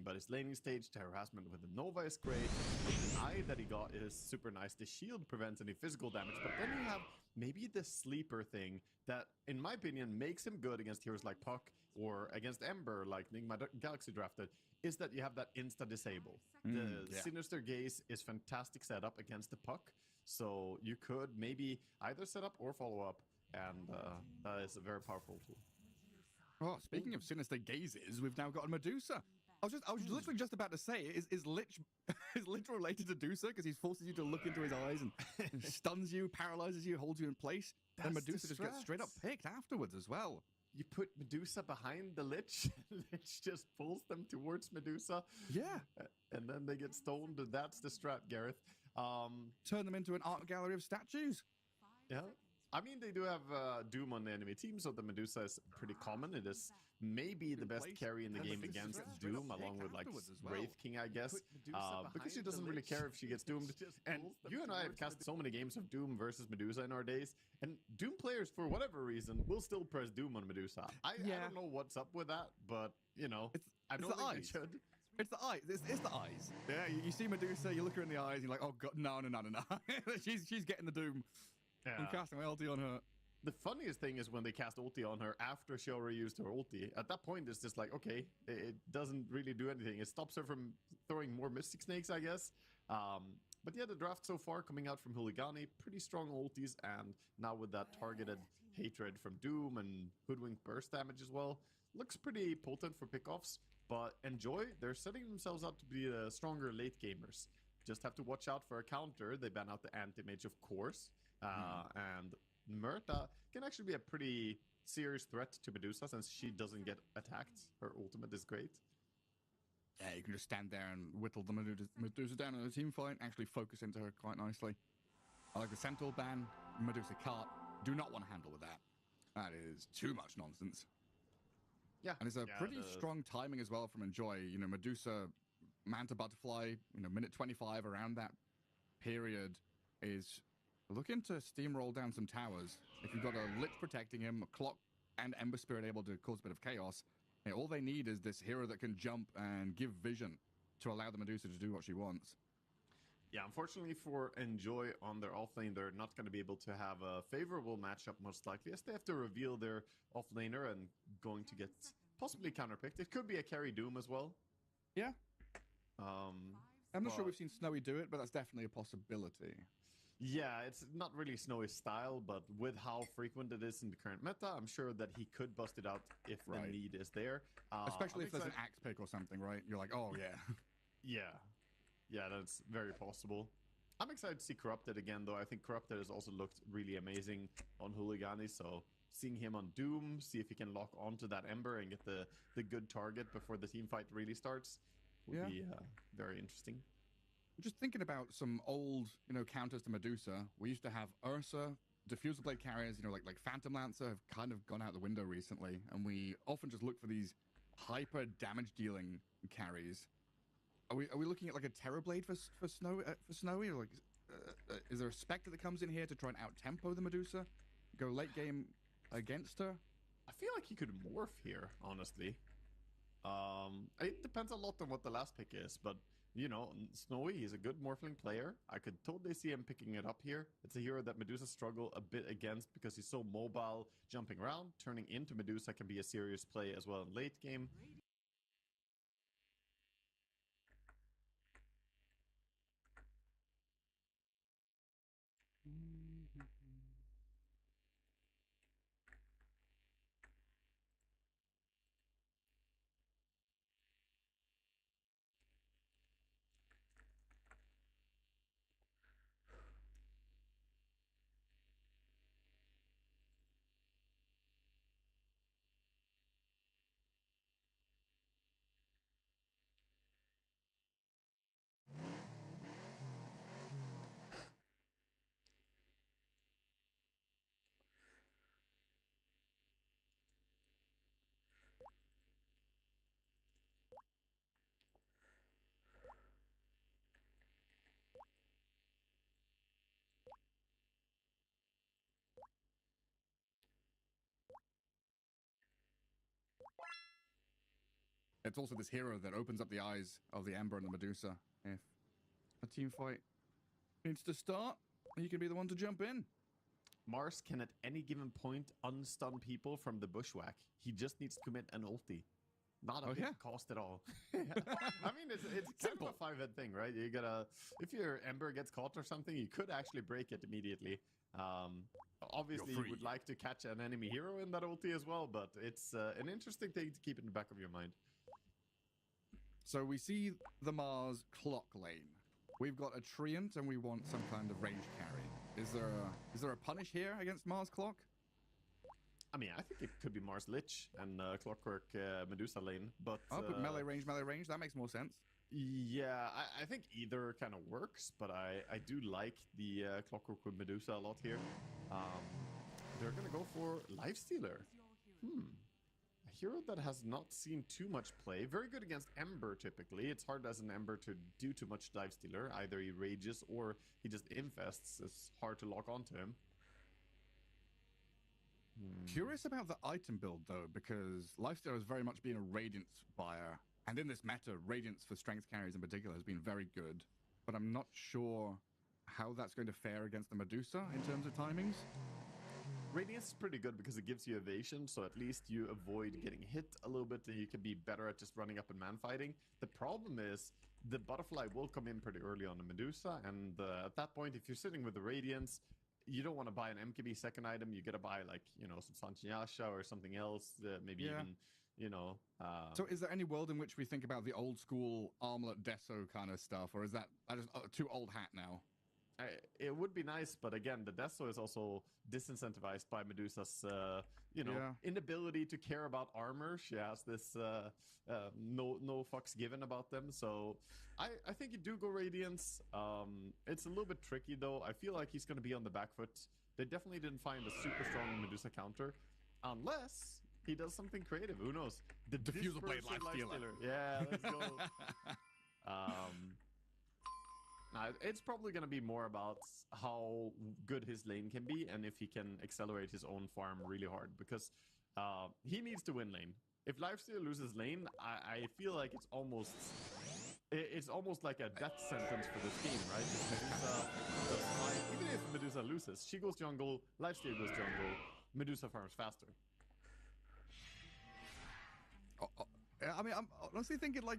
But his laning stage, the harassment with the Nova is great. The eye that he got is super nice. The shield prevents any physical damage, but then you have maybe the sleeper thing that, in my opinion, makes him good against heroes like Puck or against Ember, like Nigma Galaxy drafted, is that you have that insta-disable. The Sinister Gaze is fantastic setup against the Puck, so you could maybe either set up or follow up, and that is a very powerful tool. Oh, speaking of Sinister Gazes, we've now got a Medusa. I was literally just about to say, is Lich related to Medusa because he forces you to look into his eyes and stuns you, paralyzes you, holds you in place. And Medusa just gets straight up picked afterwards as well. You put Medusa behind the Lich, Lich just pulls them towards Medusa. Yeah. And then they get stoned. That's the strat, Gareth. Turn them into an art gallery of statues. Yeah. I mean, they do have Doom on the enemy team, so the Medusa is pretty common. It is maybe the best carry in the game against Doom, along with like Wraith King, I guess, because she doesn't really care if she gets doomed. And you and I have cast so many games of Doom versus Medusa in our days, and Doom players, for whatever reason, will still press Doom on Medusa. I don't know what's up with that, but, you know, I don't think they should. It's the eyes. It's the eyes. Yeah, you see Medusa, you look her in the eyes, and you're like, oh god, no. she's getting the Doom. Yeah. I'm casting my ulti on her. The funniest thing is when they cast ulti on her after she already used her ulti. At that point, it's just like, okay, it doesn't really do anything. It stops her from throwing more Mystic Snakes, I guess. But yeah, the draft so far coming out from Huligani, pretty strong ultis, and now with that targeted hatred from Doom and Hoodwink burst damage as well, looks pretty potent for pickoffs. But Enjoy, they're setting themselves up to be the stronger late gamers. Just have to watch out for a counter. They ban out the anti-mage, of course. And Myrta can actually be a pretty serious threat to Medusa since she doesn't get attacked. Her ultimate is great. Yeah, you can just stand there and whittle the Medusa down in a team fight, actually focus into her quite nicely. I like the Centaur ban. Medusa can't. Do not want to handle with that. That is too much nonsense. Yeah. And it's a pretty strong timing as well from Enjoy. You know, Medusa, Manta Butterfly, you know, minute 25 around that period is looking to steamroll down some towers. If you've got a Lich protecting him, a Clock and Ember Spirit able to cause a bit of chaos, you know, all they need is this hero that can jump and give vision to allow the Medusa to do what she wants. Yeah, unfortunately for Enjoy on their offlane, they're not going to be able to have a favorable matchup most likely, as they have to reveal their offlaner and going to get possibly counterpicked. It could be a carry Doom as well. Yeah. I'm not sure we've seen Snowy do it, but that's definitely a possibility. Yeah, it's not really Snowy's style, but with how frequent it is in the current meta, I'm sure that he could bust it out if the Right. need is there. Especially I'm if there's an excited- axe pick or something, right? You're like, oh yeah. Yeah, yeah, that's very possible. I'm excited to see Corrupted again, though. I think Corrupted has also looked really amazing on Hooligani, so seeing him on Doom, see if he can lock onto that Ember and get the good target before the team fight really starts would Yeah. be very interesting. Just thinking about some old, counters to Medusa. We used to have Ursa, diffuser blade carriers, like Phantom Lancer have kind of gone out the window recently, and we often just look for these hyper damage dealing carries. Are we looking at like a Terror Blade for Snowy, or like is there a Spectre that comes in here to try and out tempo the Medusa, go late game against her? I feel like he could morph here, honestly. It depends a lot on what the last pick is, but Snowy is a good Morphling player. I could totally see him picking it up here. It's a hero that Medusa struggle a bit against because he's so mobile, jumping around. Turning into Medusa can be a serious play as well in late game. It's also this hero that opens up the eyes of the Ember and the Medusa. If a team fight needs to start, you can be the one to jump in. Mars can at any given point unstun people from the bushwhack. He just needs to commit an ulti. Not a big cost at all. I mean, it's kind of a five-head thing, right? You gotta, if your Ember gets caught or something, you could actually break it immediately. Obviously, you would like to catch an enemy hero in that ulti as well, but it's an interesting thing to keep in the back of your mind. So we see the Mars clock lane. We've got a Treant and we want some kind of range carry. Is there a punish here against Mars clock? I mean, I think it could be Mars Lich and Clockwork Medusa lane, but... I'll put melee range. That makes more sense. Yeah, I think either kind of works, but I do like the Clockwork with Medusa a lot here. They're going to go for Lifestealer. A hero that has not seen too much play. Very good against Ember, typically. It's hard as an Ember to do too much Lifestealer. Either he rages or he just infests. It's hard to lock onto him. Curious about the item build, though, because Lifestealer has very much been a Radiance buyer. And in this meta, Radiance for strength carries in particular has been very good. But I'm not sure how that's going to fare against the Medusa in terms of timings. Radiance is pretty good because it gives you evasion, so at least you avoid getting hit a little bit and you can be better at just running up and man fighting. The problem is the butterfly will come in pretty early on the Medusa, and at that point, if you're sitting with the Radiance, you don't want to buy an MKB second item. You got to buy, like, some Sanchinyasha or something else, maybe even... So is there any world in which we think about the old school Armlet Deso kind of stuff, or is that just too old hat now? It would be nice, but again, the Deso is also disincentivized by Medusa's, inability to care about armor. She has this no fucks given about them. So I think you do go Radiance. It's a little bit tricky, though. I feel like he's going to be on the back foot. They definitely didn't find a super strong Medusa counter, unless... he does something creative. Who knows? The diffuser blade Lifestealer. Yeah, let's go. It's probably going to be more about how good his lane can be and if he can accelerate his own farm really hard, because he needs to win lane. If Lifestealer loses lane, I feel like it's almost like a death sentence for this team, right? Even if Medusa loses, she goes jungle, Lifestealer goes jungle, Medusa farms faster. I mean, I'm honestly thinking, like,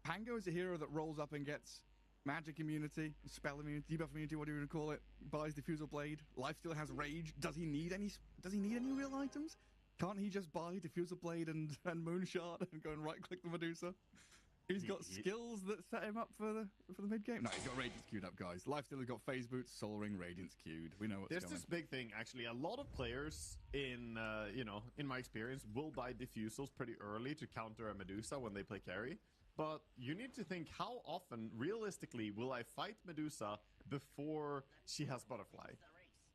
Pango is a hero that rolls up and gets magic immunity, spell immunity, debuff immunity, what do you want to call it? Buys diffusal blade. Lifesteal has rage. Does he need any real items? Can't he just buy diffusal blade and moonshot and go and right click the Medusa? He's got skills that set him up for the mid game. No, he's got Radiance queued up, guys. Lifesteal has got Phase Boots, Soul Ring, Radiance queued. We know what's There's going. this big thing, actually. A lot of players in my experience, will buy diffusals pretty early to counter a Medusa when they play carry. But you need to think, how often, realistically, will I fight Medusa before she has Butterfly?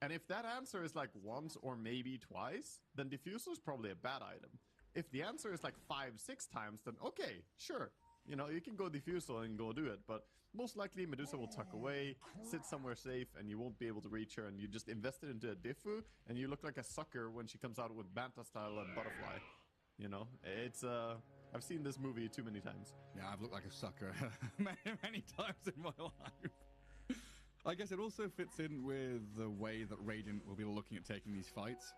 And if that answer is like once or maybe twice, then diffusal is probably a bad item. If the answer is like 5-6 times, then okay, sure. You can go diffusal and go do it, but most likely Medusa will tuck away, sit somewhere safe, and you won't be able to reach her, and you just invest it into a diffu, and you look like a sucker when she comes out with Banta style and Butterfly. It's I've seen this movie too many times. Yeah, I've looked like a sucker many times in my life. I guess it also fits in with the way that Radiant will be looking at taking these fights.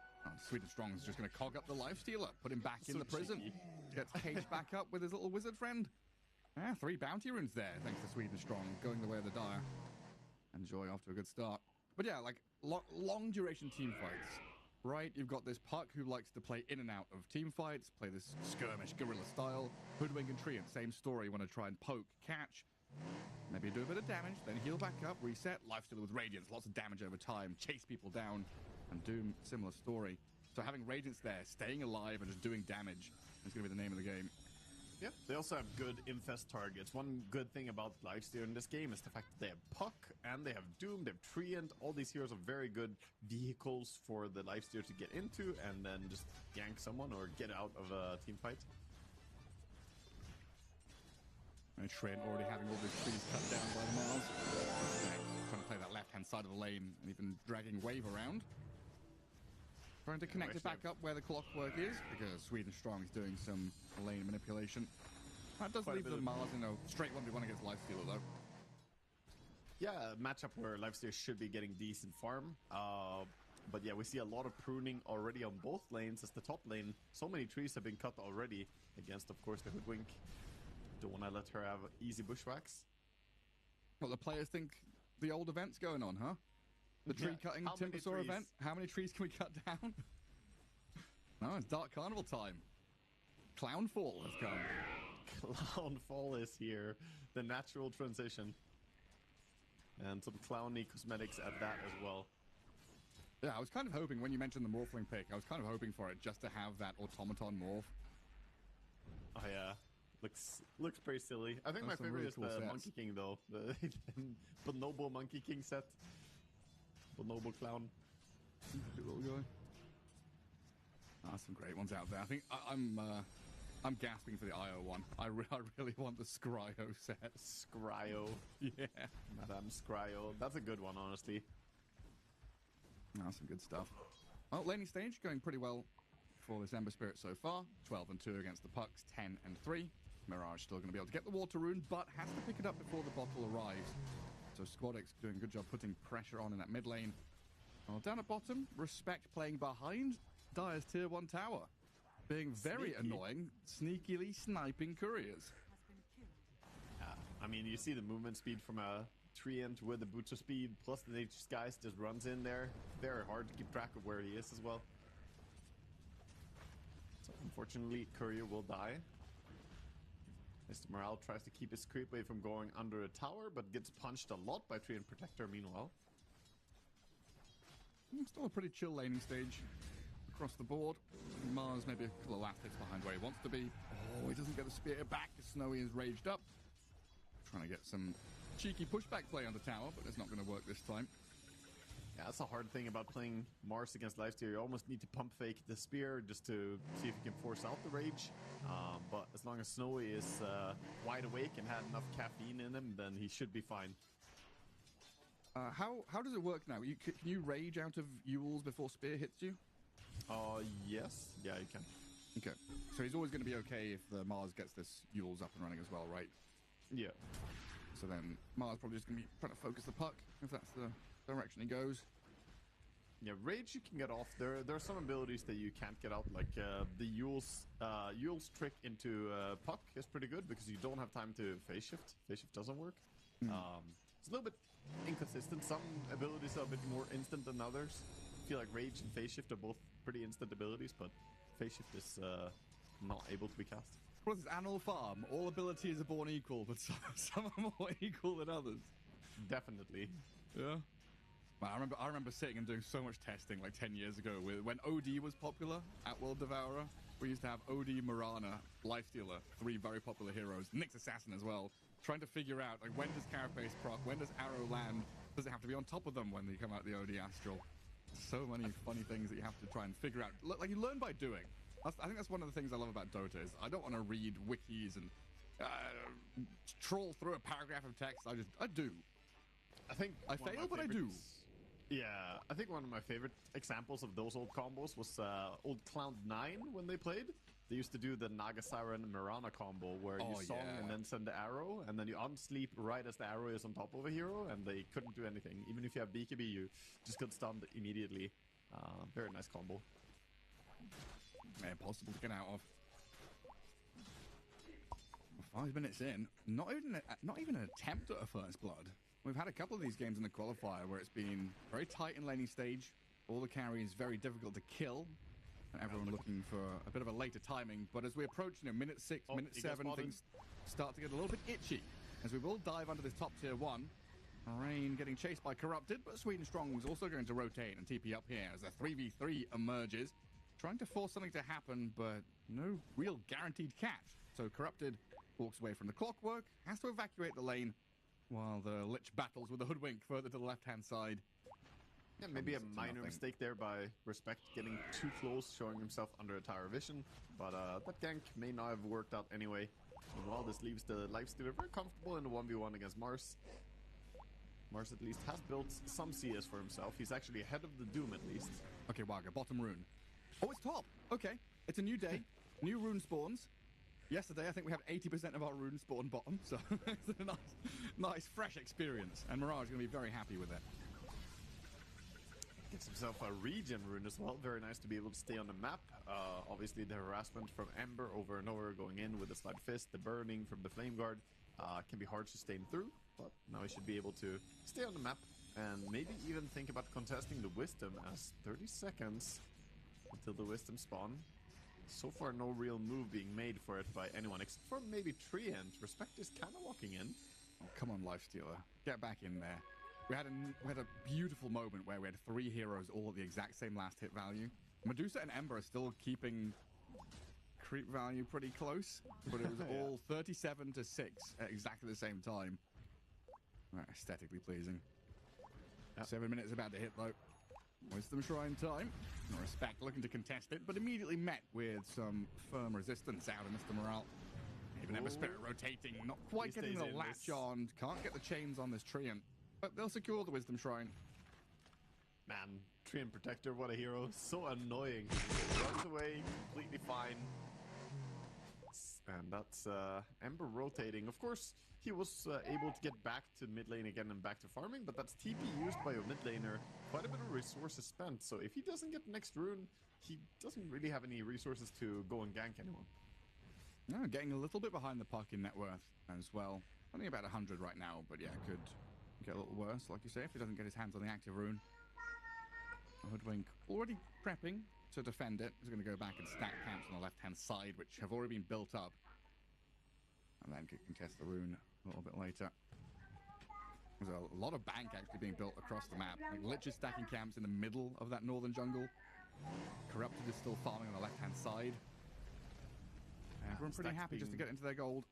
Sweet and Strong is just going to cog up the Lifestealer, put him back in the prison. Cheeky. Gets caged back up with his little wizard friend. 3 bounty runes there, thanks to Sweet and Strong, going the way of the Dire. And Joy off to a good start. But yeah, like, long duration team fights, right? You've got this Puck who likes to play in and out of team fights, play this skirmish guerrilla style. Hoodwink and Treant, same story, want to try and poke, catch, maybe do a bit of damage, then heal back up, reset, Lifesteal with Radiance, lots of damage over time, chase people down, and Doom, similar story. So having Radiance there, staying alive and just doing damage is going to be the name of the game. Yeah, they also have good infest targets. One good thing about Lifesteal in this game is the fact that they have Puck, and they have Doom, they have Treant. All these heroes are very good vehicles for the Lifesteal to get into and then just gank someone or get out of a team fight. And Treant already having all these trees cut down by the Mars. Trying to play that left-hand side of the lane and even dragging Wave around. Trying to connect it back up where the clockwork is, because Sweet and Strong is doing some lane manipulation. That does leave the Mars in a straight 1v1 against Lifestealer, though. Yeah, a matchup where Lifesteal should be getting decent farm. But yeah, we see a lot of pruning already on both lanes. As the top lane, so many trees have been cut already against, of course, the Hoodwink. Don't want to let her have easy bushwhacks. Well, the players think the old event's going on, huh? The tree cutting Timbersaw event? How many trees can we cut down? No, it's Dark Carnival time. Clownfall has come. Clownfall is here. The natural transition. And some clowny cosmetics at that as well. Yeah, I was kind of hoping, when you mentioned the Morphling pick, I was kind of hoping for it just to have that Automaton morph. Oh yeah. Looks pretty silly. I think my favorite really is cool the sets. Monkey King, though. The Bonobo Monkey King set. Bonobo Clown. Little guy. Some great ones out there. I think I'm gasping for the IO one. I really want the Scryo set. Scryo. Yeah. Madame Scryo. That's a good one, honestly. Some good stuff. Well, laning stage going pretty well for this Ember Spirit so far. 12-2 against the Pucks, 10-3. Mirage still going to be able to get the Water Rune, but has to pick it up before the bottle arrives. So Squadix doing a good job putting pressure on in that mid lane. Well, down at bottom, Respect playing behind Dire's tier 1 tower. Being very annoying, sneakily sniping couriers. I mean, you see the movement speed from a Treant with the boots of speed, plus the Nature's Skies just runs in there. Very hard to keep track of where he is as well. So unfortunately, Courier will die. Mr. Morale tries to keep his creep wave from going under a tower, but gets punched a lot by Treant Protector meanwhile. Still a pretty chill laning stage across the board. Mars maybe a couple of last hits behind where he wants to be. Oh, he doesn't get the spear back. Snowy is raged up. Trying to get some cheeky pushback play on the tower, but it's not going to work this time. Yeah, that's a hard thing about playing Mars against Lifesteal. You almost need to pump fake the spear just to see if you can force out the rage. But as long as Snowy is wide awake and had enough caffeine in him, then he should be fine. How does it work now? Can you rage out of Yules before spear hits you? Yes. Yeah, you can. Okay. So he's always going to be okay if the Mars gets this Yules up and running as well, right? Yeah. So then Mars probably just going to be trying to focus the Puck, if that's the direction he goes. Yeah, rage you can get off. There are some abilities that you can't get out, like the Yule's trick into Puck is pretty good because you don't have time to phase shift. Phase shift doesn't work. It's a little bit inconsistent. Some abilities are a bit more instant than others. I feel like Rage and Phase Shift are both pretty instant abilities, but Phase Shift is not able to be cast. Well, this is Animal Farm. All abilities are born equal, but some are more equal than others. Definitely. Yeah. Well, I remember sitting and doing so much testing like 10 years ago when OD was popular at World Devourer. We used to have OD, Marana, Lifestealer, 3 very popular heroes, Nyx Assassin as well, trying to figure out like when does Carapace proc, when does Arrow land, does it have to be on top of them when they come out the OD Astral? So many funny things that you have to try and figure out. Like you learn by doing. I think that's one of the things I love about Dota is I don't want to read wikis and troll through a paragraph of text. I do. I fail, but I do. Yeah, I think one of my favorite examples of those old combos was old Cloud9 when they played. They used to do the Naga Siren Mirana combo where you song and then send the arrow, and then you unsleep right as the arrow is on top of a hero, and they couldn't do anything. Even if you have BKB, you just got stunned immediately. Very nice combo. Impossible to get out of. 5 minutes in, not even an attempt at a first blood. We've had a couple of these games in the qualifier where it's been very tight in laning stage. All the carries very difficult to kill, and everyone looking for a bit of a later timing. But as we approach, minute 6, minute 7, things start to get a little bit itchy. As we will dive under this top tier 1. Rain getting chased by Corrupted, but Sweden Strong is also going to rotate and TP up here as a 3v3 emerges. Trying to force something to happen, but no real guaranteed catch. So Corrupted walks away from the clockwork, has to evacuate the lane, while the Lich battles with the Hoodwink further to the left-hand side. Yeah, maybe a minor mistake there by Respect getting too close, showing himself under a tower vision. But that gank may not have worked out anyway. And while this leaves the Lifestealer very comfortable in the 1v1 against Mars. Mars at least has built some CS for himself. He's actually ahead of the Doom at least. Okay, Wagga, bottom rune. Oh, it's top. Okay, it's a new day. New rune spawns. Yesterday, I think we have 80% of our runes spawn bottom, so it's a nice, fresh experience. And Mirage is going to be very happy with it. Gets himself a regen rune as well. Very nice to be able to stay on the map. Obviously, the harassment from Ember over and over going in with the Slide Fist, the burning from the Flame Guard can be hard to sustain through. But now he should be able to stay on the map and maybe even think about contesting the Wisdom as 30 seconds until the Wisdom spawn. So far, no real move being made for it by anyone, except for maybe Treant. Respect is kind of walking in. Oh, come on, Lifestealer. Get back in there. We had a beautiful moment where we had 3 heroes all at the exact same last hit value. Medusa and Ember are still keeping creep value pretty close, but it was all 37 to 6 at exactly the same time. Aesthetically pleasing. 7 minutes about to hit, though. Wisdom Shrine time. Respect looking to contest it, but immediately met with some firm resistance out of Mr. Morale. Even Ember Spirit rotating, not quite getting the latch on. Can't get the chains on this Treant, but they'll secure the Wisdom Shrine. Man, Treant Protector, what a hero. So annoying. Runs away, completely fine. And that's Ember rotating. Of course, he was able to get back to mid lane again and back to farming, but that's TP used by a mid laner. Quite a bit of resources spent, so if he doesn't get the next rune, he doesn't really have any resources to go and gank anyone. No, getting a little bit behind the puck in net worth as well. Only about 100 right now, but yeah, could get a little worse, like you say, if he doesn't get his hands on the active rune. Hoodwink already prepping to defend it. He's going to go back and stack camps on the left-hand side, which have already been built up. And then could contest the rune a little bit later. There's a lot of bank actually being built across the map. Like Lich is stacking camps in the middle of that northern jungle. Corrupted is still farming on the left-hand side. Everyone pretty happy just to get into their gold.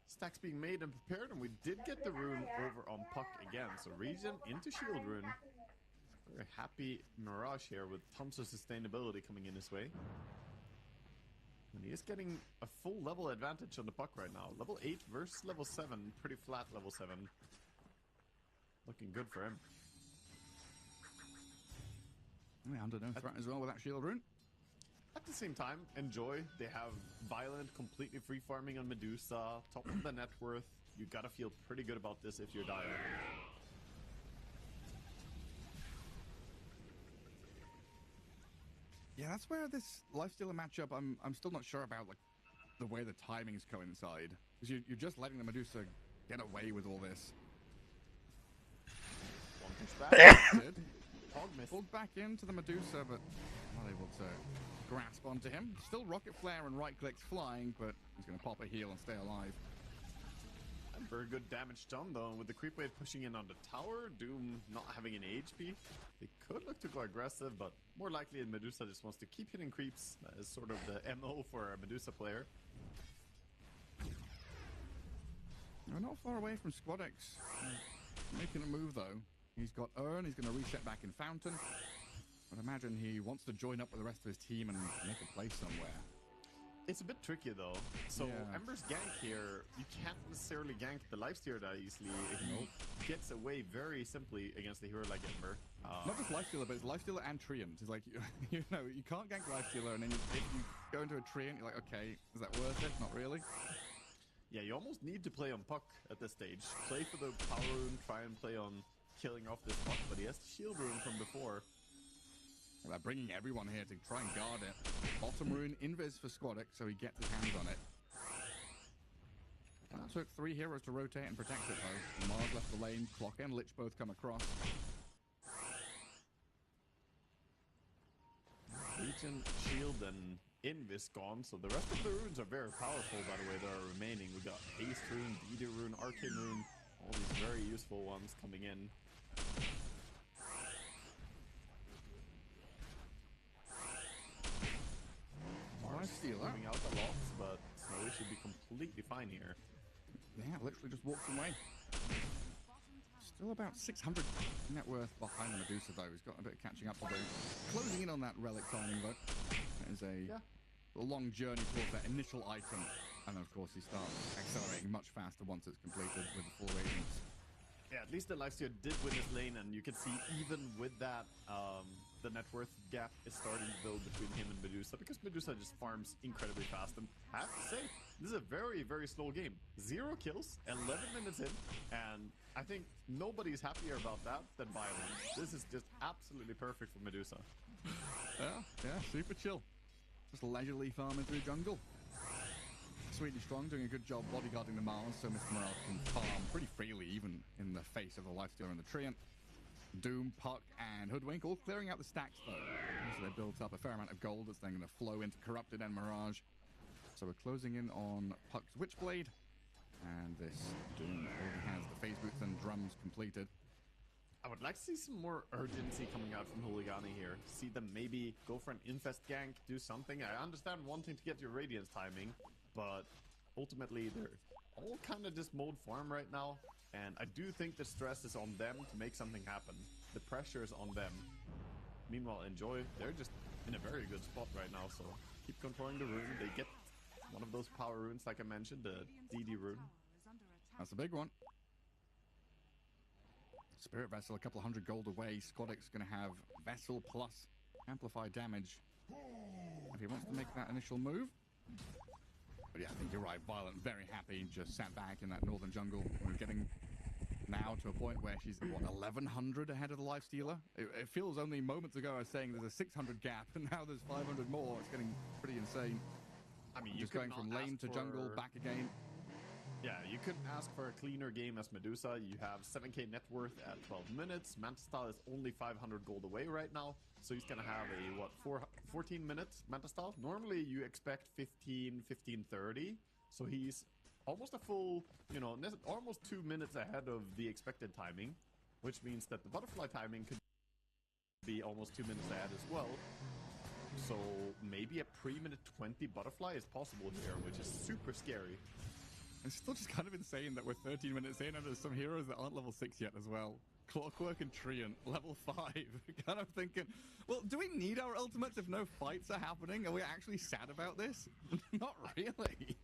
Stacks being made and prepared, and we did get the rune over on Puck again. So regen into shield rune. Very happy Mirage here with tons of sustainability coming in his way. And he is getting a full level advantage on the Puck right now. Level 8 versus level 7. Pretty flat level 7. Looking good for him. Under no threat as well with that shield rune. At the same time, enjoy. They have Violent completely free farming on Medusa. Top of the net worth. You gotta feel pretty good about this if you're Dire. Yeah, that's where this Lifestealer matchup, I'm still not sure about, like, the way the timings coincide. Because you're just letting the Medusa get away with all this. It's back. Did. Hog missed. Pulled back into the Medusa, but not able to grasp onto him. Still rocket flare and right clicks flying, but he's going to pop a heal and stay alive. And very good damage done though, with the creep wave pushing in on the tower. Doom not having any HP. They could look to go aggressive, but more likely Medusa just wants to keep hitting creeps. That is sort of the MO for a Medusa player. We're not far away from Squadix. Making a move though. He's got Urn, he's going to reset back in Fountain. I'd imagine he wants to join up with the rest of his team and make a play somewhere. It's a bit tricky though. So Yeah. Ember's gank here, you can't necessarily gank the lifestealer that easily. He gets away very simply against a hero like Ember. Not just Lifestealer, but it's Lifestealer and Treant. It's like, you know, you can't gank Lifestealer, and then if you go into a Treant, you're like, okay, is that worth it? Not really. Yeah, you almost need to play on Puck at this stage. Play for the power rune, try and play on killing off this Puck, but he has the shield rune from before. They're bringing everyone here to try and guard it. Bottom rune, invis for Squadix, so he gets his hands on it. That took 3 heroes to rotate and protect it though. Mars left the lane, Clock and Lich both come across. Legion, shield, and invis gone, so the rest of the runes are very powerful by the way that are remaining. We got Haste rune, DD rune, Arcane rune, all these very useful ones coming in. Lifestealer. Moving out a lot, but Snowy should be completely fine here. Yeah, literally just walks away. Still about 600 net worth behind the Medusa though. He's got a bit of catching up to do. Closing in on that relic timing though. That is a long journey towards that initial item. And of course he starts accelerating much faster once it's completed with the full radiance. Yeah, at least the lifesteal did win this lane, and you can see even with that, the net worth gap is starting to build between him and Medusa, because Medusa just farms incredibly fast. And I have to say, this is a very, very slow game. 0 kills, 11 minutes in, and I think nobody's happier about that than Violent. This is just absolutely perfect for Medusa. Yeah, super chill. Just leisurely farming through jungle. Sweetly Strong doing a good job bodyguarding the Mars, so Mr. Morale can farm pretty freely, even in the face of the Lifestealer and the Treant. Doom, Puck, and Hoodwink all clearing out the stacks though. So they built up a fair amount of gold that's then going to flow into Corrupted and Mirage. So we're closing in on Puck's Witchblade. And this Doom already has the phase boots and drums completed. I would like to see some more urgency coming out from Huligani here. See them maybe go for an infest gank, do something. I understand wanting to get your Radiance timing, but ultimately they're all kind of just mode farm right now. And I do think the stress is on them to make something happen. The pressure is on them. Meanwhile, Enjoy, they're just in a very good spot right now, so keep controlling the rune. They get one of those power runes, like I mentioned, the DD rune. That's a big one. Spirit Vessel, a couple of 100 gold away. Squadix going to have Vessel plus Amplify damage if he wants to make that initial move. But yeah, I think you're right. Violent, very happy, just sat back in that northern jungle. We're getting now to a point where she's, what, 1,100 ahead of the Lifestealer? It feels only moments ago I was saying there's a 600 gap, and now there's 500 more. It's getting pretty insane. I mean, you just going from lane to jungle, back again. Yeah, you couldn't ask for a cleaner game as Medusa. You have 7k net worth at 12 minutes. Mantastal is only 500 gold away right now. So he's going to have a, what, 14 minutes Mantastal? Normally you expect 15, 30. So he's almost a full, you know, almost 2 minutes ahead of the expected timing. Which means that the butterfly timing could be almost 2 minutes ahead as well. So maybe a pre-minute 20 butterfly is possible here, which is super scary. It's still just kind of insane that we're 13 minutes in and there's some heroes that aren't level 6 yet as well. Clockwork and Treant, level 5. Kind of thinking, well, do we need our ultimates if no fights are happening? Are we actually sad about this? Not really.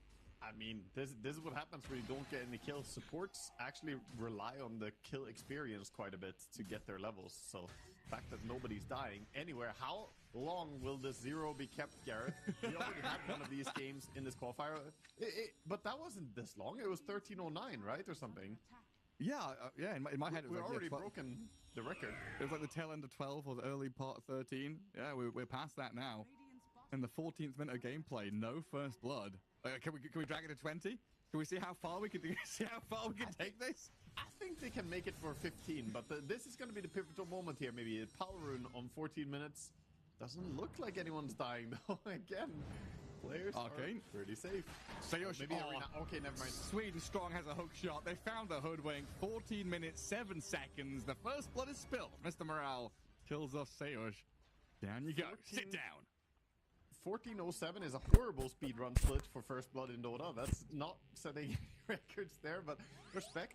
I mean, this is what happens when you don't get any kills. Supports actually rely on the kill experience quite a bit to get their levels. So the fact that nobody's dying anywhere, how long will this 0 be kept, Gareth? We already had one of these games in this qualifier. But that wasn't this long. It was 13:09, right? Or something. Yeah, yeah. In my head, it was we're like, already broken the record. It was like the tail end of 12 or the early part of 13. Yeah, we're past that now. In the 14th minute of gameplay, no first blood. Can we drag it to 20? Can we see how far we can take this? I think they can make it for 15, but this is going to be the pivotal moment here. Maybe a power rune on 14 minutes. Doesn't look like anyone's dying though. Again, players are pretty safe. Sayosh, maybe Arena. Okay, never mind. Sweden Strong has a hook shot. They found the hoodwink. 14 minutes, 7 seconds. The first blood is spilled. Mr. Morale kills off Sayosh. Down you go. Sit down. 14:07 is a horrible speedrun split for first blood in Dota. That's not setting records there, but respect.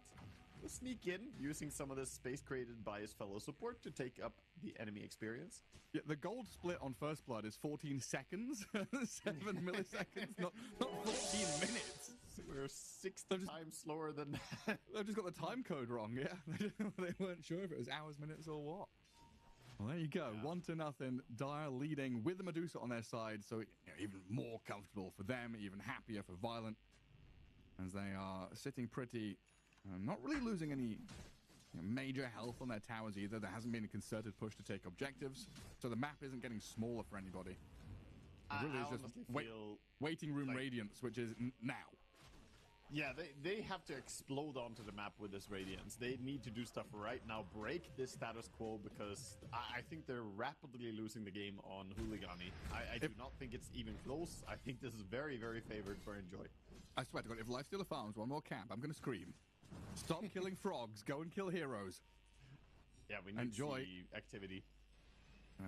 We'll sneak in using some of this space created by his fellow support to take up the enemy experience. Yeah, the gold split on first blood is 14 seconds, 7 milliseconds, not 14 minutes. So we're 60 times slower than that. They've just got the time code wrong, yeah? They weren't sure if it was hours, minutes, or what. Well, there you go. Yeah. 1-0. Dire leading with the Medusa on their side, so even more comfortable for them, even happier for Violent, as they are sitting pretty, not really losing any major health on their towers either. There hasn't been a concerted push to take objectives, so the map isn't getting smaller for anybody. It really is just waiting room radiance, which is now. Yeah, they have to explode onto the map with this Radiance. They need to do stuff right now, break this status quo, because I think they're rapidly losing the game on Hooligani. I do not think it's even close. I think this is very, very favored for Enjoy. I swear to God, if Lifestealer farms one more camp, I'm going to scream. Stop killing frogs, go and kill heroes. Yeah, we need to see activity.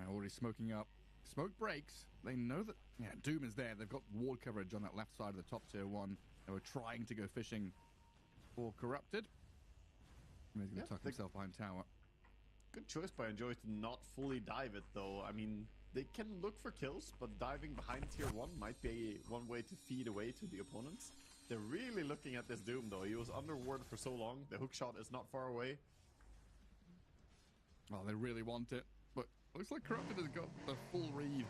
Already smoking up. Smoke breaks. They know that, Doom is there. They've got ward coverage on that left side of the top tier 1. They were trying to go fishing for Corrupted. He's going to tuck himself behind tower. Good choice by Enjoy to not fully dive it, though. I mean, they can look for kills, but diving behind tier 1 might be one way to feed away to the opponents. They're really looking at this Doom, though. He was under ward for so long. The hook shot is not far away. Well, they really want it, but looks like Corrupted has got the full read.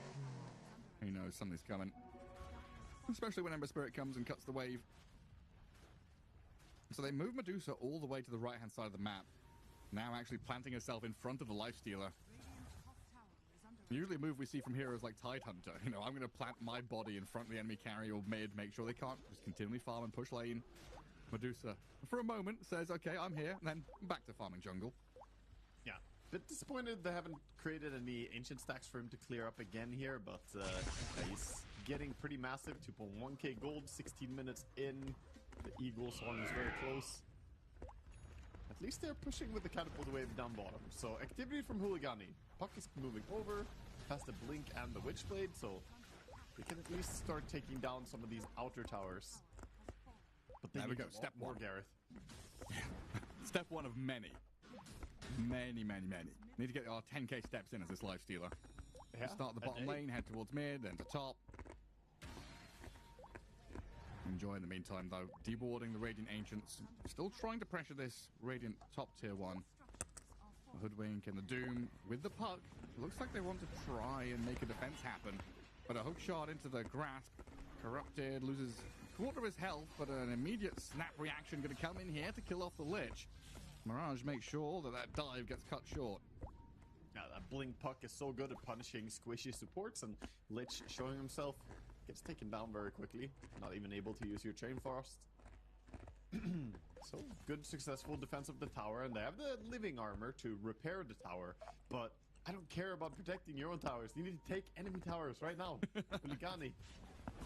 Who knows, something's coming. Especially when Ember Spirit comes and cuts the wave. So they move Medusa all the way to the right-hand side of the map. Now actually planting herself in front of the Lifestealer. Usually a move we see from heroes like Tidehunter. I'm going to plant my body in front of the enemy carry or mid, make sure they can't just continually farm and push lane. Medusa, for a moment, says, okay, I'm here, and then back to farming jungle. Yeah, bit disappointed they haven't created any ancient stacks for him to clear up again here, but he's getting pretty massive. 2.1k gold, 16 minutes in. The Eagle Swan is very close. At least they're pushing with the catapult wave down bottom. So activity from Hooligani. Puck is moving over past the Blink and the Witchblade, so they can at least start taking down some of these outer towers. But there we go. Step 1, Gareth. Step 1 of many. Many. Need to get our 10k steps in as this Lifestealer. Yeah, start the bottom lane, head towards mid, then to top. Enjoy in the meantime, though. Dewarding the Radiant Ancients. Still trying to pressure this Radiant top tier 1. The Hoodwink and the Doom with the puck. Looks like they want to try and make a defense happen. But a hook shot into the grasp. Corrupted, loses a quarter of his health, but an immediate snap reaction going to come in here to kill off the Lich. Mirage makes sure that dive gets cut short. Yeah, that Blink puck is so good at punishing squishy supports, and Lich showing himself gets taken down very quickly. Not even able to use your Chain Frost. So, good successful defense of the tower, and they have the living armor to repair the tower, but I don't care about protecting your own towers. You need to take enemy towers right now. Hooligani.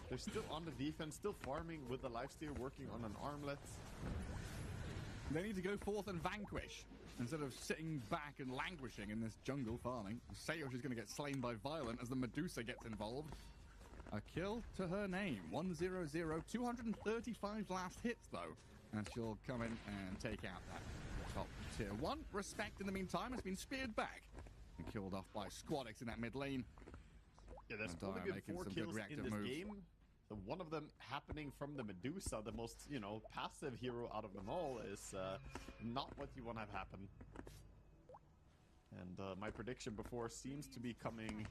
They're still on the defense, still farming with the lifesteal, working on an armlet. They need to go forth and vanquish instead of sitting back and languishing in this jungle farming. Sayosh is going to get slain by Violent as the Medusa gets involved. A kill to her name. 1-0-0. 235 last hits, though. And she'll come in and take out that top tier 1. Respect, in the meantime, has been speared back and killed off by Squadix in that mid lane. Yeah, there's probably been 4 kills in this game. The one of them happening from the Medusa, the most, passive hero out of them all, is not what you want to have happen. And my prediction before seems to be coming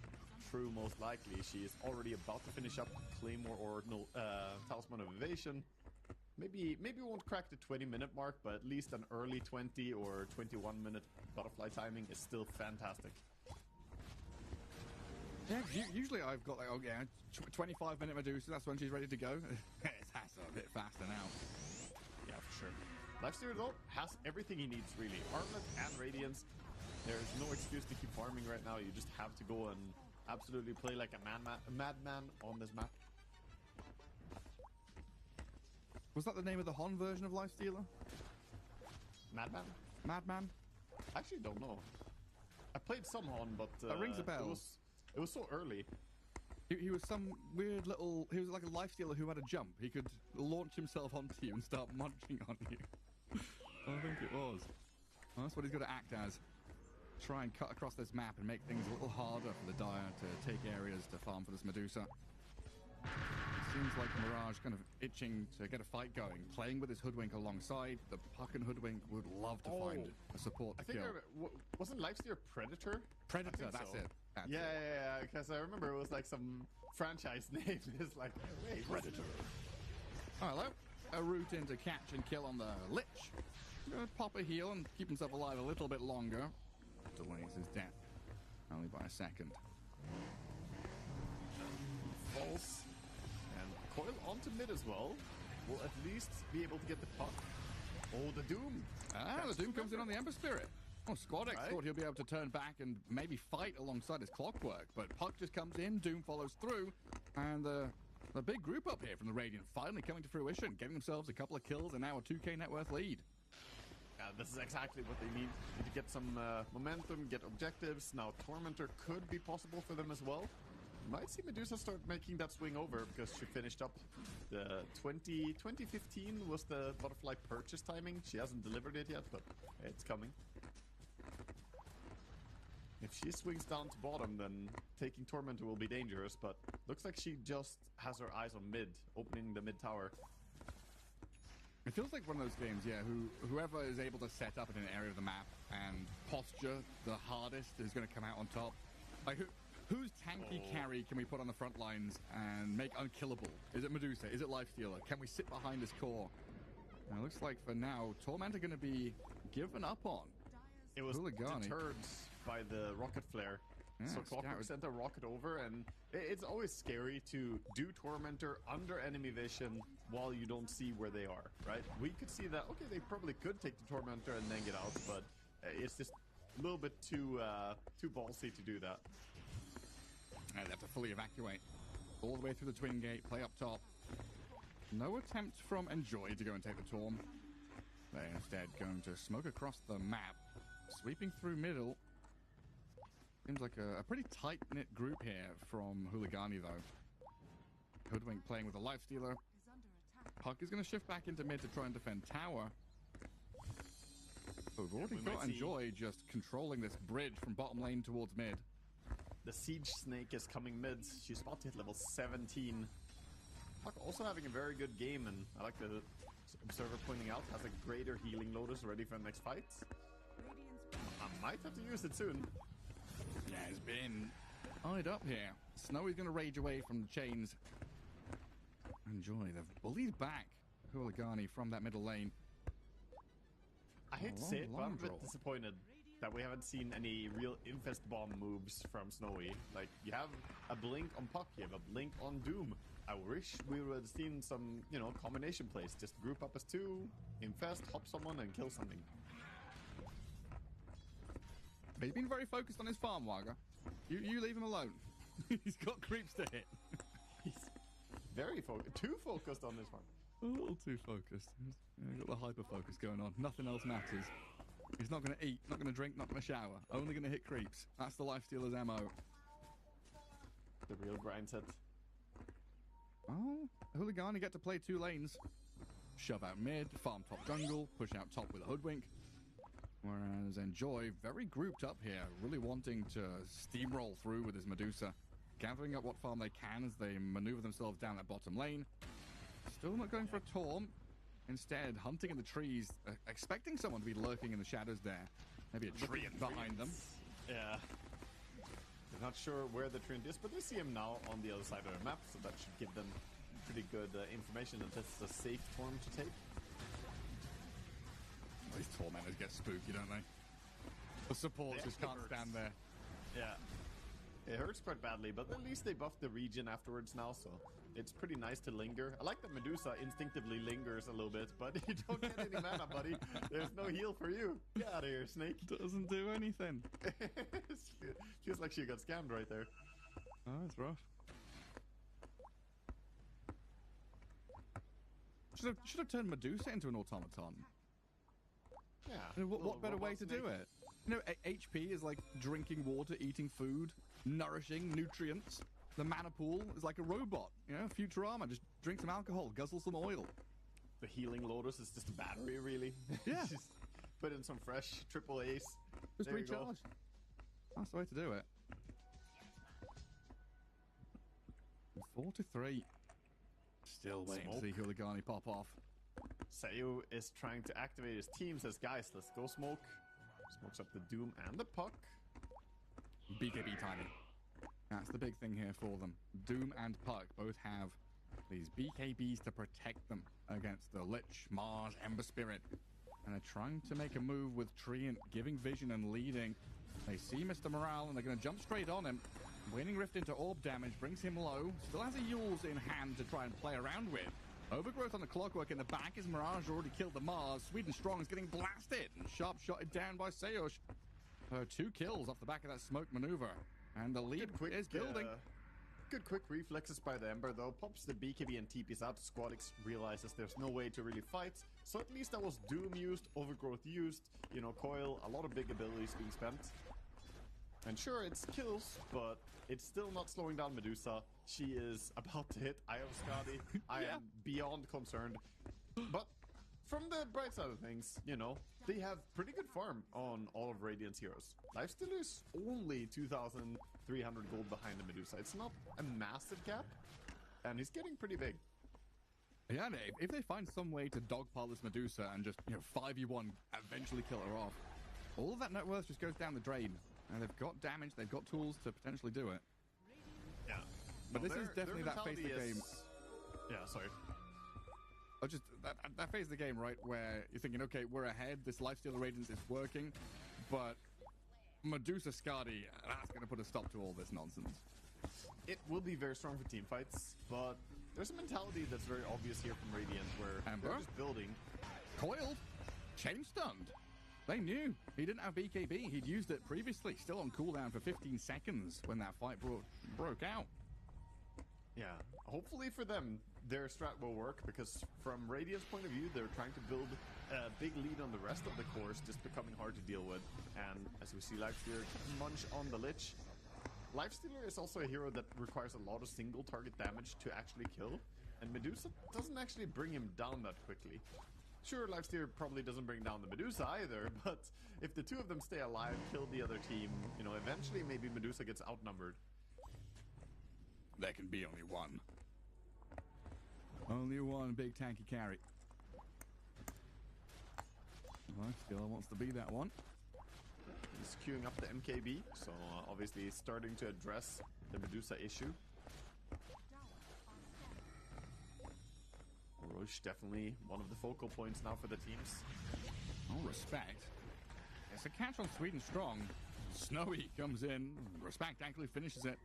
true, most likely. She is already about to finish up Claymore or Talisman of Evasion. Maybe we won't crack the 20-minute mark, but at least an early 20 or 21-minute butterfly timing is still fantastic. Yeah, usually I've got like, 25-minute Medusa, that's when she's ready to go. It's Hassa a bit faster now. Yeah, for sure. Lifesteal, though, has everything he needs, really. Armlet and Radiance. There's no excuse to keep farming right now. You just have to go and absolutely play like a madman on this map. Was that the name of the Hon version of Lifestealer? Madman? Madman? I actually don't know. I played some Hon, but that rings a bell. It was so early. He was some weird little... He was like a Lifestealer who had a jump. He could launch himself onto you and start munching on you. I think it was. Well, that's what he's got to act as. Try and cut across this map and make things a little harder for the Dire to take areas to farm for this Medusa. It seems like Mirage kind of itching to get a fight going, playing with his Hoodwink alongside. The Puck and Hoodwink would love to find a support to kill. Wasn't Lifesteal Predator? Predator, that's it. Yeah, because I remember it was like some franchise name. It's like, hey, Predator. Oh, hello. A route in to catch and kill on the Lich. Gonna pop a heal and keep himself alive a little bit longer. Delays his death only by a second. False. And Coil onto mid as well. Will at least be able to get the Puck. Oh, the Doom. The Doom comes in on the Ember Spirit. Oh, Squadex thought he'll be able to turn back and maybe fight alongside his Clockwork, but Puck just comes in, Doom follows through, and the big group up here from the Radiant finally coming to fruition, getting themselves a couple of kills and now a 2k net worth lead. This is exactly what they need to get some momentum, get objectives. Now Tormentor could be possible for them as well. Might see Medusa start making that swing over because she finished up the 2015 was the butterfly purchase timing. She hasn't delivered it yet, but it's coming. If she swings down to bottom, then taking Tormentor will be dangerous, but looks like she just has her eyes on mid, opening the mid tower. It feels like one of those games, yeah, whoever is able to set up in an area of the map and posture the hardest is going to come out on top. Like, whose tanky carry can we put on the front lines and make unkillable? Is it Medusa? Is it Lifestealer? Can we sit behind his core? Now, it looks like for now, Torment are going to be given up on. It was deterred by the rocket flare. Yeah, so Clockwork sent a rocket over, and it's always scary to do Tormentor under enemy vision while you don't see where they are, right? We could see that, okay, they probably could take the Tormentor and then get out, but it's just a little bit too ballsy to do that. And they have to fully evacuate all the way through the Twin Gate, play up top. No attempt from Enjoy to go and take the Torm. They're instead going to smoke across the map, sweeping through middle. Seems like a pretty tight-knit group here from Hooligani, though. Hoodwink playing with a Lifestealer. Puck is going to shift back into mid to try and defend tower. But we've already got Enjoy just controlling this bridge from bottom lane towards mid. The Siege Snake is coming mid. She's about to hit level 17. Puck also having a very good game, and I like the observer pointing out, has a greater healing Lotus ready for the next fight. I might have to use it soon. Yeah, it's been eyed up here. Snowy's going to rage away from the chains. Enjoy. They've bullied back Hooligani from that middle lane. I hate to say it, but I'm a bit disappointed that we haven't seen any real Infest Bomb moves from Snowy. Like, you have a Blink on Puck, you have a Blink on Doom. I wish we would have seen some, combination plays. Just group up as two, Infest, hop someone, and kill something. He's been very focused on his farm, Waga. You leave him alone. He's got creeps to hit. He's very focused. Too focused on this farm. A little too focused. He's got the hyper focus going on. Nothing else matters. He's not going to eat, not going to drink, not going to shower. Only going to hit creeps. That's the Lifestealer's MO. The real grind set. Oh, Hooligani get to play two lanes. Shove out mid, farm top jungle, push out top with a Hoodwink. Whereas Enjoy, very grouped up here, really wanting to steamroll through with his Medusa. Gathering up what farm they can as they maneuver themselves down that bottom lane. Still not going for a Torm. Instead, hunting in the trees, expecting someone to be lurking in the shadows there. Maybe a Treant behind them. Yeah. They're not sure where the Treant is, but they see him now on the other side of the map, so that should give them pretty good information that this is a safe Torm to take. These Tormentors get spooky, don't they? The supports just can't stand there. Yeah. It hurts quite badly, but at least they buffed the region afterwards now, so it's pretty nice to linger. I like that Medusa instinctively lingers a little bit, but you don't get any mana, buddy. There's no heal for you. Get out of here, Snake. Doesn't do anything. Feels like she got scammed right there. Oh, that's rough. Should have turned Medusa into an automaton. Yeah. You know, what better way to do it? You know, HP is like drinking water, eating food, nourishing nutrients. The mana pool is like a robot. You know, Futurama. Just drink some alcohol, guzzle some oil. The healing Lotus is just a battery, really. Yeah. Just put in some fresh triple ace. Just There you go. recharge. That's the way to do it. 4-3. Still waiting to see Huligani pop off. Sayu is trying to activate his team, says, guys, let's go smoke. Smokes up the Doom and the Puck. BKB timing. That's the big thing here for them. Doom and Puck both have these BKBs to protect them against the Lich, Mars, Ember Spirit. And they're trying to make a move with Treant, giving vision and leading. They see Mr. Morale and they're going to jump straight on him. Waning Rift into orb damage brings him low. Still has a Yule's in hand to try and play around with. Overgrowth on the Clockwork in the back as Mirage already killed the Mars. Sweden Strong is getting blasted and sharp shotted down by Sayush. 2 kills off the back of that smoke maneuver. And the lead is building. Good quick reflexes by the Ember, though. Pops the BKB and TPs out. Squadix realizes there's no way to really fight. So at least that was Doom used, Overgrowth used, you know, Coil, a lot of big abilities being spent. And sure, it's kills, but it's still not slowing down Medusa. She is about to hit IO Skadi. I am beyond concerned. But from the bright side of things, you know, they have pretty good farm on all of Radiant's heroes. Lifesteal is only 2,300 gold behind the Medusa. It's not a massive gap, and he's getting pretty big. Yeah, and if they find some way to dogpile this Medusa and just, you know, 5v1, eventually kill her off, all of that net worth just goes down the drain. And they've got damage, they've got tools to potentially do it. Yeah. But this is definitely that phase of the game. Yeah, sorry. Just that phase of the game, right, where you're thinking, okay, we're ahead, this Lifesteal Radiance is working, but Medusa Skadi, that's going to put a stop to all this nonsense. It will be very strong for team fights, but there's a mentality that's very obvious here from Radiant where they're just building. Coiled, chain stunned. They knew he didn't have BKB. He'd used it previously, still on cooldown for 15 seconds when that fight broke out. Yeah, hopefully for them, their strat will work, because from Radiant's point of view, they're trying to build a big lead on the rest of the course, just becoming hard to deal with. And as we see Lifestealer munch on the Lich, Lifestealer is also a hero that requires a lot of single target damage to actually kill, and Medusa doesn't actually bring him down that quickly. Sure, Lifestealer probably doesn't bring down the Medusa either, but if the two of them stay alive, kill the other team, you know, eventually maybe Medusa gets outnumbered. There can be only one. Only one big tanky carry. Lifestealer wants to be that one. He's queuing up the MKB, so obviously he's starting to address the Medusa issue. Roche definitely one of the focal points now for the teams. Oh, respect. It's a catch on Sweden Strong. Snowy comes in. Respect thankfully finishes it.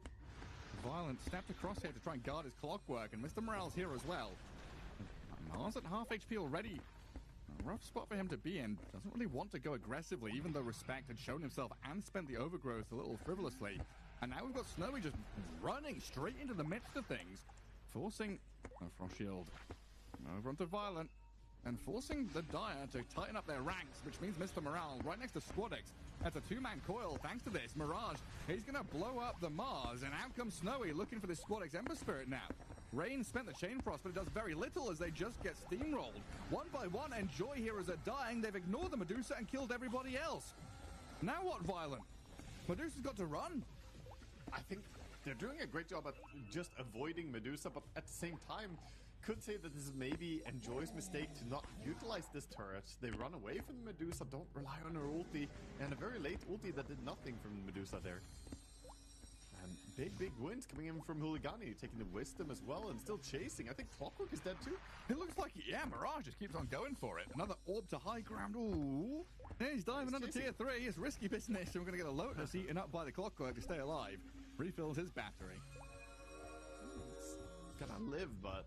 Violent stepped across here to try and guard his Clockwork, and Mr. Morale's here as well. Mars at half HP already. A rough spot for him to be in. Doesn't really want to go aggressively, even though Respect had shown himself and spent the Overgrowth a little frivolously. And now we've got Snowy just running straight into the midst of things, forcing a Frost Shield over onto Violent, and forcing the Dire to tighten up their ranks, which means Mr. Morale right next to Squadix. That's a 2-man coil thanks to this. Mirage, he's going to blow up the Mars, and out comes Snowy looking for this Squadix Ember Spirit now. Rain spent the Chain Frost, but it does very little as they just get steamrolled. One by one, and Joy heroes are dying. They've ignored the Medusa and killed everybody else. Now what, Violent? Medusa's got to run. I think they're doing a great job at just avoiding Medusa, but at the same time, could say that this is maybe Enjoy's mistake to not utilize this turret. They run away from the Medusa, don't rely on her ulti, and a very late ulti that did nothing from Medusa there. And big wins coming in from Huligani, taking the Wisdom as well and still chasing. I think Clockwork is dead too. It looks like, yeah, Mirage just keeps on going for it. Another orb to high ground. Ooh. Yeah, he's diving under tier 3. It's risky business, and we're going to get a Lotus eaten up by the Clockwork to stay alive. refills his battery. It's gonna live, but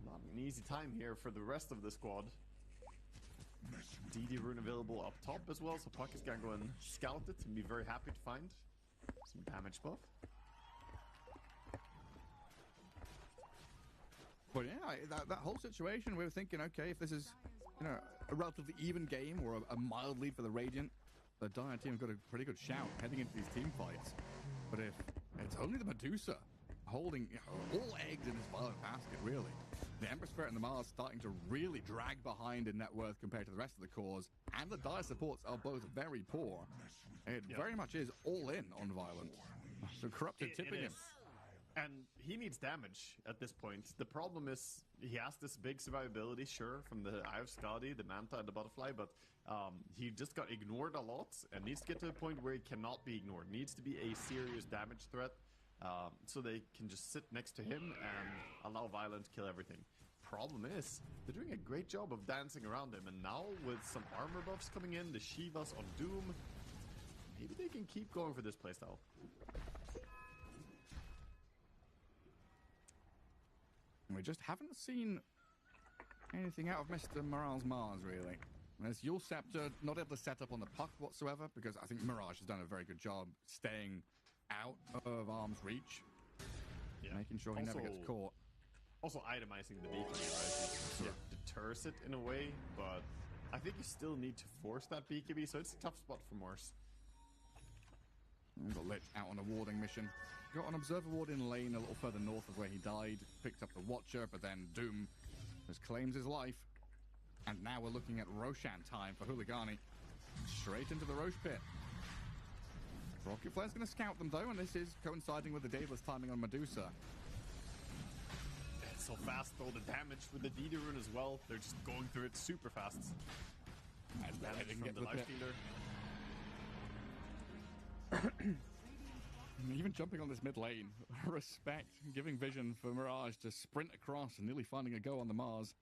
not an easy time here for the rest of the squad. DD rune available up top as well, so Puck is gonna go and scout it and be very happy to find some damage buff. But yeah, that whole situation, we were thinking, okay, if this is, you know, a relatively even game or a mild lead for the Radiant, the Dire team have got a pretty good shout heading into these team fights. But if it's only the Medusa holding, you know, all eggs in this Violet basket, really, the Ember Spirit and the Mars starting to really drag behind in net worth compared to the rest of the cores, and the Dire supports are both very poor. It very much is all in on Violent. So Corrupted tipping him. And he needs damage at this point. The problem is he has this big survivability, sure, from the Eye of Skadi, the Manta, and the Butterfly, but he just got ignored a lot and needs to get to a point where he cannot be ignored. Needs to be a serious damage threat so they can just sit next to him and allow Violent to kill everything. Problem is, they're doing a great job of dancing around him, and now with some armor buffs coming in, the Shivas on Doom, maybe they can keep going for this playstyle. We just haven't seen anything out of Mr. Morale's Mars, really. There's Yule Scepter not able to set up on the Puck whatsoever, because I think Mirage has done a very good job staying out of arm's reach, making sure he never gets caught. Also itemizing the BKB, right? Sort of deters it in a way, but I think you still need to force that BKB, so it's a tough spot for Morse. We've got Lich out on a warding mission. Got an observer ward in lane a little further north of where he died. Picked up the Watcher, but then Doom just claims his life. And now we're looking at Roshan time for Hooligani. Straight into the Roche pit. Rocket Flare's going to scout them though, and this is coinciding with the Daedalus timing on Medusa. It's so fast though, the damage with the DD rune as well. They're just going through it super fast. As damage from the Lifestealer. Even jumping on this mid lane, respect, giving vision for Mirage to sprint across and nearly finding a go on the Mars.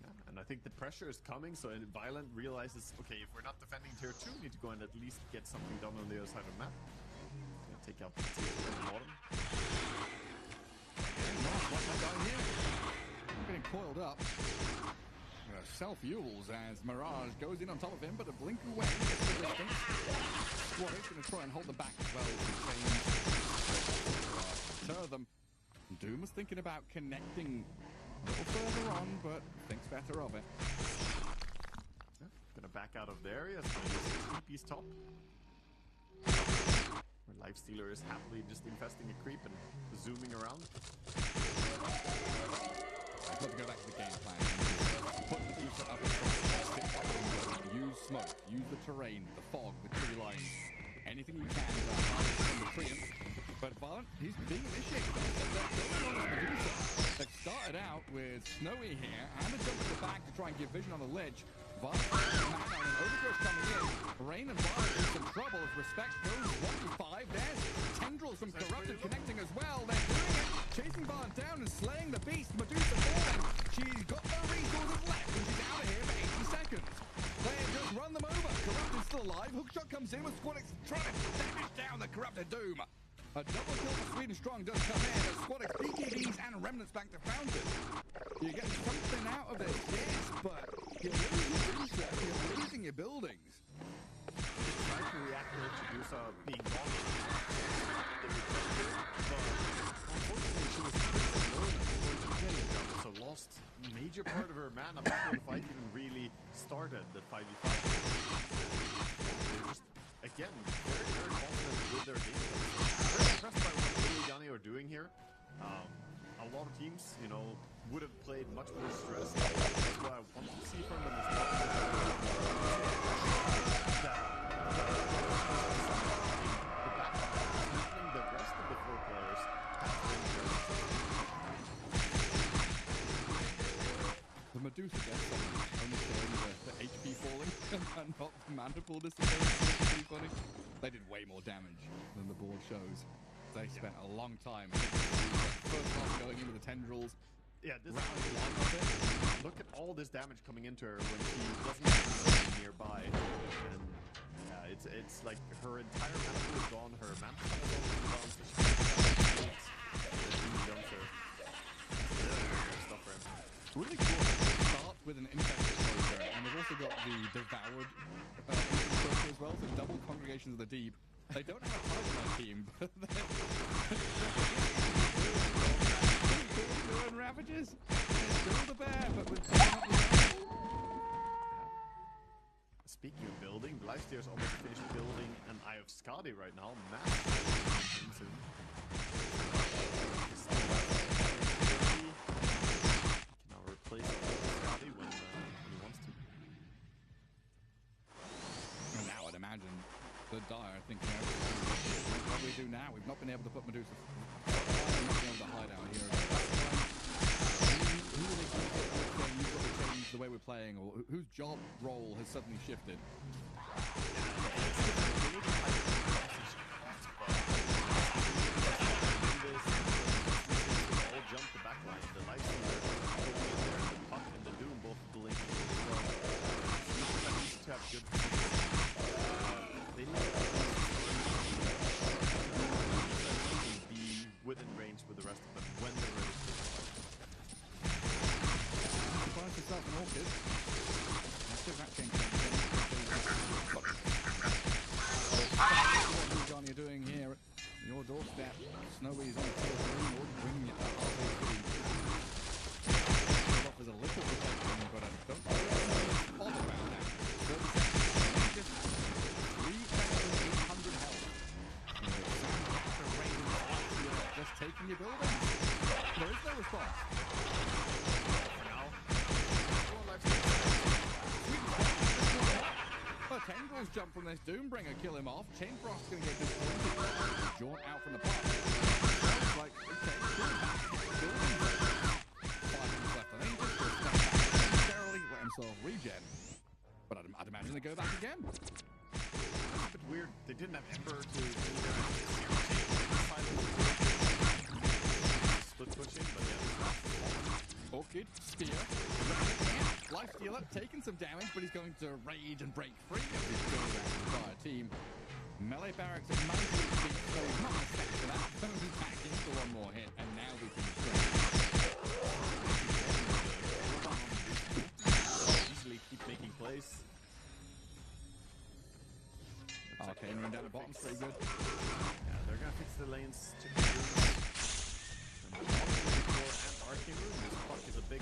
Yeah, and I think the pressure is coming, so Violent realizes, okay, if we're not defending tier 2, we need to go and at least get something done on the other side of the map. Yeah, take out the tier 2 at the bottom. What's that guy here? I'm getting coiled up. Self-fuels as Mirage goes in on top of him, but a blink away gets the distance. Squad is going to try and hold them back as well to deter them. Doom was thinking about connecting a little further on, but thinks better of it. Yeah, gonna back out of there. Yes, TP's top. Where Lifestealer is happily just infesting a creep and zooming around. I've got to go back to the game plan. Put the Medusa up in front, use smoke, use the terrain, the fog, the tree lines, anything you can to hide the treant. But Violent, he's being initiated. They've started out with Snowy here and a jump at the back to try and give vision on the ledge. Violent, mana and Overgrowth coming in. Rain and Violent in some trouble as Respect goes 1v5. There's Tendrils from Corrupted connecting as well. They're doing it. Chasing Violent down and slaying the beast. Medusa falling. She's got no resources left and she's out of here for 80 seconds. They just run them over. Corrupted's still alive. Hookshot comes in with Squadix trying to damage down the Corrupted Doom. A double kill for Sweden Strong does come in as Squadix BKBs and Remnants back to Fountain. You get something out of it, yes, but you're losing Medusa, you're losing your buildings. Try to react to Medusa being gone. But unfortunately, she was alone at the point of killing, so lost a major part of her mana before the fight even really started, the 5v5. They're just, again, very, very confident with their game. Very impressed by what Hooligani are doing here. A lot of teams, you know, would have played much more stressed. That's what I want to see from them is not the rest of the 4 players The Medusa gets only showing the HP falling and not the mana pool disappearing. Pretty funny. They did way more damage than the board shows. They spent a long time. First off, going in with the Tendrils. Yeah, this look at all this damage coming into her when she doesn't have anything nearby. And Yeah, it's like her entire mantle is gone, her mantle is gone, so she can't jumps her. Stop her. Really cool. It starts with an infected soldier, and we've also got the devoured soldier as well, so double congregations of the deep. They don't have a fight on their team, but they're doing ravages. It's still the bear, but with Speaking of building, the Lifesteer's almost finished building an Eye of Skadi right now. Massive soon. He can now replace Skadi when he wants to. And now I'd imagine the Dire thinking, what do we do now? We've not been able to put Medusa. We've not been able to hide out here. Who are they saying you've got to change the way we're playing, or whose job role has suddenly shifted? All jump the back line. The Lifesteer going in there, the Puck and the Doom both blinking as well. They need to have good they need to be within range with the rest of them when they're ready. Surprise yourself an Orchid. Let's see if that changes anything. What Johnny are doing here at your doorstep. Snowy's on tier 3, or bringing it up halfway through. Offers a little protection, but I don't think all around that. 30 seconds. Just 3,800 health. After raiding just taking your building. There is no response. Tendrils jump from this Doombringer, kill him off. Chainfrost's going to get disappointed. Jaunt out from the park. Like, okay, back. 5 minutes left. I think just step back necessarily, let himself regen. But I'd imagine they go back again. It's a bit weird. They didn't have Ember to do split pushing, but yeah. Orchid, Spear, Lifestealer taking some damage, but he's going to rage and break free of his build around the entire team. Melee barracks at 90 feet, so he's not going to stack for that. Going back into one more hit, and now we can easily keep making plays. Arcane run down the bottom's pretty good. Yeah, they're going to fix the lanes. And Arcane Room, this puck is a big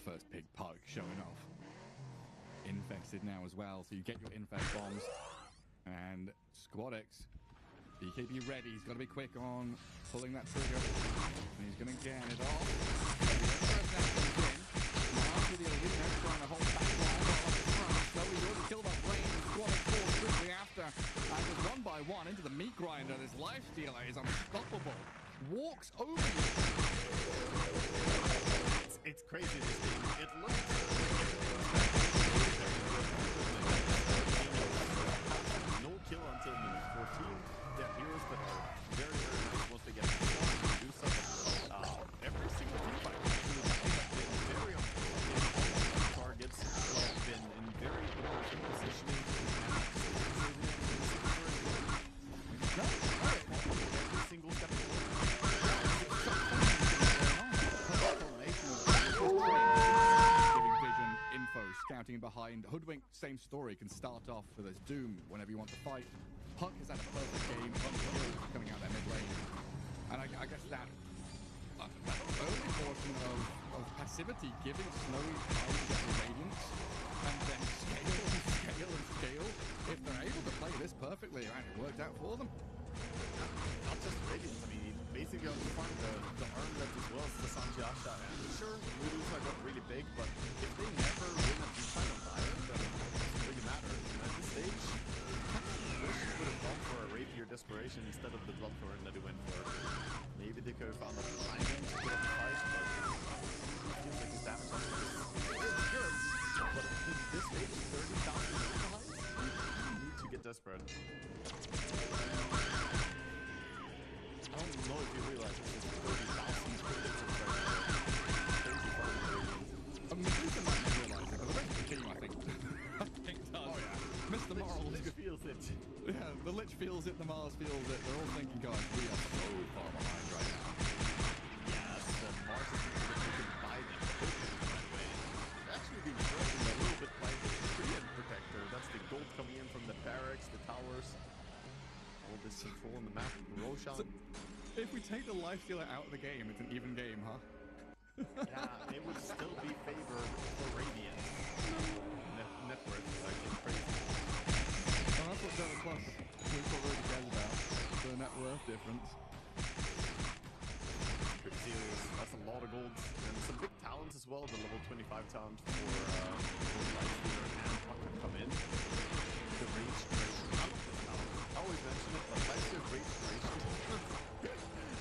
first big puck showing off. Infested now as well, so you get your infest bombs. And Squadix, BKB ready, he's got to be quick on pulling that trigger. And he's going to get it off. Mars with the arena trying to hold back line while up the front. So he's already killed off range. Squadix falls quickly after. And just one by one into the meat grinder. This Lifestealer is unstoppable. Walks over you. It's crazy this game. It looks no kill until minute 14. They're heroes that are very, very nice once they get to do something. Every single team fight have been very on targets, have been in very important positioning, every single step scouting behind. Hoodwink, same story, can start off with his Doom whenever you want to fight. Puck has had a perfect game, coming out their mid lane. And I guess that early portion of passivity, giving Snowy time to get the Radiance, and then scale and scale and scale. If they're able to play this perfectly, and it worked out for them. Not just Radiance, I mean, basically on the farm, the armlet as well as the Sanjiasha, and sure, Medusa got really big, but if they never win a team fight on Dire, then it doesn't really matter. And at this stage, I wish they would have gone for a Rapier Desperation instead of the Bloodthorn that they went for. Maybe they could have found a line to put up the fight, but it feels like his damage on this is good. But at this stage, 30,000 you need to get desperate. I don't know if you realize this is 30,000 predictions right now. Crazy fun. Medusa might not realize feels it, the Mars feels it. They're all thinking, guys, we are so far behind right now. Yes, the Mars is looking by them quickly, by the way. They're actually being threatened a little bit by the Korean protector. That's the gold coming in from the barracks, the towers. All this control on the map. Roshan. So, if we take the lifestealer out of the game, it's an even game, huh? Yeah, it would still be favored for Radiant. Net worth, like, it's crazy. Oh, that's what Dota Plus really cares about. The net worth difference. Pretty serious. That's a lot of golds. And some big talents as well. The level 25 talent for Lifestealer and Puck to come in. The rage duration. I love this talent. I always mention it, but Lifestealer rage duration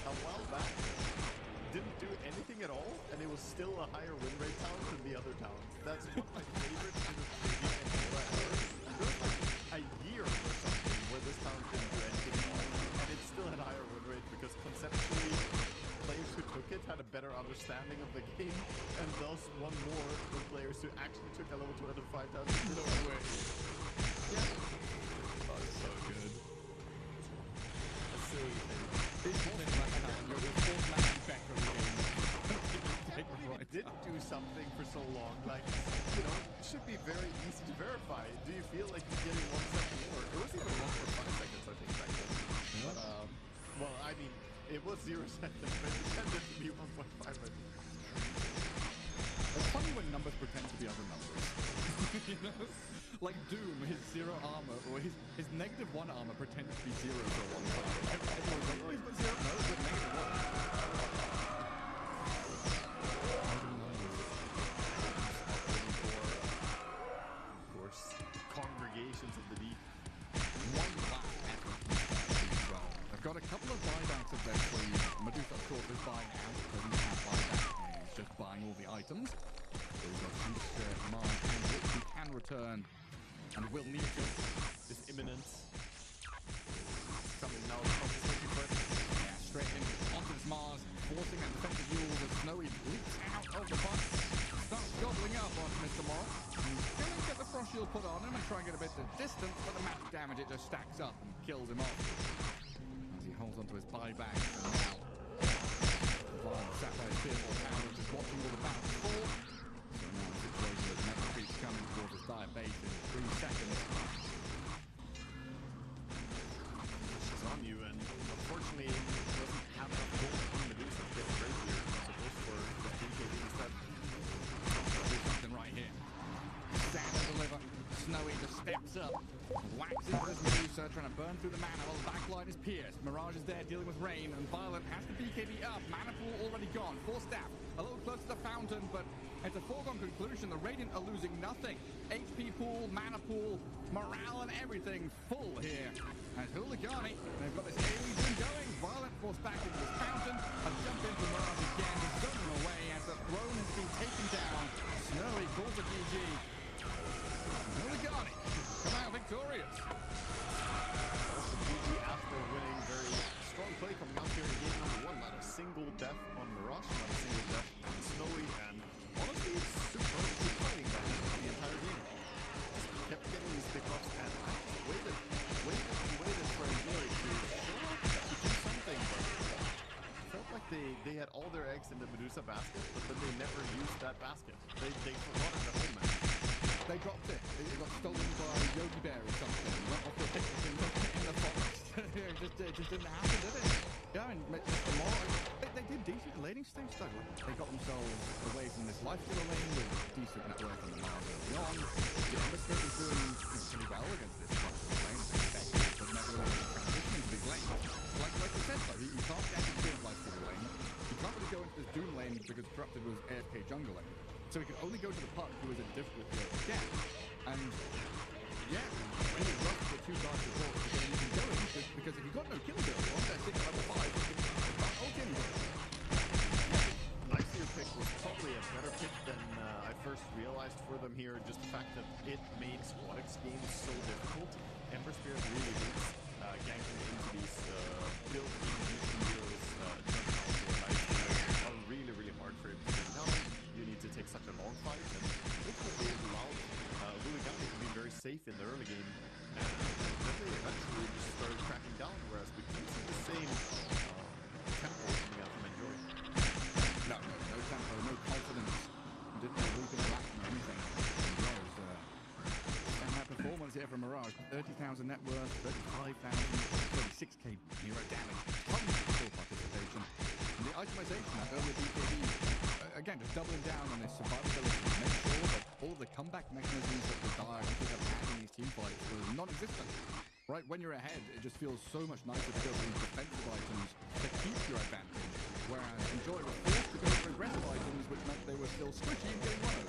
a while back didn't do anything at all, and it was still a higher win rate talent than the other talents. That's one of my favorites in the game in Dota ever. There was like a year or something where this talent didn't do anything at all, and it still had a higher win rate because conceptually players who took it had a better understanding of the game, and thus won more than players who actually took a level 25 talent. No way. Yeah. Oh, it's so good. A silly thing. It's more than last time. You're the fourth match back from the game. It didn't do something for so long. Like, you know, it should be very easy to verify. Do you feel like you're getting 1 second more? It was even 1.5 seconds, I think, back then. Yeah. But, well, I mean, it was 0 seconds, but it tended to be 1.5, I think. It's funny when numbers pretend to be other numbers. You know? Like Doom, his 0 armor, or his -1 armor pretends to be 0 for a long time. Everyone's like, oh, he's got 0. No, he's got -1. Of course, congregations of the deep. One last effort as well. I've got a couple of buybacks of them for you. Medusa, of course, is buying out. Doesn't have buyback. He's just buying all the items. So we've got Easter, Mars, and Witch who can return. And will need to. Is imminent. Coming now, yeah, straight in onto this Mars, forcing that defensive Yule as Snowy leaps out of the bus, starts gobbling up on Mr. Morrow. He's going to get the frost shield put on him and try and get a bit of distance, but the magic damage, it just stacks up and kills him off. As he holds onto his buyback, and now Vaughn sat by his fearful tower, just watching all the battles fall. So now the situation with Mega Creeps coming towards his dire base in 3 seconds. She's on you, and unfortunately, doesn't have enough gold on Medusa to get straight here. So goes for the DKD instead. Do something right here. Stand and deliver. Snowy just steps up, whacks into this Medusa, trying to burn through the mana while the backline is pierced. Mirage is there dealing with rain, and Violet has the BKB up. Mana pool already gone. Full staff. A little close to the fountain, but it's a foregone conclusion. The Radiant are losing nothing. HP pool, mana pool, morale and everything full here. As Hooligani, they've got this AoE thing going. Violet forced back into this fountain. A jump into Mirage again. He's zoning away as the throne has been taken down. Snowy calls a GG. Hooligani come out victorious. Also GG after winning. Very strong play coming out here in game number 1. Not a single death on Mirage, not a single death on Snowy, and honestly, it's superb keep fighting that the entire game. Just kept getting these pickups, and I just waited for Enjoy to show up, to do something, but it felt like they had all their eggs in the Medusa basket, but then they never used that basket. They forgot it at home, man. They dropped it. It got stolen by Yogi Bear or something. Went off the picnic in the forest. It just didn't happen, did it? Yeah, I mean, tomorrow, they did decent at laning stage though. They got themselves away from this lifestealer lane with decent network on the Mars early on. The Underscope is doing pretty well against this lifestealer lane, as expected, but never really transitioning to these lanes. Like you said though, you can't get into the lifestealer lane. You can't really go into this Doom lane because Corrupted was AFK jungle lane. So he could only go to the Puck, who is a difficult player to get. And yeah, really rough for 2 guys to talk to get anything going, because if you've got no kill deal, once they're 6 level 5, you can ult anywhere. Lifestealer pick was probably a better pick than I first realized for them here. Just the fact that it made Squadix games so difficult. Ember Spirit really hates ganking into these built-in heroes. Jumping out for Lifestealer are really, really hard for him to get down. You need to take such a long fight, and ultimately it allowed Hooligani to be very safe in the early game. And then they eventually just started from Mirage. 30,000 net worth, 35,000, 36k hero damage, tons of skill participation. And the itemization, that earlier BKB, again, just doubling down on his survivability to make sure that all the comeback mechanisms that the Dire have had in these team fights were non-existent. Right, when you're ahead, it just feels so much nicer to go for these defensive items to keep your advantage, whereas Enjoy was forced to go for aggressive items, which meant they were still squishy and getting one.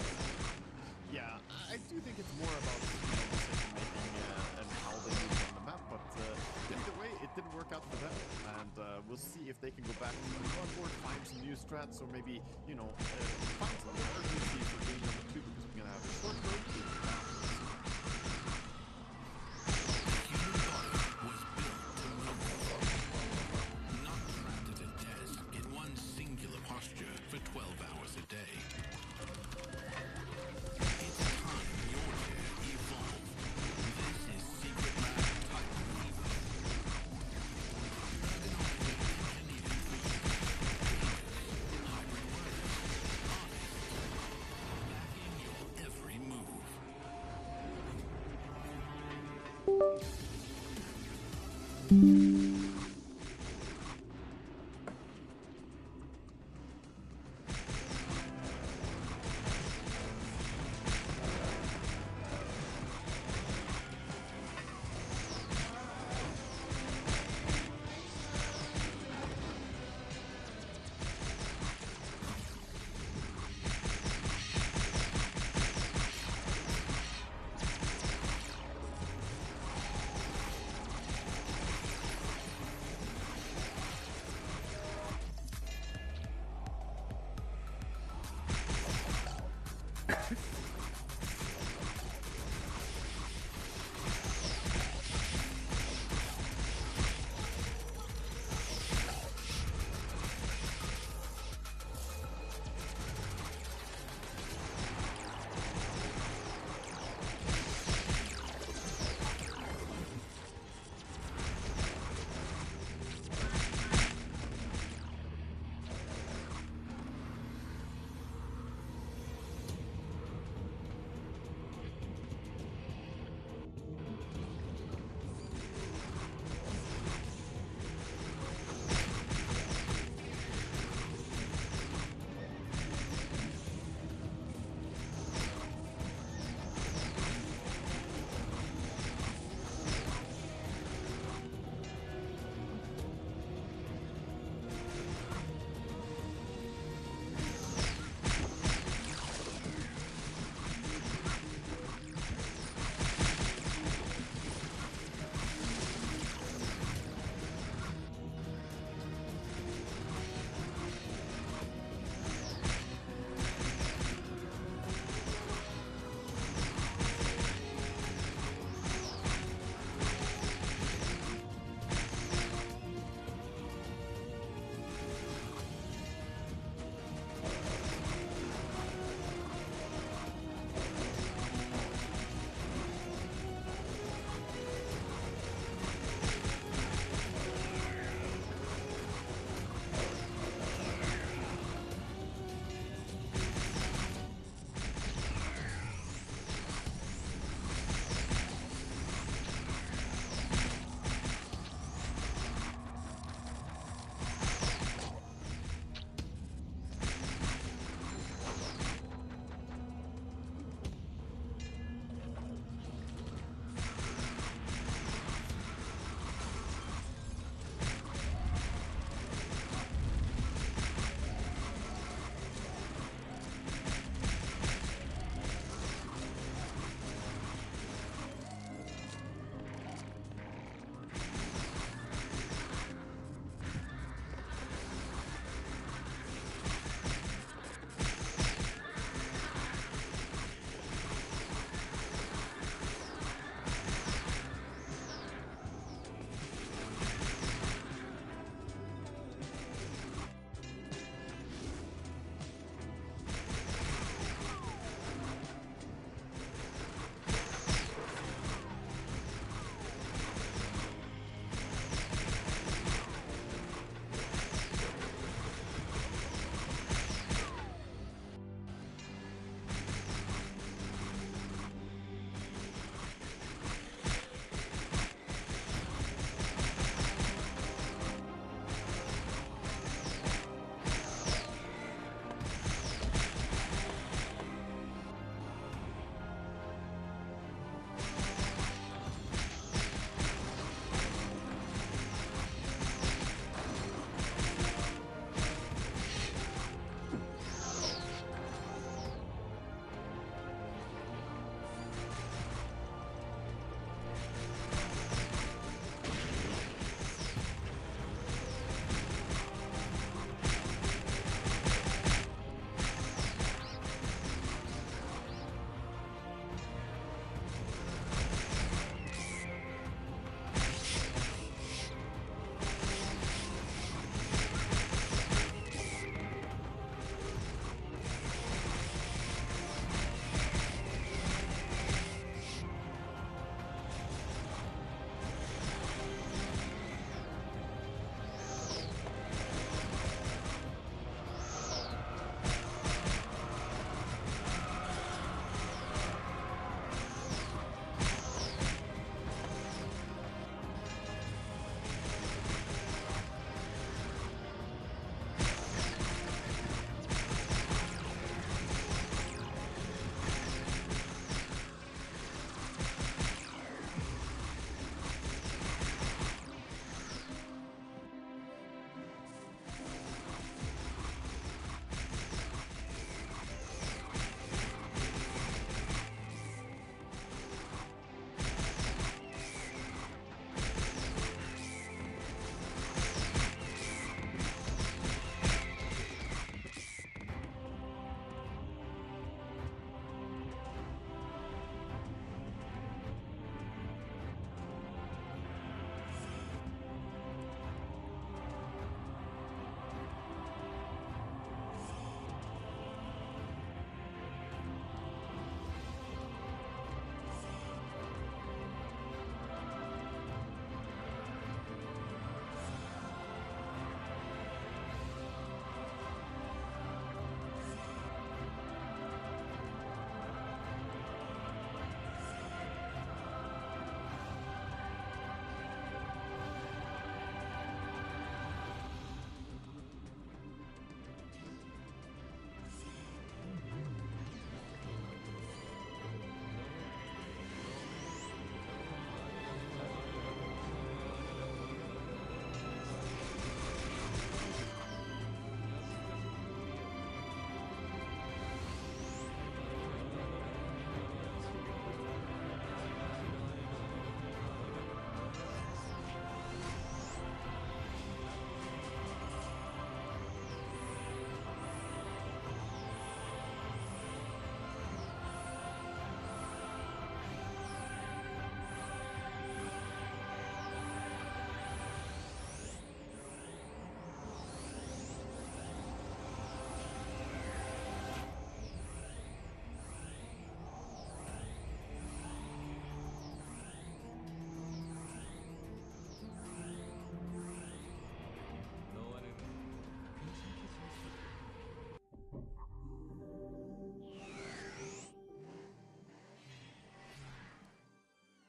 Yeah, I do think it's more about decision making and how they move on the map, but either way, it didn't work out for them, and we'll see if they can go back to the front board, find some new strats, or maybe find some urgency for game number 2, because we're gonna have a short break. For 12 hours a day. It's time your chair evolved. This is Secret Lab Titan Fever. Hybrid wireless, honest, backing your every move.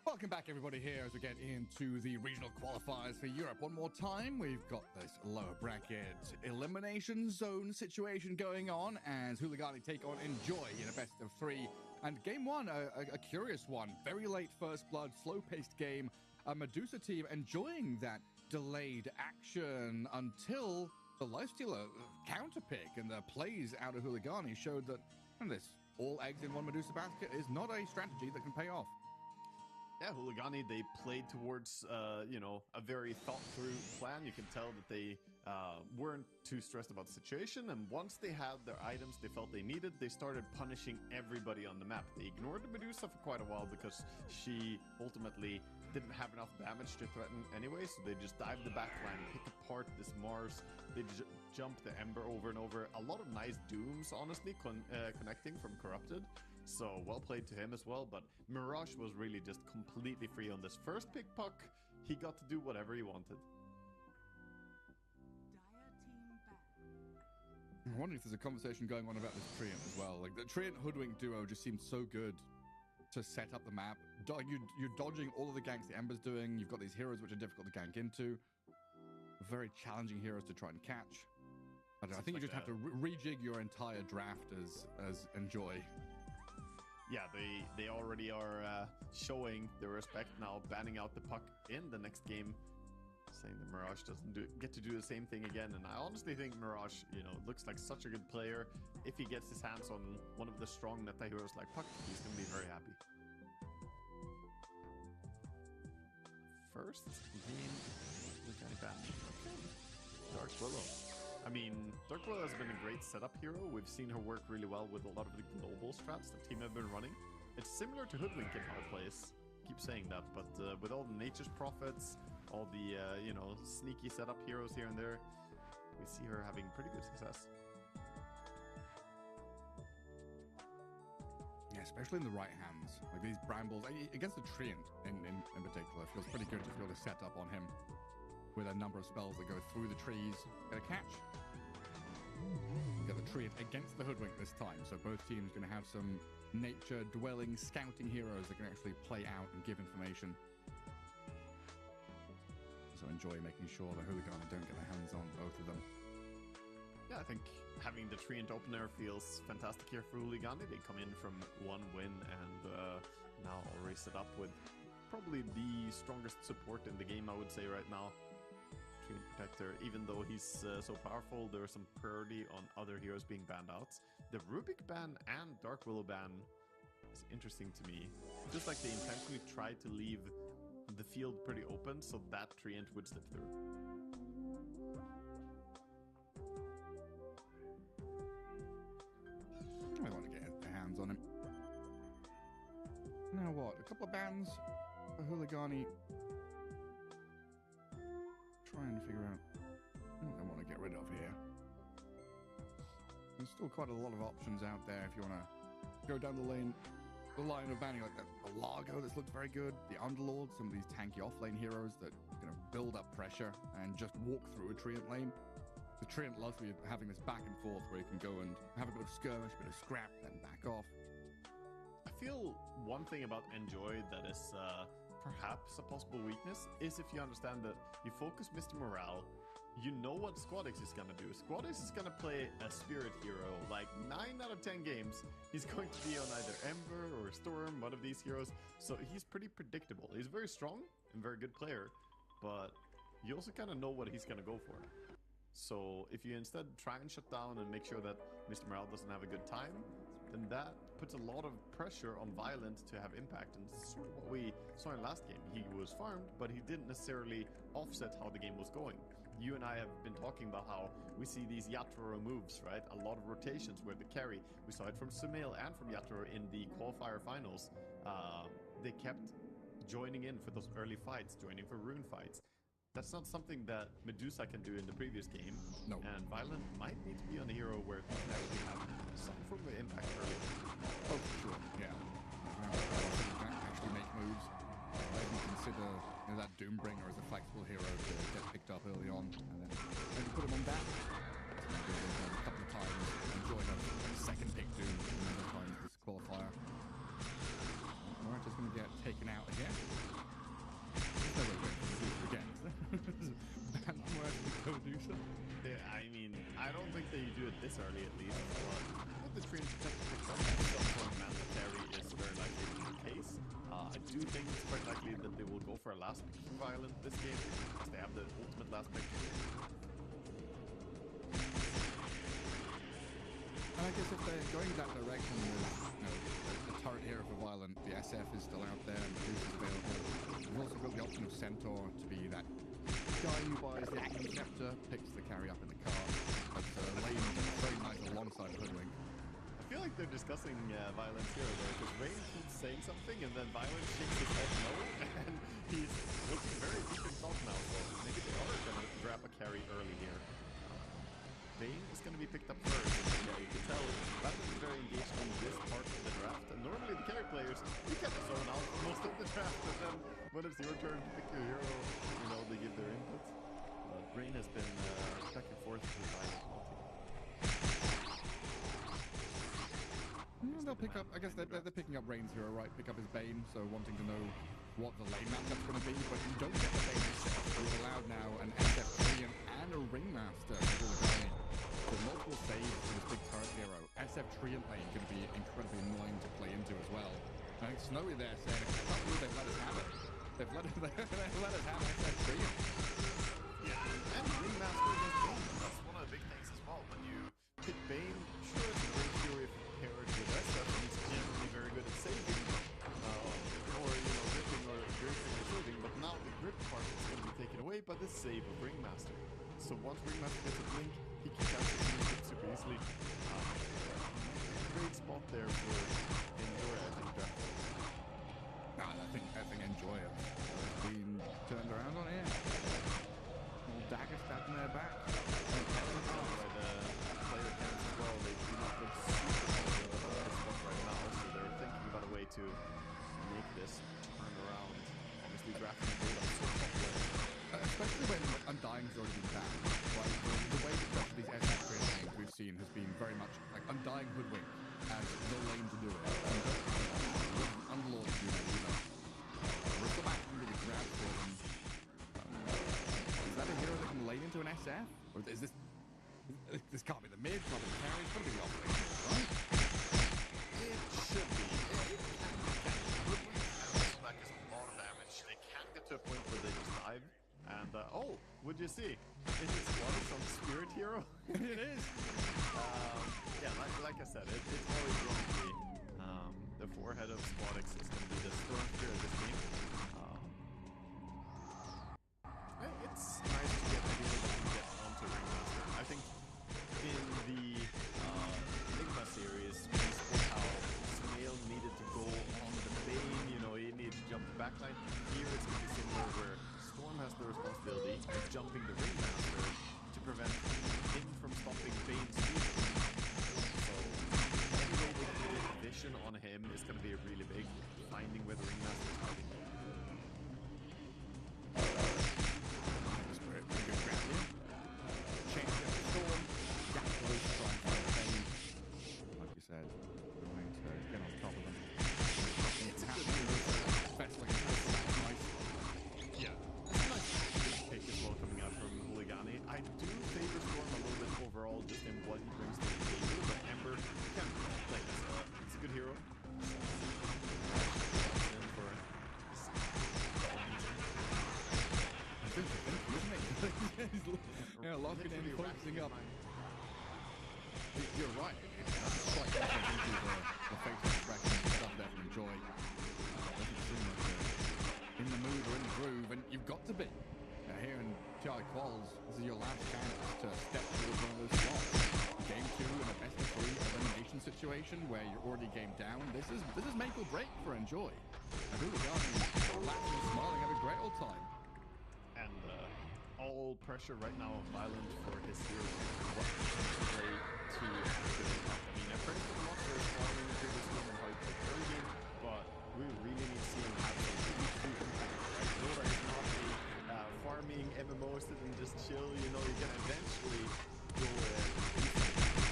Welcome back, everybody, here as we get into the regional qualifiers for Europe. One more time, we've got this lower bracket elimination zone situation going on as Huligani take on Enjoy in a best of 3. And game one, a curious one. Very late first blood, slow-paced game. A Medusa team enjoying that delayed action until the Lifestealer counterpick and the plays out of Huligani showed that this all eggs in one Medusa basket is not a strategy that can pay off. Yeah, Huligani, they played towards, a very thought-through plan. You can tell that they weren't too stressed about the situation, and once they had their items they felt they needed, they started punishing everybody on the map. They ignored the Medusa for quite a while because she ultimately didn't have enough damage to threaten anyway, so they just dived the backline, pick apart this Mars, they jumped the Ember over and over. A lot of nice dooms, honestly, connecting from Corrupted. So well played to him as well, but Mirage was really just completely free on this first pick puck. He got to do whatever he wanted. I'm wondering if there's a conversation going on about this Treant as well. Like, the Treant Hoodwink duo just seems so good to set up the map. You're dodging all of the ganks the Ember's doing. You've got these heroes which are difficult to gank into. Very challenging heroes to try and catch. I think you just have to rejig your entire draft as Enjoy. Yeah, they already are showing their respect now, banning out the puck in the next game, saying that Mirage doesn't get to do the same thing again. And I honestly think Mirage, looks like such a good player. If he gets his hands on one of the strong meta heroes like Puck, he's going to be very happy. First game, okay, Dark Willow. I mean, Dark Willow has been a great setup hero. We've seen her work really well with a lot of the global strats that team have been running. It's similar to Hoodwink in how it plays. Keep saying that, but with all the Nature's Prophets, all the, sneaky setup heroes here and there, we see her having pretty good success. Yeah, especially in the right hands. Like these Brambles, against the Treant in particular, it feels pretty good to be able to set up on him with a number of spells that go through the trees. Get a catch. Get the Treant against the Hoodwink this time, so both teams are going to have some nature-dwelling scouting heroes that can actually play out and give information. So Enjoy making sure the Huligani don't get their hands on both of them. Yeah, I think having the Treant opener feels fantastic here for Huligani. They come in from one win and now already set up with probably the strongest support in the game, I would say, right now. Treant Protector, even though he's so powerful, there is some priority on other heroes being banned out. The Rubik ban and Dark Willow ban is interesting to me. Just like they intentionally tried to leave the field pretty open so that Treant would slip through. I want to get their hands on him. Now what? A couple of bans for Huligani. Trying to figure out what I want to get rid of here. There's still quite a lot of options out there if you want to go down the line of banning, like the Largo that's looked very good, the Underlord, some of these tanky offlane heroes that are going to build up pressure and just walk through a Treant lane. The Treant loves having this back and forth where you can go and have a bit of skirmish, a bit of scrap, then back off. I feel one thing about Enjoy that is perhaps a possible weakness is if you understand that you focus Mr. Morale, you know what Squadix is going to do. Squadix is going to play a spirit hero. Like 9 out of 10 games, he's going to be on either Ember or Storm, one of these heroes. So he's pretty predictable. He's very strong and very good player, but you also kind of know what he's going to go for. So if you instead try and shut down and make sure that Mr. Morale doesn't have a good time, then that puts a lot of pressure on Violent to have impact. And this is sort of what we saw in last game. He was farmed, but he didn't necessarily offset how the game was going. You and I have been talking about how we see these Yatoro moves, right? A lot of rotations where the carry, we saw it from Sambil and from Yatoro in the Qualifier finals. They kept joining in for those early fights, joining for rune fights. That's not something that Medusa can do in the previous game. No. And Violent might need to be on a hero where he can actually have some form of impact early. Oh, for sure, yeah. Actually make moves. Maybe consider that Doombringer as a flexible hero to get picked up early on, and then maybe put him on back. A couple of times, enjoy a second pick Doom, and other times this Qualifier. Alright, just going to get taken out again. I mean, I don't think they do it this early at least, but with the Treant picked up at some point, Manta carry is very likely to be the case. I do think it's quite likely that they will go for a last pick for Violent this game, because they have the ultimate last pick. And I guess if they're going that direction with, the turret here for Violent, the SF is still out there, and Medusa's available. You've also got the option of Centaur to be that guy who buys the action scepter, picks the carry up in the car. But Lane is very nice alongside Hoodwink. I feel like they're discussing Violence here, though, because Rain keeps saying something, and then Violence shakes his head no, and he's looking very deep in thought now, so maybe they are going to grab a carry early here. Bane is going to be picked up first. Yeah, you can tell Violence is very engaged in this part of the draft, and normally the carry players, you kind of zone out for most of the draft, and then when it's your turn to pick your hero, they give their input. But Rain has been back and forth with Violence. They'll pick up, I guess they're picking up Rain's hero, right? Pick up his Bane, so wanting to know what the lane matchup's going to be, but you don't get the Bane itself. You're allowed now an SF Treant and a Ringmaster for Guligani. So multiple saves for this big turret hero. SF Treant lane going to be incredibly annoying to play into as well. I think Snowy there saying, I can't believe they've let us have it. They've let us have SF Treant. Yeah, and Ringmaster against Bane. That's one of the big things as well. When you pick Bane, sure it's a great hero if paired with SF, and he's generally very good at saving, or ripping or drifting or shooting, but now the grip part is going to be taken away by the save of Ringmaster. So once Ringmaster gets a blink, he can catch it super easily. Great spot there for Enjoy, I think, draft. I think Enjoy it. Being turned around on here. Little dagger stabbed in their back. By the player cams as well, they do not look super confident about this spot right now, so they're thinking about a way to make this turn around. Obviously, drafting Dota is so popular. Especially when Undying's already been banned. Right? The way that most of these SF lanes we've seen has been very much like Undying Hoodwink as the lane to do it. Underlord to do that either. Bristleback can really grab for them. Is that a hero that can lane into an SF? Or is this... This can't be the mid, can't be the carry, it's got to be the offlane, right? It should be. Bristleback is a lot of damage. They can get to a point where they just dive. And, would you see? It is some Spirit Hero. It is. Yeah, like I said, it's always going to be the forehead of Squadix is going to be the Storm Spirit this game. It's nice to get a hero that can get onto Ringmaster. I think in the Enigma series, we spoke how Snail needed to go on the Bane, he needed to jump the backline. Here it's going to be similar where Storm has the responsibility of jumping the Ringmaster to prevent him from stopping Bane's speed. So any way they can get vision on him is going to be really big, finding where the Ringmaster is hiding. Spirit, pretty good grab here. Change the Storm. Gap close, try and find Bane. Like you said, going to get on top of them. It's happening. Best like nice. Yeah. That's a nice pick as well coming out from Guligani. I do favor Storm a little bit overall, just in what he brings to the table, but Ember can play it's a good hero. Yeah, locking in, focusing up. You're right. It's quite into the facial expression stuff there from Joy. Doesn't seem like in the mood or in the groove, and you've got to be. Here in TI Quals, this is your last chance to step towards one of those slots. Game 2 in a best of 3 elimination situation where you're already game down. This is make or break for Enjoy. And Guligani laughing and smiling, having a great old time. And all pressure right now on Violent for his hero. What play to good impact. I mean, I've heard of not very strong in the previous game and how he played early game, but we really need to see him have some true impact. Right? Dota is not a farming MMO sitting just chill. You can eventually go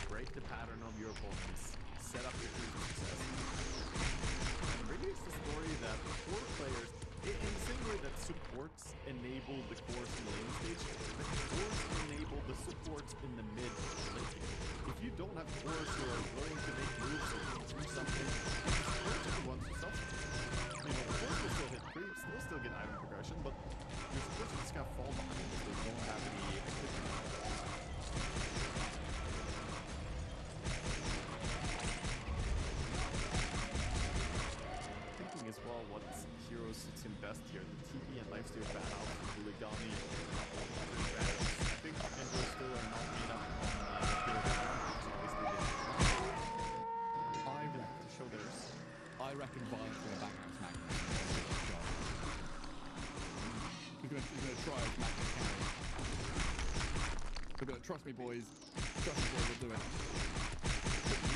break the pattern of your opponents, set up your team for success. And really it's the story that core players, in the same way that supports enable the cores in the lane stage, the cores enable the supports in the mid lane. If you don't have cores who are willing to make moves or do something, the supports are the ones who suffer. You know, the cores will still hit creeps, they'll still get item progression, but your supports are just gonna fall behind if they don't have any equipment. As well, what hero suits him best here. The TP and lifesteal ban out from Huligani. I think Endo still are not made up on to show theirs. I reckon Violet's gonna backhand smack. He's gonna try as smack as can. They're gonna trust me, boys. Trust me, boys, we'll do it.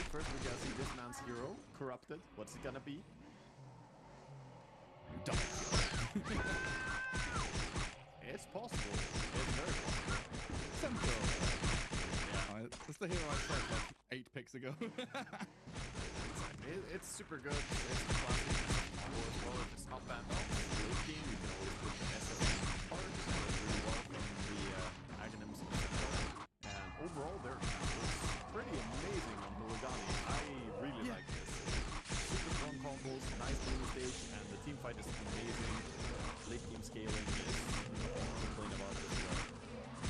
First, we gotta see this man's hero corrupted. What's it gonna be? Done. It's possible. It's very possible. Sambil. Yeah. That's the hero I said like 8 picks ago. It's super good. It's the classic combo as well. If it's not banned out, late game, you can always put the SS part. It works really well from the Aghanims. And overall, they're pretty amazing on Huligani. I really like this. Super strong combos, nice boom stage, and the team fight is amazing. Late game scaling is nothing to complain about as well.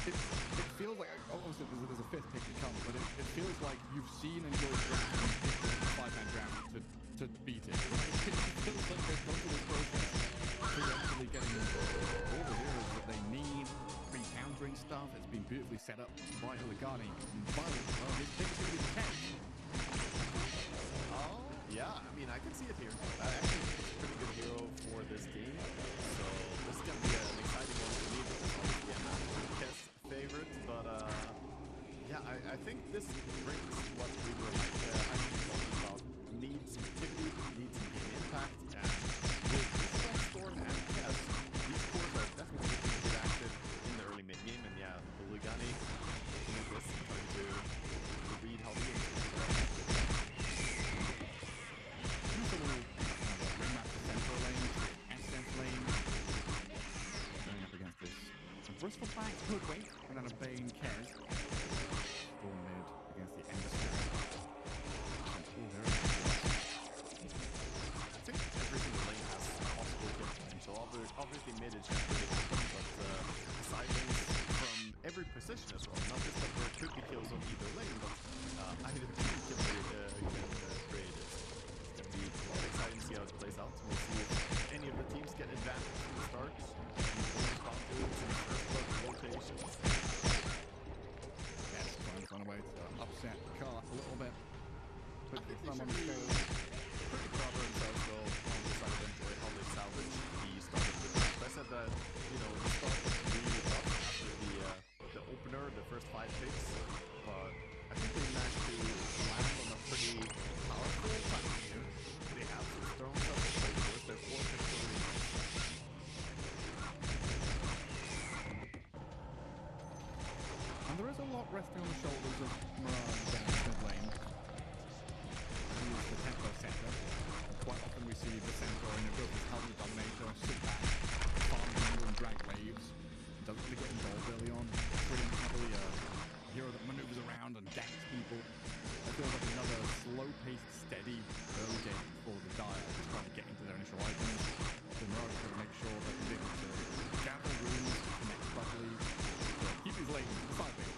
It feels like, obviously there's a 5th pick to come, but it feels like you've seen and enjoyed drafting the 5-man draft to beat it. Right? It feels like they've gone through this process to actually getting all the heroes that they need, pre-countering stuff. It's been beautifully set up by Huligani. Violet, well, his pick's going to be the 10th. Oh, yeah, I mean, I can see it here. I actually think it's a pretty good hero for this team. So this is going to be an exciting one for me because obviously I'm not Kess favorite, but yeah, I think this brings what we were talking about. Needs activity, needs game impact, and with Storm and Kess, these cores are definitely looking to get active in the early mid game, and yeah, Huligani looking at this and trying to read how the game is going. Bristol back, Hoodwink, and then a Bane Kez. Full mid against the Emissary. I think every single lane has possible kill potential. Obviously mid is just really important, but side lanes from every position as well. Not just that there could be kills on either lane, but either team can create it. It's going to be quite exciting to see how it plays out. We'll see if any of the teams get advantage from the start. Rotations. Yes, trying to way to upset the cart a little bit. Put the thumb on the scale. Pretty proud of themselves though on the side of Enjoy how they salvage the start of the match. I said that, you know, the start was really tough after the opener, the first 5 picks, but I think they managed to land on a pretty powerful fight here. They have some strong stuff to play with. They're 4 picks already. And there is a lot resting on the shoulders of Mirage down in mid lane. He is the tempo setter. Quite often we see the centaur in a go for Helmet Dominator, sit back, farm and drag waves. Doesn't really get involved early on. Pretty heavily a hero that maneuvers around and ganks people. It feels like another slow-paced, steady early game for the Dire, just trying to get into their initial items. The Mirage is going to make sure that he's able to gather runes, connect properly, keep his lane sideways.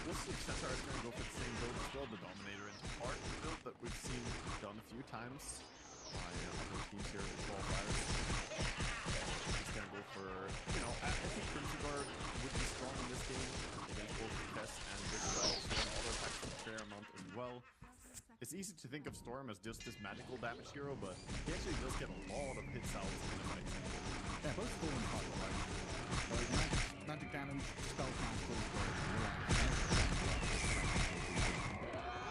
We'll see if Centaur is going to go for the same build as well, the Dominator into Heart build that we've seen done a few times by other teams here in the Qualifiers. He's going to go for, you know, I think Crimson Guard would be strong in this game against both Kess and Visual, and other types of fair amount as well. It's easy to think of Storm as just this magical damage hero, but he actually does get a lot of hit salves in the fight. Yeah, both Storm and Heart are like magic damage, spellcasters,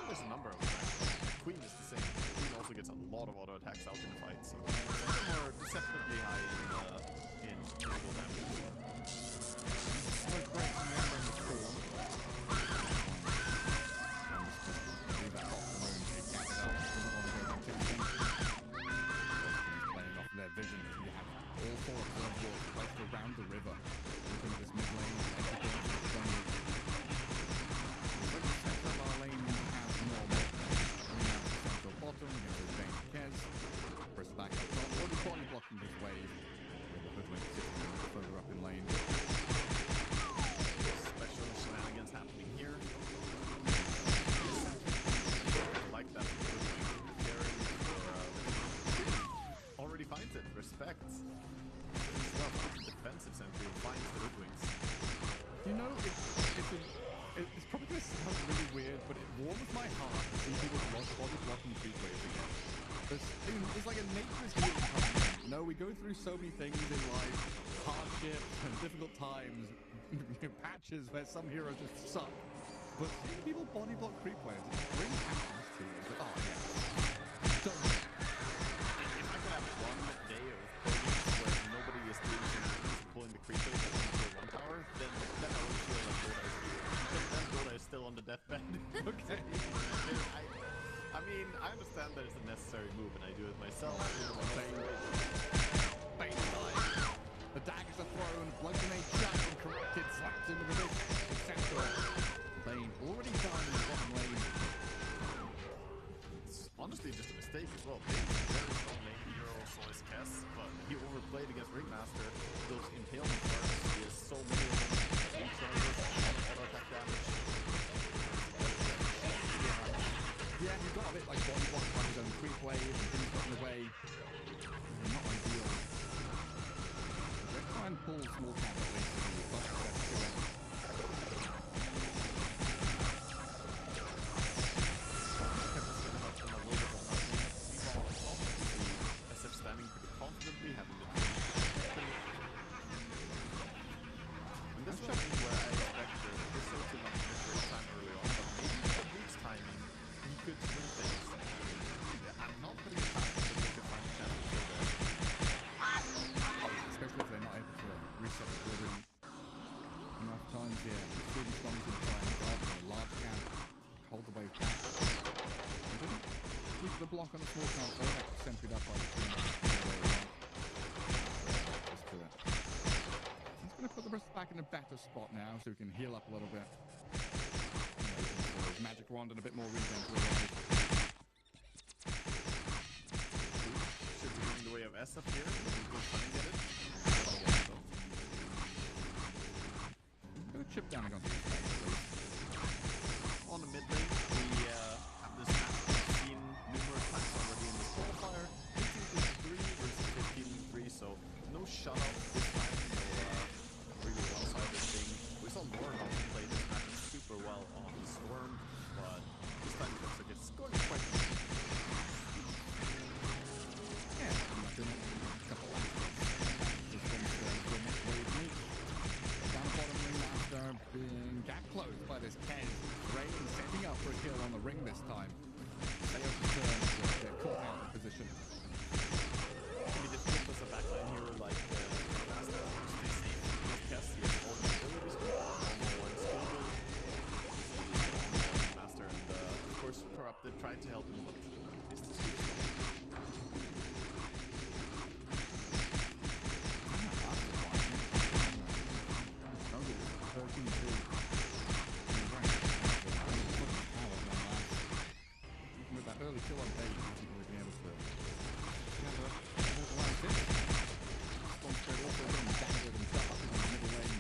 there's a number of them actually. Queen is the same. Queen also gets a lot of auto attacks out in the fight, so more deceptively high in critical damage. Great remembering the Storm. Leave that off the moon, it gathered up, doesn't want to go back to anything. Playing off their vision, you have all 4 observers placed around the river. You know, it's probably going to sound really weird, but it warms my heart to see people body blocking creep waves again. It's like a nature's healing coming in. You know, we go through so many things in life, hardships and difficult times, patches where some heroes just suck. But seeing people body block creep waves, it brings happiness to you. It's like, oh yeah. So, If I could have one day of playing where nobody is doing pulling the creep wave for one tower, then I would feel like Dota is here. Because then Dota is still on the deathbed. okay. I mean, I understand that it's a necessary move, and I do it myself. Bane dies. The daggers are thrown, blood grenade shot and corrected, slapped into the big center. Bane already down in the bottom lane. It's honestly just a mistake as well. Bane's a very strong lane hero, so is Kess, but he overplayed against Ringmaster. Those impalement parts, he has so many of them. Recharges, auto attack damage. Yeah, he got a bit like body block by his own creep wave and things got in the way. Not ideal. Let's try and pull small cap at least. SF standing pretty confidently, having been and this was where I expected this sort of not the first time early on, but maybe the Luke's timing, he could swing things. I'm not putting it past that they could find a chance to kill there. Especially if they're not able to reset the building enough times here. Shooting Storm's going to try and guard for a large camp, hold the wave back. Keep the block on the small camp, so that's centered up by the team. Just to it. He's going to put the Bristol back in a better spot now so he can heal up a little bit. His magic wand and a bit more regen to arrive. Should be in the way of SF here, but we will try and get it. Gonna chip down against the attack, On the mid lane, we have this map we've seen numerous times already in this qualifier. 18-3 versus 15-3, so no shutout this time, no really one-sided thing. We saw Nonton play this match super well on the Storm, but this time it looks like it's going quite easy. Yeah, I'm not doing it. A couple of this one's going to wave meet. Down the bottom ring after being gap closed by this Ken. Rain setting up for a kill on the ring this time. They have to turn to get caught out of position. It can be difficult with a backline hero like Master to stay safe with Kess. He has all the abilities to one skill build. Master and of course Corrupted tried to help him, but it's the sweet spot. With that early kill on bait, I think we'll be able to gather up all the last hit. Storm Spirit also getting daggered and stuff up in the middle lane.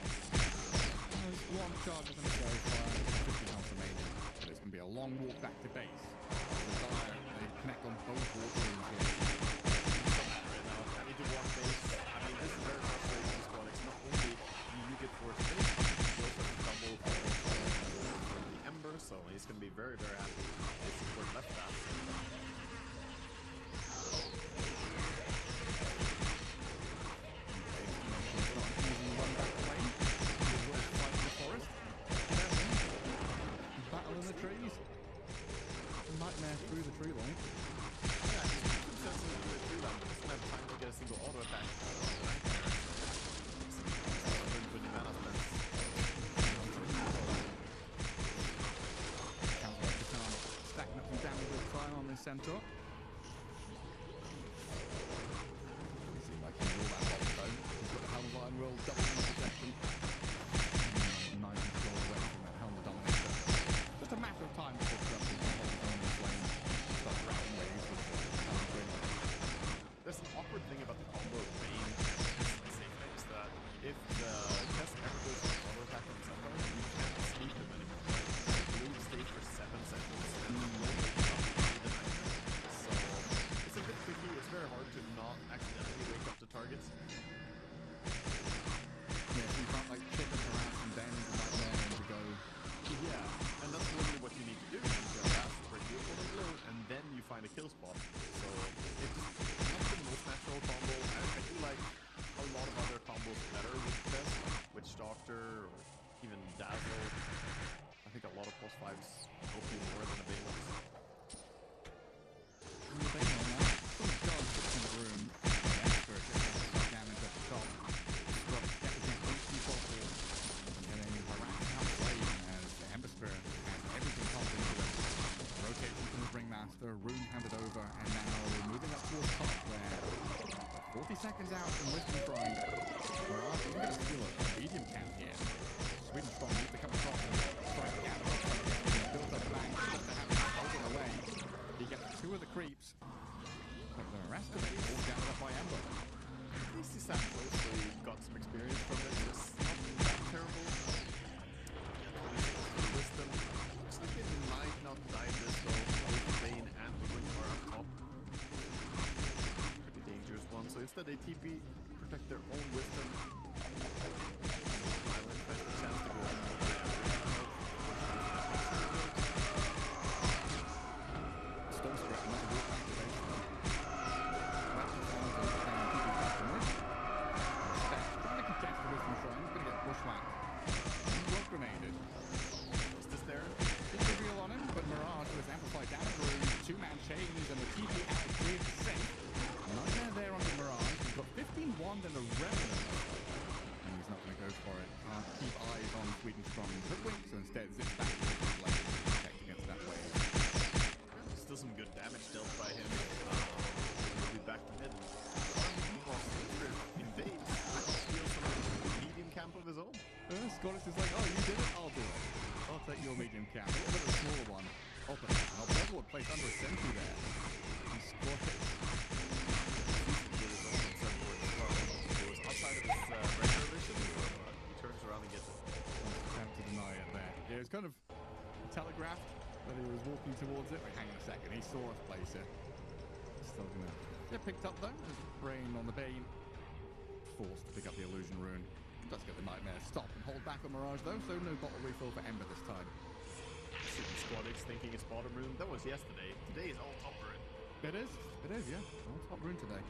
There's one charge is going to go fire, 50 health remaining. But it's going to be a long walk back to base. The Dire, they connect on both water lanes here. Right now, I need to walk base. I mean, this is very frustrating for Squadix. Not only do you get forced base, but you also have double for the Ember, so he's going to be very, very happy. They support left that. Battle in the trees. Nightmare through the tree line. Yeah, he's successfully through the tree line, but doesn't have time to get a single auto attack. Stacking up some damage with time on this centaur. See if I can roll that off though. He's got the Helm Line roll, doubling the protection. 9 control away from that Helm Dominator. Just a matter of time before Corruption can hold his own in this lane. Start routing waves with the Helm Grin. There's an awkward thing about the combo of Bane and safe is that if the test ever goes for auto attack on someone, you can't sleep him anymore. Blue stays for 7 seconds, and then when they come to the 9 seconds, Boss 5's OP more than a Bayless. The Bane on that. Sort of dog sits in the room. The Ember just has some damage at the top. Squad getting HP bottle. Getting harassed outplay as the Ember Spirit has everything pumped into it. Rotation from the Ringmaster, Rune handed over, and now moving up towards top where 40 seconds out from Wisdom Shrine. Mirage is going to steal a medium camp here. Sweden Strong needs to come across and strike the gap. Builds up the bank, just to have him holding away. He gets 2 of the creeps. But the rest of it all gathered up by Ember. At least he sat close, so he got some experience from it. It's not that terrible. Wisdom. Looks like it might not die this though. Both Bane and Quinn are up top. Pretty dangerous one. So instead they TP, protect their own Wisdom. Violent has the chance to go on. Stone Spirit, another wolf activation. Trying to contest the Wisdom Shrine. He's going to get bushwhacked. Blood grenaded. Is this there? Big reveal on him, but Mirage with amplified damage room, 2-man chains, and the TP out cleared the safe. Nightmare there on the Mirage. He's got 15 wand and a Revenant. And he's not going to go for it. Can't keep eyes on Sweden Strong hoodwink, so instead zips back towards the blade to protect against that wave. Still some good damage dealt by him. He'll be back to mid. Invades. Steals some medium camp of his own. Scottish is like, oh, you did it? I'll do it. I'll take your medium cap. A little bit of a smaller one. Open it. I'll level a place under a sentry there. And Scottish. It was outside of his regular vision, but he turns around and gets it. Attempt to deny it there. Yeah, it was kind of telegraphed that he was walking towards it. Wait, hang on a second. He saw us place it. Still gonna get picked up though. There's Rain on the Bane. Forced to pick up the illusion rune. Does get the Nightmare stop and hold back on Mirage though, so no bottle refill for Ember this time. Shooting Squadix thinking it's bottom rune. That was yesterday. Today is all top rune. It is, yeah. All top rune today.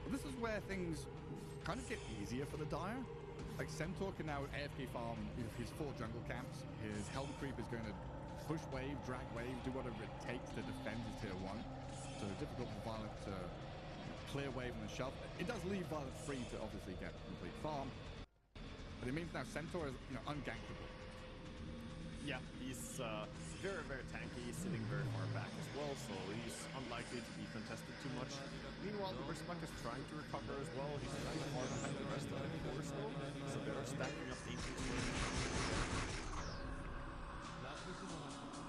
Well, this is where things kind of get easier for the Dire. Like Centaur can now AFK farm his 4 jungle camps. His Helm Creep is going to push wave, drag wave, do whatever it takes to defend his tier 1. So difficult for Violet to clear wave and shove. It does leave Violet free to obviously get complete farm. But it means now Centaur is, ungankable. Yeah, he's very, very tanky. He's sitting very far back as well, so he's unlikely to be contested too much. Meanwhile, the Berserk is trying to recover as well. He's trying far behind the rest of the force though, so they're stacking up ancients for him.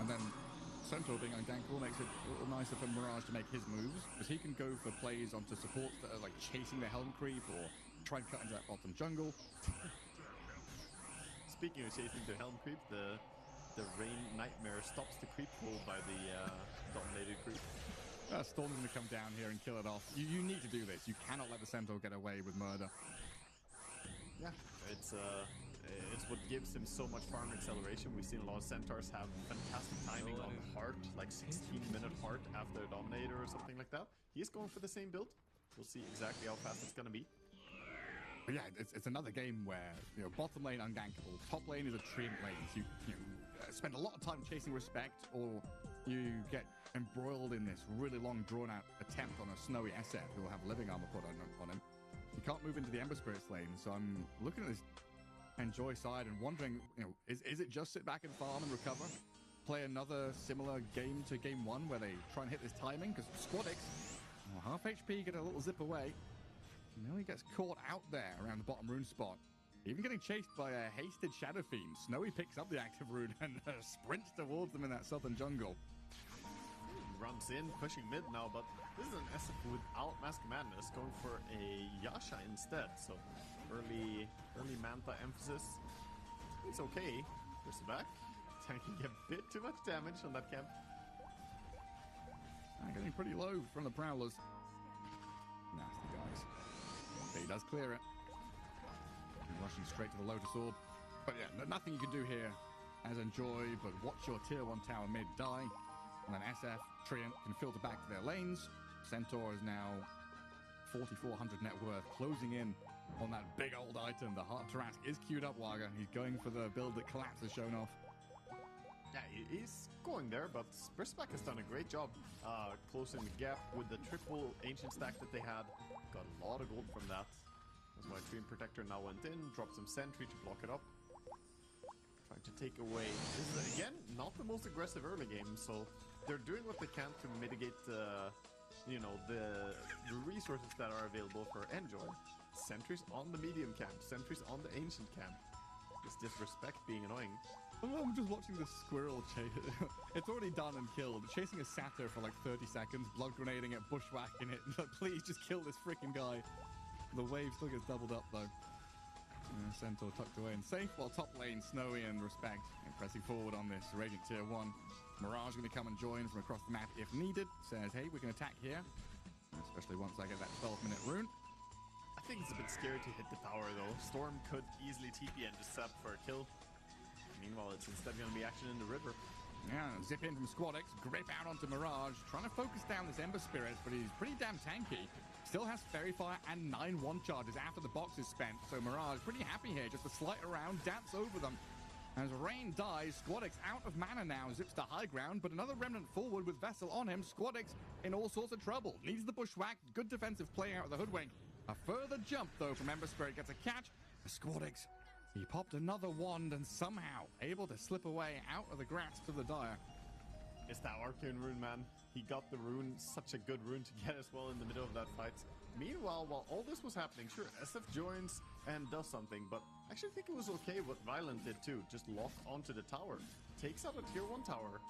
And then Centaur being ungankable makes it a little nicer for Mirage to make his moves, because he can go for plays onto supports that are like chasing the Helm Creep or try and cut into that bottom jungle. Speaking of chasing the Helm Creep, the Rain Nightmare stops the creep pull by the dominated creep. Storm's going to come down here and kill it off. You need to do this. You cannot let the Centaur get away with murder. Yeah, it's what gives him so much farm acceleration. We've seen a lot of Centaurs have fantastic timing on Heart, like 16-minute Heart after Dominator or something like that. He's going for the same build. We'll see exactly how fast it's going to be. But yeah, it's another game where bottom lane ungankable, top lane is a treant lane. So you spend a lot of time chasing respect, or you get embroiled in this really long, drawn-out attempt on a snowy SF who will have living armor put on him. You can't move into the Ember Spirits lane, so I'm looking at this Enjoy side and wondering, is it just sit back and farm and recover? Play another similar game to game 1 where they try and hit this timing? Because Squadix, half HP, get a little zip away. Nearly gets caught out there around the bottom rune spot. Even getting chased by a hasted Shadow Fiend. Snowy picks up the active rune and sprints towards them in that southern jungle. Runs in, pushing mid now, but this is an SF without Mask Madness, going for a Yasha instead. So early Manta emphasis. It's okay. There's the back. Tanking a bit too much damage on that camp. Getting pretty low from the Prowlers. Nasty guys. But he does clear it. Rushing straight to the Lotus Orb. But yeah, nothing you can do here as Enjoy, but watch your tier 1 tower mid die. And then SF, Treant can filter back to their lanes. Centaur is now 4,400 net worth, closing in on that big old item. The Heart Tarask is queued up, Waga. He's going for the build that Collapse has shown off. Yeah, he's going there, but Bristback has done a great job closing the gap with the triple ancient stack that they had. Got a lot of gold from that. That's why Treant Protector now went in, dropped some sentry to block it up. Trying to take away. This is, again, not the most aggressive early game, so they're doing what they can to mitigate, you know, the resources that are available for Enjoy. Sentries on the medium camp, sentries on the ancient camp. This disrespect being annoying. I'm just watching this squirrel chase. It's already done and killed. Chasing a satyr for like 30 seconds, blood grenading it, bushwhacking it. Please just kill this freaking guy. The wave still gets doubled up though. Centaur tucked away and safe, while top lane Snowy and Respect pressing forward on this Radiant Tier 1. Mirage going to come and join from across the map if needed. Says, hey, we can attack here. Especially once I get that 12-minute rune. I think it's a bit scary to hit the tower though. Storm could easily TP and just set up for a kill. Meanwhile, it's instead going to be action in the river. Yeah, zip in from Squadix, grip out onto Mirage, trying to focus down this Ember Spirit, but he's pretty damn tanky. Still has Fairy Fire and 9 1 charges after the box is spent, so Mirage pretty happy here, just to slide around, dance over them. As Rain dies, Squadix out of mana now, zips to high ground, but another Remnant forward with Vessel on him. Squadix in all sorts of trouble, needs the bushwhack, good defensive play out of the Hoodwink. A further jump though from Ember Spirit, gets a catch. Squadix, he popped another wand and somehow able to slip away out of the grasp of the Dire. It's that Arcane rune, man. He got the rune, such a good rune to get as well in the middle of that fight. Meanwhile, while all this was happening, sure, SF joins and does something, but I actually think it was okay what Violent did too. Just lock onto the tower. Takes out a tier 1 tower,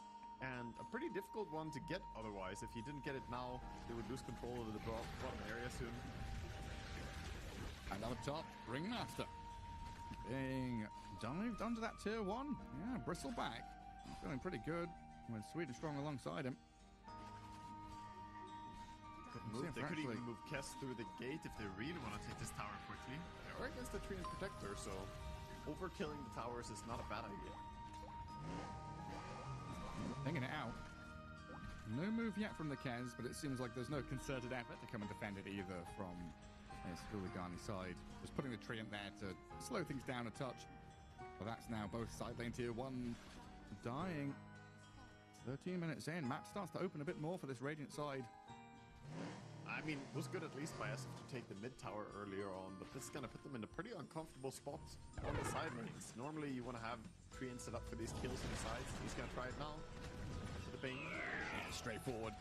and a pretty difficult one to get otherwise. If he didn't get it now, they would lose control of the bottom area soon. And up top, Ringmaster. Being dived onto that tier 1. Yeah, Bristleback. Feeling pretty good with Sweden Strong alongside him. Good move. They could even move Kess through the gate if they really want to take this tower quickly. They are against the Treant Protector, so overkilling the towers is not a bad idea. Hanging it out. No move yet from the Kez, but it seems like there's no concerted effort to come and defend it either from his Huligani side. Just putting the Treant there to slow things down a touch. But that's now both side lane tier 1 dying. 13 minutes in, map starts to open a bit more for this Radiant side. I mean, it was good at least by SF to take the mid tower earlier on, but this is going to put them in a pretty uncomfortable spot on the side lanes. Normally you want to have Treant set up for these kills on the sides. He's going to try it now. For the Bane. Yeah, straightforward.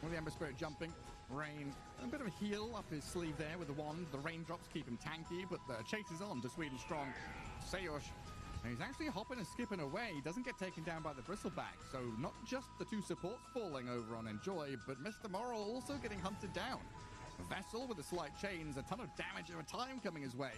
With the Ember Spirit jumping, Rain, a bit of a heal up his sleeve there with the wand. The raindrops keep him tanky, but the chase is on to Sweden Strong. Sayush, he's actually hopping and skipping away. He doesn't get taken down by the Bristleback, so not just the 2 supports falling over on Enjoy, but Mr. Moral also getting hunted down. Vessel with the slight chains, a ton of damage over time coming his way.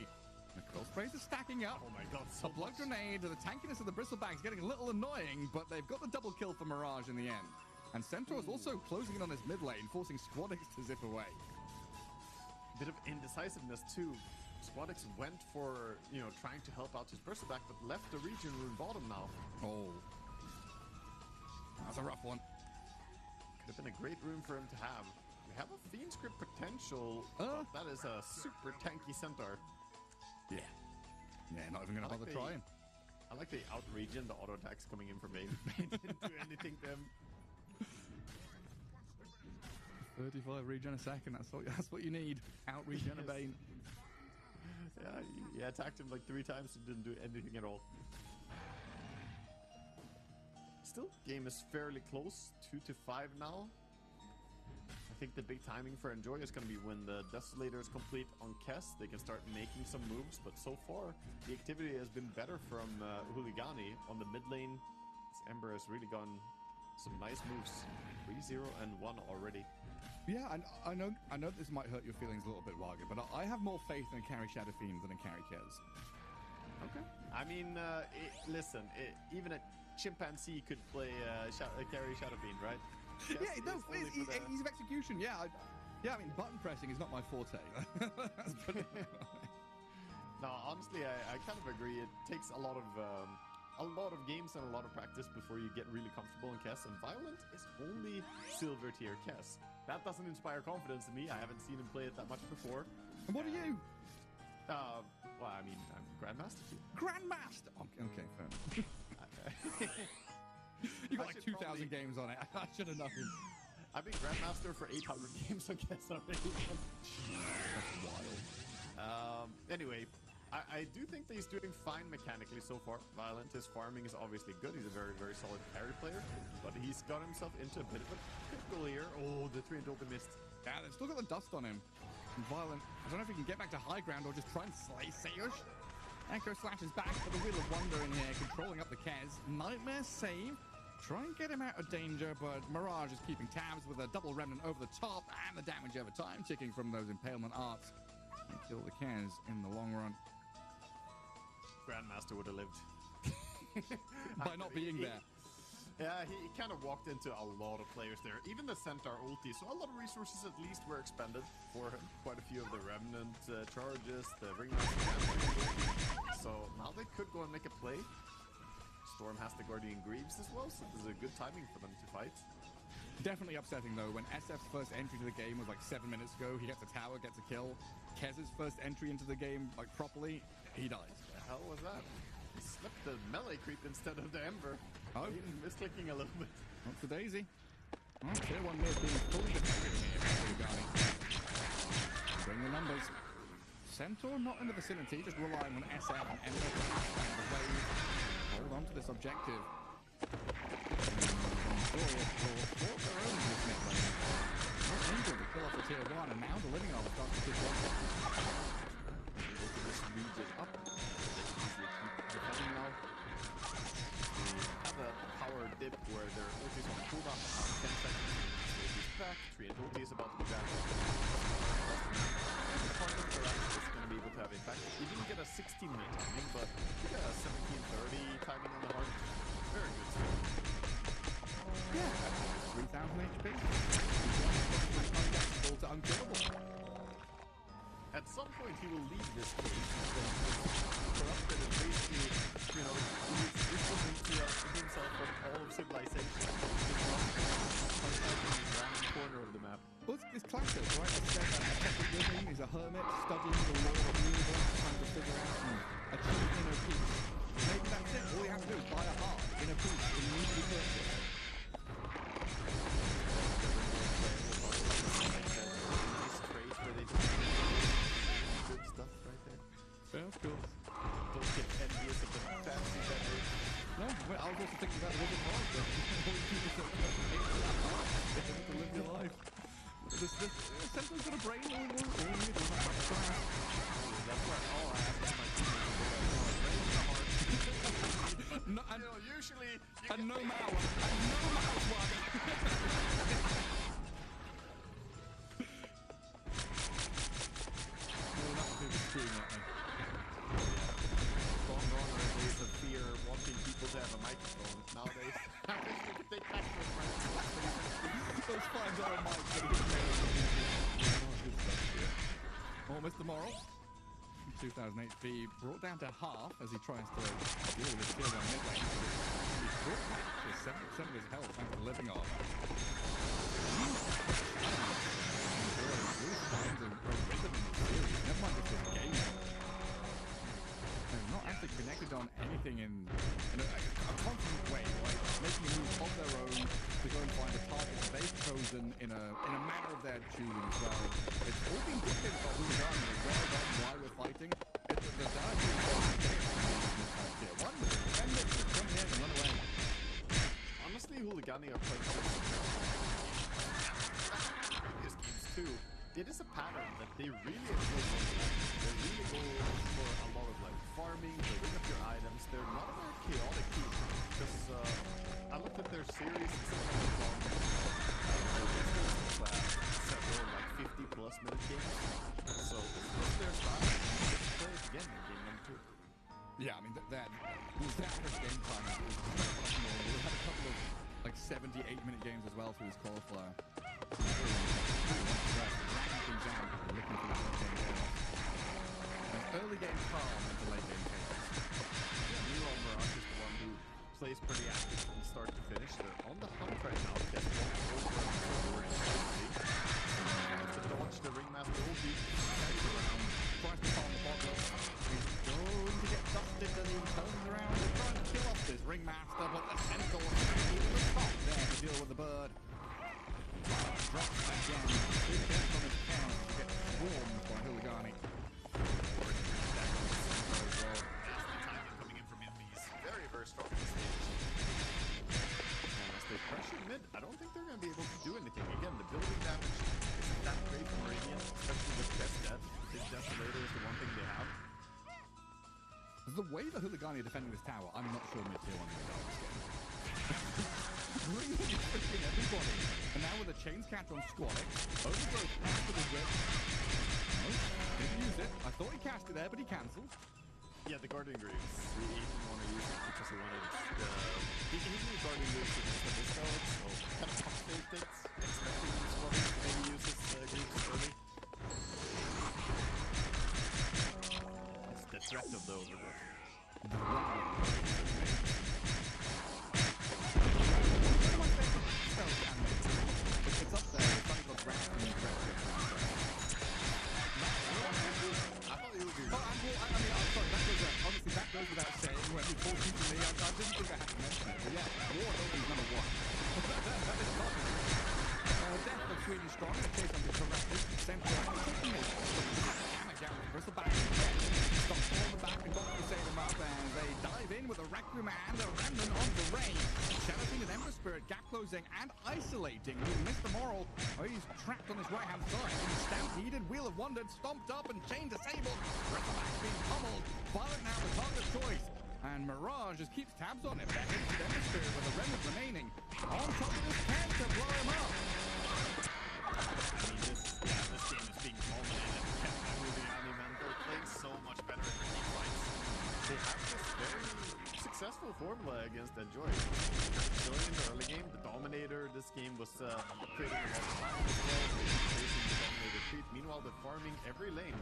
The Quill Sprays are stacking up. Oh my god, so A blood grenade, the tankiness of the Bristleback is getting a little annoying, but they've got the double kill for Mirage in the end. And Centaur is also closing in on his mid lane, forcing Squadix to zip away. Bit of indecisiveness too. Squadix went for, you know, trying to help out his Bristleback, but left the region rune bottom now. Oh. That's a rough one. Could have been a great rune for him to have. We have a Fiend Script potential, but that is a super tanky Centaur. Yeah. Yeah, not even going to bother trying. I like the out region, the auto attacks coming in from Bane. Bane didn't do anything to him. 35 regen a second, that's what you need. Out regen a Bane. Yeah, he attacked him like 3 times and didn't do anything at all. Still, game is fairly close, 2-5 now. I think the big timing for Enjoy is going to be when the Desolator is complete on Kess. They can start making some moves, but so far the activity has been better from Huligani on the mid lane. This Ember has really gone some nice moves. 3-0 and 1 already. Yeah, I know this might hurt your feelings a little bit, Waga, but I have more faith in a carry Shadow Fiend than a carry Kez. Okay. I mean, listen, even a chimpanzee could play carry Shadow Fiend, right? Kez he's of execution. Yeah, I mean, button pressing is not my forte. No, honestly, I kind of agree. It takes a lot of games and a lot of practice before you get really comfortable in Kess, and Violent is only silver tier Kess. That doesn't inspire confidence in me. I haven't seen him play it that much before. And what are you? Well, I mean, I'm Grandmaster too. Grandmaster! Okay, fair enough. You got I like should 2,000 games on it. I should have known. I've been Grandmaster for 800 games, I guess, already. That's wild. Anyway, I do think that he's doing fine mechanically so far. Violent, his farming is obviously good. He's a very, very solid carry player. But he's got himself into a bit of a pickle here. Oh, the 3 and Dota missed. Yeah, they've still got the dust on him. And Violent, I don't know if he can get back to high ground or just try and slay Sayush. Echo slashes back for the Wheel of Wonder in here, controlling up the Kez. Nightmare save. Try and get him out of danger, but Mirage is keeping tabs with a double remnant over the top and the damage over time ticking from those impalement arts. And kill the Kez in the long run. Grandmaster would have lived. By not being there. Yeah, he kind of walked into a lot of players there. Even the Centaur ulti, so a lot of resources at least were expended for him. Quite a few of the Remnant charges, the Ringmaster. So now they could go and make a play. Storm has the Guardian Greaves as well, so this is a good timing for them to fight. Definitely upsetting though, when SF's first entry to the game was like 7 minutes ago, he gets a tower, gets a kill. Kez's first entry into the game, like properly, he dies. The hell was that? He slipped the melee creep instead of the Ember. Oh. He misclicking a little bit. Not for Daisy. Well, tier 1 mid being fully defended here by Ugani. Bring the numbers. Centaur not in the vicinity, just relying on SF and Ember to expand the wave. Hold on to this objective. Glorious will fought their own in this mid lane. Not able to kill off the tier 1, and now the living armor starts to kick one. Able to just read it up. They can easily keep defending now. Have a power dip where their ulti is on cooldown for about 10 seconds. Ulti's back. 3 and ulti is about to be back. The partner for us is going to be able to have impact. You didn't get a 16-minute timing, but you got a 17:30 timing on the heart. Very good stuff. Yeah, 3,000 HP. To unkillable. At some point, he will leave this cage and corrupted and basically, you know, he's himself from all of civilization. Around the corner of the map. Well, it's classic, right? I said that separate living is a hermit studying the lore of the universe, trying to figure out and achieve inner peace. Maybe that's it. All you have to do is buy a heart, inner peace, immediately purchase. Good stuff right there. Yeah, of course. Don't get envious of the fancy vendors. No, well, I was also thinking about the living life. All you people that to live your life. This Sentinel's got a brain, all you need is a heart. That's right. All I ask of my team is brain and a heart. No, and, you know, usually you and get no paid. mouse. And no mouse one. Gone are the days of fear, wanting people to have a microphone. Nowadays, I wish you could take back those microphones. Those $5 mics that Oh, Mr. Morrill. 2,000 HP brought down to half as he tries to deal with his tier 1 mid lane. He's brought back to 70% of his health thanks to the living armor. Blue spines are rhythm in the series. Never mind just this game. They're not actually connected on anything in a constant way, right? Making a move of their own to go and find a target that they've chosen in a manner of their choosing as well. It's all been dictated by who's on and where, when, why we're fighting. It's the direction tier 1, but the defenders will come here and run away. Honestly, Hooligani are playing previous games too. It is a pattern that they really enjoy. They really go for a lot of like farming, building up your items. They're not a very chaotic team. Because I looked at their series and some of them several like 50+ minute games. So it's their style. Let's play it again in game number 2. Yeah, I mean, that average game time is much more. We've had a couple of like 78-minute games as well through this qualifier. Things out, looking for that late game chaos. Early game calm into late game chaos. Yeah, Nero Mirage is the one who plays pretty active from start to finish. They're on the hunt right now. Gets over to dodge the Ringmaster ulti. Carries around. Tries to calm the bot up. Ringmaster, but the Centaur able to stop there to deal with the bird. Drops again. Big death on his pen to get swarmed by Huligani. Coming in from him, he's very, very strong in this stage. And as they pressure mid, I don't think they're going to be able to do anything. Again, the building damage isn't that great for Meridian, especially with Death Death. His Desolator is the one thing they have. The way that Huligani are defending this tower, I'm not sure mid-tier 1 is going to this game. Really freaking everybody. And now with a chains catch on Squalic, overgrowth after the whip. No, didn't use it. I thought he cast it there, but he cancelled. Yeah, the Guardian Greaves. He didn't want to use it because he wanted he knew Guardian Greaves against the Discord, so kind of top-faked it, expecting Squalic to maybe use his Greaves early. It's the threat of the overgrowth. It's up there. It's funny called Ragnarok and I thought you would be I mean, I'm sorry, that goes obviously that goes without saying. When we talk to me, I didn't think I had to mention it. But yeah, War Open's number 1. that is not Death of Sweden strong in a case I'm corrected. Central damage down the Bristol back. Stops all the back and got to save them up, and they dive in with a Requiem and a Remnant on the range. Shadowing and Ember Spirit gap closing and isolating. We missed the moral. Oh, he's trapped on his right hand side. He's stampeded, Wheel of Wondered, stomped up, and chain disabled. Bristleback being pummeled. Violet now the target of choice. And Mirage just keeps tabs on him. Back into Ember Spirit with a Remnant remaining. On top of his head to blow him up. I mean, this game is being culminated. Huligani, man, they're playing so much better in their team fights. They have this very successful formula against Enjoy. Still in the early game, the Dominator this game was creating a lot of time as well, facing the Dominator creep. Meanwhile, they're farming every lane.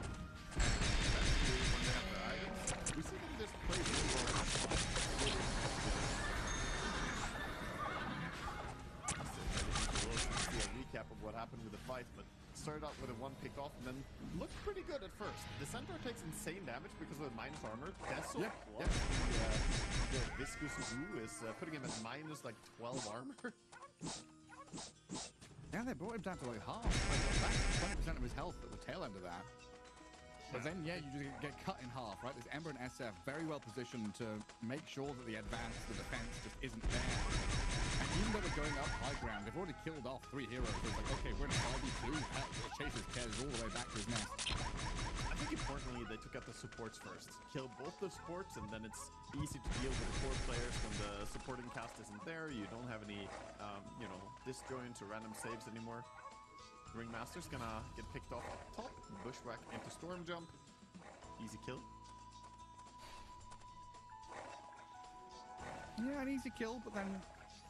Especially when they have their items. We see them just play really well. See a recap of what happened with the fight, but started out with a 1 pick off and then looked pretty good at first. The Centaur takes insane damage because of the minus armor. Deso plus the Viscous Goo is putting him at minus like 12 armor. Yeah, they brought him down to like half. Like 20% of his health at the tail end of that. But then, yeah, you just get cut in half, right? There's Ember and SF very well positioned to make sure that the advance, the defense just isn't there. And even though they're going up high ground, they've already killed off 3 heroes. So it's like, okay, we're in a 5v2. Chaser's cares all the way back to his nest. I think importantly, they took out the supports first. Kill both the supports, and then it's easy to deal with the core players when the supporting cast isn't there. You don't have any, disjoint or random saves anymore. Ringmaster's gonna get picked off up top. Bushwhack into Storm Jump. Easy kill. Yeah, an easy kill, but then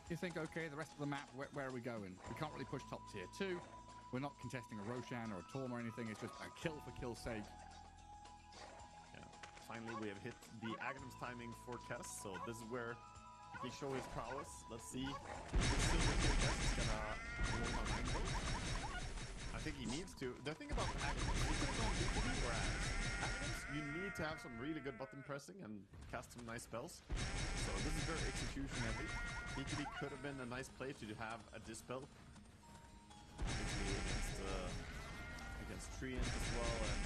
you think, okay, the rest of the map, where are we going? We can't really push top tier 2. We're not contesting a Roshan or a Torm or anything. It's just a kill for kill's sake. Yeah. Finally, we have hit the Aghanim's timing for Kess, so this is where he can show his prowess. Let's see if Silver Kess is gonna roll on Mango. I think he needs to. The thing about Aghanim's, he could have gone BKB or Aghanim's, you need to have some really good button pressing and cast some nice spells. So this is very execution heavy. BKB could have been a nice play to have a Dispel. Against Treant as well, and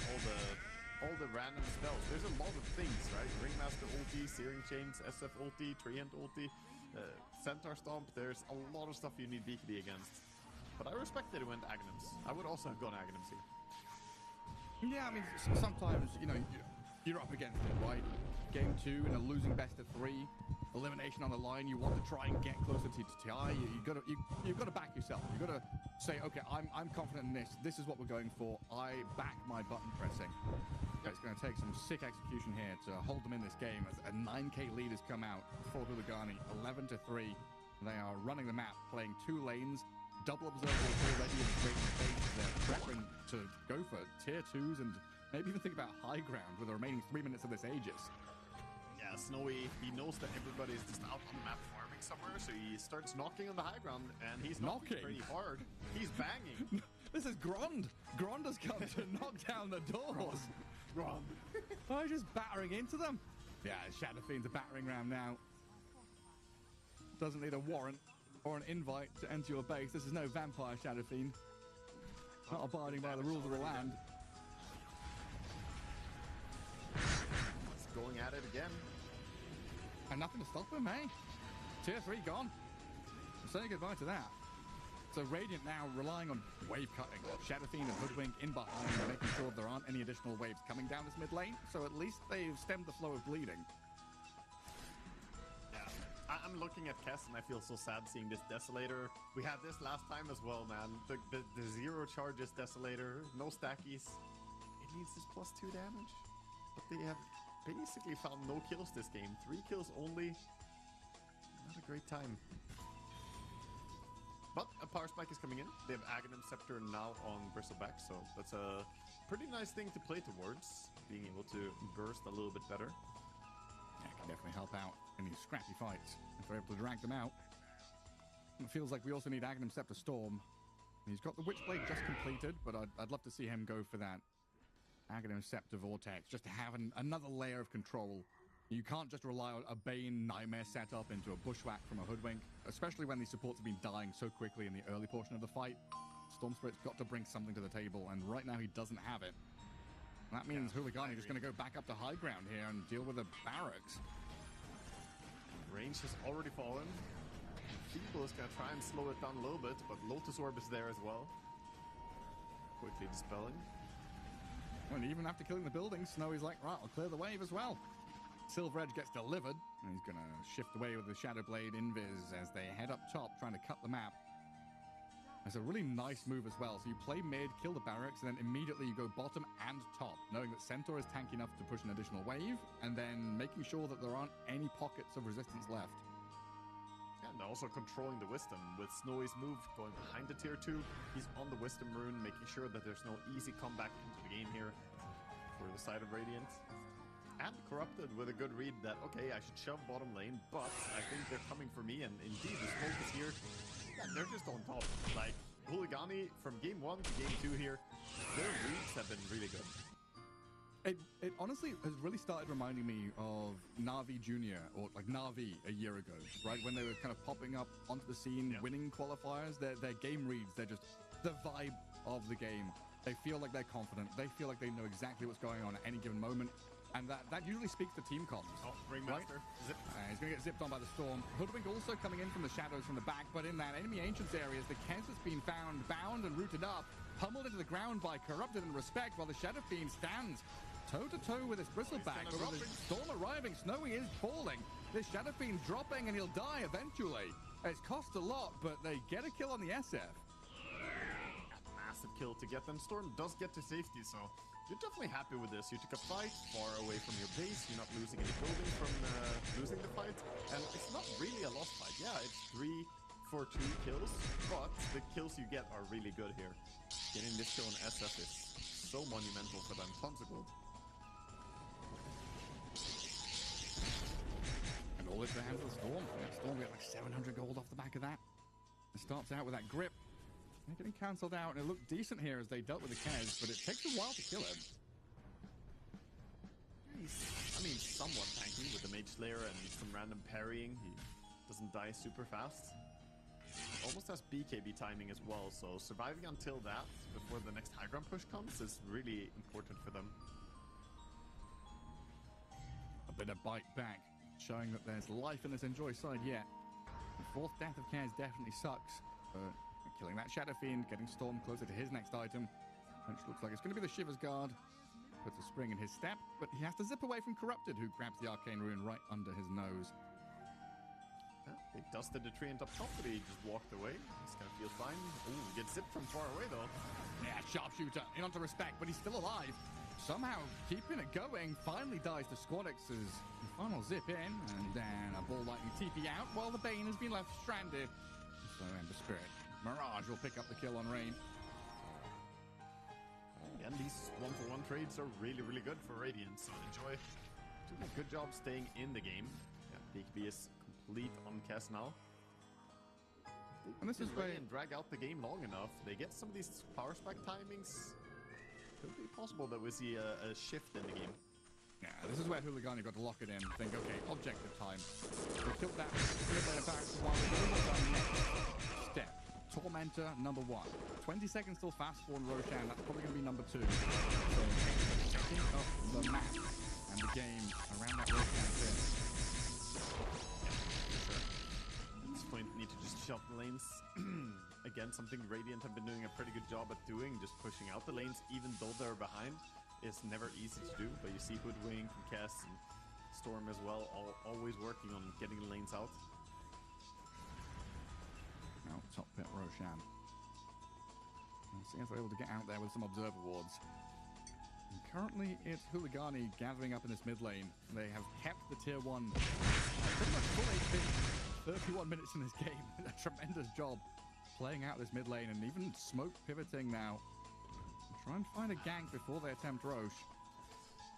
all the random spells. There's a lot of things, right? Ringmaster ulti, Searing Chains, SF ulti, Treant ulti, Centaur Stomp. There's a lot of stuff you need BKB against. But I respect that it went Aghanims. I would also have gone Aghanims here. Yeah, I mean, sometimes, you're up against it, right? Game 2 in a losing best of 3, elimination on the line. You want to try and get closer to TI. You've got to back yourself. You've got to say, okay, I'm confident in this. This is what we're going for. I back my button pressing. It's going to take some sick execution here to hold them in this game as a 9k lead has come out for Huligani, 11-3. They are running the map, playing 2 lanes. Double observables already in great space. They're prepping to go for tier 2s and maybe even think about high ground with the remaining 3 minutes of this Aegis. Yeah, Snowy, he knows that everybody's just out on the map farming somewhere, so he starts knocking on the high ground, and he's knocking pretty hard. He's banging. This is Grond. Grond has come to knock down the doors. Grond. Oh, just battering into them. Yeah, Shadow Fiends are battering around now. doesn't need a warrant or an invite to enter your base. This is no vampire, Shadow Fiend. Not abiding by the rules of the land. He's going at it again. And nothing to stop him, eh? Tier 3 gone. We're saying goodbye to that. So Radiant now relying on wave cutting. Shadow Fiend and Hoodwink in behind, making sure there aren't any additional waves coming down this mid lane. So at least they've stemmed the flow of bleeding. Yeah, I'm looking at Kess and I feel so sad seeing this Desolator. We had this last time as well, man. The zero charges Desolator, no stackies. It needs this +2 damage. But they have basically found no kills this game. 3 kills only. Not a great time. But a Power Spike is coming in. They have Aghanim Scepter now on Bristleback, so that's a pretty nice thing to play towards, being able to burst a little bit better. Yeah, can definitely help out in these scrappy fights if we're able to drag them out. It feels like we also need Aghanim Scepter Storm. He's got the Witchblade just completed, but I'd love to see him go for that Aghanim Scepter Vortex, just to have another layer of control. You can't just rely on a Bane Nightmare setup into a Bushwhack from a Hoodwink, especially when these supports have been dying so quickly in the early portion of the fight. Storm Spirit's got to bring something to the table, and right now he doesn't have it. That means Hooligani just going to go back up to high ground here and deal with the barracks. Range has already fallen. Feeble is going to try and slow it down a little bit, but Lotus Orb is there as well. Quickly dispelling. And even after killing the building, Snowy's like, right, I'll clear the wave as well. Silver Edge gets delivered, and he's going to shift away with the Shadow Blade Invis as they head up top, trying to cut the map. It's a really nice move as well. So you play mid, kill the barracks, and then immediately you go bottom and top, knowing that Centaur is tanky enough to push an additional wave, and then making sure that there aren't any pockets of resistance left. And also controlling the Wisdom with Snowy's move going behind the tier 2. He's on the Wisdom rune, making sure that there's no easy comeback into the game here for the side of Radiant. And Corrupted with a good read that, okay, I should shove bottom lane, but I think they're coming for me, and indeed the smoke is here. Yeah, they're just on top. Like, Hooligani from game 1 to game 2 here, their reads have been really good. It honestly has really started reminding me of Na'Vi Jr. or like Na'Vi a year ago, right? When they were kind of popping up onto the scene, winning qualifiers, their game reads, they're just the vibe of the game. They feel like they're confident. They feel like they know exactly what's going on at any given moment. And that usually speaks to team comms. Oh, Ringmaster. Right? He's going to get zipped on by the Storm. Hoodwink also coming in from the shadows from the back, but in that enemy Ancients areas, the Kez has been found, bound and rooted up, pummeled into the ground by Corrupted and Respect, while the Shadow Fiend stands toe-to-toe with his Bristleback. But with the Storm arriving, Snowy is falling. This Shadow Fiend's dropping, and he'll die eventually. It's cost a lot, but they get a kill on the SF. Massive kill to get them. Storm does get to safety, so you're definitely happy with this. You took a fight far away from your base. You're not losing any building from losing the fight. And it's not really a lost fight. Yeah, it's 3 for 2 kills, but the kills you get are really good here. Getting this kill on SF is so monumental for them. Tons of gold. And all into the hands of the Storm. Storm get like 700 gold off the back of that. It starts out with that grip. They're getting cancelled out, and it looked decent here as they dealt with the Kez, but it takes a while to kill him. He's, I mean, somewhat tanky with the Mage Slayer and some random parrying. He doesn't die super fast. Almost has BKB timing as well, so surviving until that, before the next high ground push comes, is really important for them. A bit of bite back, showing that there's life in this Enjoy side yet. The 4th death of Kez definitely sucks, but killing that Shadow Fiend, getting Storm closer to his next item, which looks like it's going to be the Shiver's Guard. Puts a spring in his step, but he has to zip away from Corrupted, who grabs the Arcane Rune right under his nose. They dusted the tree on top, but he just walked away. He's going to feel fine. Ooh, gets zipped from far away, though. Yeah, Sharpshooter, in onto Respect, but he's still alive. Somehow keeping it going, finally dies to Squadix's final zip in, and then a Ball Lightning TP out, while the Bane has been left stranded. So Ember Spirit. Mirage will pick up the kill on Rain. And these 1-for-1 trades are really, really good for Radiant. So Enjoy doing a good job staying in the game. Yeah, BKB is complete on Kess now. And this is where and drag out the game long enough. They get some of these power spike timings. Could be possible that we see a shift in the game. Yeah, this is where Hooligani got to lock it in. Think, okay, objective time. We killed that mid-laner barracks while we go with our next step. Tormentor number 1. 20 seconds till fast spawn Roshan. That's probably going to be number 2. So, setting up the map and the game around that Roshan pin. At this point, need to just shove the lanes. Again, something Radiant have been doing a pretty good job at doing, just pushing out the lanes, even though they're behind. It's never easy to do, but you see Hoodwink and Kess and Storm as well, always working on getting the lanes out. Now, top pit Roshan. Let's see if we're able to get out there with some observer wards. And currently, it's Hooligani gathering up in this mid lane. They have kept the tier 1 pretty much full HP. 31 minutes in this game. A tremendous job playing out this mid lane and even smoke pivoting now. Try and find a gank before they attempt Roche.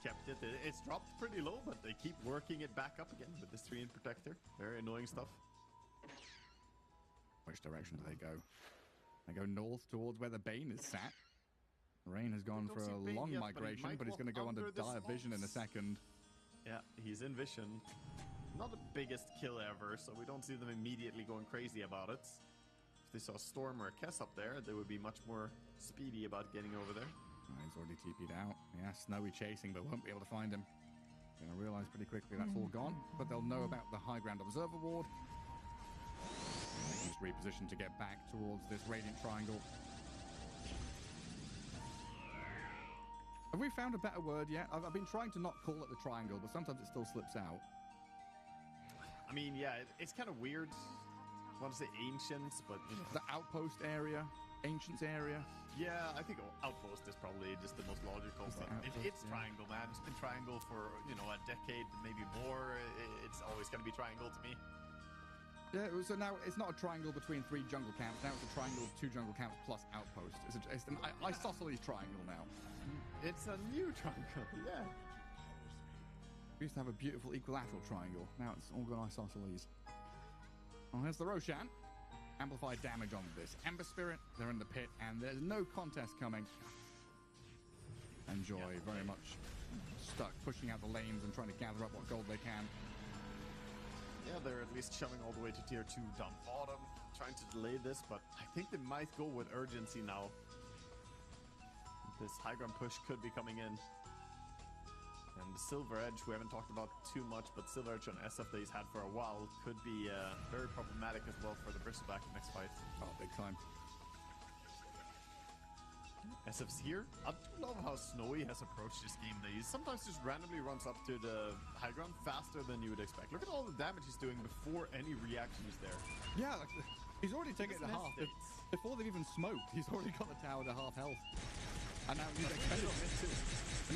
Kept it. It's dropped pretty low, but they keep working it back up again with this 3-in protector. Very annoying stuff. Which direction do they go? They go north towards where the Bane is sat. Rain has gone for a long migration, but he's going to go under dire vision in a second. Yeah, he's in vision. Not the biggest kill ever, so we don't see them immediately going crazy about it. If they saw Storm or a Kess up there, they would be much more speedy about getting over there. He's already TP'd out. Yeah, Snowy chasing, but won't be able to find him. Gonna realize pretty quickly that's all gone, but they'll know about the high ground observer ward. And they can just reposition to get back towards this Radiant Triangle. Have we found a better word yet? I've been trying to not call it the triangle, but sometimes it still slips out. I mean, yeah, it's kind of weird. I want to say ancients, but you know. The outpost area, ancients area. Yeah, I think outpost is probably just the most logical. But it's triangle, man. It's been triangle for, you know, a decade, maybe more. It's always going to be triangle to me. Yeah, so now it's not a triangle between 3 jungle camps. Now it's a triangle of 2 jungle camps plus outpost. It's an isosceles triangle now. It's a new triangle, yeah. We used to have a beautiful equilateral triangle. Now it's all gone isosceles. Oh, here's the Roshan. Amplified damage on this. Ember Spirit, they're in the pit, and there's no contest coming. Enjoy, very much stuck, pushing out the lanes and trying to gather up what gold they can. Yeah, they're at least shoving all the way to tier 2 down bottom, trying to delay this, but I think they might go with urgency now. This high ground push could be coming in. And the Silver Edge, we haven't talked about too much, but Silver Edge on SF that he's had for a while could be very problematic as well for the Bristleback next fight. Oh, big time. SF's here. I do love how Snowy has approached this game. He sometimes just randomly runs up to the high ground faster than you would expect. Look at all the damage he's doing before any reaction is there. Yeah, like, he's already taken it to half. Before they've even smoked, he's already got the tower to half health. And now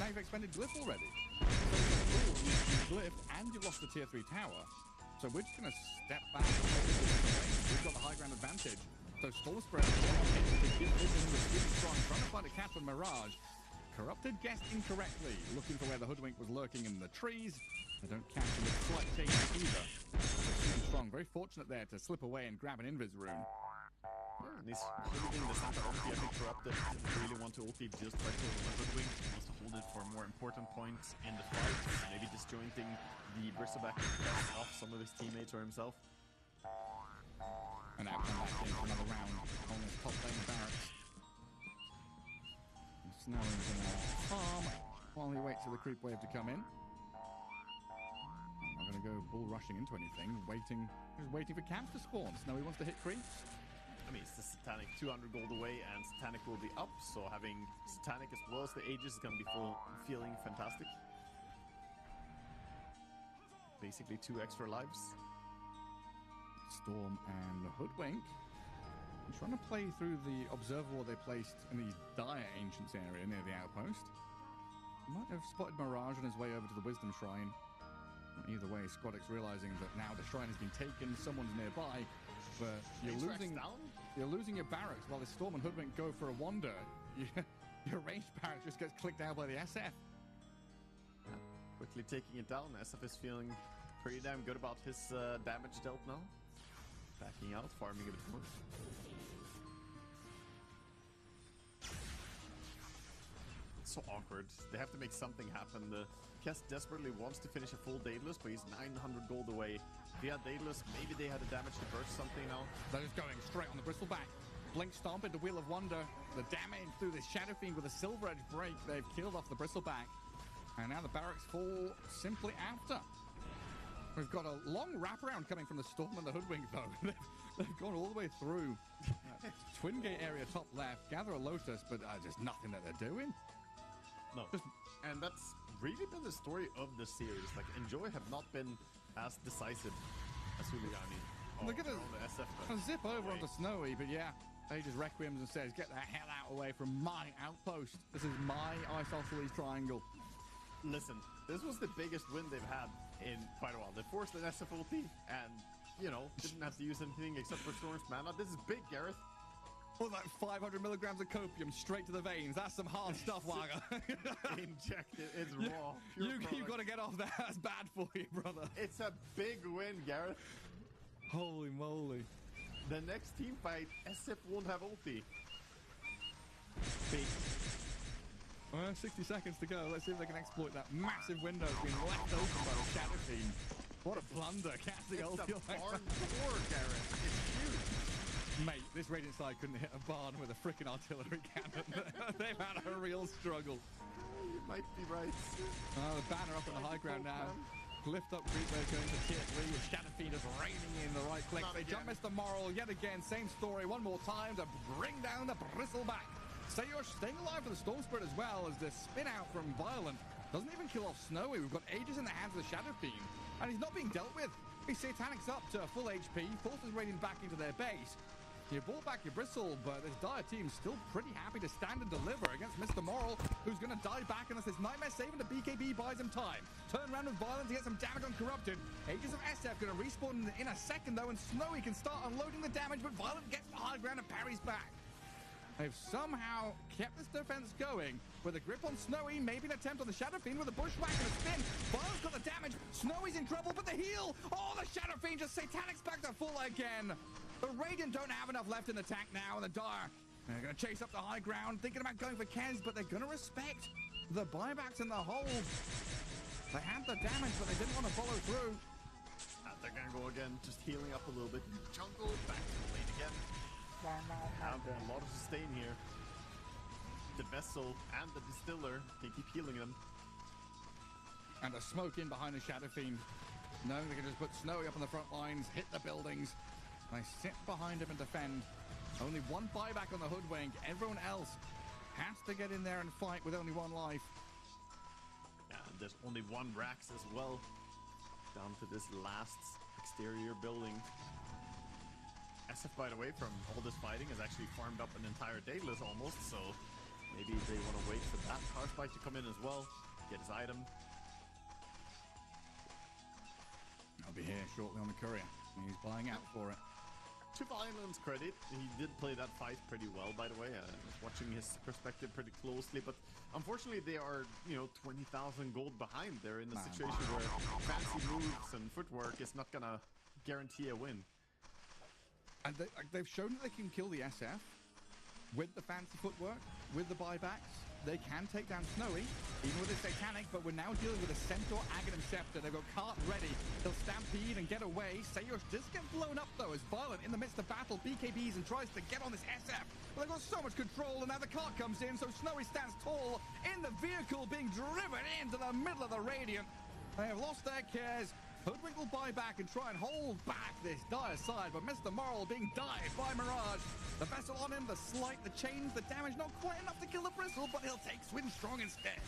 you've expended Glyph already. So you've Glyph and you've lost the tier 3 tower. So we're just going to step back. We've got the high ground advantage. So Storm Spread strong, trying to find a cap and Mirage. Corrupted guessed incorrectly, looking for where the Hoodwink was lurking in the trees. They don't catch him with slight change either. Strong, very fortunate there to slip away and grab an Invis rune. And he's holding the center ulti. I think Corrupted didn't really want to ulti just right to the Hoodwink. He wants to hold it for more important points in the fight. Maybe disjointing the Bristleback off some of his teammates or himself. And now come back in for another round on this top lane barracks. And Snow's gonna farm while he waits for the creep wave to come in. I'm not gonna go bull rushing into anything. He's waiting for camps to spawn. Snowy wants to hit creeps. I mean, it's the Satanic 200 gold away, and Satanic will be up, so having Satanic as well as the Aegis is going to be feeling fantastic. Basically 2 extra lives. Storm and Hoodwink. I'm trying to play through the observer wall they placed in the dire ancients area near the outpost. Might have spotted Mirage on his way over to the Wisdom Shrine. Either way, Squadix realizing that now the shrine has been taken, someone's nearby, but you're losing your barracks while the Storm and Hoodwink go for a wander. Your ranged barracks just gets clicked out by the SF. Yeah, quickly taking it down. SF is feeling pretty damn good about his damage dealt now. Backing out, farming a bit more. It's so awkward. They have to make something happen. The Kess desperately wants to finish a full Daedalus, but he's 900 gold away. If he had Daedalus, maybe they had a damage to burst something now. They're just going straight on the Bristleback. Blink Stomp into Wheel of Wonder. The damage through this Shadow Fiend with a Silver Edge break. They've killed off the Bristleback. And now the barracks fall simply after. We've got a long wraparound coming from the Storm and the Hoodwink, though. They've gone all the way through Twin Gate area top left. Gather a Lotus, but just nothing that they're doing. No. And that's really been the story of the series. Like, Enjoy have not been as decisive as Huligani. Oh, Look at they're on the SF, but zip over away. onto Snowy, but yeah, Aegis Requiems and says, get the hell out away from my outpost. This is my Isosceles Triangle. Listen, this was the biggest win they've had in quite a while. They forced an SF ulti and, you know, didn't have to use anything except for Storm's mana. This is big, Gareth. Well, like 500 milligrams of copium straight to the veins. That's some hard stuff, Wagga. Injected. It's raw. You've got to get off that. That's bad for you, brother. It's a big win, Gareth. Holy moly. The next team fight, SF won't have ulti. Big. 60 seconds to go. Let's see if they can exploit that massive window being left open by the Shadow Fiend. What a blunder. Casting It's ulti a like barn that. door, Gareth. It's huge. Mate, this Radiant side couldn't hit a barn with a frickin' artillery cannon. They've had a real struggle. You might be right. The banner up on the high ground now. Lift up Creeper going to tier 3 with Shadow Fiend is raining in the right click. Not They again. jump Mr. Moral yet again. Same story one more time to bring down the Bristleback. Sayosh staying alive for the Storm Spirit as well as the spin out from Violent doesn't even kill off Snowy. We've got Aegis in the hands of the Shadow Fiend and he's not being dealt with. His Satanic's up to full HP, forces Radiant back into their base. You brought back your Bristle, but this Dire team's still pretty happy to stand and deliver against Mr. Moral, who's going to die back unless this Nightmare saving the BKB buys him time. Turn around with Violence to get some damage on Corrupted. Aegis of SF going to respawn in a second, though, and Snowy can start unloading the damage, but Violent gets the high ground and parries back. They've somehow kept this defense going with a grip on Snowy, maybe an attempt on the Shadow Fiend with a bushwhack and a spin. Violent's got the damage. Snowy's in trouble, but the heal. Oh, the Shadow Fiend just Satanic's back to full again. The Radiant don't have enough left in the tank now, and the Dire, they're going to chase up the high ground, thinking about going for Kez, but they're going to respect the buybacks and the hold. They had the damage, but they didn't want to follow through. And they're going to go again, just healing up a little bit. Jungle, back to the lane again. Have a lot of sustain here. The Vessel and the Distiller, they keep healing them. And a smoke in behind the Shadow Fiend. Knowing they can just put Snowy up on the front lines, hit the buildings. They sit behind him and defend. Only one buyback on the Hoodwink. Everyone else has to get in there and fight with only one life. And there's only one Rax as well. Down to this last exterior building. SF, by the way, from all this fighting, has actually farmed up an entire Daedalus almost, so maybe they want to wait for that Power Spike to come in as well. Get his item. I'll be here shortly on the courier. He's buying out for it. To Violent's credit, he did play that fight pretty well, by the way. I was watching his perspective pretty closely, but unfortunately they are, 20,000 gold behind. They're in a situation where fancy moves and footwork is not gonna guarantee a win. And they've shown that they can kill the SF with the fancy footwork, with the buybacks. They can take down Snowy, even with his Satanic, but we're now dealing with a Centaur, Aghanim Scepter. They've got Cart ready. They'll stampede and get away. Sayosh does get blown up, though, as Violent in the midst of battle BKBs and tries to get on this SF. But they've got so much control, and now the cart comes in, so Snowy stands tall in the vehicle being driven into the middle of the Radiant. They have lost their cares. Hoodwink will buy back and try and hold back this Dire side, but Mr. Moral being dived by Mirage. The Vessel on him, the slight, the change, the damage, not quite enough to kill the Bristle, but he'll take Swim Strong instead.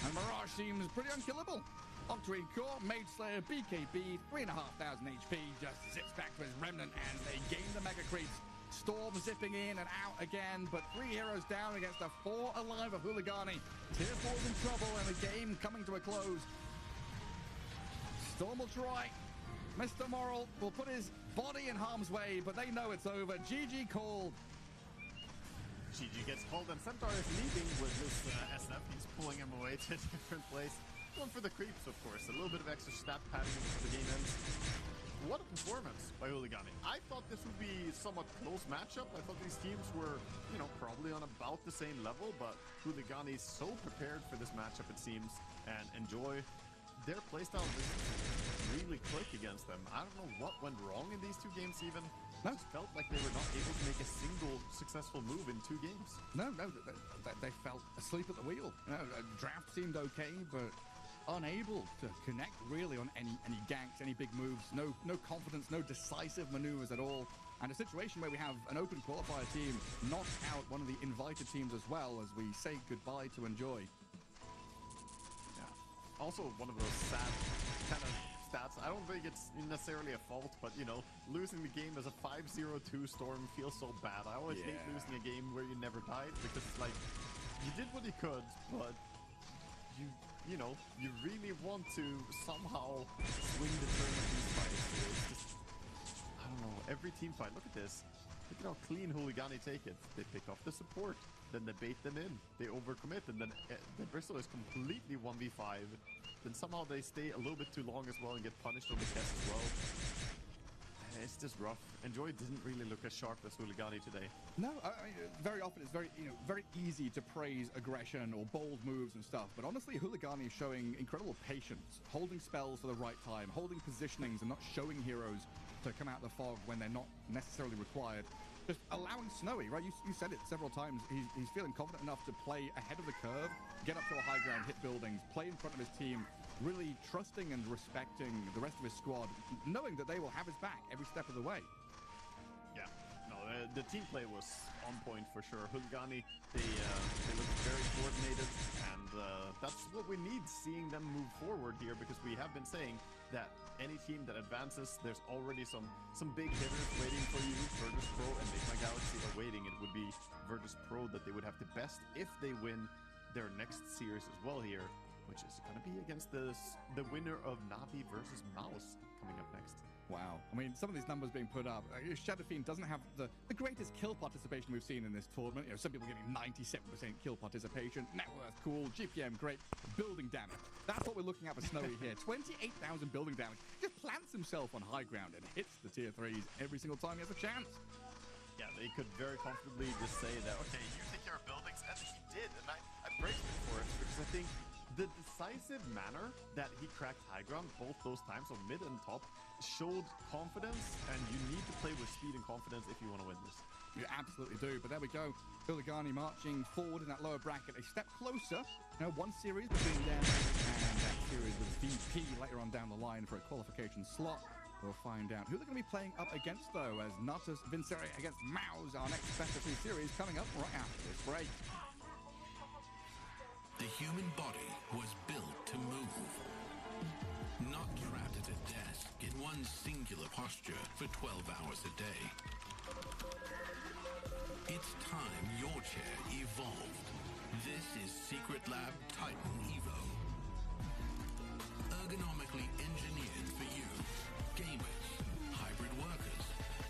And Mirage seems pretty unkillable. Octarine Core, Mage Slayer, BKB, 3,500 HP, just zips back to his Remnant, and they gain the Mega Creeps. Storm zipping in and out again, but 3 heroes down against the 4 alive of Huligani. Tier 4's in trouble, and the game coming to a close. Storm will try. Mr. Moral will put his body in harm's way, but they know it's over. GG called. GG gets called, and Centaur is leaving with this SF. He's pulling him away to a different place. Going for the creeps, of course. A little bit of extra stat padding before the game ends. What a performance by by Huligani. I thought this would be somewhat close matchup. I thought these teams were, you know, probably on about the same level, but Huligani is so prepared for this matchup, it seems, and Enjoy, their playstyle just really click against them. I don't know what went wrong in these two games even. No. It just felt like they were not able to make a single successful move in 2 games. No, they felt asleep at the wheel. Draft seemed okay, but unable to connect really on any ganks, any big moves. No confidence, no decisive maneuvers at all. And a situation where we have an open qualifier team knock out one of the invited teams as well as we say goodbye to Enjoy. Yeah. Also, one of those sad kind of stats. I don't think it's necessarily a fault, but, you know, losing the game as a 5-0-2 Storm feels so bad. I always hate losing a game where you never died, because it's like, you did what you could, but you know, you really want to somehow swing the turn of these fights. It's just, I don't know, every team fight, look at this. Look at how clean Huligani take it. They pick off the support, then they bait them in, they overcommit, and then the Bristol is completely 1v5. Then somehow they stay a little bit too long as well and get punished on the cast as well. It's just rough. Enjoy didn't really look as sharp as Huligani today. No, I mean, very often it's very easy to praise aggression or bold moves and stuff, but honestly, Huligani is showing incredible patience, holding spells for the right time, holding positionings and not showing heroes to come out of the fog when they're not necessarily required. Just allowing Snowy, right? You said it several times. He's feeling confident enough to play ahead of the curve, get up to a high ground, hit buildings, play in front of his team, really trusting and respecting the rest of his squad, knowing that they will have his back every step of the way. Yeah, no, the team play was on point for sure. Huligani, they look very coordinated, and that's what we need, seeing them move forward here, because we have been saying that any team that advances, there's already some big hitters waiting for you. Virtus Pro and Big My Galaxy are waiting. It would be Virtus Pro that they would have the best if they win their next series as well here, which is going to be against the winner of Navi versus Mouse coming up next. Wow. I mean, some of these numbers being put up. Shadow Fiend doesn't have the greatest kill participation we've seen in this tournament. You know, some people getting 97% kill participation. Net worth, cool. GPM, great. Building damage. That's what we're looking at for Snowy here. 28,000 building damage. Just plants himself on high ground and hits the tier 3s every single time he has a chance. Yeah, they could very comfortably just say that, okay, you take care of buildings, and he did. And I praised him for it, because I think the decisive manner that he cracked high ground both those times on mid and top showed confidence, and you need to play with speed and confidence if you want to win this. You absolutely do, but there we go. Huligani marching forward in that lower bracket, a step closer. Now, one series between them and that series with VP later on down the line for a qualification slot. We'll find out who they're going to be playing up against, though, as Natus Vincere against Maus, our next best of 3 series coming up right after this break. The human body was built to move, not trapped at a desk in one singular posture for 12 hours a day. It's time your chair evolved. This is Secret Lab Titan Evo. Ergonomically engineered for you, gamers, hybrid workers,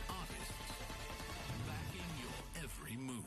artists, backing your every move.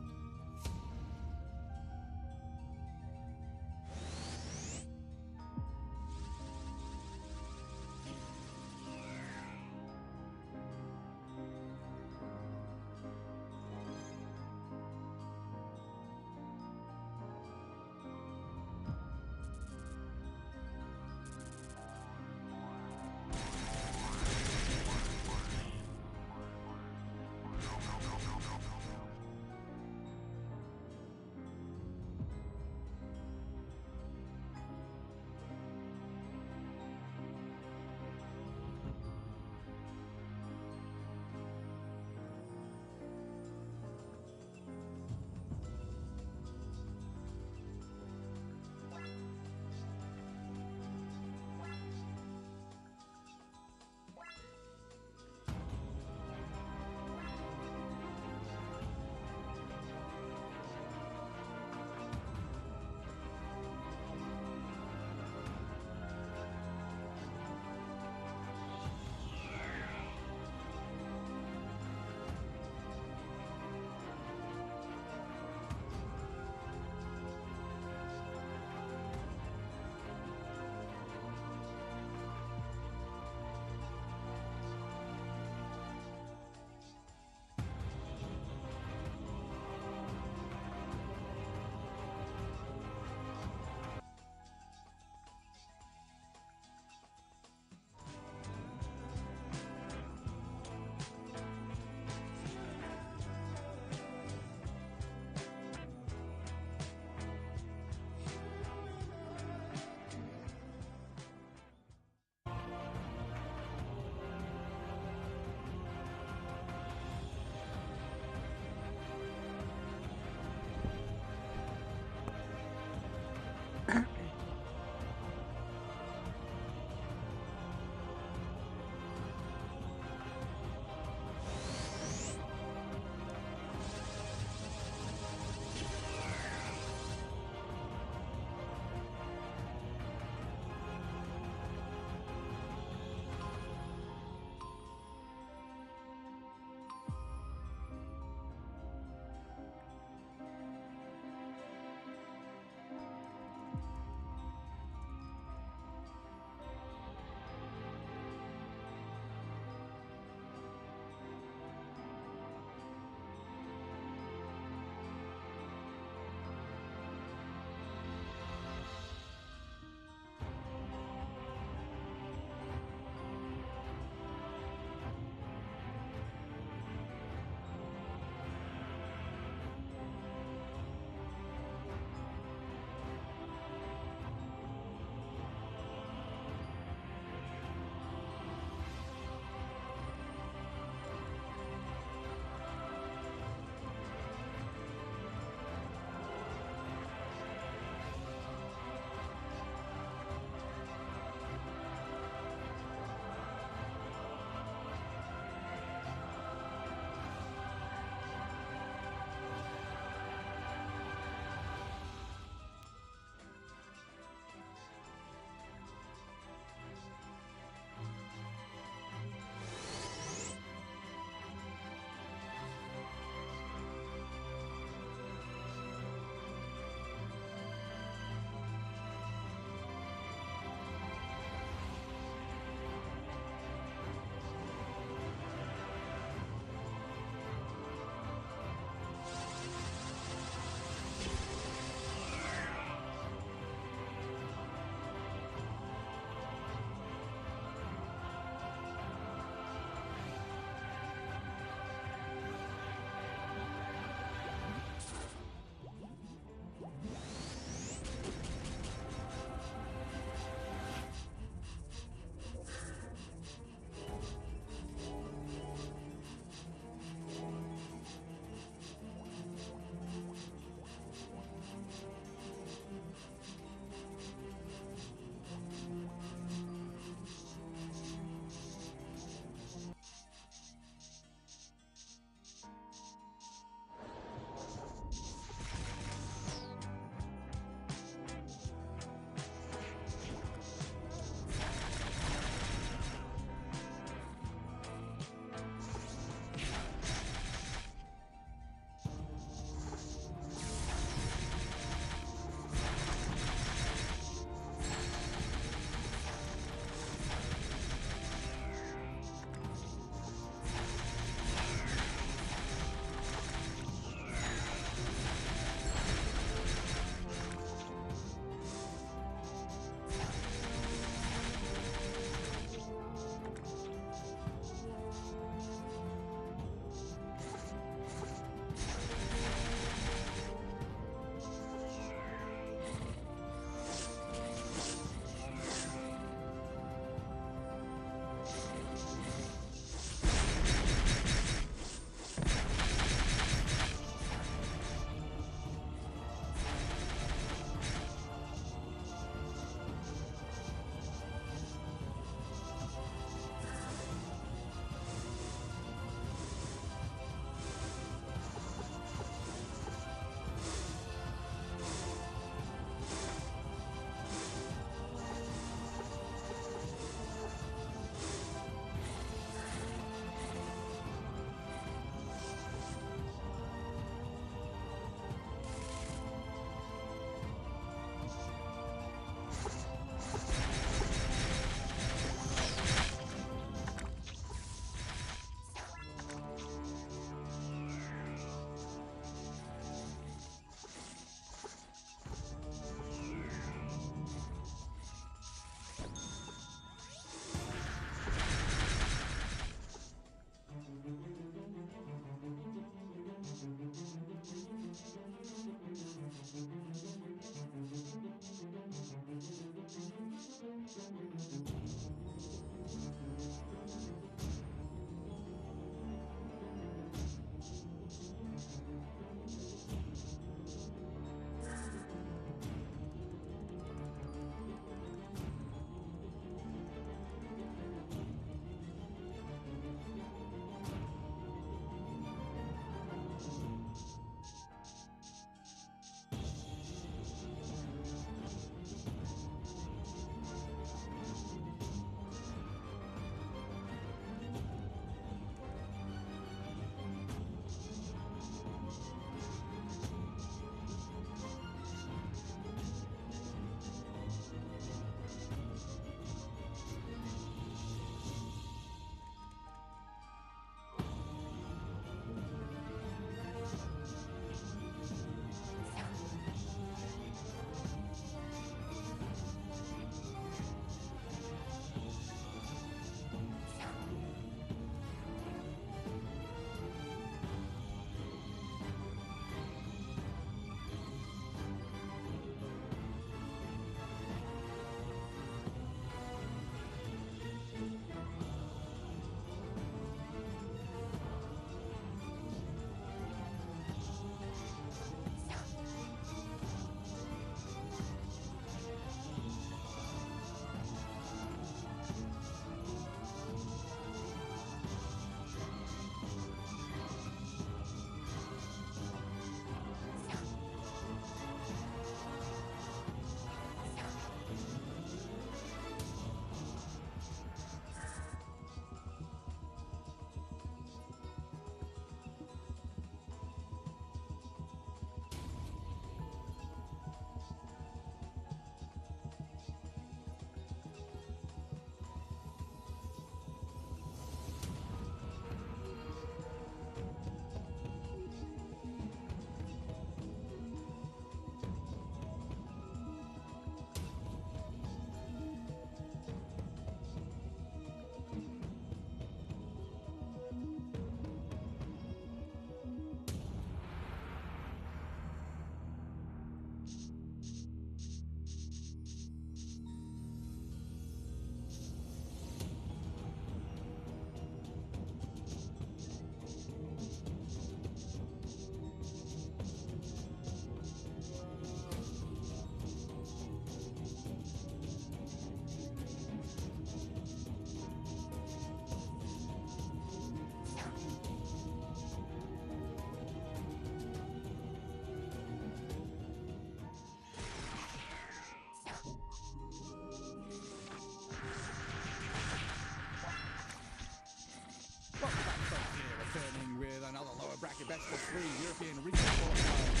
best of 3 European regional qualifiers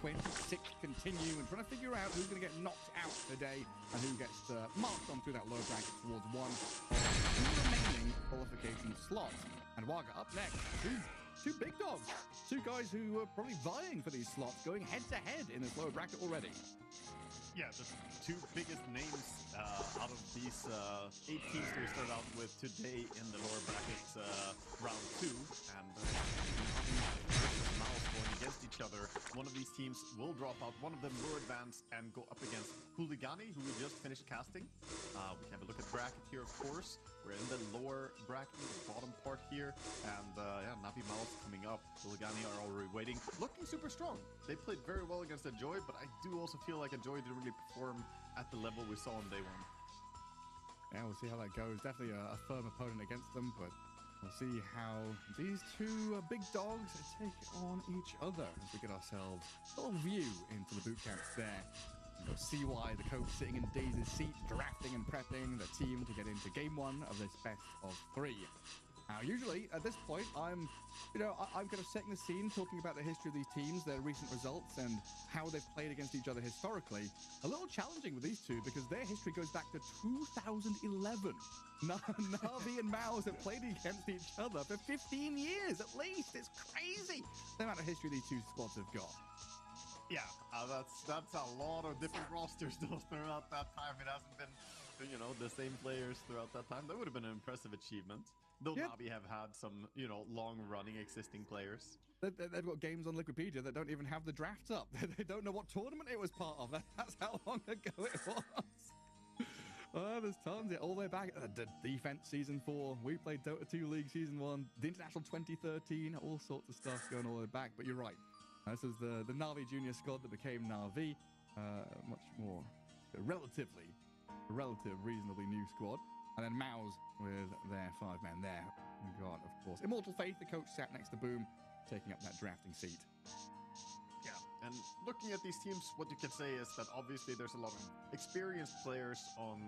2026 continue, and trying to figure out who's going to get knocked out today and who gets marched on through that lower bracket towards one of the remaining qualification slots. And Waga up next. Two big dogs. Two guys who are probably vying for these slots, going head-to-head in this lower bracket already. Yeah, the two biggest names out of these 8 teams that we started out with today in the lower bracket round 2. And versus Mouse going against each other. One of these teams will drop out. One of them will advance and go up against Huligani, who we just finished casting. We can have a look at bracket here, of course. We're in the lower bracket, the bottom part here, and yeah, Navi Mouse coming up. Huligani are already waiting, looking super strong. They played very well against Enjoy, but I do also feel like Enjoy didn't really perform at the level we saw on day 1. Yeah, we'll see how that goes. Definitely a firm opponent against them, but we'll see how these two big dogs take on each other as we get ourselves a little view into the boot camps there. You'll see why the coach sitting in Daisy's seat, drafting and prepping the team to get into game 1 of this best of 3. Now, usually at this point, I'm kind of setting the scene, talking about the history of these teams, their recent results, and how they've played against each other historically. A little challenging with these two because their history goes back to 2011. Navi and Mouse have played against each other for 15 years at least. It's crazy the amount of history these two squads have got. Yeah, that's a lot of different rosters though throughout that time. It hasn't been, the same players throughout that time. That would have been an impressive achievement. Though yeah. Navi have had some, long-running existing players. They've got games on Liquipedia that don't even have the drafts up. They don't know what tournament it was part of. That's how long ago it was. There's tons. All the way back at the Defense Season 4. We played Dota 2 League Season 1. The International 2013. All sorts of stuff going all the way back. But you're right. This is the Na'Vi Junior squad that became Na'Vi. Much more relative, reasonably new squad. And then Mouse with their 5 men there. We've got, of course, Immortal Faith, the coach sat next to Boom, taking up that drafting seat. Yeah, and looking at these teams, what you can say is that obviously there's a lot of experienced players on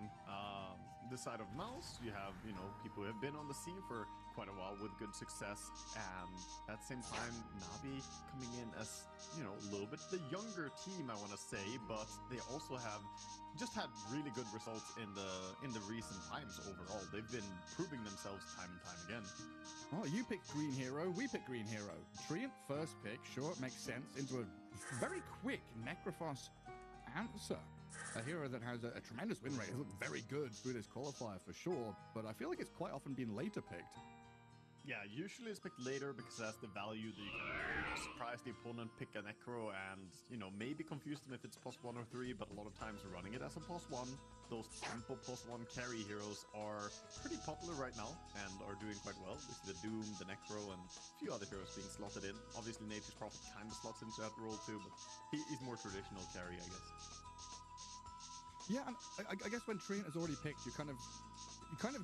the side of Mouse. You have, people who have been on the scene for quite a while with good success, and at the same time, Navi coming in as, a little bit the younger team, I want to say, but they also have just had really good results in the recent times overall. They've been proving themselves time and time again. Oh, you picked Green Hero, we picked Green Hero. Treant first pick, sure, it makes sense, into a very quick Necrophos answer. A hero that has a tremendous win rate, has looked very good through this qualifier for sure, but I feel like it's quite often been later picked. Yeah, usually it's picked later because that's the value that you can surprise the opponent, pick a Necro, and, maybe confuse them if it's +1 or 3, but a lot of times running it as a +1. Those tempo +1 carry heroes are pretty popular right now and are doing quite well. We see the Doom, the Necro, and a few other heroes being slotted in. Obviously, Nature's Prophet kind of slots into that role too, but he's more traditional carry, I guess. Yeah, and I guess when Treant is already picked, you kind of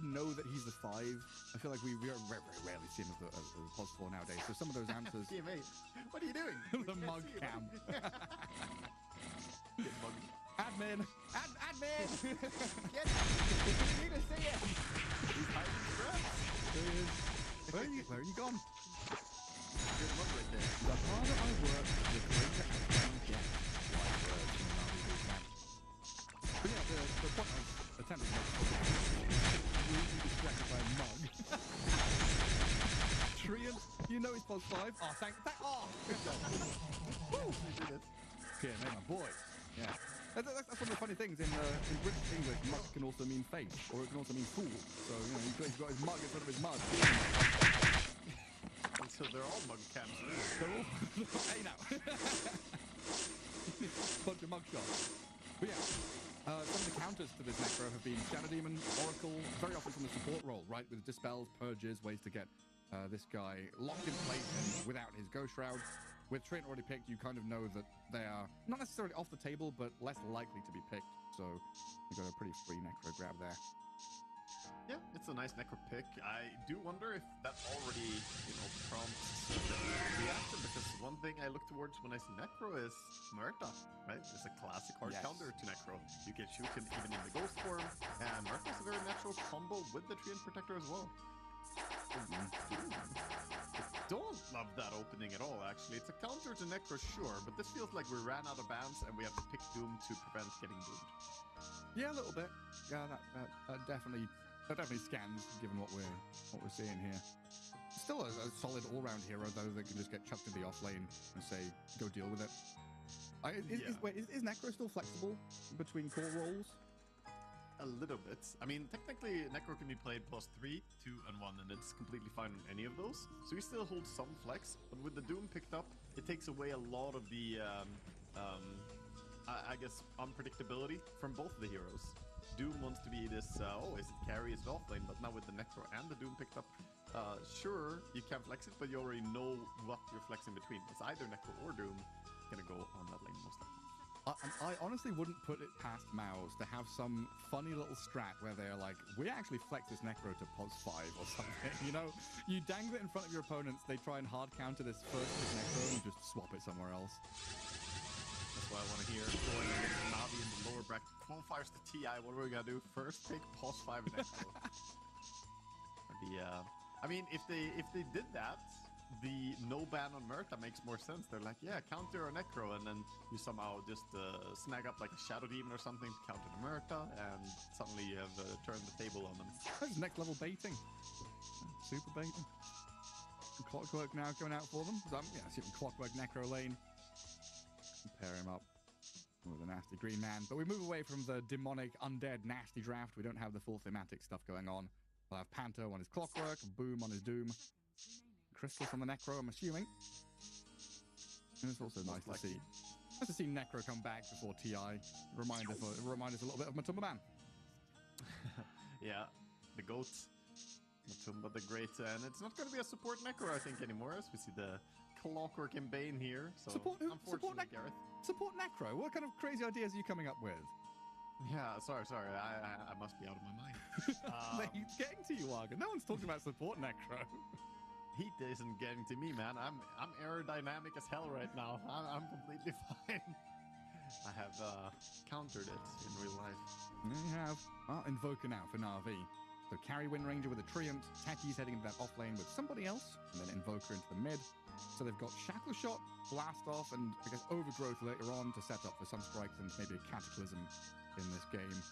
know that he's the 5. I feel like we are very, very rarely see him as the +4 nowadays. So some of those answers. TMA, what are you doing? The mug cam. Get mugged. Admin! Admin! Get we need to see it! He's hiding straps. There he is. Where are you gone? Good mug right there. The harder I work, the greater outcome I get. Wise words from the Na'Vi boot camp. But yeah, the point of attempting to really distracted by a mug. Treant, he's +5. Oh, good job. Woo! You did it. Okay, man, my boy. Yeah. That's one of the funny things in British English. Mug can also mean face, or it can also mean fool. So he's got his mug in front of his mug. And so they're all mug cams. They're all. Hey now. Bunch of mug shots. But yeah. Some of the counters to this Necro have been Shadow Demon, Oracle, very often from the support role, right? With dispels, purges, ways to get this guy locked in place and without his Ghost Shroud. With Treant already picked, you kind of know that they are not necessarily off the table, but less likely to be picked. So you got a pretty free Necro grab there. Yeah, it's a nice Necro pick. I do wonder if that already, prompts the reaction, because one thing I look towards when I see Necro is Murta, right? It's a classic hard counter to Necro. You can shoot him even in the Ghost form, and Murta is a very natural combo with the Treant Protector as well. don't love that opening at all, actually. It's a counter to Necro, sure, but this feels like we ran out of bans and we have to pick Doom to prevent getting doomed. Yeah, a little bit. Yeah, that definitely scans, given what we're seeing here. Still a solid all-round hero, though, that can just get chucked in the off lane and say, go deal with it. Is Necro still flexible between core roles? A little bit. I mean, technically, Necro can be played +3, 2, and 1, and it's completely fine on any of those. So he still holds some flex, but with the Doom picked up, it takes away a lot of the, I guess, unpredictability from both of the heroes. Doom wants to be this, is it carry, is it offlane? But now with the Necro and the Doom picked up, sure, you can flex it, but you already know what you're flexing between. It's either Necro or Doom gonna go on that lane most likely. I honestly wouldn't put it past MOUZ to have some funny little strat where they're like, we actually flex this Necro to +5 or something. You know, you dangle it in front of your opponents, they try and hard counter this first pick Necro and just swap it somewhere else. That's what I want to hear. Going against Navi in the lower bracket. Qualifiers to TI, what are we gonna do? First pick +5 Necro. I mean, if they did that, the no ban on Murta makes more sense. They're like, yeah, counter a Necro, and then you somehow just snag up like a Shadow Demon or something to counter the Murta, and suddenly you have turned the table on them. That's next level baiting. Super baiting. Clockwork now going out for them. See Clockwork Necro lane. Pair him up with a nasty green man. But we move away from the demonic, undead, nasty draft. We don't have the full thematic stuff going on. We'll have Panther on his Clockwork, Boom on his Doom. Crystals on the Necro, I'm assuming. And it's also nice to see. Nice to see Necro come back before TI. Remind us a little bit of Matumba Man. Yeah, the GOAT. Matumba the Great. And it's not going to be a support Necro, I think, anymore, as we see the Clockwork and Bane here. So, unfortunately, Gareth. Support Necro? What kind of crazy ideas are you coming up with? Yeah, sorry. I must be out of my mind. He's getting to you, Arga. No one's talking about support Necro. Heat isn't getting to me, man. I'm aerodynamic as hell right now. I'm completely fine. I have countered it in real life. You have. Well, Invoker now for Na'Vi. So carry Wind Ranger with a Treant. Techie's heading into that off lane with somebody else, and then Invoker into the mid. So they've got Shackle Shot, Blast Off, and I guess Overgrowth later on to set up for some strikes and maybe a Cataclysm in this game.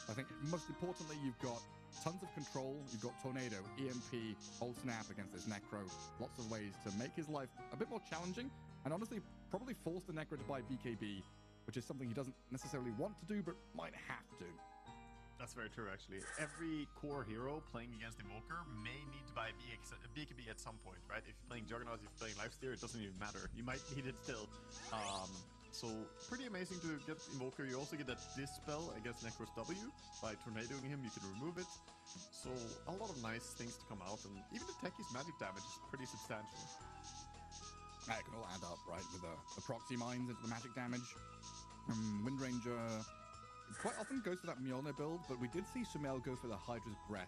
I think most importantly, you've got tons of control. You've got Tornado, EMP, Old Snap against this Necro. Lots of ways to make his life a bit more challenging, and honestly, probably force the Necro to buy BKB, which is something he doesn't necessarily want to do, but might have to. That's very true, actually. Every core hero playing against Invoker may need to buy BKB at some point, right? If you're playing Juggernaut, if you're playing Lifesteal, it doesn't even matter. You might need it still. So pretty amazing to get Invoker. You also get that Dispel against Necro's W. By tornadoing him, you can remove it. So a lot of nice things to come out, and even the Techie's magic damage is pretty substantial. It can all add up, right? With the proxy mines into the magic damage. Wind Ranger quite often goes for that Mjolnir build, but we did see Sambil go for the Hydra's Breath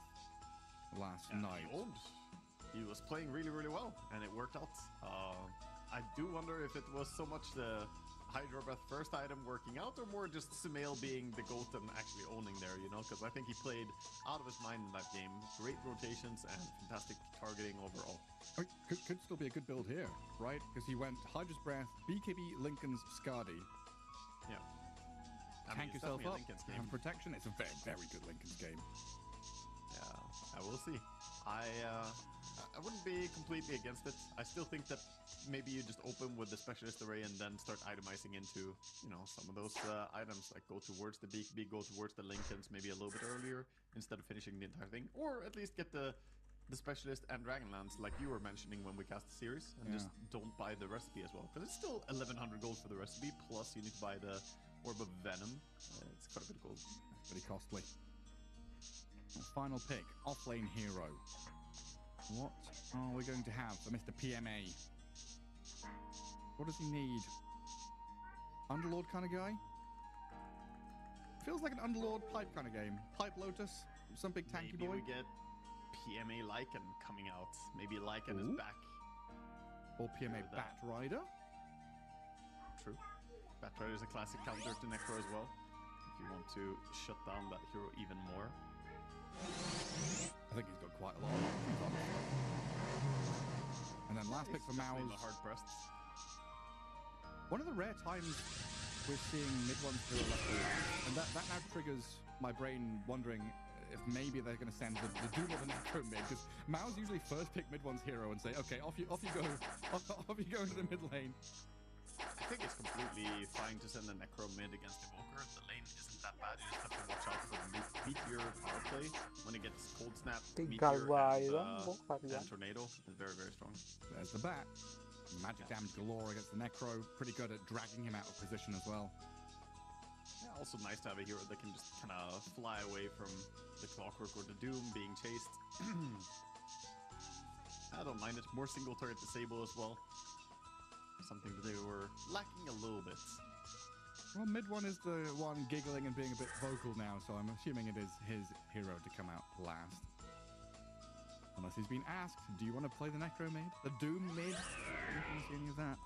last night. He was playing really, really well, and it worked out. I do wonder if it was so much the Hydra Breath first item working out, or more just Sambil being the GOAT and actually owning there, you know? Because I think he played out of his mind in that game. Great rotations and fantastic targeting overall. I mean, could still be a good build here, right? Because he went Hydra's Breath, BKB, Linken's Skadi. Yeah. Tank yourself up, have protection. It's a very, very good Linken's game. Yeah, I will see. I wouldn't be completely against it. I still think that maybe you just open with the Specialist Array and then start itemizing into, you know, some of those items, like go towards the BKB, go towards the Linken's maybe a little bit earlier instead of finishing the entire thing, or at least get the Specialist and Dragonlance like you were mentioning when we cast the series, and just don't buy the recipe as well, because it's still 1100 gold for the recipe, plus you need to buy the Orb of Venom. It's quite a bit of gold. That's pretty costly. Final pick, offlane hero. What are we going to have for Mr. PMA? What does he need? Underlord kind of guy? Feels like an Underlord pipe kind of game. Pipe Lotus, some big tanky Maybe boy. we get PMA Lycan coming out. Maybe Lycan is back. Or PMA Bat Rider. True. Bat Rider is a classic counter to Necro as well, if you want to shut down that hero even more. I think he's got quite a lot of options, honestly. And then last pick for Mao's. Hard pressed. One of the rare times we're seeing mid ones hero left and that now triggers my brain wondering if maybe they're going to send the Doom of the Necro mid, because Mao's usually first pick mid one's hero and say, okay, off you go, off you go into the mid lane. I think it's completely fine to send a Necro mid against Evoker. The lane isn't that bad. You just have to watch out for the Meteor power play when it gets Cold Snap, Meteor, and Tornado. It's very, very strong. There's the bat. Magic damage galore against the Necro. Pretty good at dragging him out of position as well. Yeah, also nice to have a hero that can just kind of fly away from the Clockwork or the Doom being chased. I don't mind it. More single turret disable as well. Something that they were lacking a little bit. Well, mid one is the one giggling and being a bit vocal now, so I'm assuming it is his hero to come out last. Unless he's been asked, do you want to play the Necro mid? The Doom mid? I don't see any of that.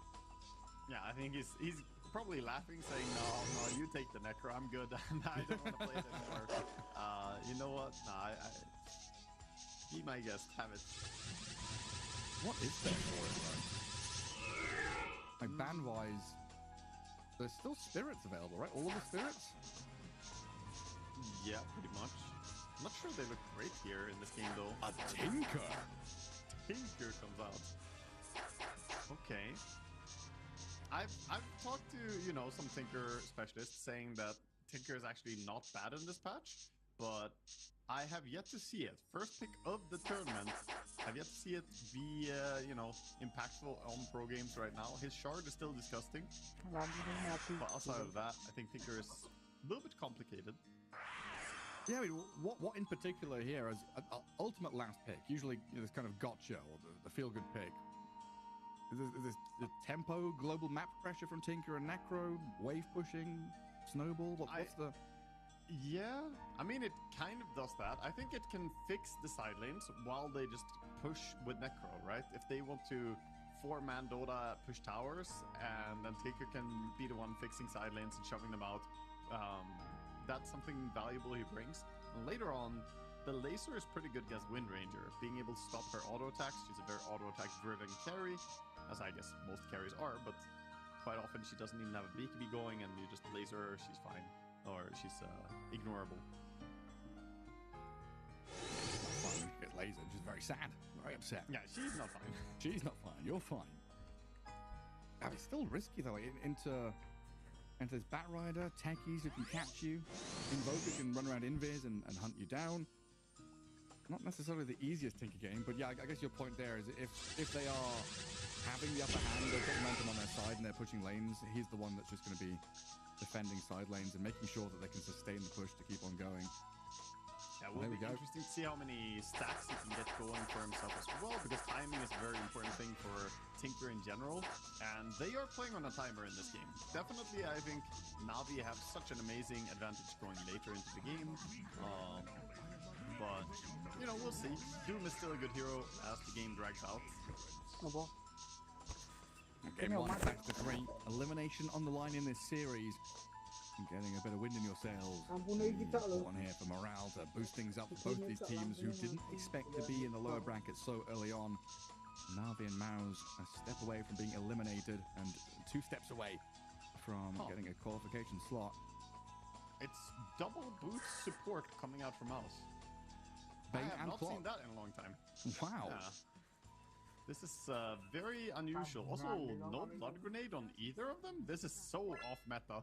Yeah, I think he's probably laughing, saying, no, you take the Necro, I'm good. I don't want to play it anymore. You know what? Nah, be my guest, have it. What is there for it, though? Like, ban-wise, there's still spirits available, right? All of the spirits? Yeah, pretty much. I'm not sure they look great here in this game, though. A Tinker! Tinker comes out. Okay. I've talked to, some Tinker specialists saying that Tinker is actually not bad in this patch, but I have yet to see it. First pick of the tournament. I've yet to see it be, impactful on pro games right now. His shard is still disgusting. But outside of that, I think Tinker is a little bit complicated. Yeah, I mean, what in particular here is an ultimate last pick? Usually, this kind of gotcha or the feel-good pick. Is this the tempo, global map pressure from Tinker and Necro, wave pushing, snowball? What's the... Yeah, I mean, it kind of does that. I think it can fix the side lanes while they just push with Necro, right? If they want to 4-man Dota push towers, and then Tinker can be the one fixing side lanes and shoving them out, that's something valuable he brings. And later on, the laser is pretty good against Wind Ranger, being able to stop her auto attacks. She's a very auto attack driven carry, as I guess most carries are, but quite often she doesn't even have a BKB going, and you just laser her, she's fine. Or she's ignorable. Not fine, you get lasered. She's very sad, very upset. Yeah, she's not fine. She's not fine, you're fine. It's still risky though. Into this Bat Rider, techies who can catch you, Invoker can run around invis and hunt you down. Not necessarily the easiest Tinker game, but yeah, I guess your point there is if they are having the upper hand, they've got momentum on their side and they're pushing lanes, he's the one that's just going to be defending side lanes and making sure that they can sustain the push to keep on going. Yeah, it will be interesting to see how many stacks he can get going for himself as well, because timing is a very important thing for Tinker in general, and they are playing on a timer in this game. Definitely, I think Na'Vi have such an amazing advantage going later into the game, but, we'll see. Doom is still a good hero as the game drags out. Game 1, back to 3. Elimination on the line in this series. And getting a bit of wind in your sails. One here for morale to boost things up for both these teams who didn't expect to be in the lower brackets so early on. Na'Vi and Mao's a step away from being eliminated and 2 steps away from getting a qualification slot. It's double boost support coming out from Mouse. I have not seen that in a long time. Wow. Yeah. This is very unusual. Also, no blood grenade on either of them? This is so off meta.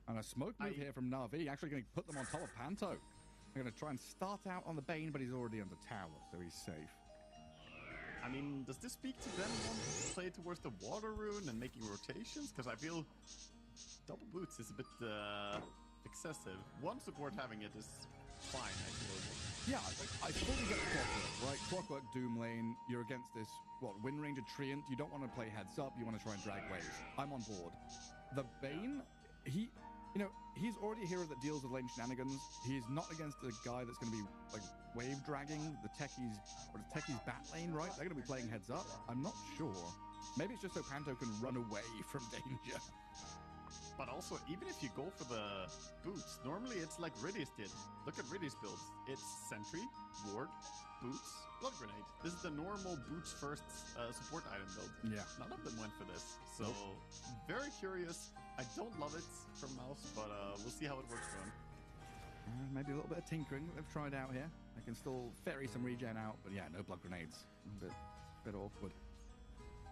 And a smoke move here from Na'Vi, actually going to put them on top of Panto. They're going to try and start out on the Bane, but he's already on the tower, so he's safe. I mean, does this speak to them wanting to play towards the water rune and making rotations? Because I feel double boots is a bit excessive. One support having it is fine, I feel. Yeah, I fully get the Clockwork, right? Clockwork Doom lane, you're against this, Wind Ranger Treant, you don't want to play heads up, you want to try and drag waves. I'm on board. The Bane, he's already a hero that deals with lane shenanigans. He's not against a guy that's going to be, wave dragging the techies bat lane, right? They're going to be playing heads up. I'm not sure. Maybe it's just so Panto can run away from danger. But also, even if you go for the boots, normally it's like Riddy's did. Look at Riddy's builds. It's Sentry, Ward, Boots, Blood Grenade. This is the normal boots first support item build. Yeah. None of them went for this. So, very curious. I don't love it from Mouse, but we'll see how it works for him. Maybe a little bit of tinkering that they've tried out here. They can still ferry some regen out, but yeah, no blood grenades. A bit awkward.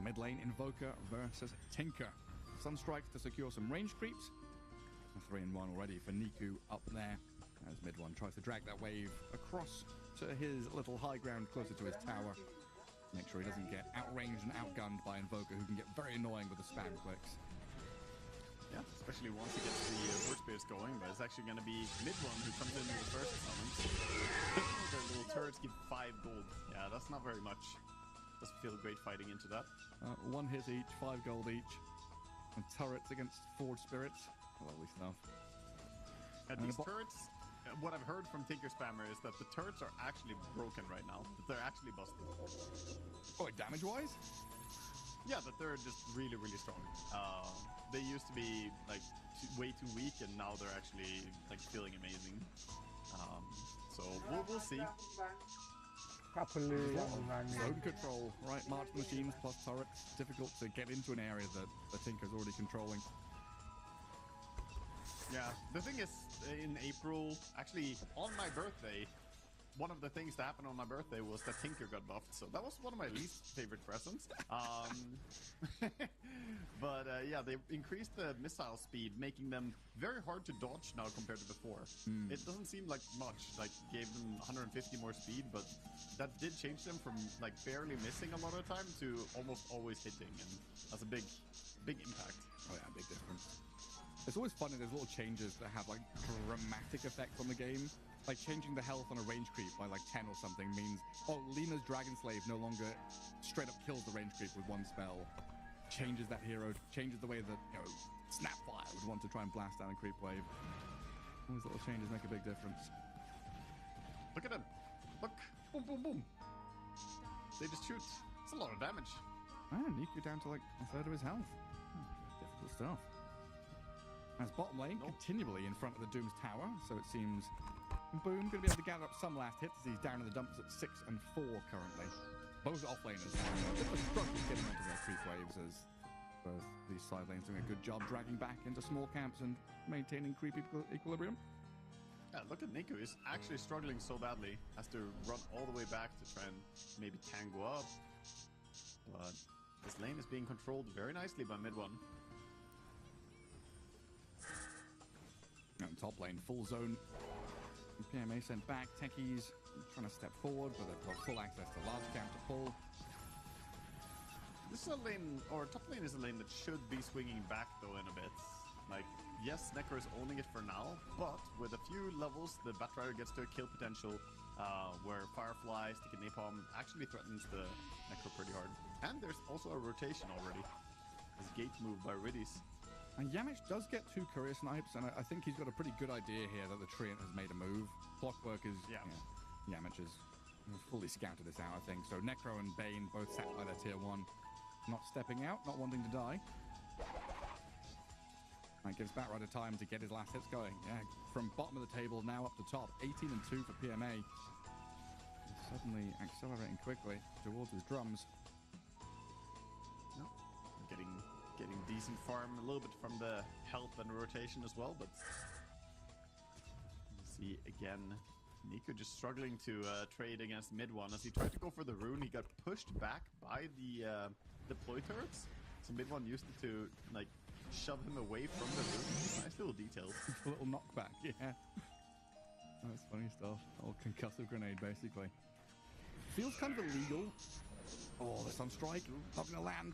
Mid lane, Invoker versus Tinker. Sunstrikes to secure some range creeps. A 3-in-1 already for Niku up there. As mid one tries to drag that wave across to his little high ground closer to his tower. Make sure he doesn't get outranged and outgunned by Invoker, who can get very annoying with the spam clicks. Yeah, especially once he gets the Word Spears going, but it's actually going to be mid one who comes in with the first summons. Their little turrets give 5 gold. Yeah, that's not very much. Doesn't feel great fighting into that. 1 hit each, 5 gold each. And turrets against Forge Spirits. Lovely stuff. And these turrets, what I've heard from Tinker Spammer is that the turrets are actually broken right now. That they're actually busted. Oh, damage-wise? Yeah, that they're just really, really strong. They used to be like way too weak, and now they're actually like feeling amazing. So we'll see. Zone control, right? March machines plus turrets. Difficult to get into an area that the Tinker's already controlling. Yeah, the thing is, in April, actually on my birthday, one of the things that happened on my birthday was that Tinker got buffed, so that was one of my least favorite presents. But yeah, they increased the missile speed, making them very hard to dodge now compared to before. It doesn't seem like much, like gave them 150 more speed, but that did change them from like barely missing a lot of the time to almost always hitting, and that's a big impact. Oh yeah, big difference. It's always funny, there's little changes that have like dramatic effects on the game. Like changing the health on a range creep by like 10 or something means, oh, Lena's Dragon Slave no longer straight up kills the range creep with 1 spell. Changes that hero, changes the way that, you know, Snapfire would want to try and blast down a creep wave. All these little changes make a big difference. Look at him. Look. Boom, boom, boom. They just shoot. It's a lot of damage. Man, Niku down to like 1/3 of his health. Difficult stuff. As bottom lane, continually in front of the Doom's tower, so it seems Boom going to be able to gather up some last hits as he's down in the dumps at 6 and 4 currently. Both offlaners struggling getting onto their creep waves as both these side lanes doing a good job dragging back into small camps and maintaining creep equilibrium. Yeah, look at Niku. He's actually struggling so badly. Has to run all the way back to try and maybe tango up. But this lane is being controlled very nicely by mid one. And top lane, full zone. PMA sent back. Techies trying to step forward, but they've got full access to large camp to pull. This is a lane, or top lane is a lane that should be swinging back though in a bit. Like, yes, Necro is owning it for now, but with a few levels, the Batrider gets to a kill potential where Firefly, Sticky Napalm actually threatens the Necro pretty hard. And there's also a rotation already. This gate move by Riddies. And Yamich does get 2 Courier Snipes, and I think he's got a pretty good idea here that the Treant has made a move. Clockwork is... Yeah. Yamich has fully scouted this out, I think. So Necro and Bane both sat by their tier 1. Not stepping out, not wanting to die. That gives Batrider time to get his last hits going. Yeah, from bottom of the table now up to top. 18 and 2 for PMA. He's suddenly accelerating quickly towards his drums. Getting decent farm, a little bit from the health and rotation as well, but you see again Niku just struggling to trade against mid one. As he tried to go for the rune, he got pushed back by the deploy turrets, so mid one used to like shove him away from the rune. Nice little details. A little knockback, yeah. That's funny stuff. Old concussive grenade basically. Feels kind of illegal. Oh, the Sunstrike not gonna land.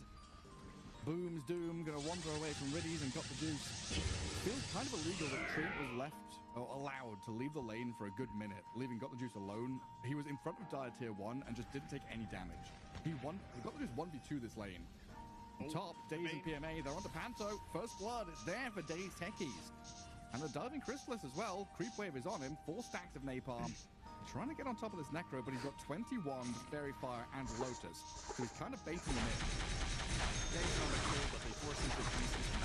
Boom's Doom gonna wander away from Riddies and got the juice. Feels kind of illegal that Treant was left, or allowed to leave the lane for a good minute, leaving Got the Juice alone. He was in front of Dire tier 1 and just didn't take any damage. He got the Juice 1v2 this lane. On top, Daze and PMA, they're onto Panto. First blood, it's there for Daze Techies. And the Diving Chrysalis as well. Creep Wave is on him, 4 stacks of Napalm. Trying to get on top of this Necro, but he's got 21 Fairy Fire and Lotus. So he's kind of baiting him in. Days on the kill, but they force him to do some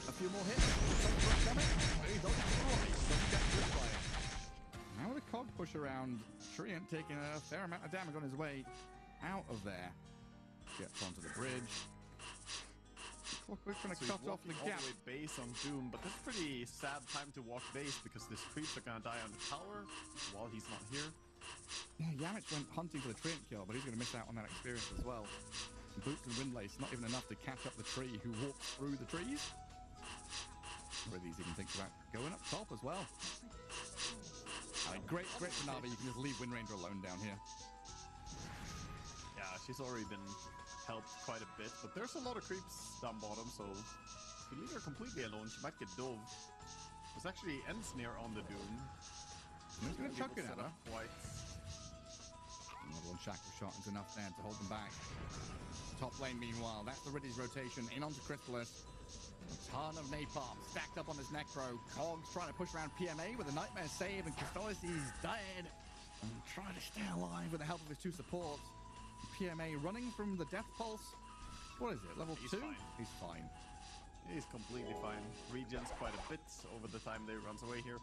A few more hits. Coming. He doesn't get Qualifier. Now with a cog push around, Treant taking a fair amount of damage on his way out of there. Gets onto the bridge. We're going to cut off the gap. All the way base on Doom, but that's pretty sad time to walk base because the creeps are going to die on the tower while he's not here. Yeah, Yamich went hunting for the Treant kill, but he's going to miss out on that experience as well. Boots and Windlace, not even enough to catch up the tree who walks through the trees. Rithys even thinks about going up top as well. Great for Na'Vi. You can just leave Windranger alone down here. Yeah, she's already been helped quite a bit, but there's a lot of creeps down bottom, so if you leave her completely alone, she might get dove. There's actually Ensnare on the Doom. He's going to chuck it at her. Quite. Another one shackle shot is enough there to hold them back. Top lane, meanwhile, that's the Rithys rotation in onto Crystallis. A ton of napalm stacked up on this Necro. Cogs trying to push around PMA with a Nightmare save, and Crystallis is dead. And trying to stay alive with the help of his two supports. PMA running from the Death Pulse. What is it, level 2? Fine. He's fine. He's completely fine. Regens quite a bit over the time they runs away here.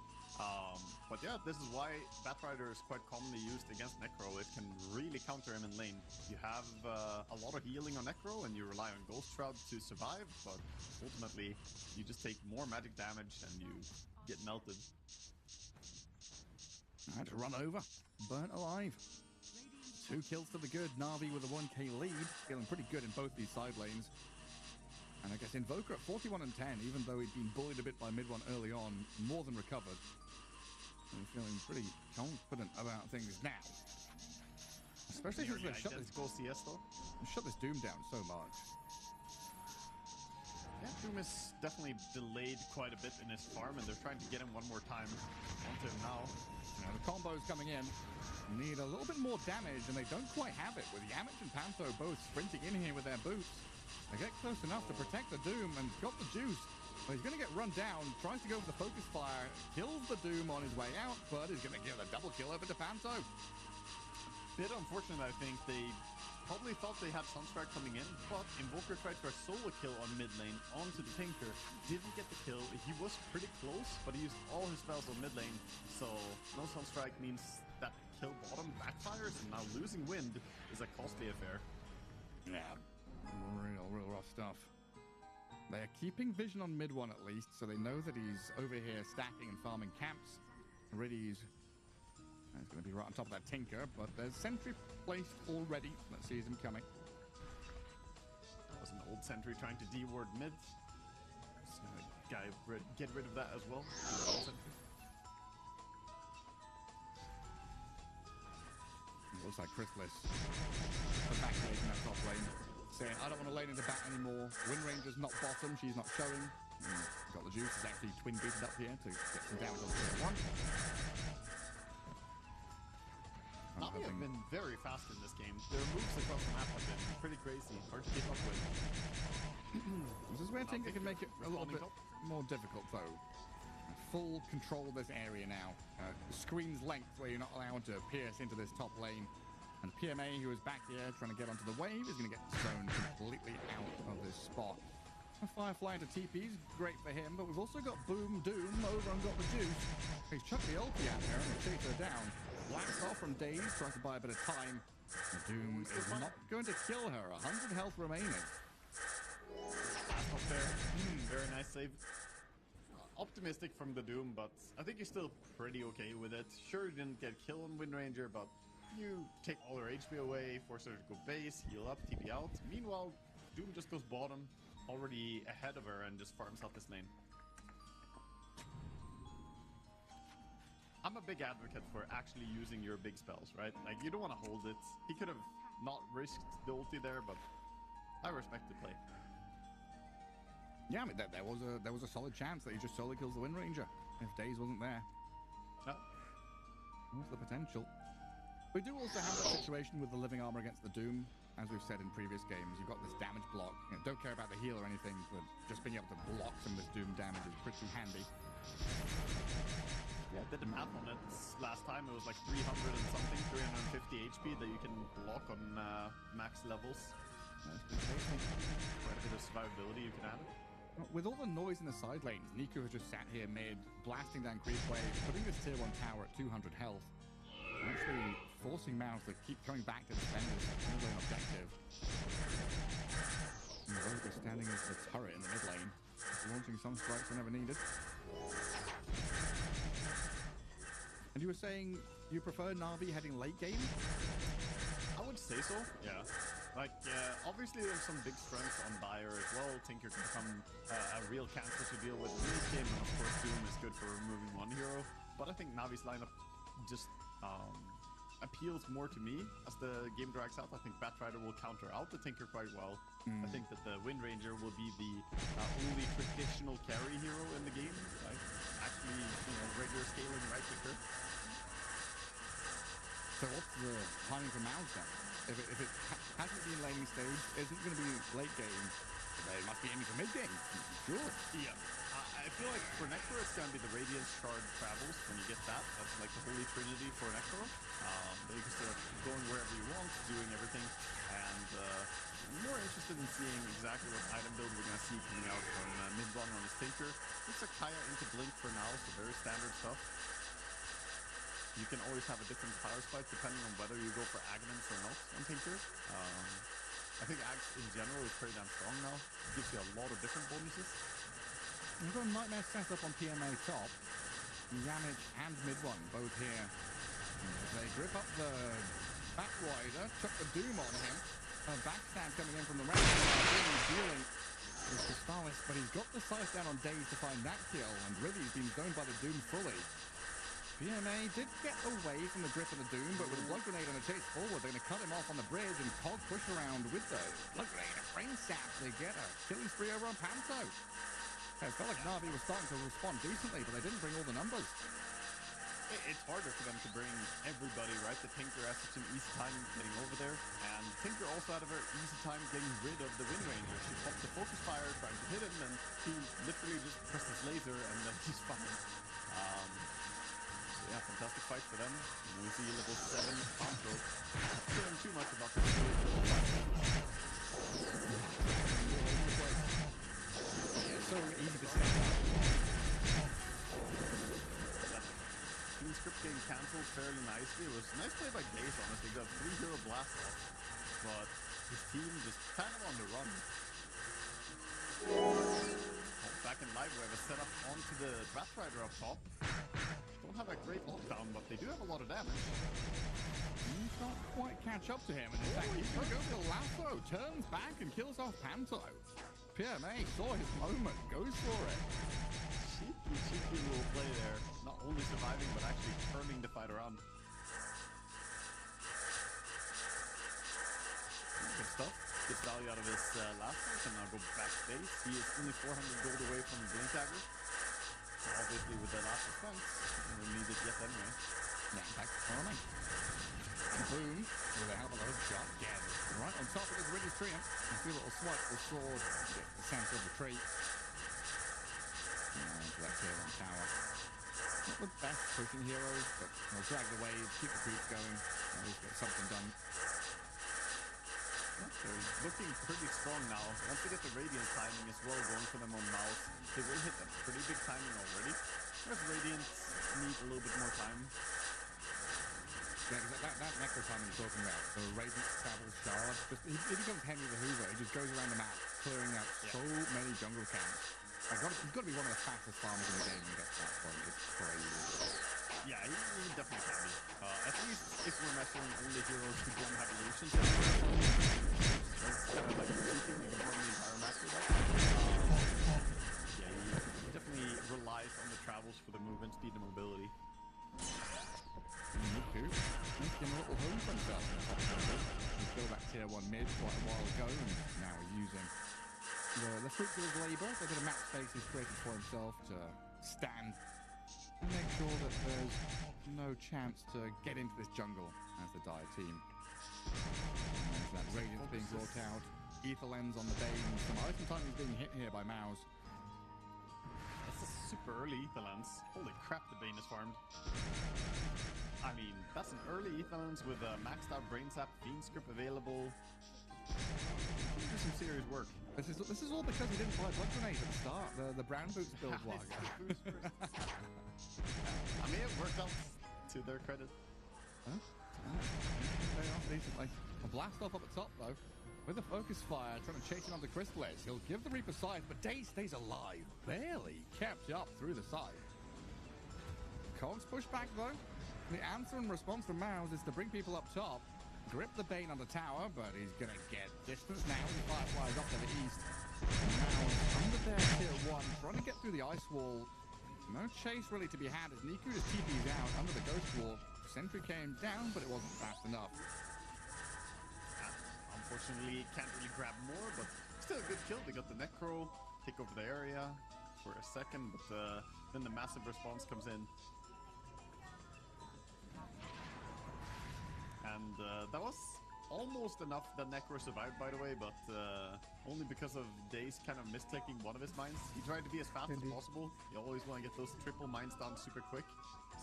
But yeah, this is why Batrider is quite commonly used against Necro. It can really counter him in lane. You have a lot of healing on Necro and you rely on Ghost Shroud to survive, but ultimately you just take more magic damage and you get melted. I had to run over. Burnt alive. 2 kills to the good. Na'Vi with a 1k lead. Feeling pretty good in both these side lanes. And I guess Invoker at 41 and 10, even though he'd been bullied a bit by mid one early on, more than recovered. And he's feeling pretty confident about things now. Especially since they've shut this Doom down so much. Yeah, Doom is definitely delayed quite a bit in his farm, and they're trying to get him one more time onto him now. You know, the combos coming in need a little bit more damage, and they don't quite have it, with Yamich and Pantho both sprinting in here with their boots. They get close enough to protect the Doom and got the juice. But he's going to get run down, tries to go for the focus fire, kills the Doom on his way out, but is going to give a double kill over to Pantho. Bit unfortunate, I think. They probably thought they had Sunstrike coming in, but Invoker tried for a solo kill on mid lane onto the Tinker. Didn't get the kill. He was pretty close, but he used all his spells on mid lane. So no Sunstrike means that kill bottom backfires, and now losing Wind is a costly affair. Yeah, real rough stuff. They are keeping vision on mid one at least, so they know that he's over here stacking and farming camps. Rithys is going to be right on top of that Tinker, but there's sentry placed already that sees him coming. That was an old sentry trying to D-ward mid. Just gonna get rid of that as well. Looks like Crystallis evacuating that top lane, saying, I don't want to lane into back anymore. Windranger's not bottom, she's not showing. Got the juice, is actually twin beated up here to get some damage on the 1. Na'Vi have been very fast in this game. Their moves across the map have been pretty crazy, hard to keep up with. This is where I think they can make it a little bit more difficult though. Full control of this area now. Screen's length where you're not allowed to pierce into this top lane. And PMA, who is back here trying to get onto the wave, is going to get thrown completely out of this spot. Firefly into TP's great for him, but we've also got Boom Doom over and got the juice. He's chucked the ulti at her and will chase her down. Blast off from Daze, tries to buy a bit of time. The Doom is not going to kill her. 100 health remaining. Blast off there. Very nice save. Optimistic from the Doom, but I think you're still pretty okay with it. Sure, you didn't get kill on Windranger, but you take all her HP away, force her to go base, heal up, TP out. Meanwhile, Doom just goes bottom, already ahead of her, and just farms out this lane. I'm a big advocate for actually using your big spells, right? Like, you don't want to hold it. He could have not risked the ulti there, but I respect the play. Yeah, I mean, there was a solid chance that he just solo kills the Windranger if Daze wasn't there. No. What's the potential? We do also have that situation with the living armor against the Doom. As we've said in previous games, you've got this damage block. You know, don't care about the heal or anything, but just being able to block some of this Doom damage is pretty handy. Yeah, I did the math on it last time. It was like 300 and something, 350 HP that you can block on max levels. That's been amazing. Quite a bit of survivability you can add. With all the noise in the side lanes, Nico has just sat here mid, blasting down creep waves, putting this tier 1 tower at 200 health, and actually forcing Mouse to keep coming back to defend this mid-lane objective. And Rogue is standing as the turret in the mid lane, launching some strikes whenever needed. And you were saying you prefer Na'Vi heading late game? I would say so, yeah. Like, obviously there's some big strengths on Dire as well. Tinker can become a real cancer to deal with in this game, and of course Doom is good for removing one hero. But I think Navi's lineup just appeals more to me as the game drags out. I think Batrider will counter out the Tinker quite well. I think that the Wind Ranger will be the only traditional carry hero in the game. Like, actually, regular scaling right clicker. So what's the timing for Mouse then? If it hasn't been laning stage, isn't going to be late game, they must be aiming for mid game. Sure. Yeah. I feel like for Nectar, it's going to be the Radiance Shard travels when you get that. That's like the holy trinity for Nectar. That you can start going wherever you want, doing everything. And I'm more interested in seeing exactly what item build we're going to see coming out from mid-run on his Tinker. Looks like Kaya into Blink for now, so very standard stuff. You can always have a different power spike depending on whether you go for Aghanim's or not on Tinker. I think Ags in general is pretty damn strong now. It gives you a lot of different bonuses. We've got a Nightmare set up on PMA top. Yamich and Mid-One both here. As they grip up the Batrider, chuck the Doom on him. A backstab coming in from the Ragnarok, really dealing with Crystallis, but he's got the sight down on Daze to find that kill, and Rivy's been zoned by the Doom fully. PMA did get away from the grip of the Doom, but with a blood grenade and a chase forward, they're going to cut him off on the bridge, and Cog push around with the blood grenade and brain sap. They get a killing spree over on Panto. It felt like Na'Vi was starting to respond decently, but they didn't bring all the numbers. It's harder for them to bring everybody, right? The Tinker has such an easy time getting over there, and Tinker also had a very easy time getting rid of the Wind Ranger. She popped the focus fire, trying to hit him, and he literally just pressed his laser, and then he's fine. Yeah, fantastic fight for them. And we see level 7 Panto. Not caring too much about this. Yeah, so easy to set up. Team script getting cancelled fairly nicely. It was a nice play by Daze, honestly. He got 3 hero blast off, but his team just kind of on the run. Back in live, we have a setup onto the Batrider up top. Don't have a great lockdown, but they do have a lot of damage. You can't quite catch up to him, and in fact, he goes for the lasso, turns back and kills off Panto. PMA saw his moment, goes for it. Cheeky little play there. Not only surviving, but actually turning the fight around. Good stuff. Gets value out of his last fight, and now go back base. He is only 400 gold away from the Blink Dagger. Obviously with the last defense, we need it yet anyway. Now back to farming. And boom, with a hell of a hook shot again. Right on top of his Riddish Tree. You see a little swipe with the sword, get the center of the tree. And that's here on tower. Not the best pushing heroes, but they'll drag the waves, keep the creeps going. At least get something done. They're looking pretty strong now. Once they get the Radiant timing as well going for them on Mouse, they will hit a pretty big timing already. Whereas Radiant need a little bit more time. Yeah, because that Nectar timing you're talking about, the Radiant travel shard, he becomes Henry the Hoover. He just goes around the map, clearing out so many jungle camps. He's got to be one of the fastest farmers in the game when he gets to that point. It's crazy. Yeah, he definitely can be. At least if we're measuring only heroes who don't have illusions. That's kind of like cheating. You can farm the entire map with that. Yeah, he definitely relies on the travels for the movement speed and mobility. Niku making a little home for himself in the top jungle. He built that tier 1 mid quite a while ago, and now he's using the fruits of his labour. A bit of map space he's created for himself to stand and make sure that there's no chance to get into this jungle as the Dire team. As that Radiance being brought out, Ether Lens on the Bane, some item timing is being hit here by Mouse. That's a super super early Ether Lens. Holy crap, the Bane is farmed. I mean, that's an early Ether Lens with a maxed out Brain Sap, Fiend Script available. Do some serious work. This is all because he didn't buy Blood Grenade at the start. The brown boots build was. I mean, it worked out to their credit. Huh? Very off decently. A blast off up at top though. With the focus fire, trying to chase him onto Crystallis. He'll give the Reaper scythe, but Day stays alive. Barely kept up through the side. Cogs push back though. The answer and response from Mouse is to bring people up top. Grip the Bane on the tower, but he's gonna get distance now. The Fireflies off to the east. Mouse under there, tier 1, trying to get through the ice wall. No chase really to be had as Niku just TP's out under the ghost wall. Sentry came down, but it wasn't fast enough. Unfortunately, can't really grab more, but still a good kill. They got the Necro, take over the area for a second, but then the massive response comes in. And that was almost enough that Necro survived, by the way, but only because of Daze kind of misclicking one of his mines. He tried to be as fast as possible. You always want to get those triple mines down super quick.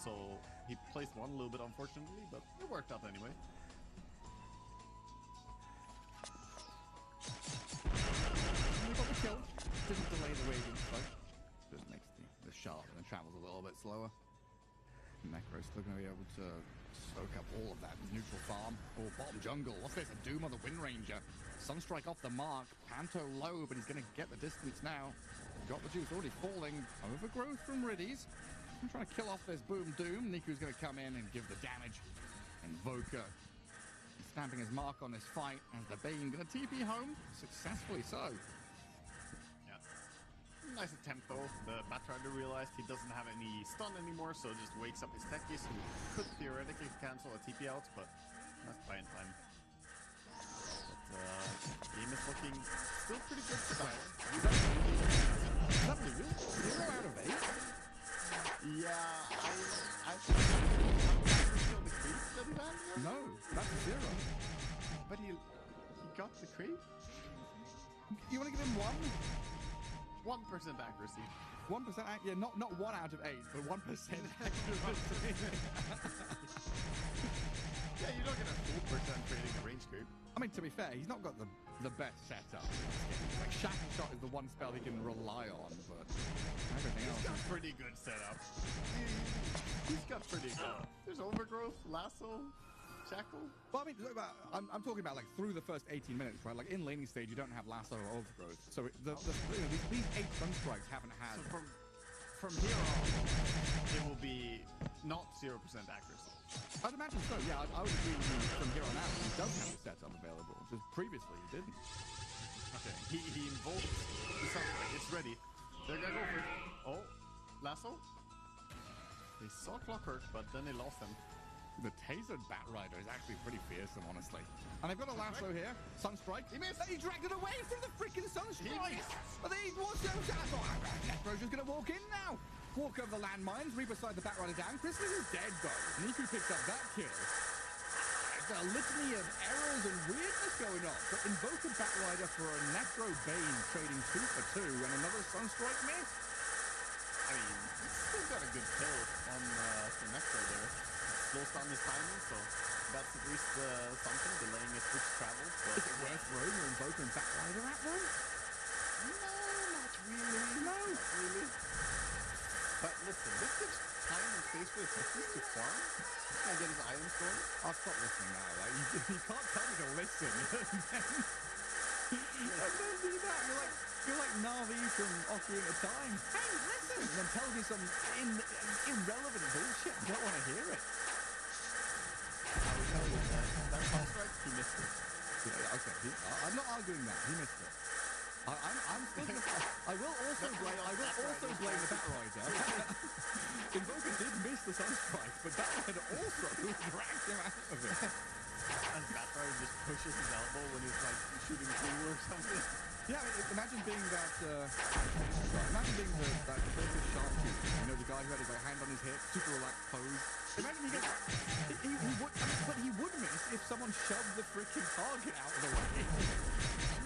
So he placed one a little bit, unfortunately, but it worked out anyway. He got the kill. Didn't delay the raging strike. Just makes the shard and travels a little bit slower. Necro's still going to be able to soak up all of that neutral farm. Oh, bottom jungle. What's this? A Doom on the Wind Ranger. Sunstrike off the mark. Panto low, but he's going to get the distance now. Got the juice already falling. Overgrowth from Riddies. I'm trying to kill off this Boom Doom. Niku's going to come in and give the damage. Invoker stamping his mark on this fight. And the Bane going to TP home. Successfully so. Nice attempt though. The Batrider realized he doesn't have any stun anymore, so just wakes up his techies who could theoretically cancel a TP out, but that's fine time. But game is looking still pretty good for Dire. Is that real? 0 out of 8? Yeah, I think on the creep that he landed. No, that's 0. But he got the creep. You want to give him 1? 1% accuracy. 1% yeah, not 1 out of 8, but 1% accuracy. Yeah, you don't get a full percent trading a range creep. I mean, to be fair, he's not got the best setup. Like Shatter Shot is the one spell he can rely on, but everything else. He's got pretty good setup. He's got pretty good. There's Overgrowth, Lasso, Shackle. Well, I mean, I'm talking about like through the first 18 minutes, right? Like in laning stage, you don't have Lasso or Overgrowth. So these 8 Sunstrikes haven't had. So from here on, it will be not 0% accuracy. I'd imagine so, yeah. I would agree with you from here on out. He does have the setup available, because previously he didn't. Okay, he invoked the Sunstrike. It's ready. They're gonna go for it. Oh, Lasso? They saw Clockwork, but then they lost him. The tasered Batrider is actually pretty fearsome, honestly. And they've got a Lasso here. Sunstrike. He missed. He dragged it away from the freaking Sunstrike. But he was so Necro's just going to walk in now. Walk over the landmines, re-beside the Batrider down. Crystallis is dead, though. Niku picks up that kill. There's a litany of errors and weirdness going on. But Invoker Batrider for a Necro Bane trading 2 for 2 and another Sunstrike miss. I mean, he's still got a good kill on the Necro there. Slows down his timing, so that's at least something, delaying his switch travel. But is it worth throwing your Invoker and Batrider at them? No, not really. No, not really. But listen, this gives time and space for the Texas to farm. He's gonna get his items going. I'll stop listening now. Like, you can't tell me to listen. and then do that. You're like Navi from Ocarina of Time. Hey, listen! And then tells me some irrelevant bullshit. I don't want to hear it. I will tell you that Sunstrike, he missed it. Yeah, okay, I'm not arguing that. He missed it. I'm still I will also blame the Batrider. Invoker did miss the Sunstrike, but Batrider also dragged him out of it. And Batrider just pushes his elbow when he's like shooting pool or something. Yeah, I mean, imagine being that Turkish sharpshooter. You know, the guy who had his hand on his hip, super relaxed pose. Imagine he gets, but he would miss if someone shoved the freaking target out of the way.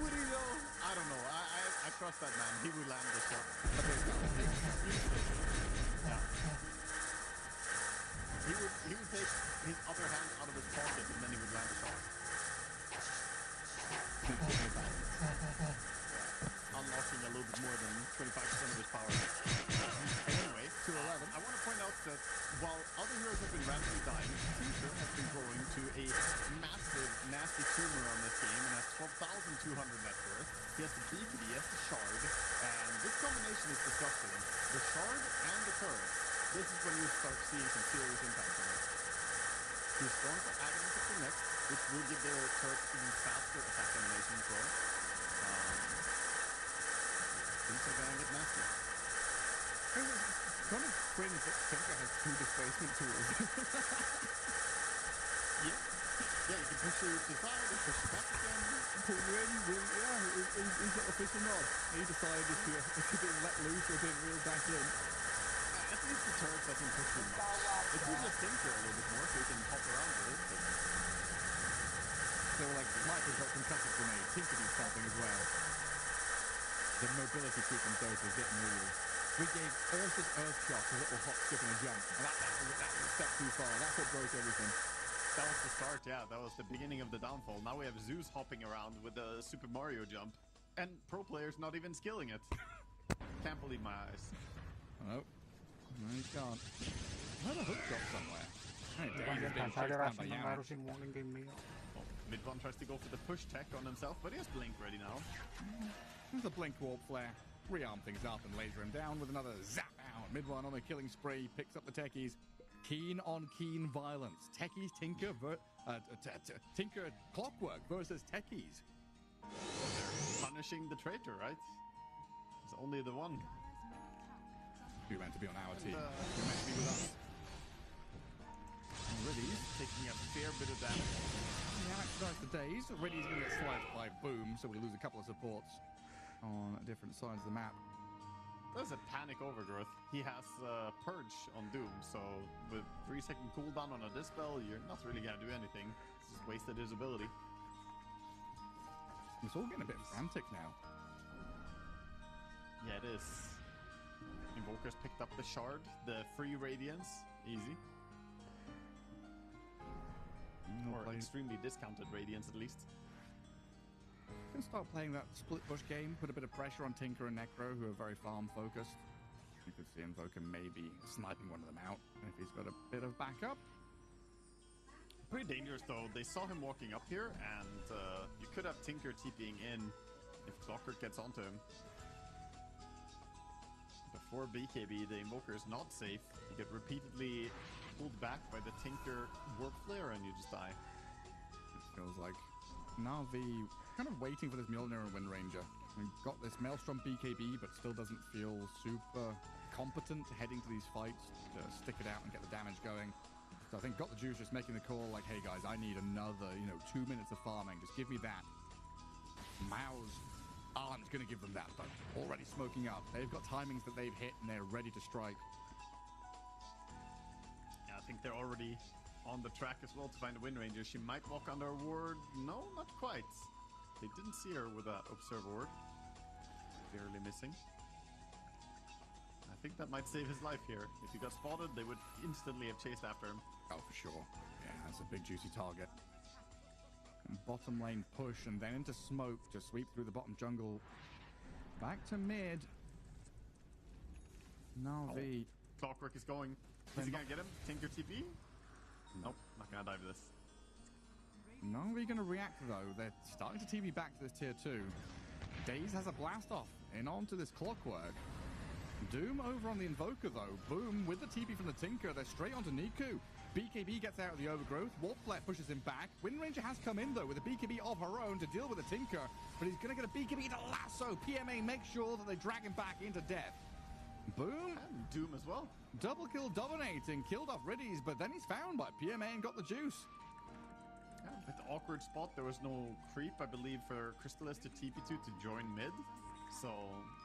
Would he though? I don't know. I trust that man. He will land the shot. Yeah. He would take his other hand out of his pocket and then he would land the shot. Unlocking a little bit more than 25% of his power. Anyway, 211. I want to point out that while other heroes have been randomly dying, Tinker has been growing to a massive, nasty tumor on this game and has 12,200 net worth. He has the BKB, he has the shard, and this combination is disgusting. The shard and the turret. This is when you start seeing some serious impact on it. He's going for Agnes up next, which will give the turret even faster attack animation as well. Things are gonna get nasty. It's kind of cringe that Tinker has 2 displacement tools. Yeah, you can push you to the side and push you back again. Pull you in, he's got a fishing rod. He decided if you're being let loose or being reeled back in. At least the turret doesn't push you much. It gives a Tinker a little bit more so you can hop around with it. So like, Mike has got concussive grenade, Tinker needs something as well. The mobility creep in Dota is getting real. We gave Ursa's Earth Shock a little hop, skip, and a jump. And that was a step too far. That's what broke everything. That was the start, yeah. That was the beginning of the downfall. Now we have Zeus hopping around with the Super Mario jump. And pro players not even skilling it. Can't believe my eyes. Oh, no, you can't. I heard a hook drop somewhere. Hey, Dave's being chased down by Yao. Oh, Mid-1 tries to go for the push tech on himself, but he has Blink ready now. There's a Blink Warp Flare. Rearm things up and laser him down with another zap out. Mid-1 on a killing spree, picks up the techies. Keen on keen violence. Techies, Tinker, Tinker Clockwork versus Techies. They're punishing the traitor, right? It's only the one. You're meant to be on our team. You're meant to be with us. Riddy's taking a fair bit of damage. Yeah, that's the days. Riddy's going to get sliced by Boom, so we lose a couple of supports on different sides of the map. There's a panic overgrowth. He has Purge on Doom, so with 3-second cooldown on a Dispel, you're not really gonna do anything. It's just wasted his ability. It's all getting a bit frantic now. Yeah, it is. Invoker's picked up the Shard, the free Radiance, easy. Or extremely discounted Radiance at least. Can start playing that split push game, put a bit of pressure on Tinker and Necro, who are very farm focused. You could see Invoker maybe sniping one of them out if he's got a bit of backup. Pretty dangerous though. They saw him walking up here, and you could have Tinker TPing in if Clockwork gets onto him. Before BKB, the Invoker is not safe. You get repeatedly pulled back by the Tinker Warp Flare, and you just die. It feels like Na'Vi kind of waiting for this Mjolnir and Wind Ranger. We've got this Maelstrom BKB, but still doesn't feel super competent heading to these fights to stick it out and get the damage going. So I think got the juice, just making the call like, hey guys, I need another, 2 minutes of farming. Just give me that. Mao's aren't going to give them that, but already smoking up. They've got timings that they've hit and they're ready to strike. Yeah, I think they're already on the track as well to find a Wind Ranger. She might walk under a ward. No, not quite. They didn't see her with that Observe ward. Barely missing. I think that might save his life here. If he got spotted, they would instantly have chased after him. Oh, for sure. Yeah, that's a big juicy target. And bottom lane push and then into smoke to sweep through the bottom jungle. Back to mid. Na'Vi. Clockwork is going. Is he gonna get him? Tinker TP? Nope, not gonna dive this. Na'Vi gonna react though. They're starting to TP back to this tier 2. Daze has a blast off in onto this Clockwork. Doom over on the Invoker though. Boom with the TP from the Tinker. They're straight onto Niku. BKB gets out of the overgrowth. Warp Flare pushes him back. Wind Ranger has come in though with a BKB of her own to deal with the Tinker. But he's gonna get a BKB to lasso. PMA makes sure that they drag him back into death. Boom. And Doom as well. Double kill dominating. Killed off Riddies, but then he's found by PMA and got the juice. Yeah, with the awkward spot, there was no creep, I believe, for Crystallis to TP2 to join mid. So,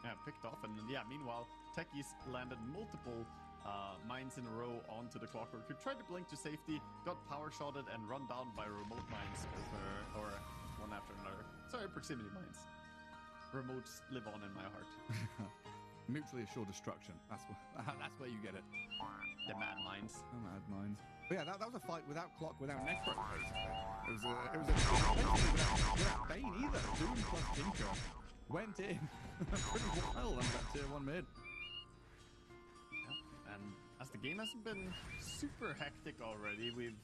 yeah, picked off. And yeah, meanwhile, Techies landed multiple mines in a row onto the Clockwork, who tried to blink to safety, got power shotted and run down by remote mines or one after another. Sorry, proximity mines. remotes live on in my heart. Mutually assured destruction. That's where you get it. The mad minds. Oh, mad minds. But yeah, that was a fight without clock, without Necro, basically. It was without Bane either. Doom plus Tinker went in pretty well on that tier 1 mid. Yeah. And as the game hasn't been super hectic already, we've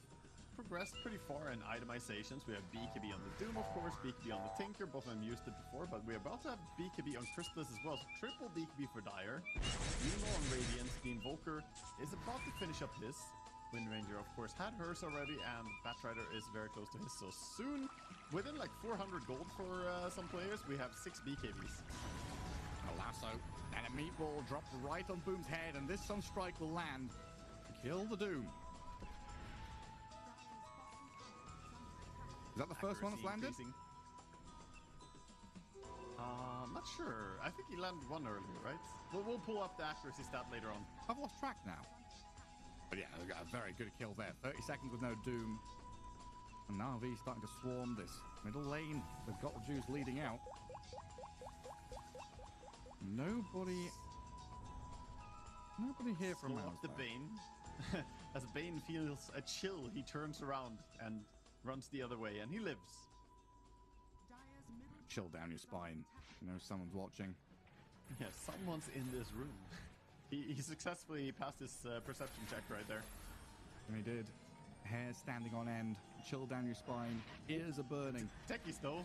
progressed pretty far in itemizations. We have BKB on the Doom, of course, BKB on the Tinker. Both of them used it before, but we're about to have BKB on Chrysalis as well. So triple BKB for Dire. Meanwhile on Radiant, the Invoker is about to finish up his. Wind Ranger, of course, had hers already, and Batrider is very close to his. So soon, within like 400 gold for some players, we have 6 BKBs. A lasso and a meatball dropped right on Boom's head, and this Sunstrike will land to kill the Doom. Is that the first one that's landed? I'm not sure. I think he landed one earlier, right? We'll pull up the accuracy stat later on. I've lost track now. But yeah, we got a very good kill there. 30 seconds with no Doom. And Na'Vi's starting to swarm this middle lane. They've got the juice leading out. Nobody here from Slow Mouse. up the Bane. As Bane feels a chill, he turns around and runs the other way, and he lives. Chill down your spine. You know someone's watching. Yeah, someone's in this room. He successfully passed his perception check right there. And he did. Hair standing on end. Chill down your spine. Ears are burning. Techies, though,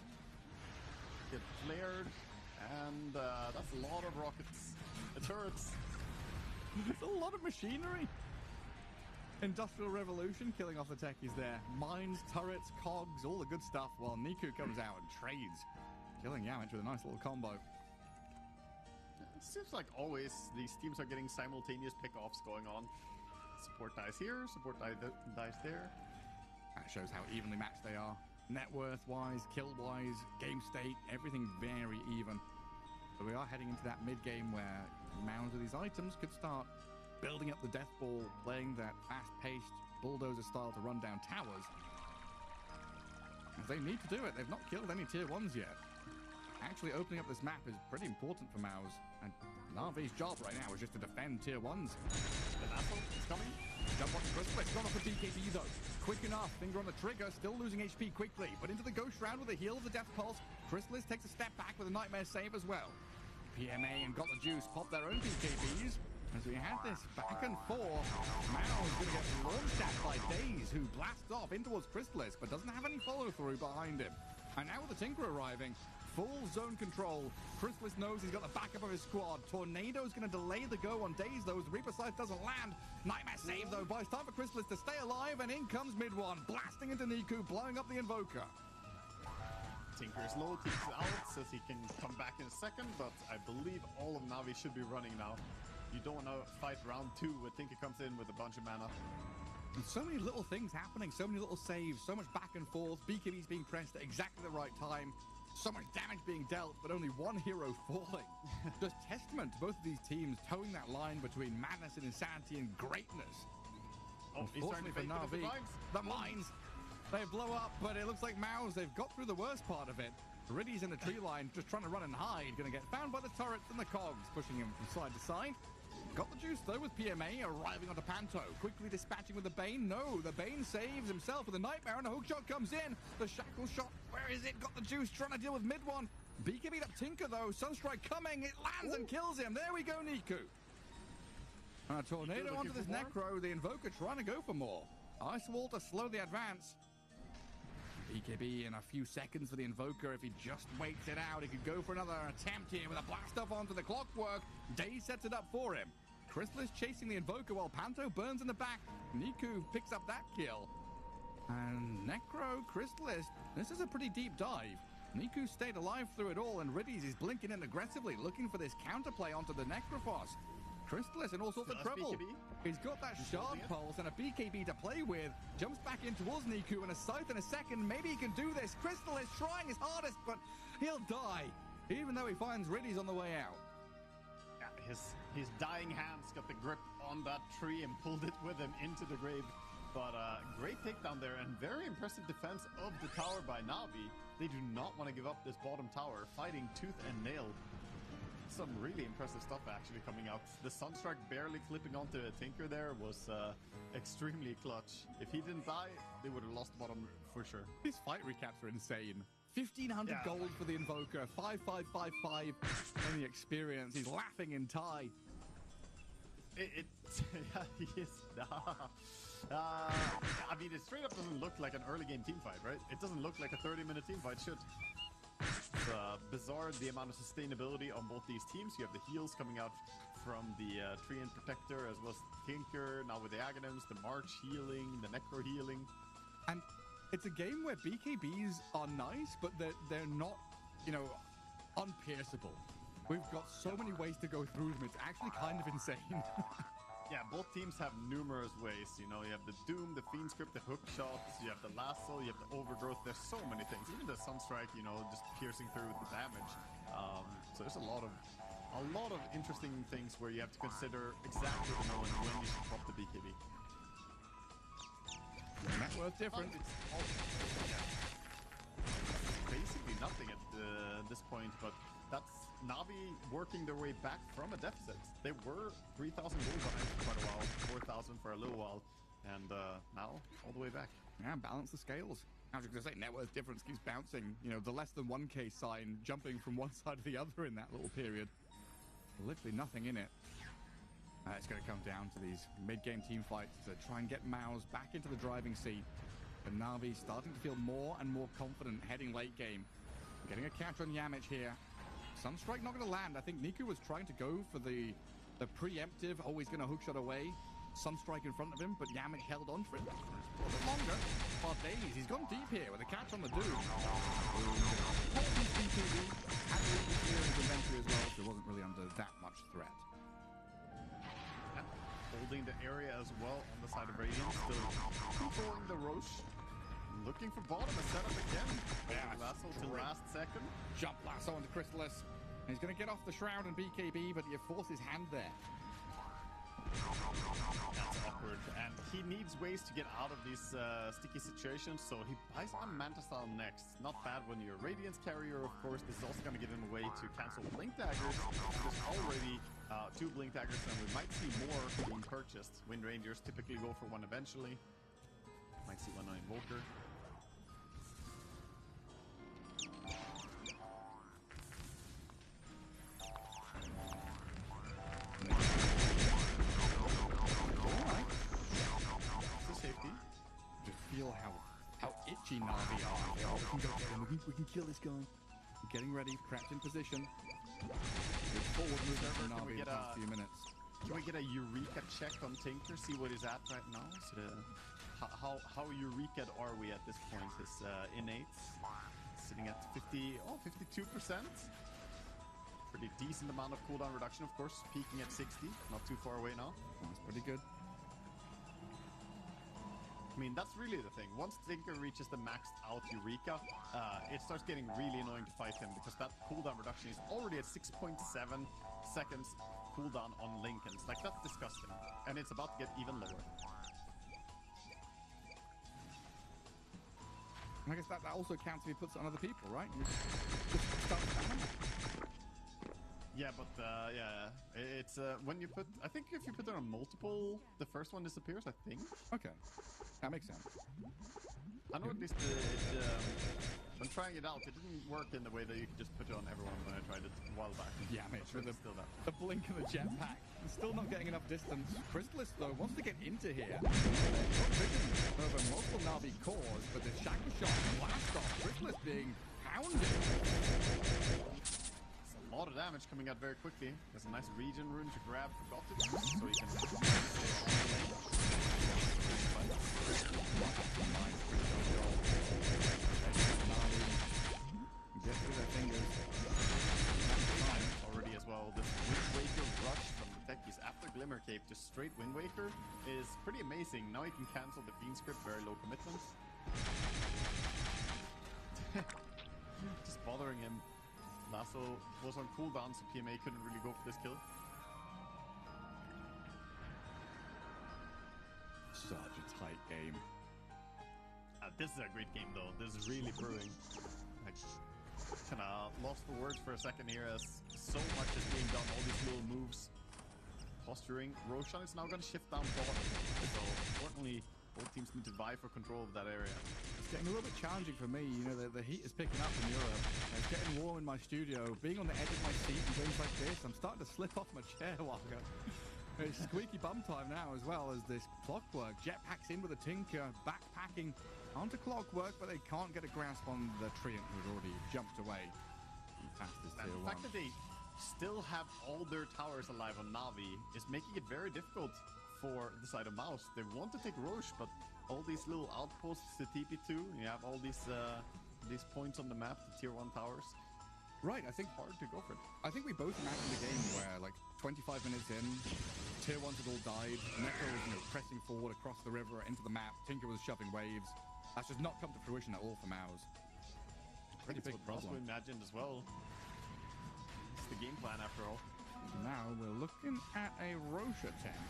get flared, and that's a lot of rockets. Turrets. It's a lot of machinery. Industrial Revolution killing off the techies there. Mines, turrets, cogs, all the good stuff. While Niku comes out and trades, killing Yamich with a nice little combo. It seems like always these teams are getting simultaneous pick-offs going on. Support dies here, support dies there. That shows how evenly matched they are. Net worth-wise, kill-wise, game state, everything very even. But we are heading into that mid-game where mounds of these items could start building up the death ball, playing that fast-paced bulldozer style to run down towers. They need to do it. They've not killed any tier 1s yet. Actually opening up this map is pretty important for Maus, and Na'Vi's job right now is just to defend tier 1s. The Nassau is coming. Jump on Chrysalis, gone off the BKB though. Quick enough, finger on the trigger, still losing HP quickly, but into the Ghost Shroud with a heal of the Death Pulse. Chrysalis takes a step back with a Nightmare save as well. PMA and Got the Juice pop their own BKBs. As we have this back and forth, Mao is going to get launched at by Daze, who blasts off in towards Chrysalis, but doesn't have any follow-through behind him. And now with the Tinker arriving, full zone control. Chrysalis knows he's got the backup of his squad. Tornado's going to delay the go on Daze, though, as the Reaper Scythe doesn't land. Nightmare save, though, buys time for Chrysalis to stay alive, and in comes mid one, blasting into Niku, blowing up the Invoker. Tinker's low, keeps it out, says he can come back in a second, but I believe all of Na'Vi should be running now. You don't want to fight round 2 where Tinker comes in with a bunch of mana. And so many little things happening, so many little saves, so much back and forth, BKBs being pressed at exactly the right time, so much damage being dealt, but only one hero falling. Just testament to both of these teams towing that line between madness and insanity and greatness. Oh, he's trying to for Na'Vi, the mines, they blow up, but it looks like Maus, they've got through the worst part of it. Riddy's in the tree line, just trying to run and hide, going to get found by the turrets and the cogs, pushing him from side to side. Got the juice, though, with PMA arriving onto Panto. Quickly dispatching with the Bane. No, the Bane saves himself with a Nightmare, and a hookshot comes in. The Shackle shot, where is it? Got the juice, trying to deal with mid one. BKB'd up Tinker, though. Sunstrike coming. It lands and kills him. There we go, Niku. A tornado onto this Necro. The Invoker trying to go for more. Ice Wall to slow the advance. BKB in a few seconds for the Invoker. If he just waits it out, he could go for another attempt here with a blast off onto the Clockwork. Daze sets it up for him. Chrysalis chasing the Invoker while Panto burns in the back. Niku picks up that kill. And Necro, Chrysalis, this is a pretty deep dive. Niku stayed alive through it all, and Riddies is blinking in aggressively, looking for this counterplay onto the Necrophos. Chrysalis in all sorts of trouble. BKB. He's got that shard pulse and a BKB to play with. Jumps back in towards Niku and a scythe in a second. Maybe he can do this. Chrysalis trying his hardest, but he'll die, even though he finds Riddies on the way out. Yeah, his dying hands got the grip on that tree and pulled it with him into the grave. But great takedown there and very impressive defense of the tower by Na'Vi. They do not want to give up this bottom tower, fighting tooth and nail. Some really impressive stuff actually coming out. The Sunstrike barely clipping onto a Tinker there was extremely clutch. If he didn't die, they would have lost bottom for sure. These fight recaps are insane. 1,500 gold for the Invoker, 5555 in the experience. He's laughing in Thai. Yeah, he is. I mean, it straight up doesn't look like an early game team fight, right? It doesn't look like a 30-minute team fight should. It's bizarre the amount of sustainability on both these teams. You have the heals coming out from the Treant Protector as well as Tinker. Now with the Aghanims, the March healing, the Necro healing. And it's a game where BKBs are nice, but they're not, you know, unpierceable. We've got so many ways to go through them. It's actually kind of insane. Yeah, both teams have numerous ways. You know, you have the Doom, the Fiend Script, the hook shots, you have the Lasso, you have the Overgrowth. There's so many things. Even the Sunstrike, you know, just piercing through with the damage. So there's a lot of interesting things where you have to consider exactly when you should pop the BKB. Net worth difference. Basically nothing at this point, but that's Na'Vi working their way back from a deficit. They were 3,000 gold behind for quite a while, 4,000 for a little while, and now all the way back. Yeah, balance the scales. I was going to say, net worth difference keeps bouncing. You know, the less than 1k sign jumping from one side to the other in that little period. Literally nothing in it. It's going to come down to these mid-game team fights to try and get Maus back into the driving seat. And Na'Vi starting to feel more and more confident heading late game. Getting a catch on Yamich here. Sunstrike not going to land. I think Niku was trying to go for the preemptive, always going to hookshot away. Sunstrike in front of him, but Yamich held on for it. A little bit longer. Bardays, he's gone deep here with a catch on the Doom. BKB had a little clear in his inventory as well, so it wasn't really under that much threat. Holding the area as well on the side of Radiant, still controlling the Roche. Looking for bottom, a setup again. Lasso till last second. Jump lasso onto Chrysalis. He's going to get off the Shroud and BKB, but you force his hand there. That's awkward, and he needs ways to get out of these sticky situations, so he buys on Manta Style next. Not bad when you're a Radiance carrier, of course. This is also going to give him a way to cancel Blink Daggers. There's already 2 Blink Daggers, and we might see more being purchased. Wind Rangers typically go for one eventually. Might see one on Invoker. Feel how itchy Na'Vi are. Oh, we can go get him. We can kill this guy. Getting ready, cracked in position. Good forward move from Na'Vi in the past few minutes. Can we get a Eureka check on Tinker? See what he's at right now. So how Eureka are we at this point? His innates sitting at 52%. Pretty decent amount of cooldown reduction, of course. Peaking at 60. Not too far away now. That's pretty good. I mean, that's really the thing. Once Tinker reaches the maxed out Eureka, it starts getting really annoying to fight him because that cooldown reduction is already at 6.7 seconds cooldown on Lincolns. Like, that's disgusting. And it's about to get even lower. I guess that also counts if he puts it on other people, right? You just start spamming. Yeah, but yeah, it's when you put, I think if you put it on multiple, the first one disappears, I think. Okay, that makes sense. I know at least when trying it out, it didn't work in the way that you could just put it on everyone when I tried it a while back. Yeah, mate, sure with the blink and the jetpack. Still not getting enough distance. Chrysalis, though, wants to get into here. Over multiple Na'Vi cores, but the Shackle Shot blast off. Chrysalis being pounded. A lot of damage coming out very quickly. There's a nice regen rune to grab for Gothic, so he can get through their fingers. Already as well. This Wind Waker rush from the techies after Glimmer Cape, just straight Wind Waker, is pretty amazing. Now he can cancel the Fiend Script, very low commitments. Just bothering him. Lasso was on cooldown, so PMA couldn't really go for this kill. Such a tight game. This is a great game, though. This is really brewing. I kind of lost for words for a second here as so much is being done. All these little moves. Posturing. Roshan is now going to shift down bottom. So, importantly, both teams need to vie for control of that area. It's getting a little bit challenging for me. You know, the heat is picking up in Europe. It's getting warm in my studio. Being on the edge of my seat and things like this, I'm starting to slip off my chair, Waka. It's squeaky bum time now, as well as this Clockwork. Jetpacks in with a Tinker, backpacking onto Clockwork, but they can't get a grasp on the Treant, who's already jumped away. Fastest And tier the fact that they still have all their towers alive on Na'Vi is making it very difficult for the side of Mouse. They want to take Roche, but all these little outposts to TP2, you have all these points on the map, the tier 1 towers. Right, I think Hard to go for it. I think we both imagined a game where, like, 25 minutes in, tier 1s had all died, Necro was, you know, pressing forward across the river into the map, Tinker was shoving waves. That's just not come to fruition at all for Maus. Pretty big That's what problem. we imagined as well. It's the game plan after all. Now we're looking at a Roche attempt.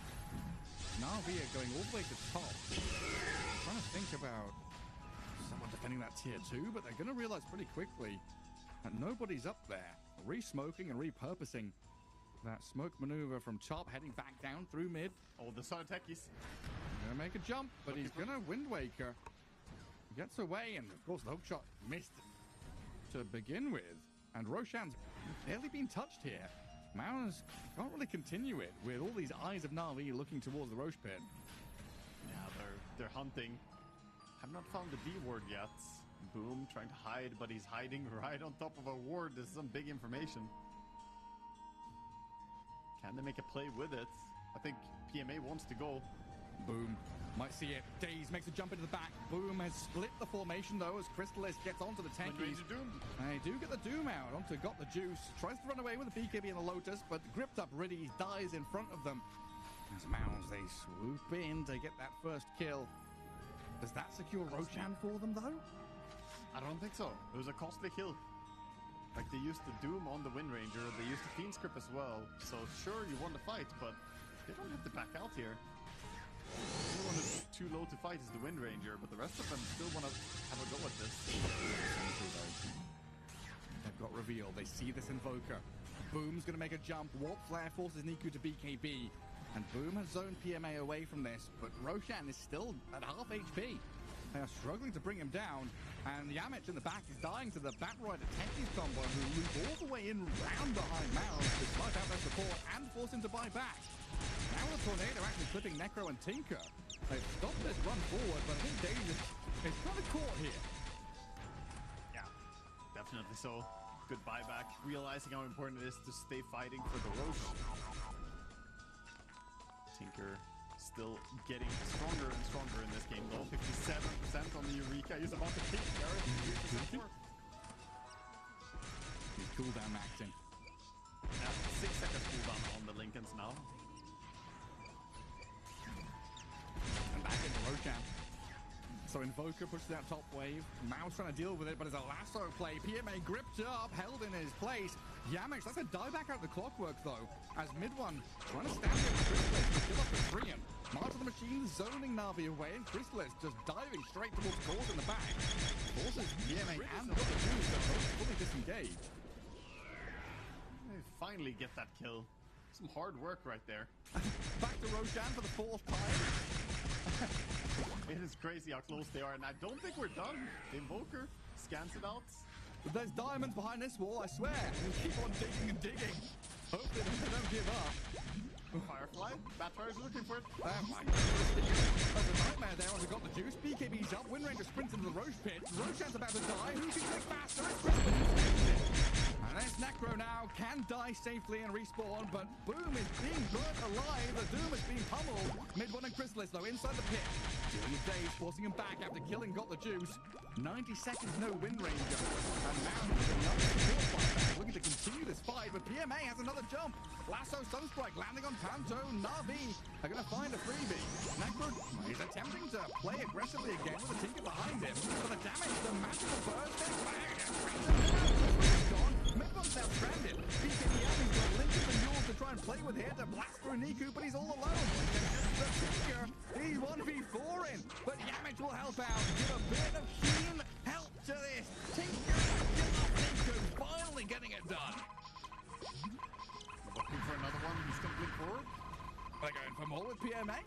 Na'Vi are going all the way to top. Trying to think about someone defending that tier 2, but they're going to realize pretty quickly that nobody's up there. Re-smoking and repurposing that smoke maneuver from top, heading back down through mid. Oh, the Sun Techies. Gonna make a jump, but he's gonna Wind Waker. Gets away, and of course the hook shot missed to begin with. And Roshan's barely been touched here. Maus can't really continue it with all these eyes of Na'Vi looking towards the Roche pit. Yeah, they're hunting. Have not found the D ward yet. Boom, trying to hide, but he's hiding right on top of a ward. This is some big information. Can they make a play with it? I think PMA wants to go. Boom. Might see it. Daze makes a jump into the back. Boom has split the formation, though, as Crystallis gets onto the tankies. They do get the Doom out onto Got the Juice. Tries to run away with the BKB and the Lotus, but gripped up Riddy dies in front of them. As Mouse, they swoop in to get that first kill. Does that secure Roshan for them, though? I don't think so. It was a costly kill. Like, they used the Doom on the Wind Ranger. They used the Fiend Script as well. So, sure, you won the fight, but they don't have to back out here. The only one who's too low to fight is the Wind Ranger, but the rest of them still want to have a go at this. They've got reveal. They see this Invoker. Boom's going to make a jump. Warp Flare forces Niku to BKB. And Boom has zoned PMA away from this, but Roshan is still at half HP. They are struggling to bring him down, and Yamich in the back is dying to the Batrider Techies combo, who loop all the way in round behind Mouse to smite out their support and force him to buy back. Now with Tornado actually clipping Necro and Tinker. They've stopped this run forward, but I think Daze is kind of caught here. Yeah, definitely so. Good buyback, realizing how important it is to stay fighting for the Roche. Tinker still getting stronger and stronger in this game, though. 57% on the Eureka. He's about to kick Garrett. He's cooldown maxing. Yeah, 6 seconds cooldown on the Lincolns now. And back into Roshan. So Invoker pushes out top wave. Mao's trying to deal with it, but it's a lasso play. PMA gripped up, held in his place. Yamix, that's a dieback out of the Clockwork, though, as mid-one trying to stand in Crystallis to kill off the Treant. Mars of the Machine zoning Na'Vi away, and Crystallis just diving straight towards Cause in the back. Forces PMA and Got the Juice to both fully disengage. They finally get that kill. Some hard work right there. Back to Roshan for the 4th time. It is crazy how close they are, and I don't think we're done. The Invoker scans it out. There's diamonds behind this wall, I swear. We'll keep on digging and digging. Hopefully they don't give up. Firefly? Batfire's looking for it. Oh my God. There's a nightmare there as we got the juice. BKB's up. Wind Ranger sprints into the Roche pit. Roshan's about to die. Who can click faster? It's Crystallis who saves it. And there's Necro now. Can die safely and respawn, but Boom is being burnt alive. The Doom is being pummeled. Mid-one and Crystallis, though, inside the pit. Dealing with Daze, forcing him back after killing Got the Juice. 90 seconds, no Wind Ranger. And now another support buyback, looking to continue this fight, but PMA has another jump. Lasso Sunstrike landing on Panto. Na'Vi are going to find a freebie. Necro is attempting to play aggressively again with a Tinker behind him. But the damage, the magical burst, gone. Mid-one's now stranded. BKB has got Lincoln and Yules to try and play with with here to blast through Niku, but he's all alone. The Tinker, he's 1v4 in, but Yamich will help out. Give a bit of keen help to this. Tinker, Niku finally getting it done. Looking for another one. He's going to blink forward. They're going for more with PMA.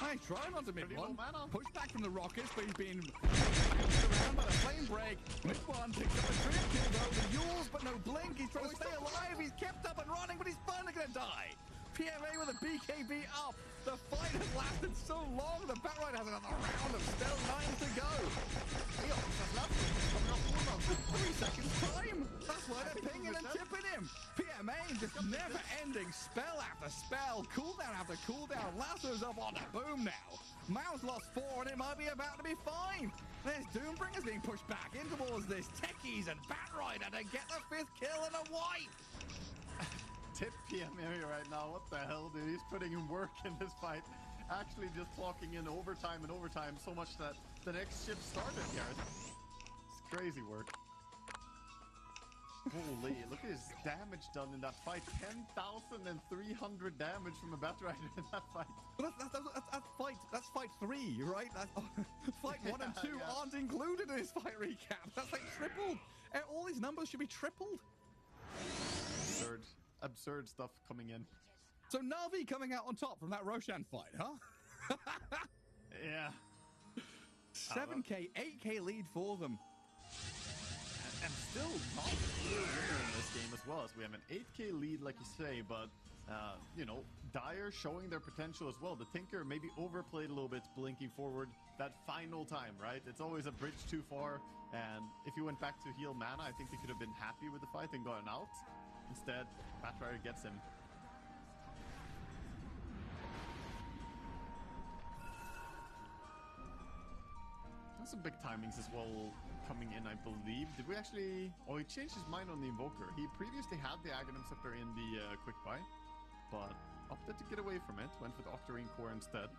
I try not to mid one. Push back from the Rockets, but he's been around by the flame break. Mid one picks up a trio kill though. The Yules, but no blink. He's trying to stay alive. He's kept up and running, but he's finally going to die. PMA with a BKB up. The fight has lasted so long. The Batrider has another round of still 9 to go. He almost has left. Coming up almost 3 seconds time. That's why they're pinging and tipping him. PMA just never ending. Spell after spell. Cooldown after cooldown. Lasso's up on the boom now. Mao's lost 4 and it might be about to be fine. There's Doombringers being pushed back in towards this Techies and Batrider to get the 5th kill and a wipe. Tip PMA right now. What the hell, dude? He's putting in work in this fight. Actually just clocking in overtime and overtime so much that the next shift started, Gareth. It's crazy work. Holy, look at his damage done in that fight. 10,300 damage from a Batrider in that fight. Well, that's fight 3, right? That's, fight 1 and 2 aren't included in this fight recap. That's like tripled. All these numbers should be tripled. Absurd stuff coming in. So Na'Vi coming out on top from that Roshan fight, huh? Yeah. 7k, 8k lead for them. And still not a clear winner in this game as well, as we have an 8k lead, like you say, but, you know, Dire showing their potential as well. The Tinker maybe overplayed a little bit, blinking forward that final time, right? It's always a bridge too far, and if you went back to heal mana, I think they could have been happy with the fight and gotten out. Instead, Batrider gets him. That's some big timings as well coming in, I believe. Did we actually... Oh, he changed his mind on the Invoker. He previously had the Aghanim Scepter in the quick buy, but opted to get away from it. Went with Octarine Core instead.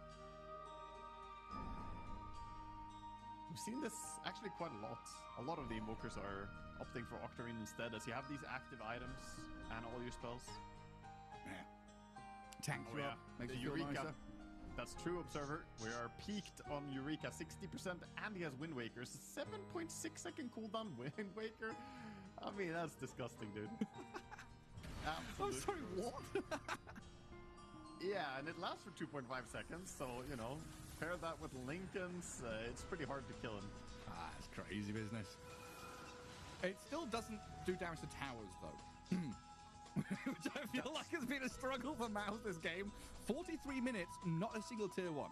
We've seen this actually quite a lot. A lot of the Invokers are opting for Octarine instead, as you have these active items and all your spells. Yeah. Tank you up. Makes the you feel Eureka. nicer. That's true, Observer. We are peaked on Eureka, 60%, and he has Wind Waker. 7.6 second cooldown Wind Waker. I mean, that's disgusting, dude. I'm sorry, what? Yeah, and it lasts for 2.5 seconds, so, you know, pair that with Lincoln's, it's pretty hard to kill him. Ah, it's crazy business. It still doesn't do damage to towers, though. Which I feel like has been a struggle for Mouse this game. 43 minutes, not a single tier 1.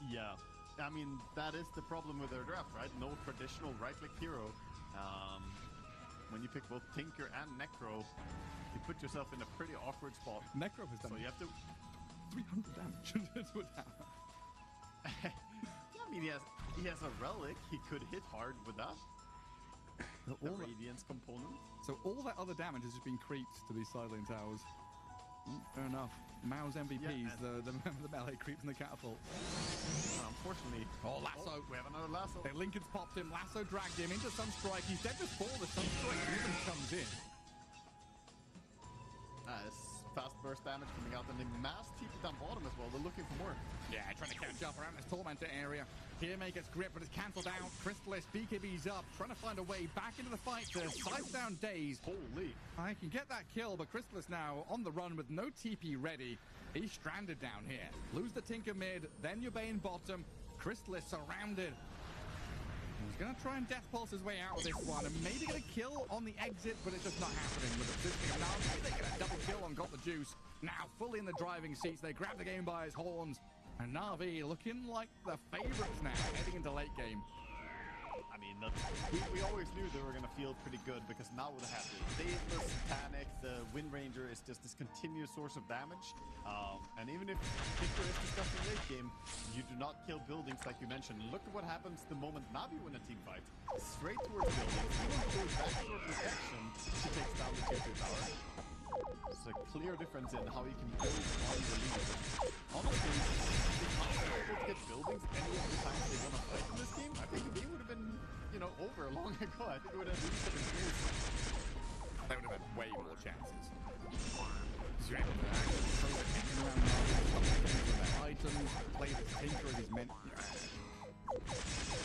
Yeah. I mean, that is the problem with their draft, right? No traditional right-click hero. When you pick both Tinker and Necro, you put yourself in a pretty awkward spot. Necro has done so you have to 300 damage to a tower. Yeah, I mean, he has a relic. He could hit hard with that. The Radiance component. So all that other damage has just been creeped to these side lane towers. Fair enough. Mao's MVPs, the melee creeps and the catapult. Unfortunately. Oh, Lasso. We have another Lasso. Lincoln's popped him. Lasso dragged him into Sunstrike. He's dead before the Sunstrike even comes in. Fast burst damage coming out, and they mass TP down bottom as well. They're looking for more. Yeah, trying to catch up around this Tormentor area. PMA gets grip, but it's cancelled out. Crystallis, BKB's up, trying to find a way back into the fight to slice down Daze. Holy. I can get that kill, but Crystallis now on the run with no TP ready. He's stranded down here. Lose the Tinker mid, then your Bane bottom. Crystallis surrounded. He's going to try and Death Pulse his way out of this one, and maybe get a kill on the exit, but it's just not happening with the positioning of Na'Vi. They get a double kill on Got the Juice. Now fully in the driving seats, they grab the game by his horns, and Na'Vi looking like the favorites now, heading into late game. I mean, we always knew they were going to feel pretty good, because now they have the Daedalus, Panic, the Wind Ranger is just this continuous source of damage. And even if Tinker is discussing late game, you do not kill buildings like you mentioned. Look at what happens the moment Na'Vi win a team fight. Straight towards buildings, even through backdoor protection, she takes down the tier 2 tower. There's a clear difference in how you can build on the lead. Honestly, if not able to get buildings any of the times they want to fight in this game, I think the game would have been, you know, over long ago. I think it would have at least been close. They would have had way more chances. You're able to actually Tinker as he's meant.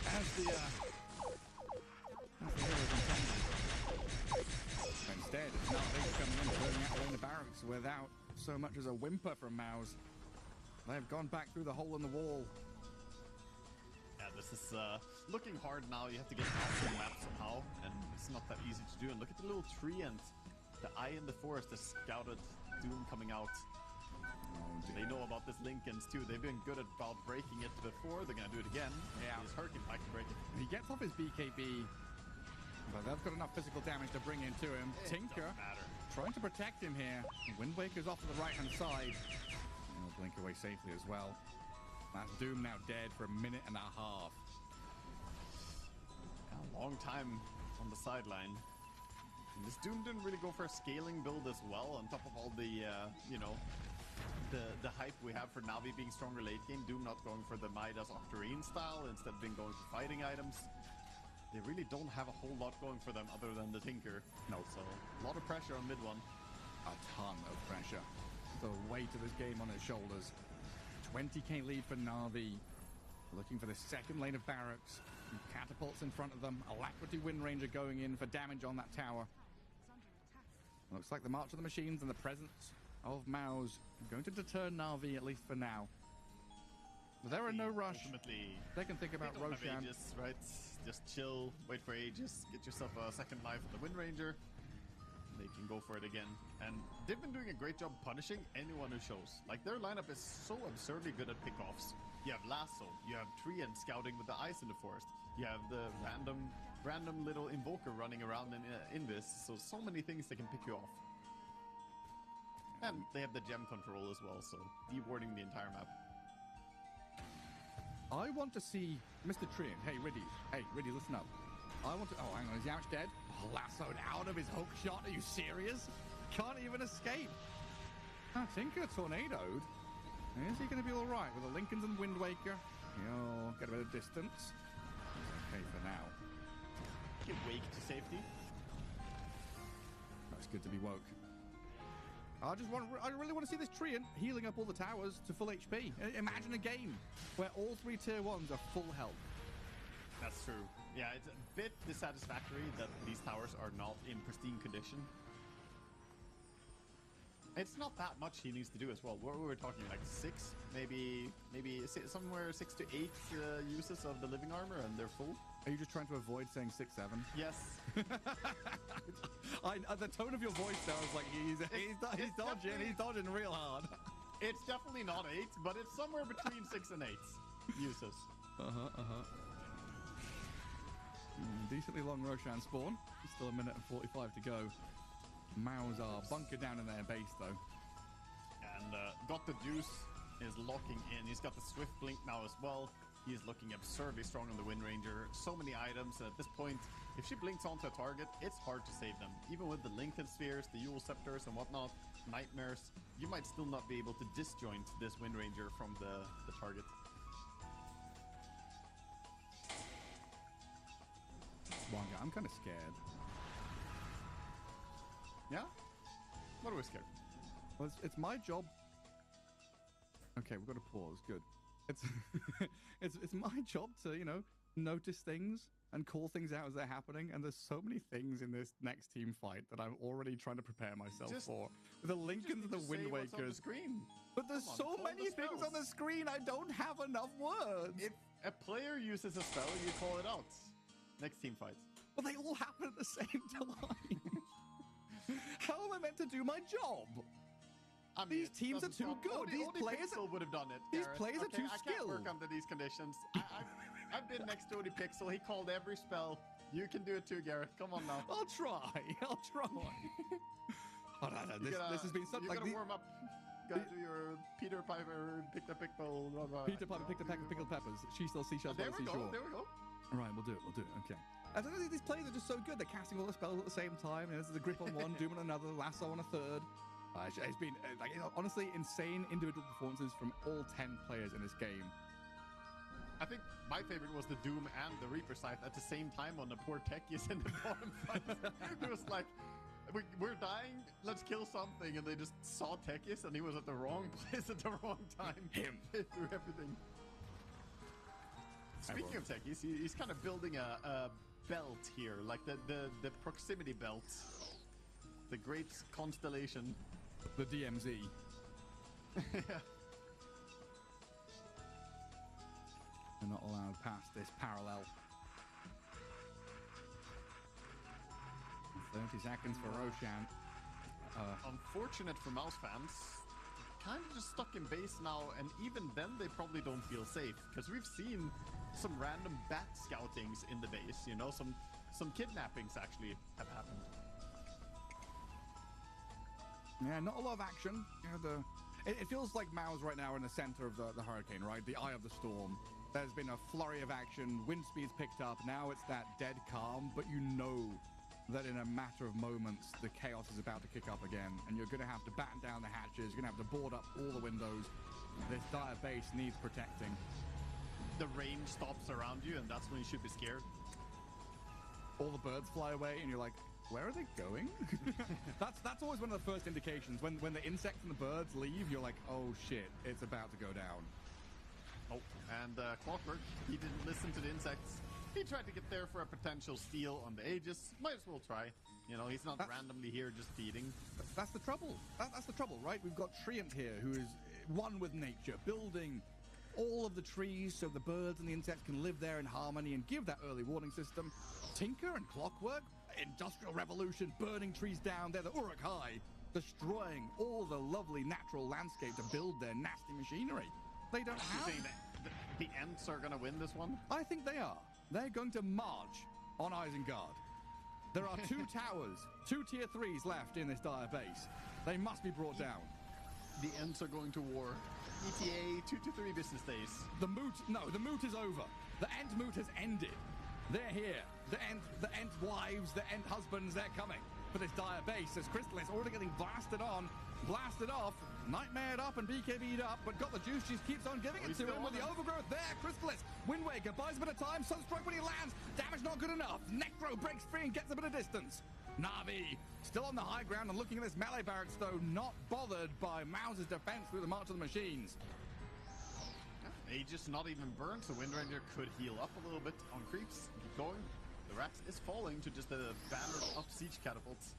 As the heroes intended. But instead, it's now Big coming in, burning out in the barracks without so much as a whimper from Maus. They've gone back through the hole in the wall. Yeah, this is looking hard now. You have to get out the map somehow, and it's not that easy to do. And look at the little tree and the eye in the forest, the scouted Doom coming out. They know about this Lincolns too. They've been good about breaking it before. They're gonna do it again. Yeah. He's hurting back to break it. He gets off his BKB, but they've got enough physical damage to bring into him. It Tinker doesn't matter. trying to protect him here. Wind Waker's off to the right-hand side. And he'll blink away safely as well. That's Doom now dead for a minute and a half. A long time on the sideline. And this Doom didn't really go for a scaling build as well. On top of all the, you know, the hype we have for Navi being stronger late game. Doom not going for the Midas Octarine style, instead being going for fighting items. They really don't have a whole lot going for them other than the Tinker. No. So a lot of pressure on mid one. A ton of pressure. The weight of this game on his shoulders. 20k lead for Na'Vi. Looking for the second lane of barracks. Catapults in front of them. Alacrity Wind Ranger going in for damage on that tower. Looks like the March of the Machines and the presence of Maus going to deter Na'Vi, at least for now. But there are no rush. Ultimately, They can think about they don't have Roshan. Aegis, right? Just chill, wait for Aegis, get yourself a second life with the Wind Ranger. They can go for it again. And they've been doing a great job punishing anyone who shows. Like, their lineup is so absurdly good at pickoffs. You have Lasso, you have Treant scouting with the ice in the forest. You have the random little invoker running around in this. So many things that can pick you off. And they have the gem control as well, so dewarding the entire map. I want to see Mr. Trian. Hey, Riddy, listen up. I want to... Oh, hang on. Is Yauch dead? Oh, lassoed out of his hook shot. Are you serious? Can't even escape. Ah, Tinker tornadoed. Is he going to be all right with the Lincolns and Wind Waker? He'll get a bit of distance. He's okay for now. Get Wake to safety. That's good to be woke. I really want to see this Treant healing up all the towers to full HP. Imagine a game where all 3 tier 1s are full health. That's true. Yeah, it's a bit dissatisfactory that these towers are not in pristine condition. It's not that much he needs to do as well. What were we talking, like 6? Maybe somewhere 6 to 8 uses of the living armor and they're full? Are you just trying to avoid saying 6, 7? Yes. The tone of your voice there was like, he's dodging real hard. It's definitely not 8, but it's somewhere between 6 and 8 uses. Decently long Roshan spawn. Still a minute and 45 to go. Maus are bunkered down in their base though. And Got the Juice is locking in. He's got the Swift Blink now as well. He is looking absurdly strong on the Wind Ranger. So many items, and at this point, if she blinks onto a target, it's hard to save them. Even with the Lincoln Spheres, the Yule Scepters and whatnot, Nightmares, you might still not be able to disjoint this Wind Ranger from the target. Wanga, I'm kind of scared. Yeah? What are we scared? Well, it's my job. Okay, we've got to pause. Good. It's it's my job to, you know, notice things and call things out as they're happening. And there's so many things in this next team fight that I'm already trying to prepare myself for. The Lincolns and the Wind Wakers. But there's so many things on the screen. I don't have enough words. If a player uses a spell, you call it out. Next team fight. But they all happen at the same time. How am I meant to do my job? I mean, these teams are too good. These players would have done it. These Garrett. players are too I can't skilled. work under these conditions. I've been next to Odie Pixel. He called every spell. You can do it too, Garrett. Come on now. I'll try. Oh, no, this has been something like you gotta warm up. Gotta do your Peter Piper, pick the pickle. Peter Piper, pick the pickled peppers. She still seashells by the seashore. There we go. All right, we'll do it. Okay. I don't know. These players are just so good. They're casting all the spells at the same time. There's the grip on one, doom on another, lasso on a third. It's been honestly insane individual performances from all 10 players in this game. I think my favorite was the Doom and the Reaper scythe at the same time on the poor techies in the bottom fight. It was like, we're dying, let's kill something, and they just saw techies and he was at the wrong place at the wrong time. Him. They threw everything. Speaking of tech, he's kind of building a belt here, like the proximity belt, the great constellation, the DMZ. Yeah. We're not allowed past this parallel. 30 seconds for Roshan. Unfortunate for Mouse fans. Kind of just stuck in base now, and even then they probably don't feel safe, because we've seen some random bat scoutings in the base, you know, some kidnappings actually have happened. Yeah, not a lot of action. You know, it feels like Mao's right now in the center of the hurricane, right? The eye of the storm. There's been a flurry of action, wind speed's picked up, now it's that dead calm, but you know that in a matter of moments, the chaos is about to kick up again, and you're going to have to batten down the hatches, you're going to have to board up all the windows. This dire base needs protecting. The range stops around you, and that's when you should be scared. All the birds fly away, and you're like, where are they going? that's always one of the first indications. When the insects and the birds leave, you're like, oh shit, it's about to go down. Oh, and Clockwork, he didn't listen to the insects. He tried to get there for a potential steal on the Aegis. Might as well try. You know, he's not randomly here just feeding. That's the trouble. That's the trouble, right? We've got Treant here, who is one with nature, building all of the trees so the birds and the insects can live there in harmony and give that early warning system. Tinker and Clockwork, Industrial Revolution, burning trees down. They're the Uruk-hai, destroying all the lovely natural landscape to build their nasty machinery. They don't have... You saying that the Ents are going to win this one? I think they are. They're going to march on Isengard. There are 2 towers, 2 tier 3s left in this dire base. They must be brought down. The Ents are going to war. ETA 2 to 3 business days. The moot is over. The Ent moot has ended. They're here. The Ent wives, the Ent husbands, they're coming for this dire base as Crystallis already getting blasted off, nightmared up and BKB'd up, but got the juice, she keeps on giving it to him with the overgrowth there. Crystallis, Wind Waker, buys a bit of time, Sunstrike when he lands, damage not good enough, Necro breaks free and gets a bit of distance. Na'Vi, still on the high ground and looking at this melee barracks though, not bothered by Mouse's defense through the March of the Machines. Aegis not even burned, so Wind Ranger could heal up a little bit on creeps. Keep going. The Rax is falling to just a banner up siege catapults.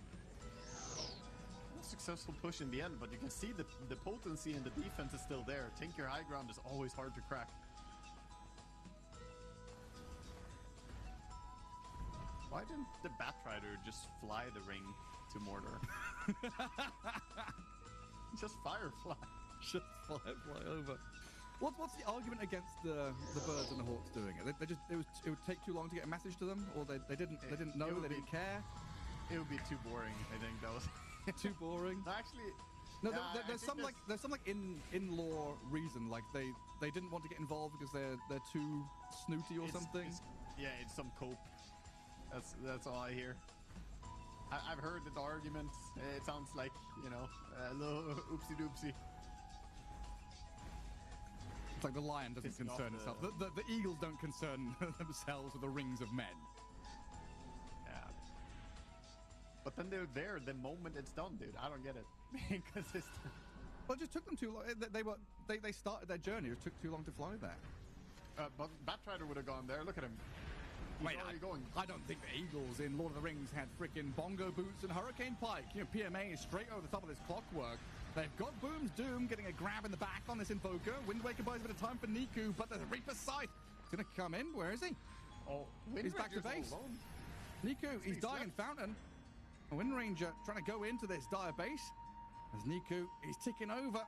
Successful push in the end, but you can see the potency and the defense is still there. Tinker high ground is always hard to crack. Why didn't the Batrider just fly the ring to Mordor? Just Firefly. Just fly over. What's the argument against the birds and the hawks doing it? It would take too long to get a message to them, or they didn't know, they didn't care. It would be too boring. I think that was too boring. Actually, no. There's some in-law reason, like they didn't want to get involved because they're too snooty or something. It's some cope. That's all I hear. I've heard the argument. It sounds like, you know, a little oopsie doopsie. It's like the lion doesn't concern itself. The eagles don't concern themselves with the rings of men. Yeah. But then they're there the moment it's done, dude. I don't get it. Inconsistent. Well, it just took them too long. They started their journey. It took too long to fly there. But Batrider would have gone there. Look at him. Wait, I don't think the Eagles in Lord of the Rings had freaking bongo boots and hurricane pike. You know, PMA is straight over the top of this Clockwork. They've got Boom's Doom getting a grab in the back on this Invoker. Wind Waker buys a bit of time for Niku, but the Reaper's Scythe is going to come in. Where is he? Oh, he's back to base. Niku, he's dying in Fountain. A Wind Ranger trying to go into this dire base. As Niku, he's ticking over.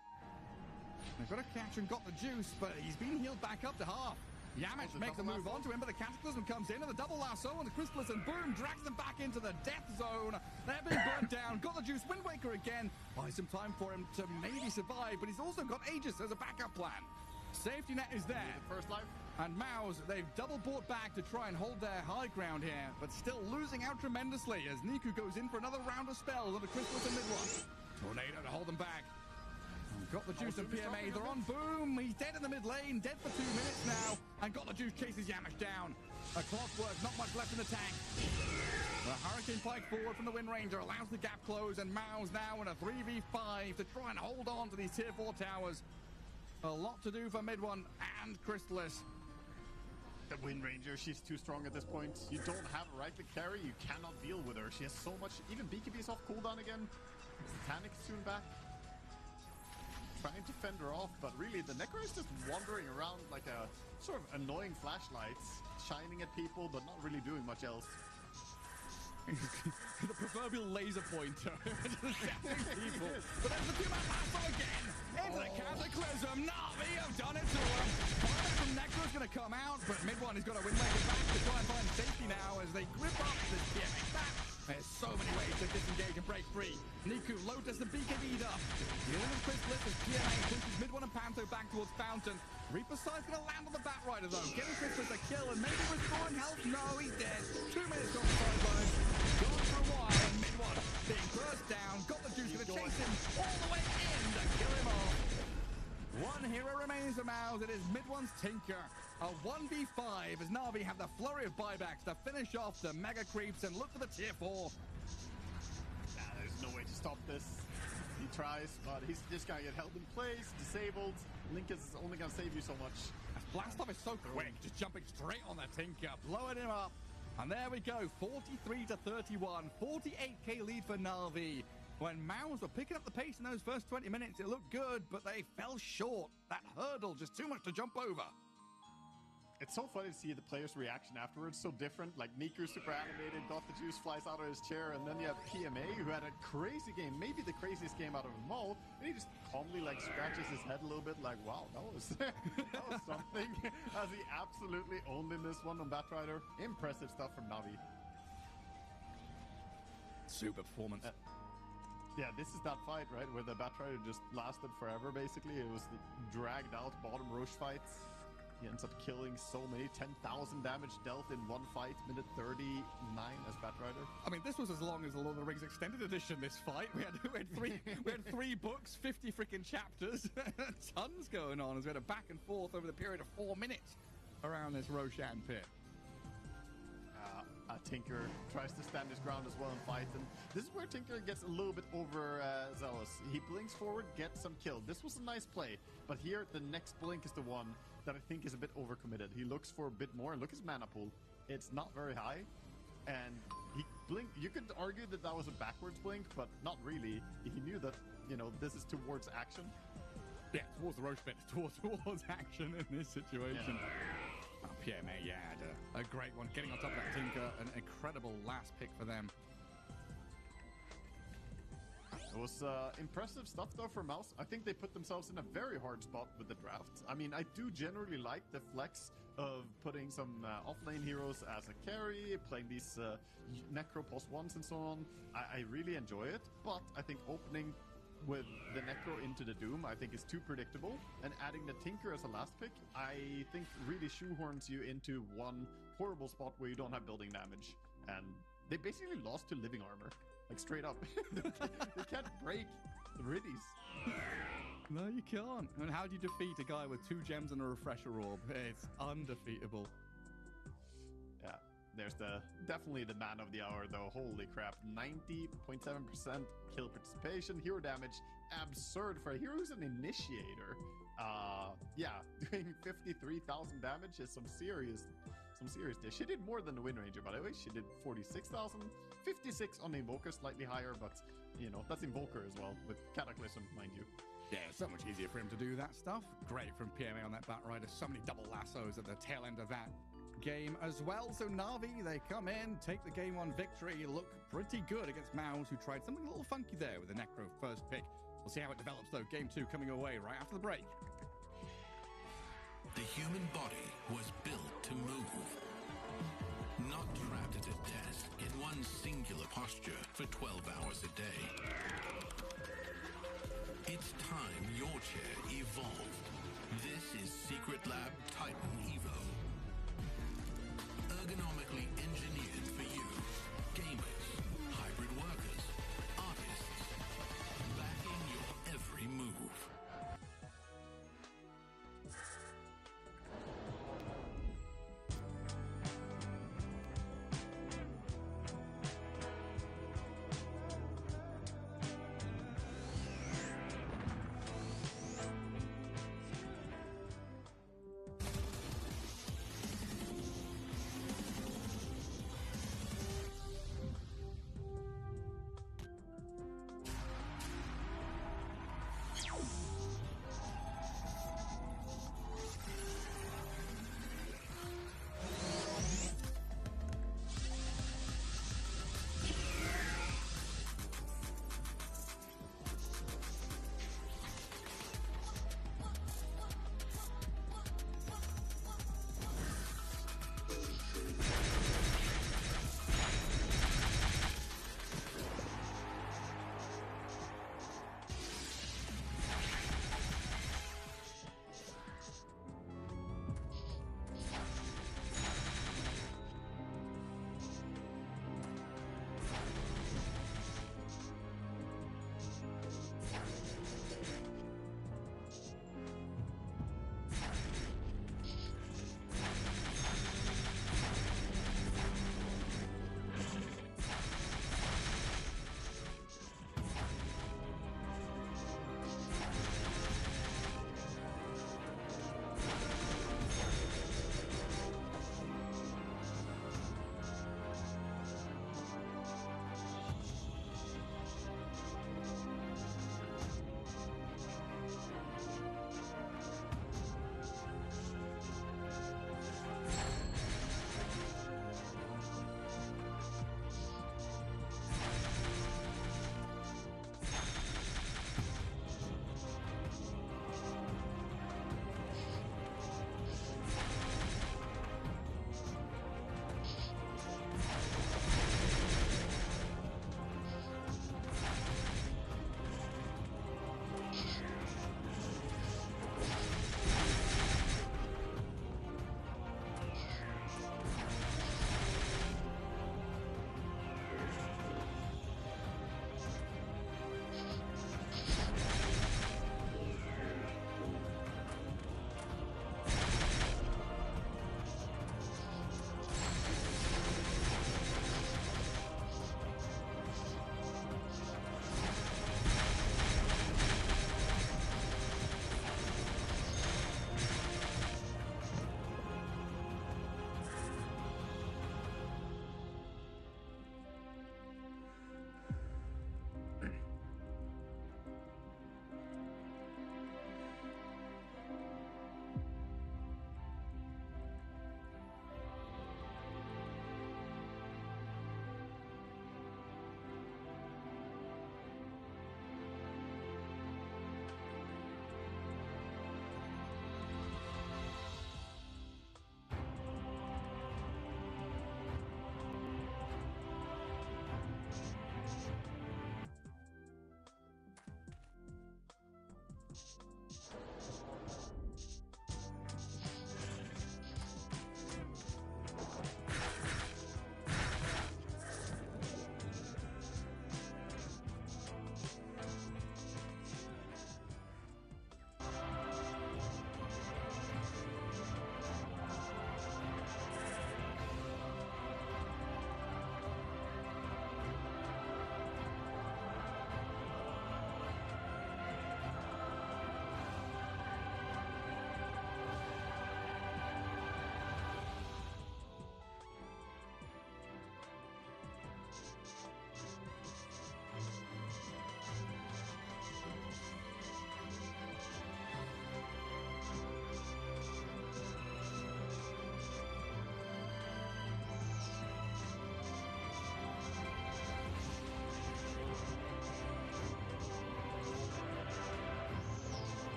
They've got to catch and got the juice, but he's been healed back up to half. Yamish makes a move onto him, but the Cataclysm comes in, and the double lasso on the Crystallis, and boom, drags them back into the death zone. They're being burnt down. Got the juice. Wind Waker again. Buys some time for him to maybe survive, but he's also got Aegis as a backup plan. Safety net is there. First life. And Maus, they've double bought back to try and hold their high ground here, but still losing out tremendously as Niku goes in for another round of spells on the Crystallis and mid-one. Tornado to hold them back. Got the juice and PMA, they're on Boom, he's dead in the mid lane, dead for 2 minutes now, and got the juice, chases Yamish down. A Clockwork, not much left in the tank. The Hurricane Pike forward from the Wind Ranger allows the gap close, and Maus now in a 3v5 to try and hold on to these tier 4 towers. A lot to do for mid one and Crystallis. the Wind Ranger, she's too strong at this point. You don't have a right to carry, you cannot deal with her. She has so much, even BKB is off cooldown again. Titanic is soon back. Trying to fend her off, but really the Necro is just wandering around like a sort of annoying flashlight, shining at people, but not really doing much else. The proverbial laser pointer. Just zapping people. But there's the two-man lasso again. Into the Cataclysm. Na'Vi have done it to him. Fire from Necro's going to come out, but mid one is going to win back to try and find safety now as they grip up this PMX back. There's so many ways to disengage and break free. Niku, Lotus, and BKB'd up. Dealing with Chrysalis as PMA pushes mid one and Panto back towards Fountain. Reaper Side's going to land on the Batrider though. Getting Chrysalis a kill and maybe restoring health. No, he's dead. 2 minutes on the sidelines. Gone for a while and mid one being burst down. Got the juice, going to chase him all the way in to kill him off. One hero remains for Mouse. It is mid one's Tinker. A 1v5 as Na'Vi have the flurry of buybacks to finish off the mega creeps and look for the tier 4. There's no way to stop this. He tries, but he's just gonna get held in place, disabled. Link is only gonna save you so much. Blast off is so quick, just jumping straight on that Tinker, blowing him up. And there we go, 43 to 31, 48k lead for Na'Vi. When Mouse were picking up the pace in those first 20 minutes, it looked good, but they fell short. That hurdle, just too much to jump over. It's so funny to see the players' reaction afterwards, so different. Like, Niku super animated, got the juice, flies out of his chair, and then you have PMA, who had a crazy game, maybe the craziest game out of them all, and he just calmly, like, scratches his head a little bit, like, wow, that was something, as he absolutely owned in this one on Batrider. Impressive stuff from Na'Vi. Super performance. Yeah, this is that fight, right, where the Batrider just lasted forever, basically. It was the dragged-out bottom Roche fight. He ends up killing so many, 10,000 damage dealt in one fight, minute 39 as Batrider. I mean, this was as long as the Lord of the Rings Extended Edition, this fight. We had three books, 50 freaking chapters, tons going on as we had a back and forth over the period of 4 minutes around this Roshan pit. Tinker tries to stand his ground as well and fight, and this is where Tinker gets a little bit overzealous. He blinks forward, gets some kill. This was a nice play, but here the next blink is the one that I think is a bit overcommitted. He looks for a bit more, and look at his mana pool. It's not very high, and he blinked. You could argue that that was a backwards blink, but not really. He knew that, you know, this is towards action. Yeah, towards the Roche pit, towards action in this situation. Yeah. Oh, PMA, yeah, had a great one. Getting on top of that Tinker, an incredible last pick for them. It was impressive stuff, though, for Mouse. I think they put themselves in a very hard spot with the draft. I mean, I do generally like the flex of putting some offlane heroes as a carry, playing these Necro +1s and so on. I really enjoy it, but I think opening with the Necro into the Doom, I think is too predictable. And adding the Tinker as a last pick, I think really shoehorns you into one horrible spot where you don't have building damage. And they basically lost to living armor. Like, straight up. They can't break the Riddies. No, you can't. And how do you defeat a guy with 2 gems and a refresher orb? It's undefeatable. Yeah, there's definitely the man of the hour, though. Holy crap. 90.7% kill participation. Hero damage, absurd for a hero who's an initiator. Yeah, doing 53,000 damage is some serious dish. She did more than the Wind Ranger, by the way. She did 46,000. 56 on the Invoker, slightly higher, but, you know, that's Invoker as well, with Cataclysm, mind you. Yeah, it's so much easier for him to do that stuff. Great from PMA on that Batrider. So many double lassos at the tail end of that game as well. So Na'Vi, they come in, take the game 1 victory, look pretty good against Mouse, who tried something a little funky there with the Necro first pick. We'll see how it develops, though. Game 2 coming away right after the break. The human body was built to move. Not trapped at a desk in one singular posture for 12 hours a day. It's time your chair evolved. This is Secret Lab Titan Evo. Ergonomically engineered for you, gamers, hybrid workers, artists, backing your every move.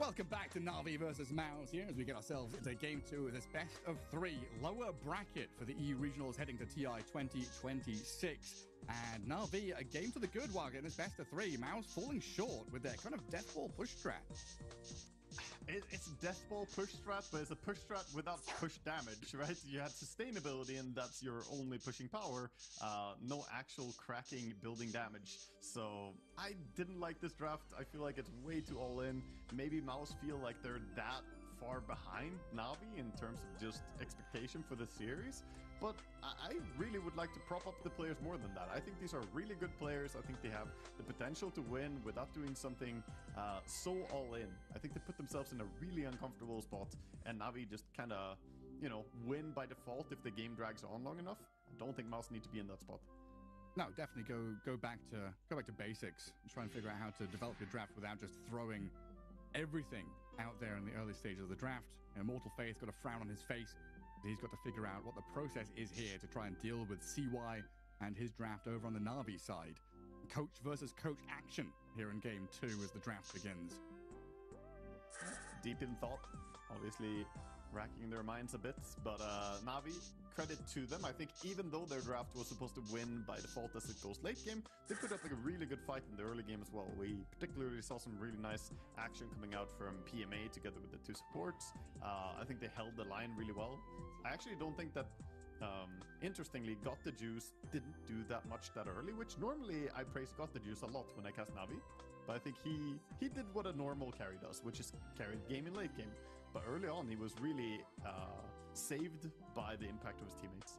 Welcome back to Na'Vi versus Mouse here as we get ourselves into game 2 of this best of 3 lower bracket for the EU regionals heading to TI 2026. And Na'Vi, a game to the good while getting this best of 3. Mouse falling short with their kind of death ball push strat. It's a death ball push strat, but it's a push strat without push damage, right? You had sustainability, and that's your only pushing power. No actual cracking building damage. So I didn't like this draft. I feel like it's way too all in. Maybe Mouse feel like they're that far behind Na'Vi in terms of just expectation for the series. But I really would like to prop up the players more than that. I think these are really good players. I think they have the potential to win without doing something so all in. I think they put themselves in a really uncomfortable spot, and Na'Vi just kind of, you know, win by default if the game drags on long enough. I don't think Mouse need to be in that spot. No, definitely go back to basics and try and figure out how to develop your draft without just throwing everything out there in the early stages of the draft. Immortal Faith got a frown on his face. He's got to figure out what the process is here to try and deal with CY and his draft over on the Na'Vi side. Coach versus coach action here in game 2 as the draft begins. Deep in thought, obviously racking their minds a bit, but Na'Vi, credit to them. I think even though their draft was supposed to win by default as it goes late game, they put up like a really good fight in the early game as well. We particularly saw some really nice action coming out from PMA together with the 2 supports. I think they held the line really well. I actually don't think that, interestingly, Got the Juice didn't do that much that early, which normally I praise Got the Juice a lot when I cast Na'Vi. But I think he did what a normal carry does, which is carry the game in late game. But early on, he was really saved by the impact of his teammates.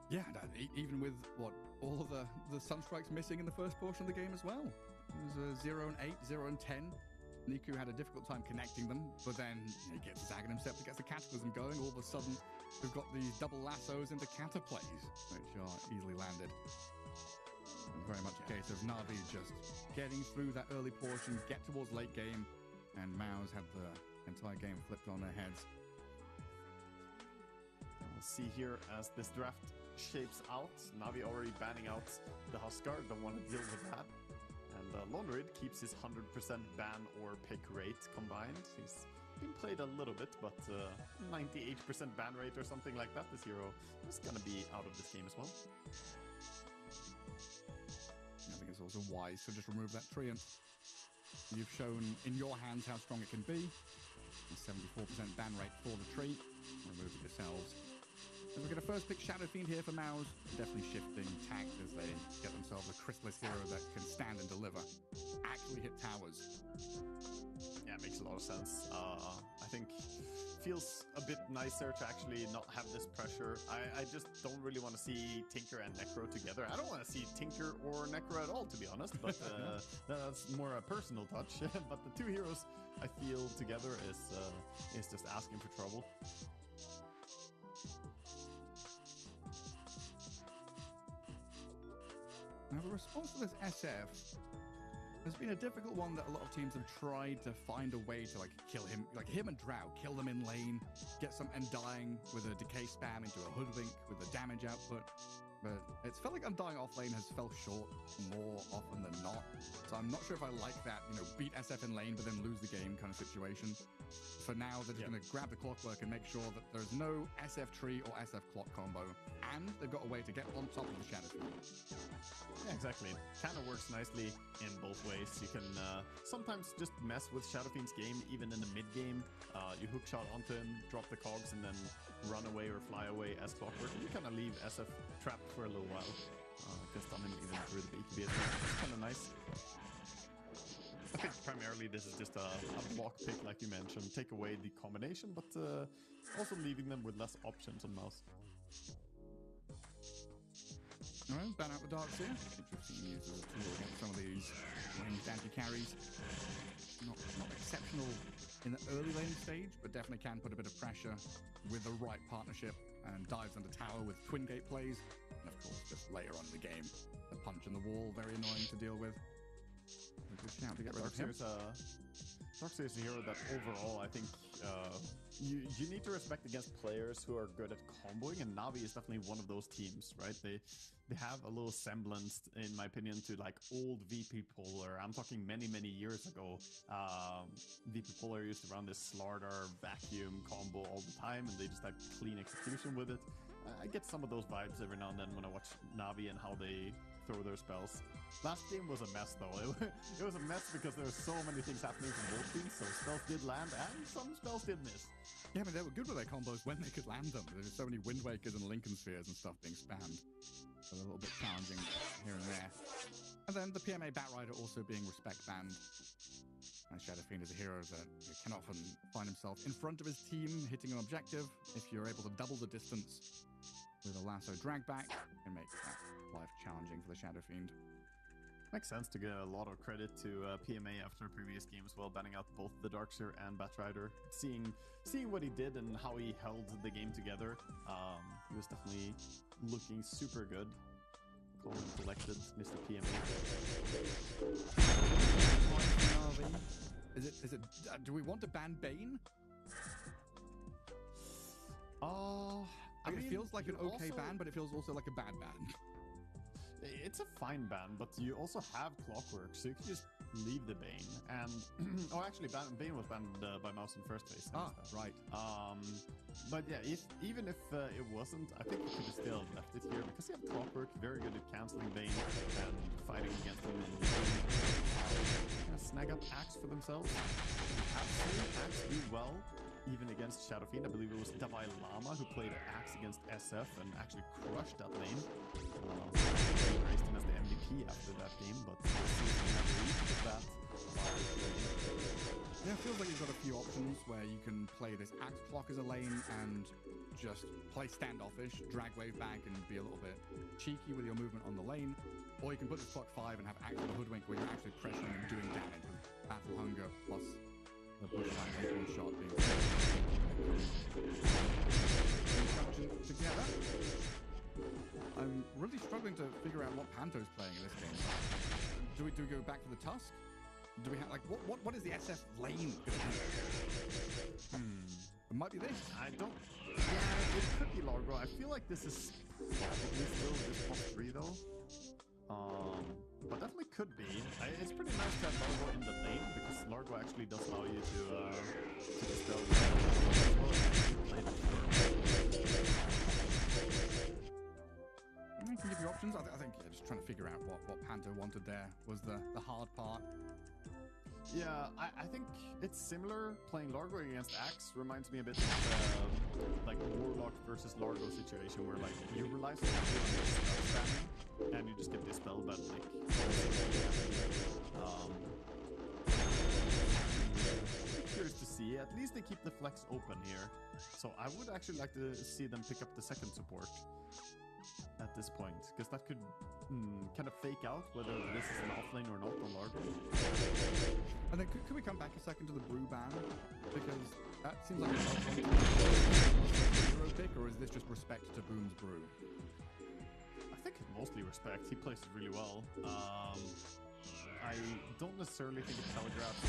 Yeah, even with, all of the Sunstrikes missing in the first portion of the game as well. It was 0 and 8, 0 and 10. Niku had a difficult time connecting them, but then he gets his Aghanim Scepter, gets the Cataclysm going. All of a sudden, we've got these double lassos into Cata plays, which are easily landed. And very much a case of Na'Vi just getting through that early portion, get towards late game, and Mao's had the entire game flipped on their heads. We'll see here as this draft shapes out. Na'Vi already banning out the Huskar, don't want to deal with that. And Lonrid keeps his 100% ban or pick rate combined. He's been played a little bit, but 98% ban rate or something like that. This hero is going to be out of this game as well. I think it's also wise to just remove that Treant. You've shown in your hands how strong it can be. A 74% ban rate for the tree. Remove it yourselves. And we get a first pick Shadow Fiend here for Maus. Definitely shifting tact as they get themselves a Chrysalis hero that can stand and deliver. Actually hit towers. Yeah, it makes a lot of sense. I think feels a bit nicer to actually not have this pressure. I just don't really want to see Tinker and Necro together. I don't want to see Tinker or Necro at all, to be honest, but that's more a personal touch. But the 2 heroes, I feel, together is just asking for trouble. Now, the response to this SF has been a difficult one that a lot of teams have tried to find a way to, kill him, him and Drow, kill them in lane, get some Undying with a decay spam into a Hoodwink with a damage output. But it's felt like Undying off lane has fell short more often than not. So I'm not sure if I like that, beat SF in lane but then lose the game kind of situation. For now, they're just going to grab the Clockwork and make sure that there's no SF tree or SF clock combo. And they've got a way to get on top of the Shadow Fiend. Yeah, exactly. Kind of works nicely in both ways. You can sometimes just mess with Shadow Fiend's game, even in the mid-game. You hookshot onto him, drop the cogs, and then run away or fly away as Clockwork. And you kind of leave SF trapped for a little while. Can stun him even through the BKB as well. It's kind of nice. I think primarily this is just a block pick, like you mentioned. Take away the combination, but also leaving them with less options on mouse. Alright, ban out the Darkseer, which we've seen used as a tool against some of these ranged anti-carries. Not exceptional in the early lane stage, but definitely can put a bit of pressure with the right partnership and dives under tower with twin gate plays. And of course, just later on in the game, the punch in the wall, very annoying to deal with. A good shout to get rid of him. Darkseer is a hero that overall I think you need to respect against players who are good at comboing, and Navi is definitely one of those teams, right? They have a little semblance, in my opinion, to like old VP Polar. I'm talking many years ago. VP Polar used to run this Slardar vacuum combo all the time, and they just had clean execution with it. I get some of those vibes every now and then when I watch Navi and how they throw their spells. Last game was a mess, though. It was a mess because there were so many things happening from both teams, so spells did land and some spells did miss. Yeah, but they were good with their combos when they could land them. There's so many Wind Wakers and Lincoln Spheres and stuff being spammed. So a little bit challenging here and there. And then the PMA Batrider also being respect banned. And Shadow Fiend is a hero that can often find himself in front of his team, hitting an objective. If you're able to double the distance with a lasso drag back, it can make life challenging for the Shadow Fiend. Makes sense to give a lot of credit to PMA after previous games, well, banning out both the Darkseer and Batrider. Seeing what he did and how he held the game together, he was definitely looking super good. Calm and collected, Mr. PMA. Is it? Do we want to ban Bane? I mean, it feels like an okay ban, but it feels also like a bad ban. It's a fine ban, but you also have Clockwork, so you can just leave the Bane. And actually, Bane was banned by Mouse in first place. Right. But yeah, even if it wasn't, I think you could have still left it here because you have Clockwork, very good at canceling Bane and fighting against him and snag up Axe for themselves. I've seen Axe do well even against Shadow Fiend. I believe it was Davai Lama who played Axe against SF and actually crushed that lane. Praised him as the MVP after that game, but we'll see if we have reached that. Yeah, it feels like you've got a few options where you can play this Axe Clock as a lane and just play standoffish, drag wave back and be a little bit cheeky with your movement on the lane, or you can put this Clock 5 and have Axe on the Hoodwink where you're actually pressuring and doing damage with Battle Hunger plus the Bushlight Acorn shot being together. I'm really struggling to figure out what Panto's playing in this game. Do we go back to the Tusk? Do we have like what is the SF lane gonna do? It might be this. I don't. Yeah, it could be Largo. I feel like this is probably still this top 3 though. But definitely could be. It's pretty nice to have Largo in the lane because Largo actually does allow you to dispel the I can give you options. I think just trying to figure out what Panto wanted there was the hard part. Yeah, I think it's similar. Playing Largo against Axe reminds me a bit of like Warlock versus Largo situation where like you rely so heavily on your spell spamming and you just get dispelled by like curious to see. At least they keep the flex open here. So I would actually like to see them pick up the second support at this point, because that could kind of fake out whether this is an offlane or not on Largo. And then could we come back a second to the Brew ban? Because that seems like a hero pick, or is this just respect to Boom's Brew? I think it's mostly respect. He plays it really well. I don't necessarily think it telegraphs,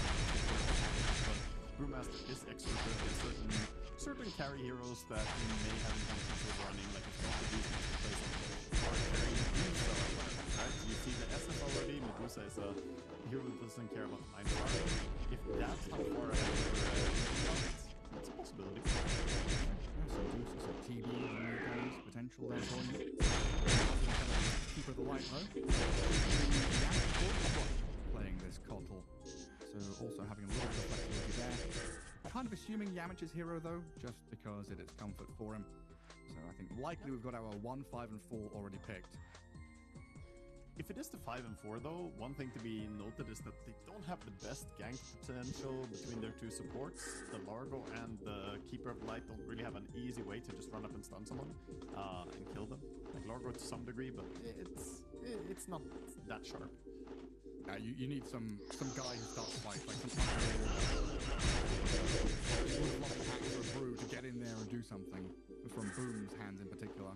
but Brewmaster is extra good at certain carry heroes that you may have intentions of running, like if you want to do play some hard carry Medusa or whatever, right? You see the SF already, Medusa is a hero that doesn't care about the mind power. If that's how far ahead it's a possibility. So Medusa, so TB, potential there for you. Keeper of the Light though. Playing this Kotl. So also having a little bit of flexibility there. Kind of assuming Yamich's hero though, just because it is comfort for him. So I think likely we've got our 1, 5, and 4 already picked. If it is the 5 and 4 though, one thing to be noted is that they don't have the best gank potential between their two supports. The Largo and the Keeper of Light don't really have an easy way to just run up and stun someone and kill them. Like Largo to some degree, but it's not that sharp. You need some guy who starts fights, like some or a Brew to get in there and do something, from Boom's hands in particular.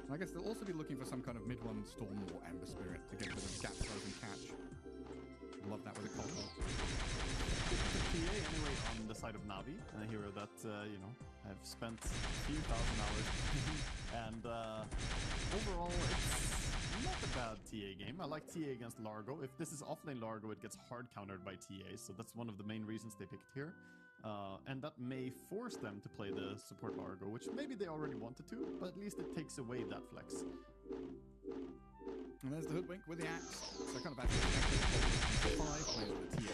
And I guess they'll also be looking for some kind of mid-one Storm or Ember Spirit to get a bit of gap close and catch. Love that with a Kotl. TA anyway on the side of Navi, and a hero that, you know, I've spent a few thousand hours and overall it's not a bad TA game. I like TA against Largo. If this is offlane Largo, it gets hard countered by TA, so that's one of the main reasons they picked here. And that may force them to play the support Largo, which maybe they already wanted to, but at least it takes away that flex. And there's the Hoodwink with the axe. So kind of back to the 5 players with the TA.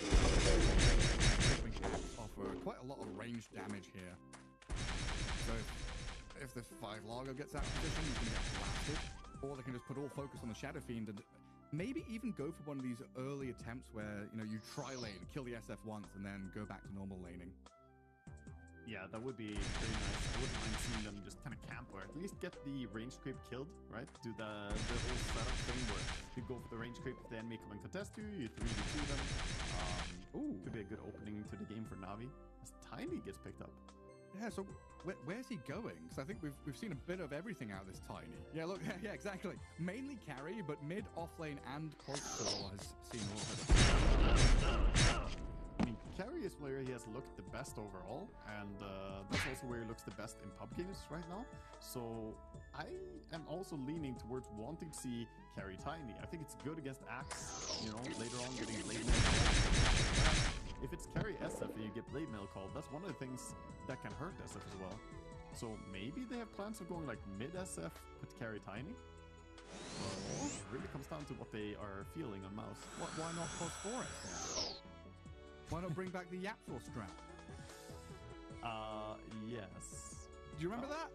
Hoodwink axe offer quite a lot of range damage here. So if the 5 Largo gets out of position, you can get blasted. Or they can just put all focus on the Shadow Fiend and maybe even go for one of these early attempts where, you know, you tri-lane, kill the SF once, and then go back to normal laning. Yeah, that would be very nice. I wouldn't mind seeing them just kind of camp or at least get the range creep killed, right? Do the whole setup thing where you go for the range creep if the enemy come and contest you, you 3v2 them. Could be a good opening to the game for Navi. As Tiny gets picked up. Yeah, so where's he going? Because I think we've seen a bit of everything out of this Tiny. Yeah, look, yeah, exactly. Mainly carry, but mid, offlane, and pulse 4 has seen all of it. I mean, carry is where he has looked the best overall, and that's also where he looks the best in pub games right now. So I am also leaning towards wanting to see carry Tiny. I think it's good against Axe, you know, later on getting blade mail. If it's carry SF and you get blade mail called, that's one of the things that can hurt SF as well. So maybe they have plans of going like mid SF but carry Tiny. It really comes down to what they are feeling on mouse. Why not pulse 4 SF? Why not bring back the Yapsor strap? Yes. Do you remember that?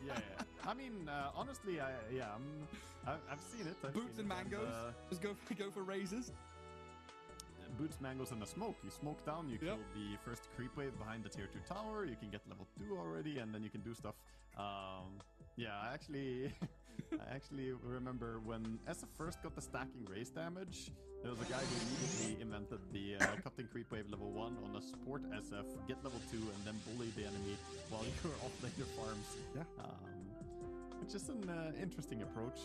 Yeah. I mean, honestly, I've seen it. Boots and mangoes. Just go for razors. Boots, mangoes, and a smoke. You smoke down, you kill the first creep wave behind the tier 2 tower, you can get level 2 already, and then you can do stuff. Yeah, I actually remember when SF first got the stacking race damage, there was a guy who immediately invented the cutting creep wave level 1 on a support SF, get level 2, and then bully the enemy while you're offlane your farms. Yeah. Which is an interesting approach.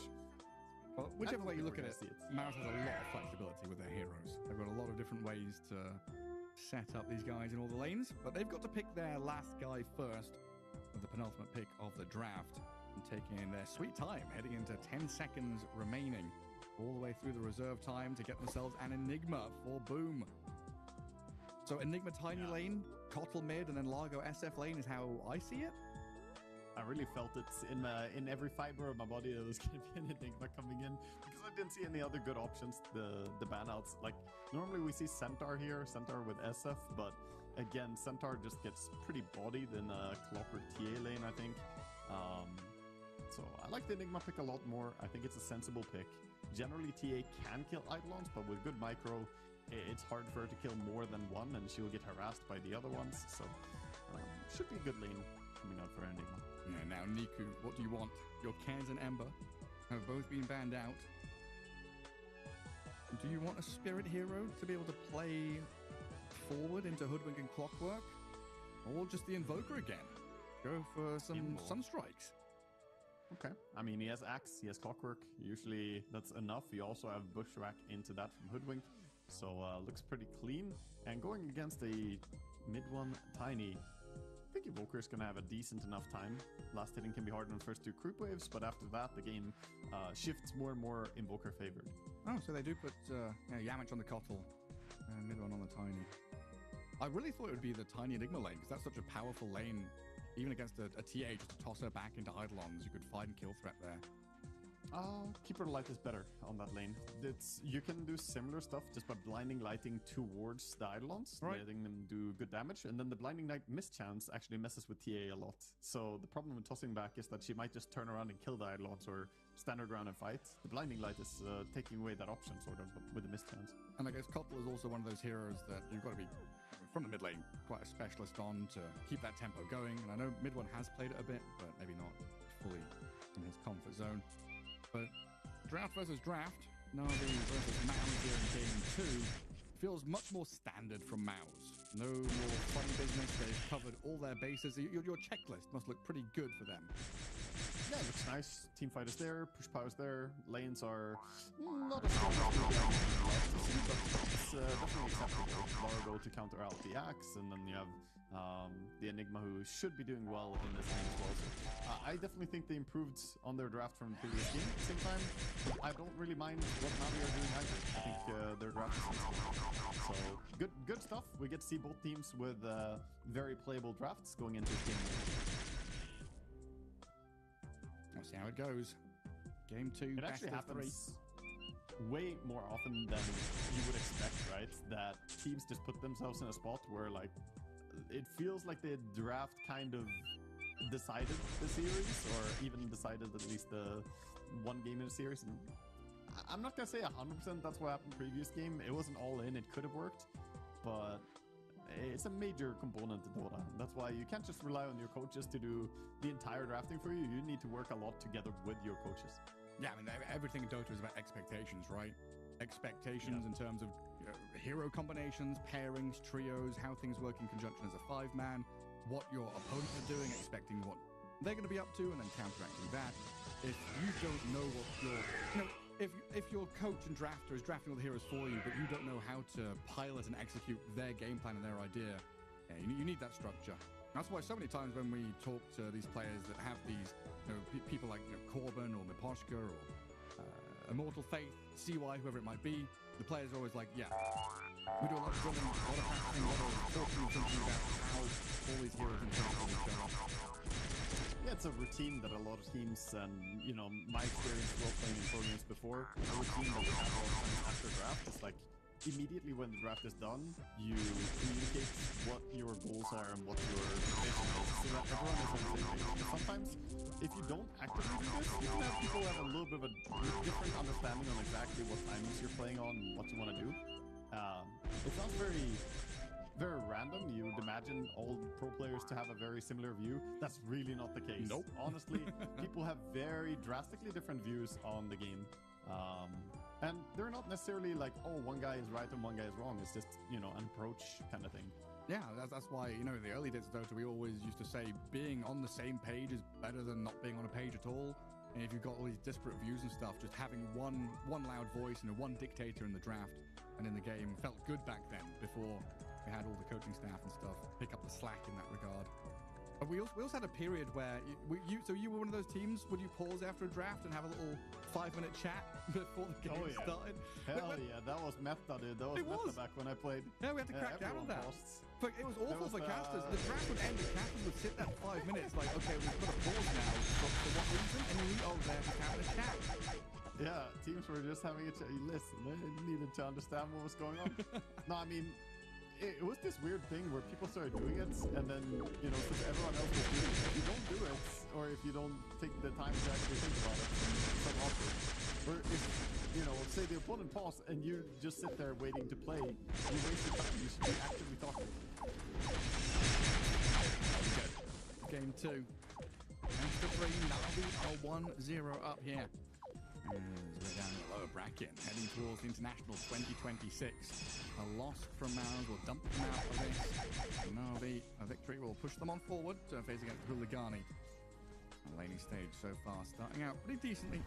Well, whichever way you look at it, Mouse has a lot of flexibility with their heroes. They've got a lot of different ways to set up these guys in all the lanes, but they've got to pick their last guy first with the penultimate pick of the draft and taking their sweet time, heading into 10 seconds remaining, all the way through the reserve time to get themselves an Enigma for Boom. So Enigma Tiny lane, Kotl mid, and then Largo SF lane is how I see it. I really felt it in every fiber of my body that was going to be an Enigma coming in because I didn't see any other good options. The banouts, like normally we see Centaur here, Centaur with SF, but again Centaur just gets pretty bodied in a Clockwork TA lane, I think. So I like the Enigma pick a lot more. I think it's a sensible pick. Generally TA can kill Eidolons, but with good micro, it's hard for her to kill more than one, and she'll get harassed by the other ones. So should be a good lane coming out for Enigma. Yeah, now Niku, what do you want? Your Cairns and Ember have both been banned out. Do you want a Spirit Hero to be able to play forward into Hoodwink and Clockwork? Or just the Invoker again? Go for some Sunstrikes. Okay. I mean, he has Axe, he has Clockwork. Usually that's enough. You also have Bushwhack into that from Hoodwink. So looks pretty clean. And going against a mid one Tiny, I think Evoker is going to have a decent enough time. Last hitting can be hard on the first 2 creep waves, but after that the game shifts more and more Invoker favored. Oh, so they do put Yamich on the Kotl and mid one on the Tiny. I really thought it would be the Tiny Enigma lane, because that's such a powerful lane. Even against a TA, just to toss her back into Eidolons, you could fight and kill threat there. Keeper Light is better on that lane. You can do similar stuff just by blinding lighting towards the Eidolons, letting them do good damage, and then the blinding light mischance actually messes with TA a lot. So the problem with tossing back is that she might just turn around and kill the Eidolons or stand her ground and fight. The blinding light is taking away that option, sort of, with the mischance. And I guess Kotl is also one of those heroes that you've got to be, from the mid lane, quite a specialist on to keep that tempo going. And I know mid one has played it a bit, but maybe not fully in his comfort zone. But draft versus draft, Navi versus Mouse here in game 2 feels much more standard from Mouse. No more funny business. They've covered all their bases. Your checklist must look pretty good for them. yeah, it looks nice. Team fight is there, push power is there. Lanes are not as strong as we would love to see, but it's definitely acceptable. Largo to counter out the Axe, and then you have the Enigma, who should be doing well in this game as well. So, I definitely think they improved on their draft from the previous game. At the same time, I don't really mind what Navi are doing either. I think their draft is sensible. So good stuff. We get to see both teams with very playable drafts going into this game. We'll see how it goes. Game 2, it actually happens way more often than you would expect, right? That teams just put themselves in a spot where, like, it feels like the draft kind of decided the series, or even decided at least the one game in the series. And I'm not gonna say 100% that's what happened previous game. It wasn't all in. It could have worked, but it's a major component to Dota. That's why you can't just rely on your coaches to do the entire drafting for you. You need to work a lot together with your coaches. Yeah, I mean, everything in Dota is about expectations, right? Expectations in terms of hero combinations, pairings, trios, how things work in conjunction as a 5-man, what your opponents are doing, expecting what they're going to be up to, and then counteracting that. If you don't know what if your coach and drafter is drafting all the heroes for you, but you don't know how to pilot and execute their game plan and their idea, you need that structure. That's why so many times when we talk to these players that have these, people like Corbin or Miposhka or Immortal Faith, CY, whoever it might be, the players are always like, yeah, we do a lot of drilling, a lot of practicing, a lot of talking and thinking about how all these heroes interact with each other. Yeah, it's a routine that a lot of teams, and my experience role playing in pro games before, a routine that we have all the time after draft is like, immediately when the draft is done, you communicate what your goals are and what your vision is, so that everyone is on the same page. Because sometimes, if you don't actively do this, you can have people have a little bit of a different understanding on exactly what timings you're playing on and what you want to do. It sounds very, very random. You would imagine all pro players to have a very similar view. That's really not the case. Nope. Honestly, people have very drastically different views on the game. And they're not necessarily like, oh, one guy is right and one guy is wrong. It's just, an approach kind of thing. Yeah, that's why, in the early days of Dota, we always used to say being on the same page is better than not being on a page at all. And if you've got all these disparate views and stuff, just having one loud voice and one dictator in the draft and in the game felt good back then, before we had all the coaching staff and stuff pick up the slack in that regard. But we also had a period where so you were one of those teams. Would you pause after a draft and have a little 5-minute chat before the game started? Hell yeah, that was meta, dude. That was meta back when I played. Yeah, we had to crack down on that. But it was awful for casters. The draft would end, the casters would sit there for 5 minutes, like, okay, we've got a pause now. For what reason? And you there to have a chat. Yeah, teams were just having a chat. Listen, they needed to understand what was going on. No, I mean, it was this weird thing where people started doing it, and then, since everyone else was doing it, if you don't do it, or if you don't take the time to actually think about it, it's like awkward. Or if, say the opponent paused, and you just sit there waiting to play, you waste your time. You should be actively talking. Game 2. And for 3, Navi are 1-0 up here. As we're down in the lower bracket, heading towards the International 2026. A loss from Mars will dump them out of this. Navi, a victory will push them on forward to face against Huligani. The laning stage so far starting out pretty decently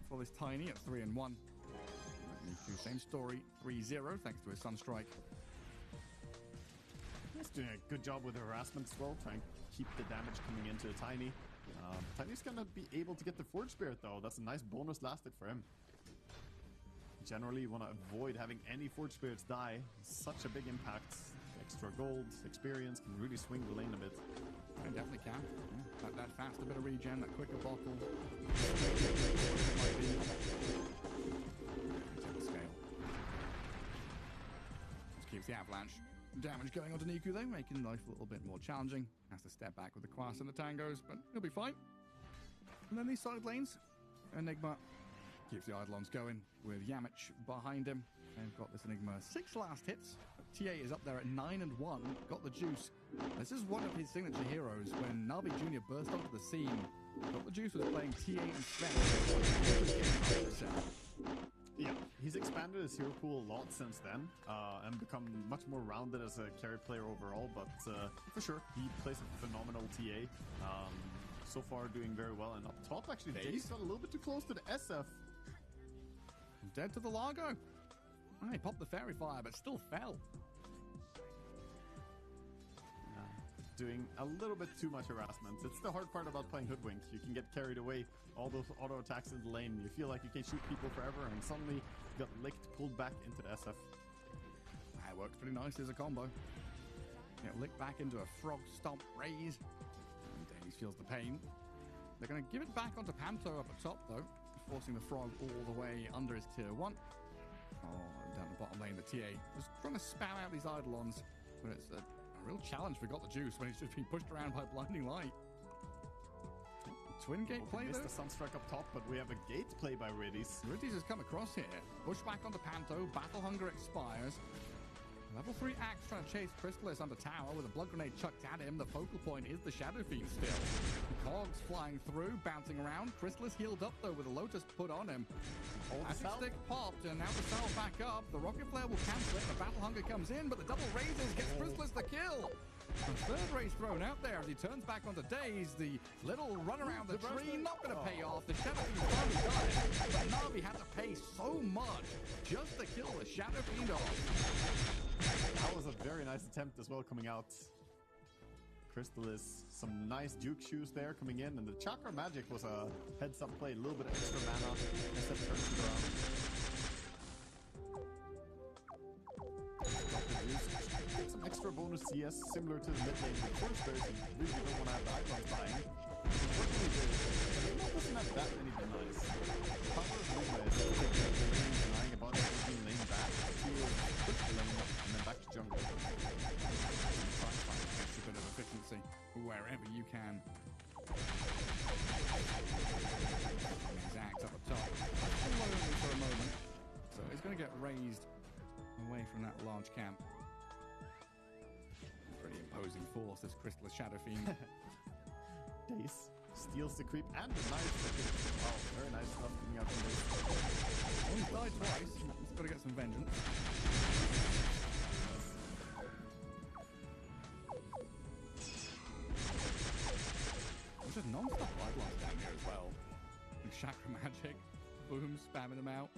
for this Tiny at 3-1. Niku, same story, 3-0 thanks to his Sunstrike. He's doing a good job with the harassment as well, trying to keep the damage coming into the Tiny. Tiny's gonna be able to get the Forge Spirit though. That's a nice bonus last hit for him. Generally, you want to avoid having any Forge Spirits die. Such a big impact. Extra gold, experience can really swing the lane a bit. It definitely can. Yeah. That faster bit of regen, that quicker bottle. Scale. Just keeps the avalanche damage going onto Niku though, making life a little bit more challenging. Has to step back with the Quas and the Tangos, but he'll be fine. And then these side lanes, Enigma keeps the Eidolons going with Yamich behind him. They've got this Enigma 6 last hits. TA is up there at 9-1, got the juice. This is one of his signature heroes. When Navi Jr. burst onto the scene, got the juice was playing TA and Sven. Yeah, he's expanded his hero pool a lot since then, and become much more rounded as a carry player overall, but for sure, he plays a phenomenal TA. so far doing very well. And up top, actually, Daze got a little bit too close to the SF. Dead to the Largo. Oh, he popped the fairy fire, but still fell. Doing a little bit too much harassment. It's the hard part about playing Hoodwink. You can get carried away. All those auto attacks in the lane. You feel like you can shoot people forever, and suddenly you got licked, pulled back into the SF. That works pretty nicely as a combo. Get licked back into a frog stomp raise. And Daze feels the pain. They're going to give it back onto Panto up at top, though, forcing the frog all the way under his tier 1. Oh, down the bottom lane, the TA just trying to spam out these Eidolons, but it's a real challenge for Got the Juice when he's just being pushed around by Blinding Light. Twin gate play, though. Missed the Sunstrike up top, but we have a gate play by Riddies. Riddies has come across here. Push back onto Panto. Battle Hunger expires. Level 3 Axe trying to chase Chrysalis under tower with a blood grenade chucked at him. The focal point is the Shadow Fiend still. Cogs flying through, bouncing around. Chrysalis healed up, though, with a Lotus put on him. Magic Stick popped, and now the cell back up. The Rocket Flare will cancel it. The Battle Hunger comes in, but the double raises gets Chrysalis the kill. The third raise thrown out there as he turns back onto Daze. The little run around the tree, not going to pay off. The Shadow Fiend finally died, but Na'Vi had to pay so much just to kill the Shadow Fiend off. That was a very nice attempt as well coming out. Chrysalis, some nice juke shoes there coming in, and the Chakra Magic was a heads-up play, a little bit of extra mana. SF turns it around. Some extra bonus CS, similar to the mid lane with Force Bears. You really don't want to have the icons dying. Unfortunately, the lane doesn't have that many denies. Power of Ligma is denying a bunch of lane back, push the lane, and then back to jungle. Try and find an extra bit of efficiency wherever you can. Zax up the top. Lonely for a moment. So he's going to get raised away from that large camp. Pretty imposing force, this Chrysalis Shadow Fiend. Daze steals the creep and the nice. Oh, very nice stuff coming out from Daze. He's died twice. He's got to get some vengeance. There's just non-stop blood loss down here as well. And Chakra Magic, boom, spamming them out.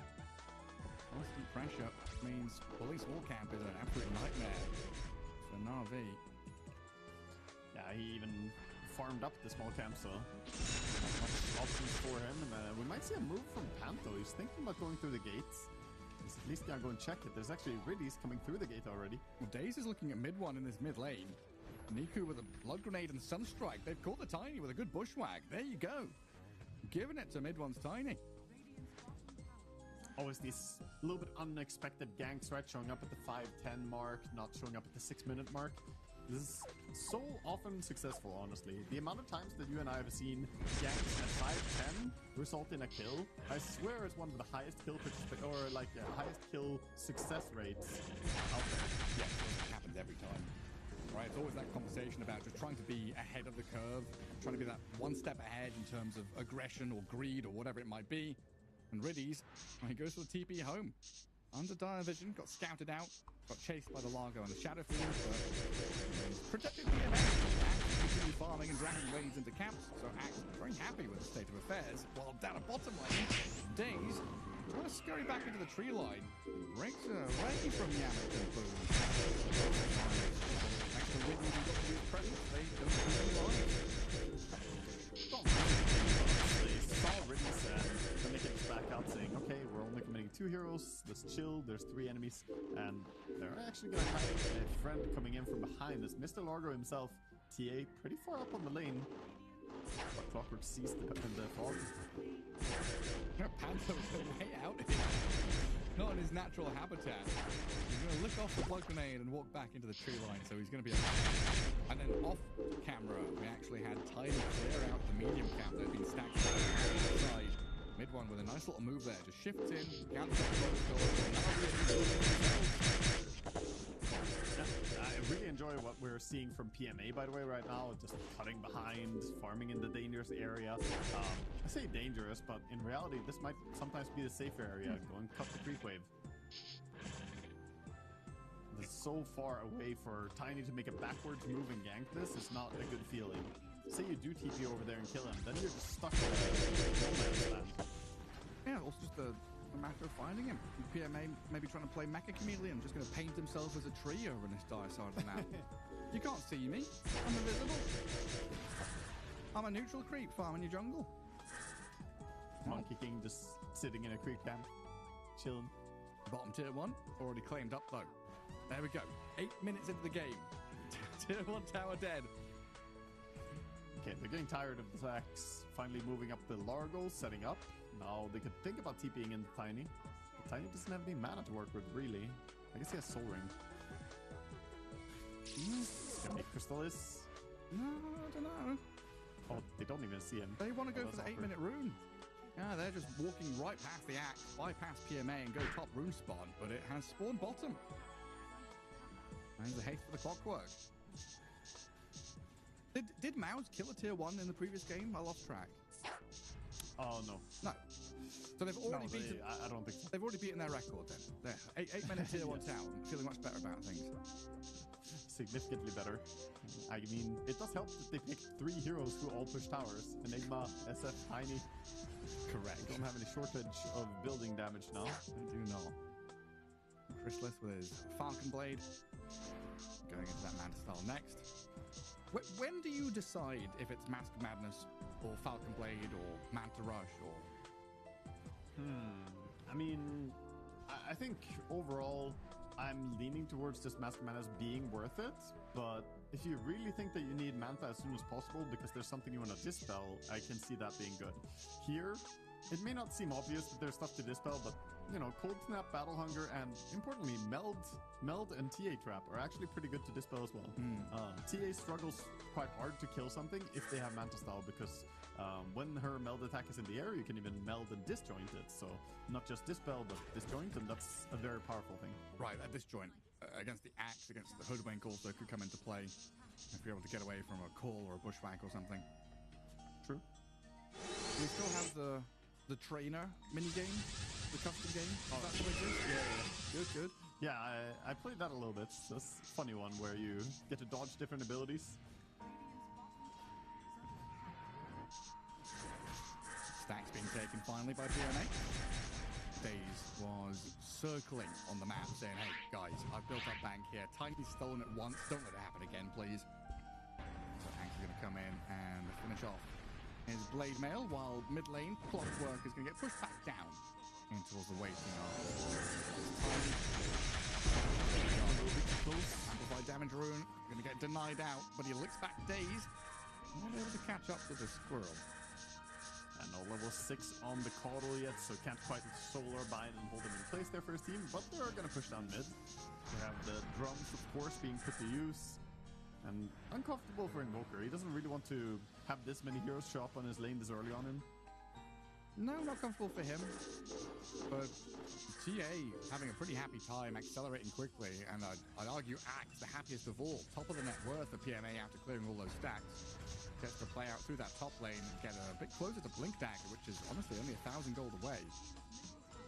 Constant pressure means Police War Camp is an absolute nightmare for Na'Vi. Yeah, he even farmed up the small camp, so not much options for him. And we might see a move from Panto. He's thinking about going through the gates. He's at least gonna go and check it. There's actually Riddies coming through the gate already. Well, Daze is looking at mid one in this mid lane. Niku with a blood grenade and Sunstrike. They've caught the Tiny with a good bushwhack. There you go. Giving it to mid one's Tiny. Always these little bit unexpected ganks, right? Showing up at the 5-10 mark, not showing up at the 6-minute mark. This is so often successful, honestly. The amount of times that you and I have seen ganks at 5-10 result in a kill, I swear it's one of the highest kill highest kill success rates out there. Yeah, it happens every time. Right, it's always that conversation about just trying to be ahead of the curve, trying to be that one step ahead in terms of aggression or greed or whatever it might be. And Riddies, he goes for the TP home. Under dire vision, got scouted out, got chased by the Largo and the Shadow Fiend, but protected the event. Axe continue farming and dragging waves into camps, so Axe very happy with the state of affairs. While down at bottom lane, Daze trying to scurry back into the tree line. Breaks away from Yamit and boom. Thanks to Riddies and got to use presence, they don't lose any lives. They saw Riddies and then they came back out saying, okay, we're only committing 2 heroes, let's chill, there's 3 enemies, and they're actually going to have a friend coming in from behind this. Mr. Largo himself, TA, pretty far up on the lane. But Clockwork sees the fog. Panto's way out here. Not in his natural habitat. He's going to lick off the blood grenade and walk back into the tree line, so he's going to be And then off camera, we actually had Tiny clear out the medium camp that had been stacked side. Mid one with a nice little move there. Just shifts in, counters up the I really enjoy what we're seeing from PMA, by the way, right now. Just cutting behind, farming in the dangerous area. I say dangerous, but in reality, this might sometimes be the safer area. Go and cut the creep wave. This is so far away for Tiny to make a backwards move and gank this. It's not a good feeling. say you do TP over there and kill him, then you're just stuck in no man's land. Yeah, also just a matter of finding him. PMA maybe trying to play Mecha Chameleon, just going to paint himself as a tree over in this dire side of the map. You can't see me. I'm invisible. I'm a neutral creep farming your jungle. Monkey King just sitting in a creep camp, chilling. Bottom tier 1, already claimed up though. There we go. 8 minutes into the game. Tier 1 tower dead. Okay, they're getting tired of the Zax finally moving up the Largo, setting up. Now they could think about TPing in Tiny. But Tiny doesn't have any mana to work with, really. I guess he has Soul Ring. Can make Crystallis. No, I don't know. Oh, they don't even see him. They want to go Oh, for the that's 8-minute rune. Yeah, they're just walking right past the axe, bypass PMA and go top rune spawn, but it has spawned bottom. And the haste for the clockwork. Did Mouse kill a tier 1 in the previous game? I lost track. Oh, no. No. So they've already No, beaten. I don't think so. They've already beaten their record then. There, 8-minute tier 1 Yes. town. Feeling much better about things. Significantly better. I mean, it does help that they picked 3 heroes who all push towers. Enigma, SF, Tiny. Correct. They don't have any shortage of building damage now. I do not. Chrysalis with his Falcon Blade. Going into that Manta style next. When do you decide if it's Mask of Madness or Falcon Blade or Manta Rush or... I mean, I think overall I'm leaning towards this Mask of Madness being worth it, but if you really think that you need Manta as soon as possible because there's something you want to dispel, I can see that being good. Here, it may not seem obvious that there's stuff to dispel, but you know, Cold Snap, Battle Hunger, and importantly, Meld and TA Trap are actually pretty good to dispel as well. TA struggles quite hard to kill something if they have Manta Style, because when her Meld attack is in the air, you can even Meld and Disjoint it. So not just Dispel, but Disjoint, and that's a very powerful thing. Right, at Disjoint, against the Axe, against the Hoodwink also could come into play if you're able to get away from a Call or a Bushwhack or something. True. We still have the Trainer minigame, the custom game. Oh, that's what it is? Yeah. Good. Yeah, I played that a little bit. That's a funny one where you get to dodge different abilities. Stacks being taken finally by PMA. Daze was circling on the map saying, hey guys, I've built up bank here. Tiny's stolen it once. Don't let it happen again, please. So Hank's going to come in and finish off his Blade Mail, while mid lane, Clockwork is going to get pushed back down in towards the waiting arm. Amplified damage rune, going to get denied out, but he licks back Daze. Not able to catch up to the squirrel. And no level 6 on the Caudal yet, so can't quite Solar Bind and hold them in place there for his team, but they're going to push down mid. They have the drums, of course, being put to use. And uncomfortable for Invoker. He doesn't really want to have this many heroes show up on his lane this early on him. No, not comfortable for him. But TA having a pretty happy time, accelerating quickly, and I'd argue Axe, the happiest of all. Top of the net worth of PMA after clearing all those stacks. Gets to play out through that top lane and get a bit closer to Blink Dagger, which is honestly only 1,000 gold away.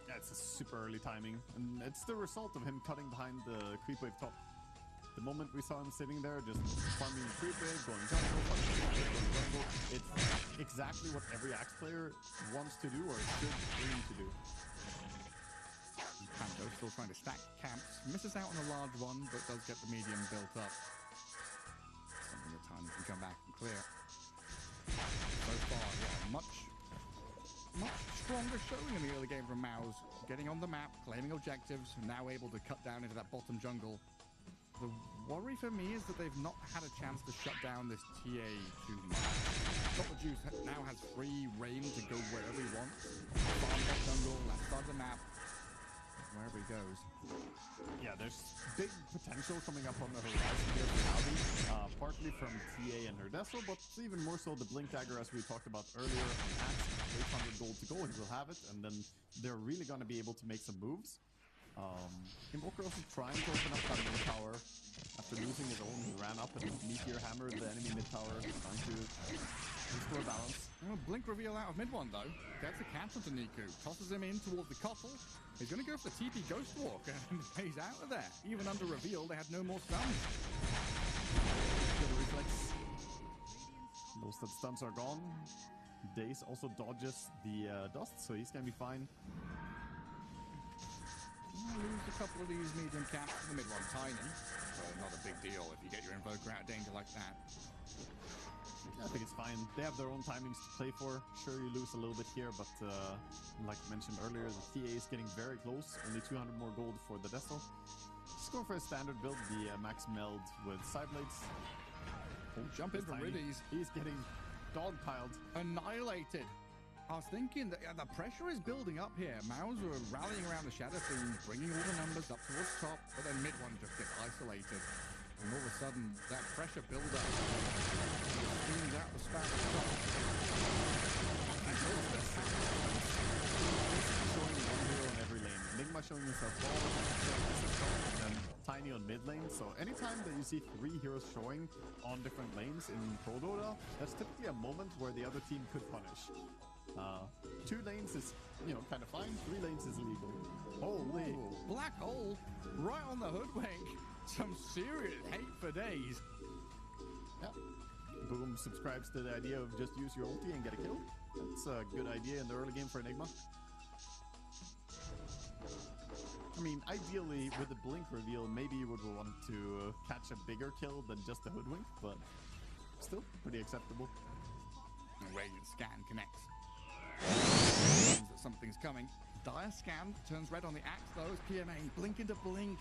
Yeah, it's a super early timing. And it's the result of him cutting behind the creep wave top. The moment we saw him sitting there, just farming the creep wave, going jungle, farming the creep wave, going jungle, it's exactly what every Axe player wants to do or should aim to do. Panto still trying to stack camps, misses out on a large one, but does get the medium built up. Something that Tiny can come back and clear. So far, yeah, much stronger showing in the early game from Mouse. Getting on the map, claiming objectives, now able to cut down into that bottom jungle. The worry for me is that they've not had a chance to shut down this TA too much. Dr. Juice now has free reign to go wherever he wants. Farm that jungle, left side of the map, wherever he goes. Yeah, there's big potential coming up on the horizon here for Navi, partly from TA and her Deso, but even more so the Blink Dagger, as we talked about earlier, on Axe, 800 gold to go, and he'll have it, and then they're really going to be able to make some moves. Invoker also trying to open up that mid tower. After losing his own, he ran up and Meteor hammered the enemy mid tower, trying to restore balance. Oh, Blink reveal out of mid one though. Gets the cancel to Niku. Tosses him in towards the couple. He's going to go for the TP Ghost Walk, and he's out of there. Even under reveal, they had no more stuns. Good reflex. Those that stuns are gone. Daze also dodges the dust, so he's gonna be fine. Lose a couple of these medium camps. The mid one tiny, so not a big deal if you get your Invoker out of danger like that. I think it's fine. They have their own timings to play for. Sure, you lose a little bit here, but like mentioned earlier, the TA is getting very close. Only 200 more gold for the Desto. Just go for a standard build, the max meld with side blades. Oh, jump in from Riddies. He's getting dogpiled. Annihilated. I was thinking that the pressure is building up here. Maus are rallying around the Shadow Fiend, bringing all the numbers up towards top, but then mid one just gets isolated. And all of a sudden, that pressure build up brings out the spat at the top. Showing one hero in every lane. Enigma showing himself all and Tiny on mid lane. So anytime that you see 3 heroes showing on different lanes in Pro Dota, that's typically a moment where the other team could punish. 2 lanes is, kind of fine. 3 lanes is illegal. Holy. Ooh, black hole right on the hoodwink. Some serious hate for days. Yeah. Boom subscribes to the idea of just use your ulti and get a kill. That's a good idea in the early game for Enigma. I mean, ideally, with the blink reveal, maybe you would want to catch a bigger kill than just a hoodwink, but still pretty acceptable. Radiant scan connects. That something's coming. Dire scan turns red on the axe though as PMA blink into blink.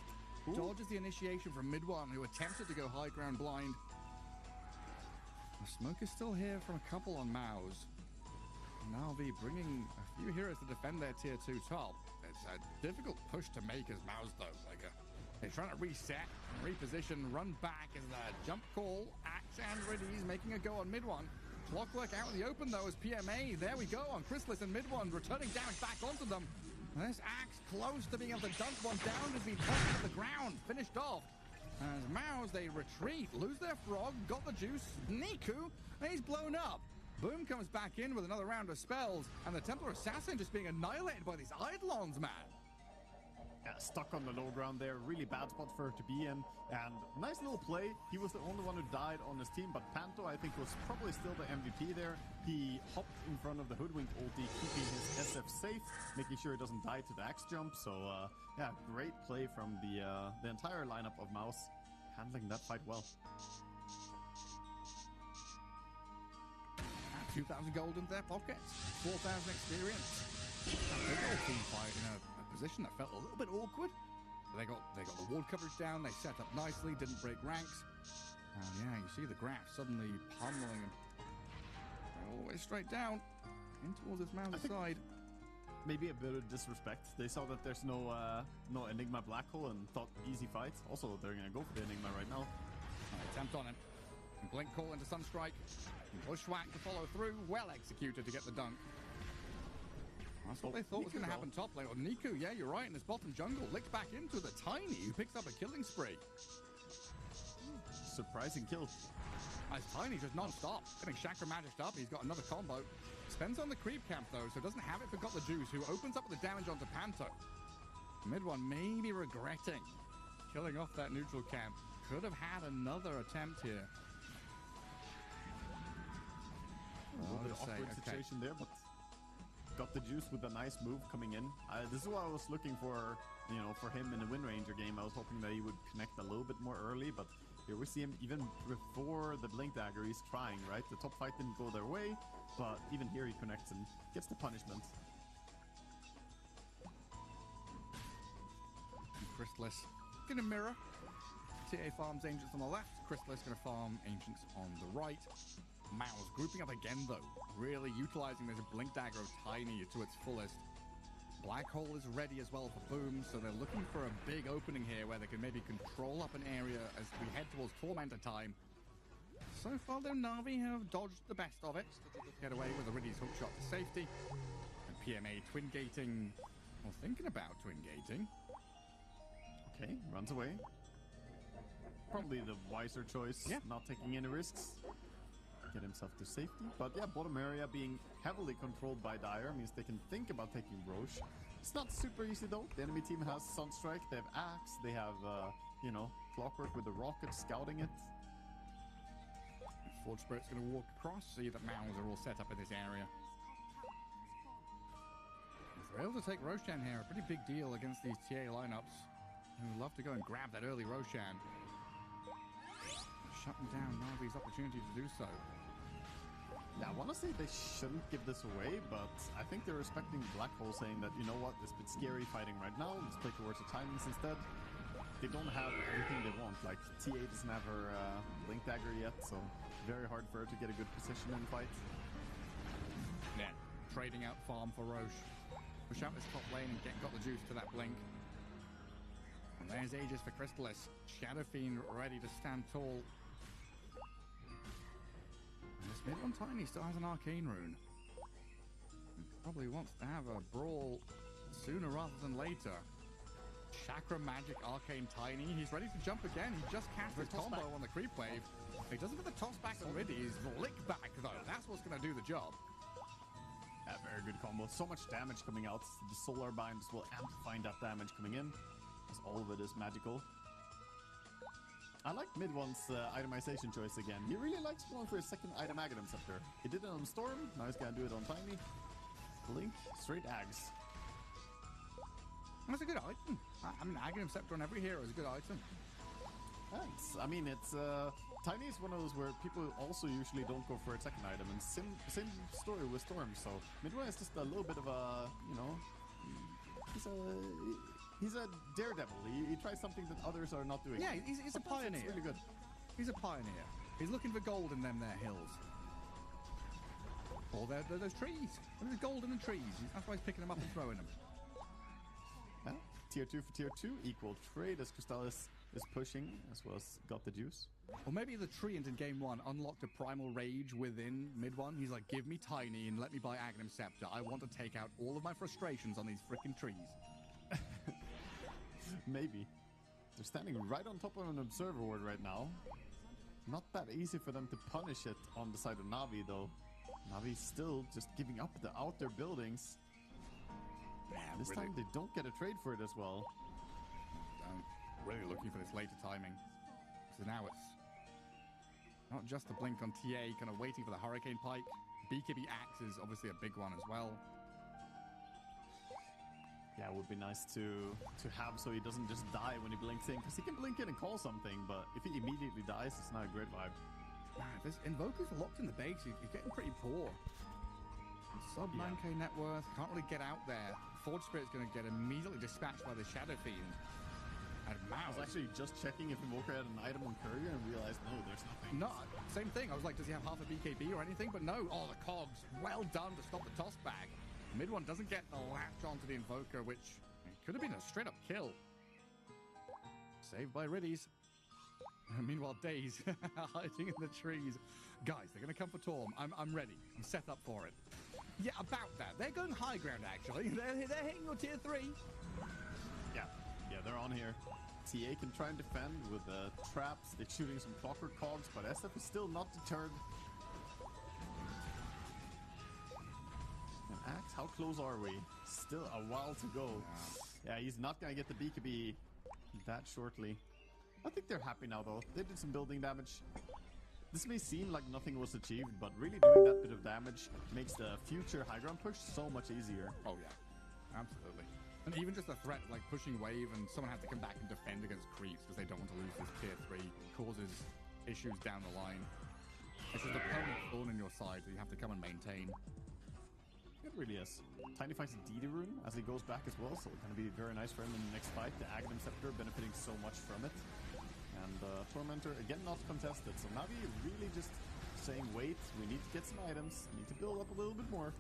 Ooh. Dodges the initiation from mid one who attempted to go high ground blind. The smoke is still here from a couple on Maus. Na'Vi bringing a few heroes to defend their tier 2 top. It's a difficult push to make as Maus though. They're trying to reset, reposition, run back as the jump call. Axe and Riddies making a go on mid one. Clockwork out in the open though as PMA. There we go on Chrysalis and mid one, returning damage back onto them. And this axe close to being able to dunk one down has been pushed to the ground, finished off. As Maus, they retreat, lose their frog, got the juice. Niku, and he's blown up. Boom comes back in with another round of spells, and the Templar Assassin just being annihilated by these Eidolons, man. Yeah, stuck on the low ground there. Really bad spot for her to be in. And nice little play. He was the only one who died on his team, but Panto, I think, was probably still the MVP there. He hopped in front of the Hoodwink ulti, keeping his SF safe, making sure he doesn't die to the axe jump. So, yeah, great play from the entire lineup of Maus, handling that fight well. 2,000 gold in their pockets, 4,000 experience. A big old team fight in a position that felt a little bit awkward. They got the ward coverage down, they set up nicely, didn't break ranks. And yeah, you see the graph suddenly pummeling them all the way straight down in towards this mountain side. Maybe a bit of disrespect. They saw that there's no Enigma black hole and thought easy fight. Also, they're gonna go for the Enigma right now. Attempt on him. Blink call into Sunstrike. Bushwhack to follow through. Well executed to get the dunk. That's what they thought was going to happen top lane. Oh, Niku, yeah, you're right, in his bottom jungle. Licked back into the Tiny, who picks up a killing spree. Surprising kill. As Tiny just non-stop. Getting Chakra Magic'd up. He's got another combo. Spends on the creep camp, though, so doesn't have it for Got the Juice, who opens up with the damage onto Panto. Mid one maybe regretting killing off that neutral camp. Could have had another attempt here. A little bit awkward situation there, but Got the Juice with a nice move coming in. This is what I was looking for, for him in the Wind Ranger game. I was hoping that he would connect a little bit more early, but here we see him even before the Blink Dagger. He's trying, right? The top fight didn't go their way, but even here he connects and gets the punishment. Chrysalis gonna mirror. TA farms Ancients on the left. Chrysalis gonna farm Ancients on the right. Maus grouping up again though, really utilizing this Blink Dagger of Tiny to its fullest. Black Hole is ready as well for Boom, so they're looking for a big opening here where they can maybe control up an area as we head towards Tormentor time. So far though, Na'Vi have dodged the best of it. Get away with a Riddies hookshot to safety. And PMA twin gating, or thinking about twin gating. Okay, runs away. Probably the wiser choice, yeah. Not taking any risks. Get himself to safety. But yeah, bottom area being heavily controlled by Dire means they can think about taking Roche. It's not super easy though. The enemy team has Sunstrike, they have Axe, they have, Clockwork with the rocket scouting it. Forge Spirit's going to walk across, see that Mounds are all set up in this area. If they're able to take Roshan here, a pretty big deal against these TA lineups who love to go and grab that early Roshan. Shutting down Navi's opportunity to do so. Yeah, I want to say they shouldn't give this away, but I think they're respecting Black Hole, saying that, you know what, it's a bit scary fighting right now, let's play towards the timings instead. They don't have everything they want, like TA doesn't have her Blink Dagger yet, so very hard for her to get a good position in the fight. Yeah, trading out farm for Roche. Push out this top lane and got the juice to that Blink. And there's Aegis for Crystallis. Shadow Fiend ready to stand tall. This mid one Tiny still has an arcane rune. Probably wants to have a brawl sooner rather than later. Chakra Magic Arcane Tiny. He's ready to jump again. He just cast his combo on the creep wave. He doesn't get the toss back on Riddy's lick back though. That's what's going to do the job. Yeah, very good combo. So much damage coming out. The Solar Bind will amplify that damage coming in, because all of it is magical. I like mid one's itemization choice again. He really likes going for his second item Aghanim Scepter. He did it on Storm, now he's gonna do it on Tiny. Blink, straight Ags. That's a good item. I mean, Aghanim Scepter on every hero is a good item. Thanks. I mean, it's Tiny is one of those where people also usually don't go for a second item, and same story with Storm. So mid one is just a little bit of a, you know, he's a daredevil. He tries something that others are not doing. Yeah, he's a pioneer. It's really good. He's a pioneer. He's looking for gold in them there hills. Or those trees. There's gold in the trees. That's why he's picking them up and throwing them. Yeah. Tier 2 for tier 2. Equal trade as Crystallis is pushing, as well as got the juice. Or maybe the Treant in game 1 unlocked a primal rage within mid 1. He's like, give me Tiny and let me buy Aghanim Scepter. I want to take out all of my frustrations on these freaking trees. Maybe. They're standing right on top of an observer ward right now. Not that easy for them to punish it on the side of Na'Vi though. Navi's still just giving up the outer buildings. Man, this time they don't get a trade for it as well. Really looking for this later timing. So now it's not just the blink on TA, kind of waiting for the Hurricane Pike. BKB Axe is obviously a big one as well. Yeah, it would be nice to have so he doesn't just die when he blinks in, because he can blink in and call something, but if he immediately dies, it's not a great vibe. Man, this Invoker's locked in the base. He's getting pretty poor. Sub 9k net worth, can't really get out there. Forge Spirit's going to get immediately dispatched by the Shadow Fiend. And I was actually just checking if Invoker had an item on Courier and realized, no, there's nothing. No, same thing. I was like, does he have half a BKB or anything? But no. Oh, the cogs. Well done to stop the toss back. Mid one doesn't get the latch onto the Invoker, which could have been a straight up kill. Saved by Riddies. Meanwhile, Daze hiding in the trees. Guys, they're going to come for Torm. I'm ready. I'm set up for it. Yeah, about that. They're going high ground, actually. They're hitting your tier 3. Yeah, they're on here. TA can try and defend with traps. They're shooting some clockwork cogs, but SF is still not deterred. And Axe, how close are we? Still a while to go. Yeah, he's not going to get the BKB that shortly. I think they're happy now, though. They did some building damage. This may seem like nothing was achieved, but really doing that bit of damage makes the future high ground push so much easier. Oh, yeah. Absolutely. And even just the threat, like pushing wave and someone has to come back and defend against creeps because they don't want to lose this tier 3, causes issues down the line. It's just a permanent thorn in your side that you have to come and maintain. It really is. Tiny finds a DD rune as he goes back as well, so it's going to be very nice for him in the next fight. The Aghanim Scepter benefiting so much from it. And Tormentor, again, not contested. So Navi really just saying, wait, we need to get some items, we need to build up a little bit more.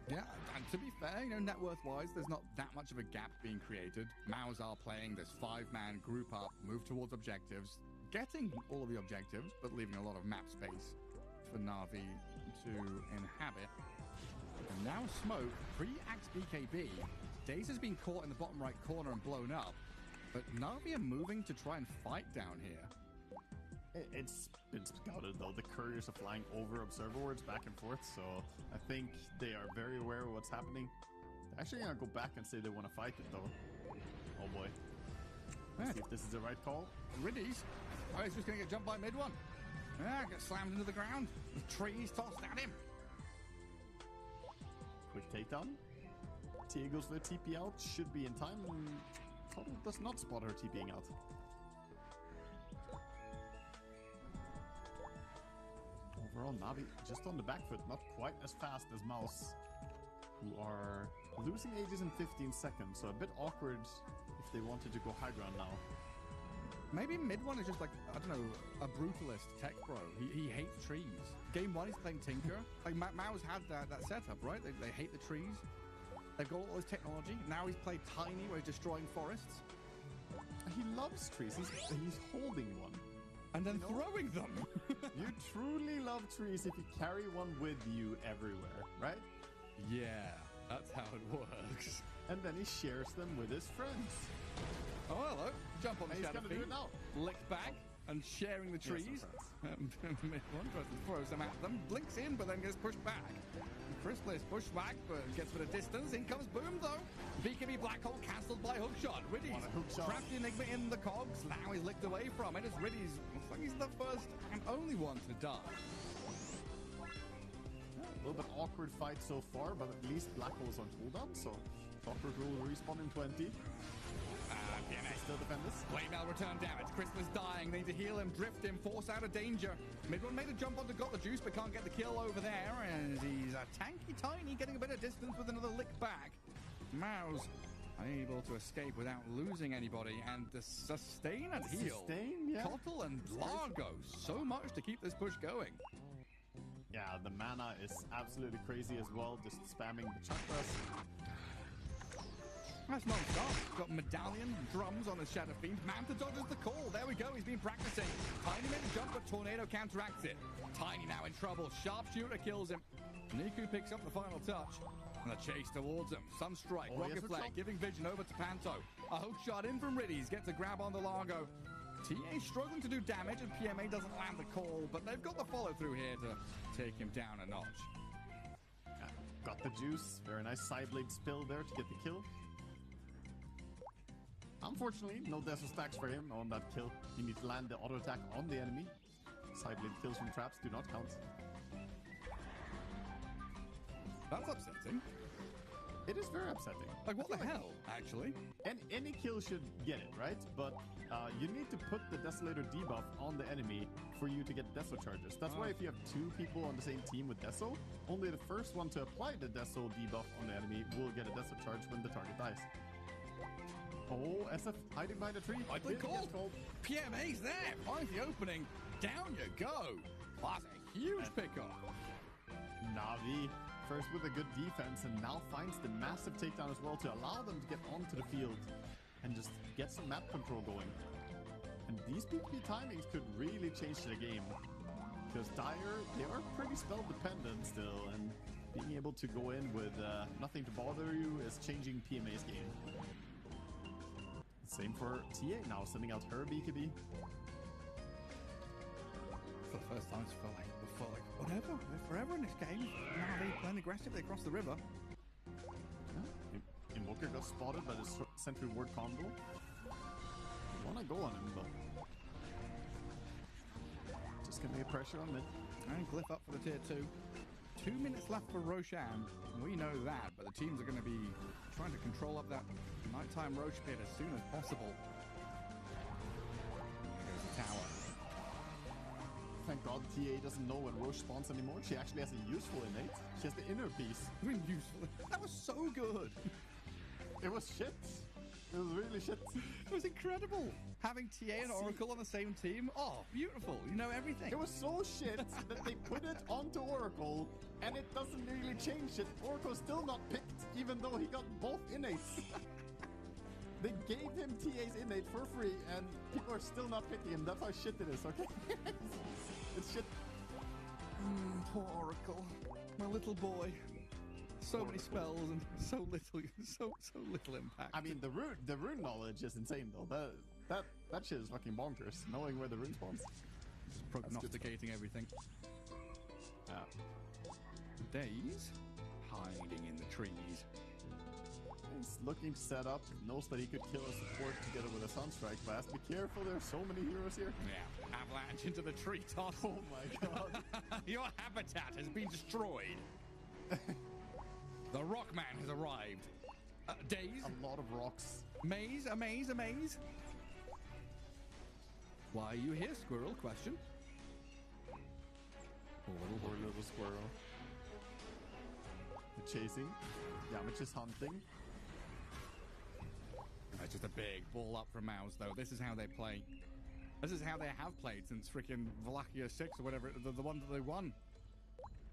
Yeah, and to be fair, you know, net worth-wise, there's not that much of a gap being created. Mao's are playing this 5-man group up, move towards objectives, getting all of the objectives, but leaving a lot of map space for Na'Vi to inhabit. And now Smoke, pre-Axe BKB, Daze has been caught in the bottom right corner and blown up, but Na'Vi are moving to try and fight down here. It's been scouted though. The couriers are flying over observer wards back and forth, so I think they are very aware of what's happening. They're actually gonna go back and say they want to fight it though. Oh boy. Let's see if this is the right call. Riddies. Oh, he's just gonna get jumped by mid one. Gets slammed into the ground. The trees tossed at him. Quick takedown. TA goes for the TP out. Should be in time. Probably does not spot her TPing out. Overall, Navi just on the back foot. Not quite as fast as Mouse, who are losing ages in 15 seconds. So a bit awkward if they wanted to go high ground now. Maybe mid one is just like, I don't know, a brutalist tech bro. He hates trees. Game one, he's playing Tinker. Like, Mao's had that setup, right? They hate the trees. They've got all this technology. Now he's played Tiny, where he's destroying forests. He loves trees. He's holding one. And then throwing them. You truly love trees if you carry one with you everywhere, right? Yeah, that's how it works. And then he shares them with his friends. Oh, hello. Jump on the He's shadow gonna do feet. it now. Lick back and sharing the trees. Mid-one tries to throw some at them. Blinks in, but then gets pushed back. Chrysalis pushed back, but gets a bit of distance. In comes Boom, though. BKB Black Hole cancelled by Hookshot. Riddy's trapped Enigma in the cogs. Now he's licked away from it. As Riddy's, looks like he's the first and only one to die. A little bit awkward fight so far, but at least Black Hole's on cooldown, so Clockwork will respawn in 20. Still defend this. Blade Mail return damage. Christmas dying. They need to heal him, drift him, force out of danger. Mid-one made a jump onto Got the Juice, but can't get the kill over there. And he's a tanky Tiny, getting a bit of distance with another lick back. Mao's able to escape without losing anybody. And the sustain and heal. Sustain, yeah. Kotl and Largo. So much to keep this push going. Yeah, the mana is absolutely crazy as well. Just spamming the chakras. That's non-stop. Got Medallion, drums on his Shadow Fiend. Manta dodges the call. There we go. He's been practicing. Tiny made a jump, but Tornado counteracts it. Tiny now in trouble. Sharpshooter kills him. Niku picks up the final touch. And the chase towards him. Sunstrike, Rocket Flag, giving vision over to Panto. A hook shot in from Riddies. Gets a grab on the Largo. TA struggling to do damage, and PMA doesn't land the call, but they've got the follow-through here to take him down a notch. Got the juice. Very nice side blade spill there to get the kill. Unfortunately, no Desert stacks for him on that kill. He needs to land the auto attack on the enemy. Side blade kills from traps do not count. That's upsetting. It is very upsetting. Like, what the hell, actually? And any kill should get it, right? But you need to put the Desolator debuff on the enemy for you to get Deso charges. That's why if you have two people on the same team with Deso, only the first one to apply the Deso debuff on the enemy will get a Deso charge when the target dies. Oh, SF hiding behind a tree. Lightly called. PMA's there. Finds the opening. Down you go. That's a huge pickup. Navi first with a good defense and now finds the massive takedown as well to allow them to get onto the field and just get some map control going. And these PvP timings could really change the game because Dire, they are pretty spell dependent still, and being able to go in with nothing to bother you is changing PMA's game. Same for TA now, sending out her BKB. For the first time, it felt like whatever. They're forever in this game. Now they playing aggressively across the river. Yeah. Invoker got spotted by the Sentry Ward combo. I want to go on him, but just gonna get pressure on mid. And Glyph up for the tier 2. 2 minutes left for Roshan. We know that, but the teams are going to be trying to control up that nighttime Roche pit as soon as possible. There's the tower. Thank God TA doesn't know when Roche spawns anymore. She actually has a useful innate. She has the inner piece. Really useful. That was so good. It was shit. It was really shit. It was incredible. Having TA and Oracle on the same team. Oh, beautiful. You know everything. It was so shit that they put it onto Oracle, and it doesn't really change it. Oracle's still not picked, even though he got both innates. They gave him TA's innate for free, and people are still not picking him. That's how shit it is, okay? It's shit. Poor Oracle. My little boy. So many spells and so little impact. I mean, the rune knowledge is insane though. That shit is fucking bonkers. Knowing where the rune spawns, just prognosticating everything. Daze hiding in the trees. He's looking to set up. Knows that he could kill a support together with a Sunstrike, but has to be careful. There's so many heroes here. Yeah, avalanche into the treetops. Oh my god. Your habitat has been destroyed. The Rockman has arrived. Daze. A lot of rocks. Maze, a maze, a maze. Why are you here, squirrel? Question. Poor little squirrel. They're chasing. Yamich is hunting. That's just a big ball up from Mouse, though. This is how they play. This is how they have played since freaking Wallachia 6 or whatever, the one that they won.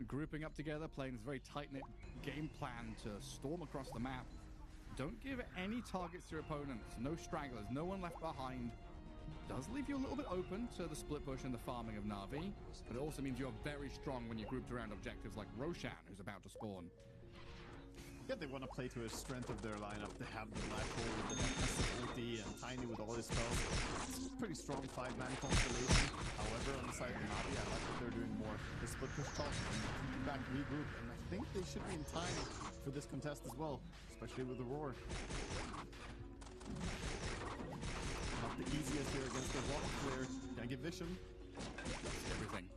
Grouping up together, playing this very tight-knit game plan to storm across the map. Don't give any targets to your opponents. No stragglers, no one left behind. Does leave you a little bit open to the split push and the farming of Na'Vi, but it also means you're very strong when you're grouped around objectives like Roshan, who's about to spawn. Yeah, they want to play to a strength of their lineup. They have the Black Hole with the massive ulti and Tiny with all his spells. It's a pretty strong 5-man constellation. However, on the side of Na'Vi, I like what they're doing more. They split push top and back regroup, and I think they should be in time for this contest as well, especially with the Roar. Not the easiest here against the Rock player. Can I give vision? That's everything.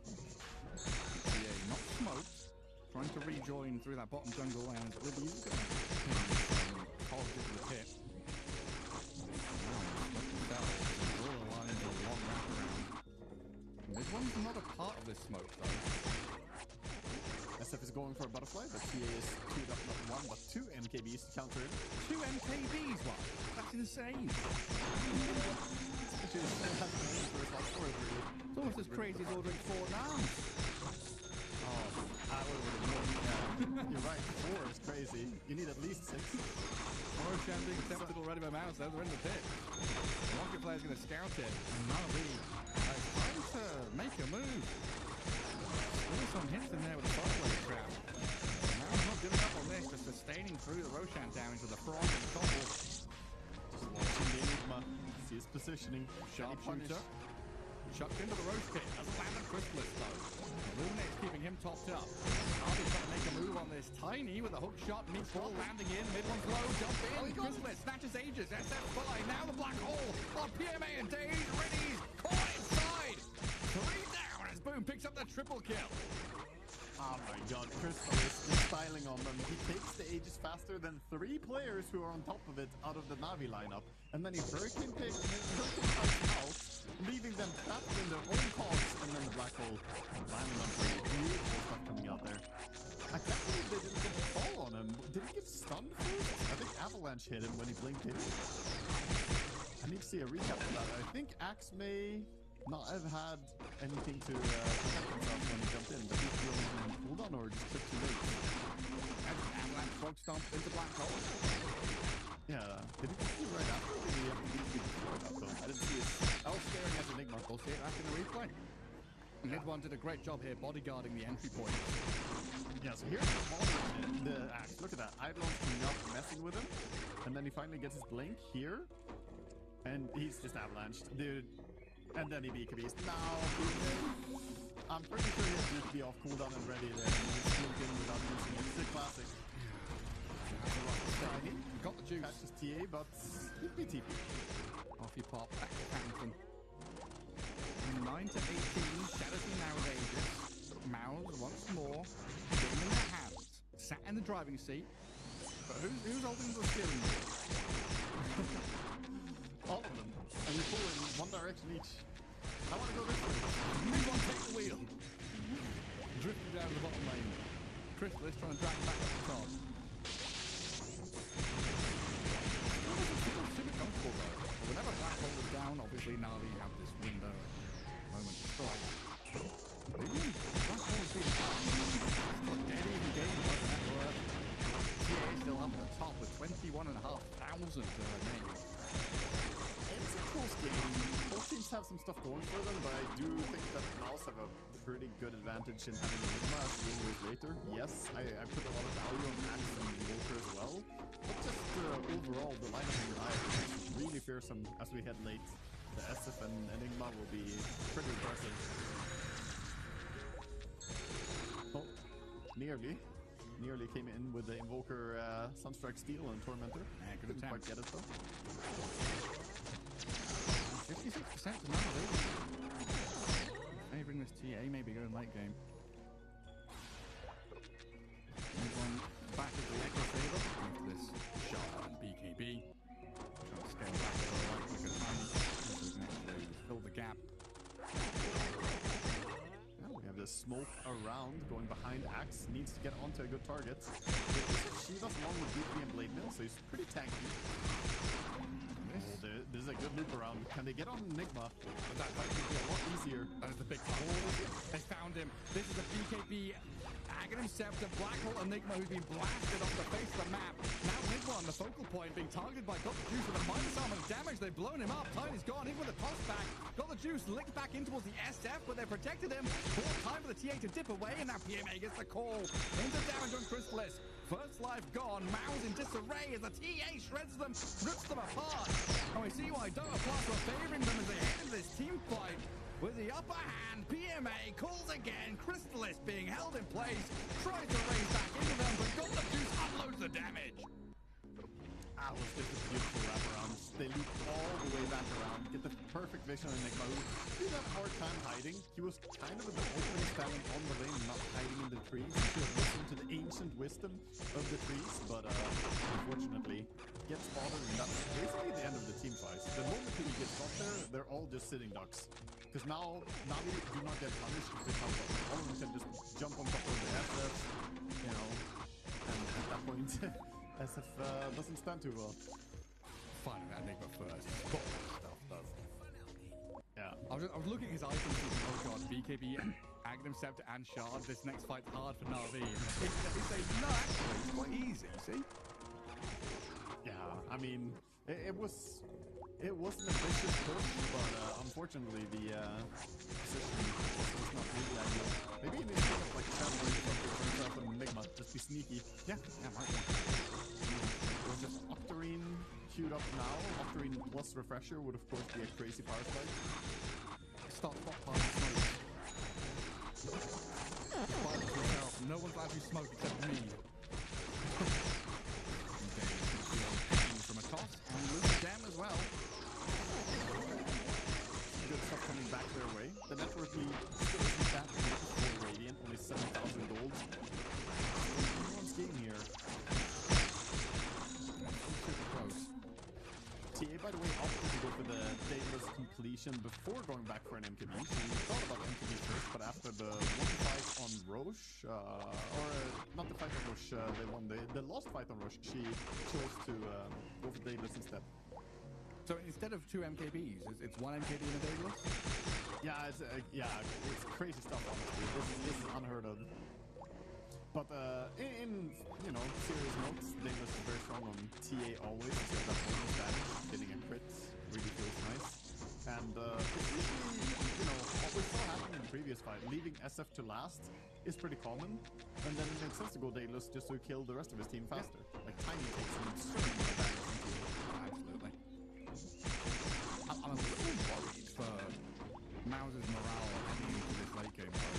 Yeah, not smoked. Trying to rejoin through that bottom jungle, and with you hold into the pit. Draw a line into a long wraparound. Mid one's not a part of this smoke, though. SF is going for a butterfly, but TA is queued up not 1 but 2 MKBs to counter it. 2 MKBs, what? That's insane. It's almost as crazy as ordering 4 now. I would have yeah. You're right, 4 is crazy. You need at least 6. Roshan being accepted already by Mouse, they're in the pit. The Rocket player's going to scout it, and Na'Vi trying to make a move. There's some hints in there with the bottom trap. Now I'm not giving up on this, just sustaining through the Roshan damage with the frog and the topple. Just watching the Enigma, see his positioning. Sharpshooter. Chucked into the roast pit. Doesn't land a Chrysalis though. Illuminate's keeping him topped up. Harvey's trying to make a move on this. Tiny with a hook shot. Meatball landing in. Mid one's low. Jump in. Chrysalis snatches ages. SF by. Now the black hole. On PMA and Daze. Ready. Caught inside. 3 down as Boom picks up the triple kill. Oh my god, Chrysalis is styling on them. He takes the Aegis faster than 3 players who are on top of it out of the Na'Vi lineup. And then he Hurricane takes out, leaving them trapped in their own cogs, and then the black hole landing on some beautiful stuff coming out there. I can't believe they didn't get a fall on him. Did he get stunned first? I think Avalanche hit him when he blinked in. I need to see a recap of that. I think Axe may not have had anything to protect himself when he jumped in, but he's feeling on cooldown or just took too late. Avalanche frog stomp into black hole. Yeah, did he just do right after? Or did he have to do before that though? I didn't see it. I was staring at Enigma. We'll see it after the replay. Mid one did a great job here bodyguarding the entry point. Yeah, so here's the Axe. Look at that. Eidolon's coming up, messing with him. And then he finally gets his blink here. And he's just avalanched. Dude. And then he BKBs. Now, I'm pretty sure he's going to be off cooldown and ready there. And he's slipped in without using it. It's a classic. Got the juice. Catches TA, but he'd be TP. Off you pop. Back to Phantom. 9 to 18. Shadow nowadays. Mouse once more. Getting in their hands. Sat in the driving seat. But who's holding the steering wheel? All of them. And you pull in one direction each. I want to go this way. Mid one take the wheel. Drifting down the bottom lane. Chrysalis trying to drag back up the top. Super comfortable though. Whenever black hole is down, obviously Na'Vi have this window moment to strike. Black hole is being down. Any even game wasn't that worth. TA still up at the top with 21,500 names. It's a close game. Both teams have some stuff going for them, but I do think that Mouse have a pretty good advantage in having Enigma as we move later. Yes, I put a lot of value on Axe and Walker as well, but just overall, the lineup in live is really fearsome as we head late. The SF and Enigma will be pretty impressive. Oh, nearly came in with the Invoker Sunstrike Steel and Tormentor. Couldn't quite get it though. 56% to Na'Vi. this TA may be good in late game. One back at the Echo Saber after this shot and BKB. Trying to scale back to the right quicker time. Actually fill the gap. We have the smoke around going behind Axe. Needs to get onto a good target. She does long with DP and Blade Mill, so he's pretty tanky. This is a good loop around. Can they get on Enigma? That might be a lot easier. That is the big time. They found him. This is a BKB Aghanim Scepter, Black Hole Enigma who's been blasted off the face of the map. Now Enigma on the focal point being targeted by Got the Juice with a minus armor damage. They've blown him up. Tiny's gone. Even with the toss back. Got the Juice licked back in towards the SF, but they protected him. More time for the TA to dip away, and now PMA gets the call. Into damage on Crystallis. First life gone. Mao's in disarray as the TA shreds them, rips them apart. And we see why Dota Plus are favoring them as they head into this team fight. With the upper hand, PMA calls again. Crystallis being held in place, tries to raise back into them, but Got the Juice unloads the damage. That was just a beautiful wraparound. They loop all the way back around, get the perfect vision on Enigma, who did have a hard time hiding. He was kind of in the open talent on the lane, not hiding in the trees. He should have listened to the ancient wisdom of the trees, but unfortunately, gets spotted, and that's basically the end of the team fight. The moment he gets got there, they're all just sitting ducks. Because now they do not get punished if they come up. All of them can just jump on top of the SF, you know, and at that point, SF doesn't stand too well. Finding that Enigma first. Stuff does. Yeah. I was looking at his items thinking, oh god, BKB, Aghanim Scepter, and Shard. This next fight's hard for Na'Vi. He says, no, actually, it's quite easy, see? Yeah, I mean, it was an ambitious push, but unfortunately the position was not really ideal. Maybe he needs to kind of like challenge something for himself and Enigma, just be sneaky. Yeah, might be. Or just Octarine queued up now. Octarine plus Refresher would of course be a crazy power spike. Stop part of smoke. Despite yourself, no one's allowed to smoke except me. From a toss, and lose them as well. Good stuff coming back their way. The network lead still isn't that big for Radiant, only 7,000 gold. Everyone's game here. Super close. TA, by the way, opted to go for the Daedalus completion before going back for an MKB. She thought about MKB first, but after the one fight on Roche, not the fight on Roche, they won the lost fight on Roche, she chose to go for Daedalus instead. So instead of 2 MKBs, it's 1 MKB in a Daedalus? Yeah, it's crazy stuff, honestly. This is unheard of. But in serious notes, Daedalus is very strong on TA always. So that bonus damage, getting a crit really feels nice. And it's usually, what we saw happen in the previous fight, leaving SF to last is pretty common. And then it makes sense to go Daedalus just to kill the rest of his team faster. Like Tiny takes an absurd amount of damage into it. Absolutely. I'm a little worried for Mouse's morale heading into this late game mode.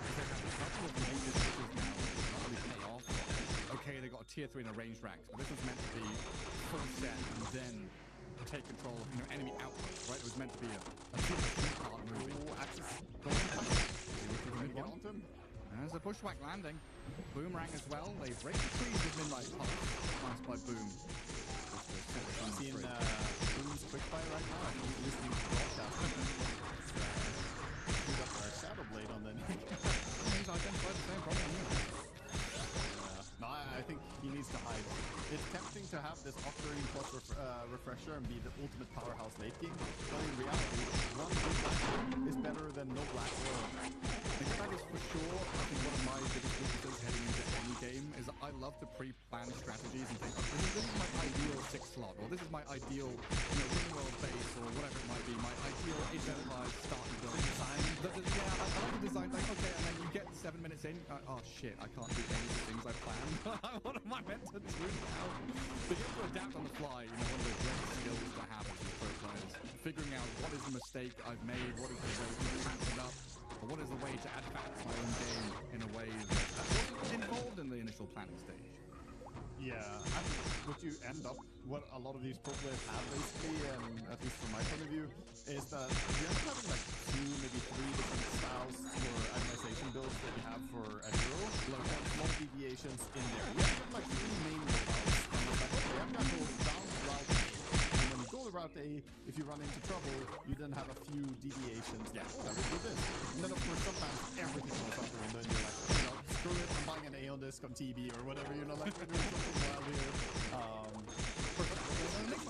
They've had a couple of major switches now that not really pay off. Okay, they got a tier 3 in a ranged rank, but this was meant to be full set and then take control of enemy output, right? It was meant to be a two-part movie. Axis going to get onto him. There's a bushwhack landing. Boomerang as well. They break the trees with Midnight Pulse. Nice by Boom. I'm seeing Boom's quickfire right now. I think he's listening to the broadcast. He's got our Shadow Blade on the knee. He's identified the same problem. No, I think he needs to hide. It's tempting to have this Octarine plus Refresher and be the ultimate powerhouse late game, but in reality, one good Black Hole is better than no Black Hole. I think that is for sure, I think one of my biggest weaknesses heading into any game is that I love to pre-plan strategies and think, okay, this is my ideal 6 slot, or this is my ideal, winning world base, or whatever it might be, my ideal incentivized start and build design. I like the design, like, okay, and then you get 7 minutes in, oh shit, I can't do any of the things I planned. What am I meant to do now? But you have to adapt on the fly, one of the great skills to have as a pro players. Figuring out what is the mistake I've made, what is the way to patch it up, or what is the way to advance my own game in a way that wasn't involved in the initial planning stage. Yeah, I think what you end up, what a lot of these pro players have basically, at least from my point of view, is that you end up having like 2, maybe 3 different styles for itemization builds that you have for a hero. Like a lot of deviations in there. You have like 3 main routes, and it's like, okay, I'm gonna go down route A. And when you go to route A, if you run into trouble, you then have a few deviations. Yeah, oh, I will do this. And then of course sometimes everything goes out the window and you're like, you know, screw it, I'm buying an Aeon disc on TB or whatever, you know, like we're doing something wild here.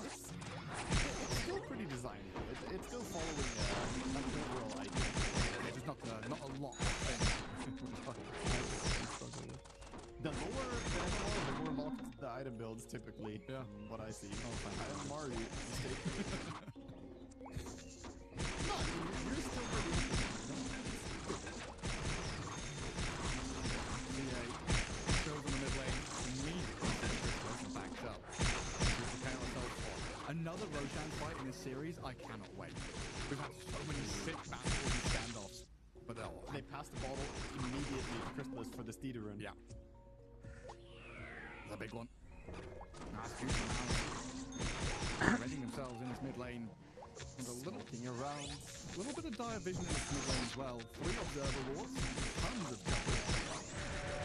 It's still pretty designed. It's still following an overall idea. It's just not a lot. The more locked the item builds typically. Yeah. From what I see. Oh, I am Mario. No, you're still pretty. Shows in the mid lane. Immediately backed up. Another Roshan fight in this series. I cannot wait. We've had so many sick battles and standoffs. But they passed the bottle immediately to Christmas for the Steeder run. Yeah. The big one. Nice juice around. Readying themselves in this mid lane. And a little king around. A little bit of dire vision in this mid lane as well. 3 observer wards. Tons of coverage.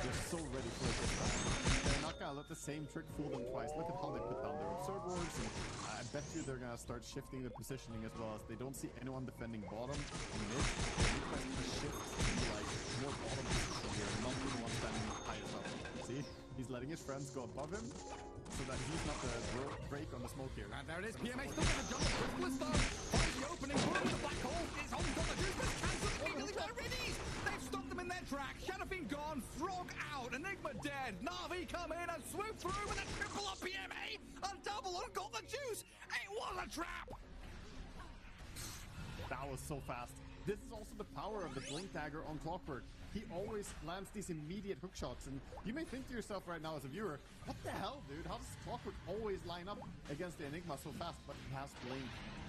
They're so ready for it this time. They're not gonna let the same trick fool them twice. Look at how they put down their observer wards. And I bet you they're gonna start shifting the positioning as well, as they don't see anyone defending bottom and mid. They request a shift to like more bottom position here. Not the one standing highest up. See? He's letting his friends go above him so that he's not the break on the smoke here. And there it is. PMA still going to jump the Crystalist though. Finds the opening. Boom, the black hole. It's on top of Juice. Cancelled immediately by Riddies. They've stopped them in their track. Shadowfiend gone. Frog out. Enigma dead. Na'Vi come in and swoop through with a triple on PMA. And double on got the Juice. It was a trap. That was so fast. This is also the power of the Blink Dagger on Clockwork. He always lands these immediate hook shots, and you may think to yourself right now as a viewer, what the hell, dude? How does Clockwork always line up against the Enigma so fast? But he has Blink.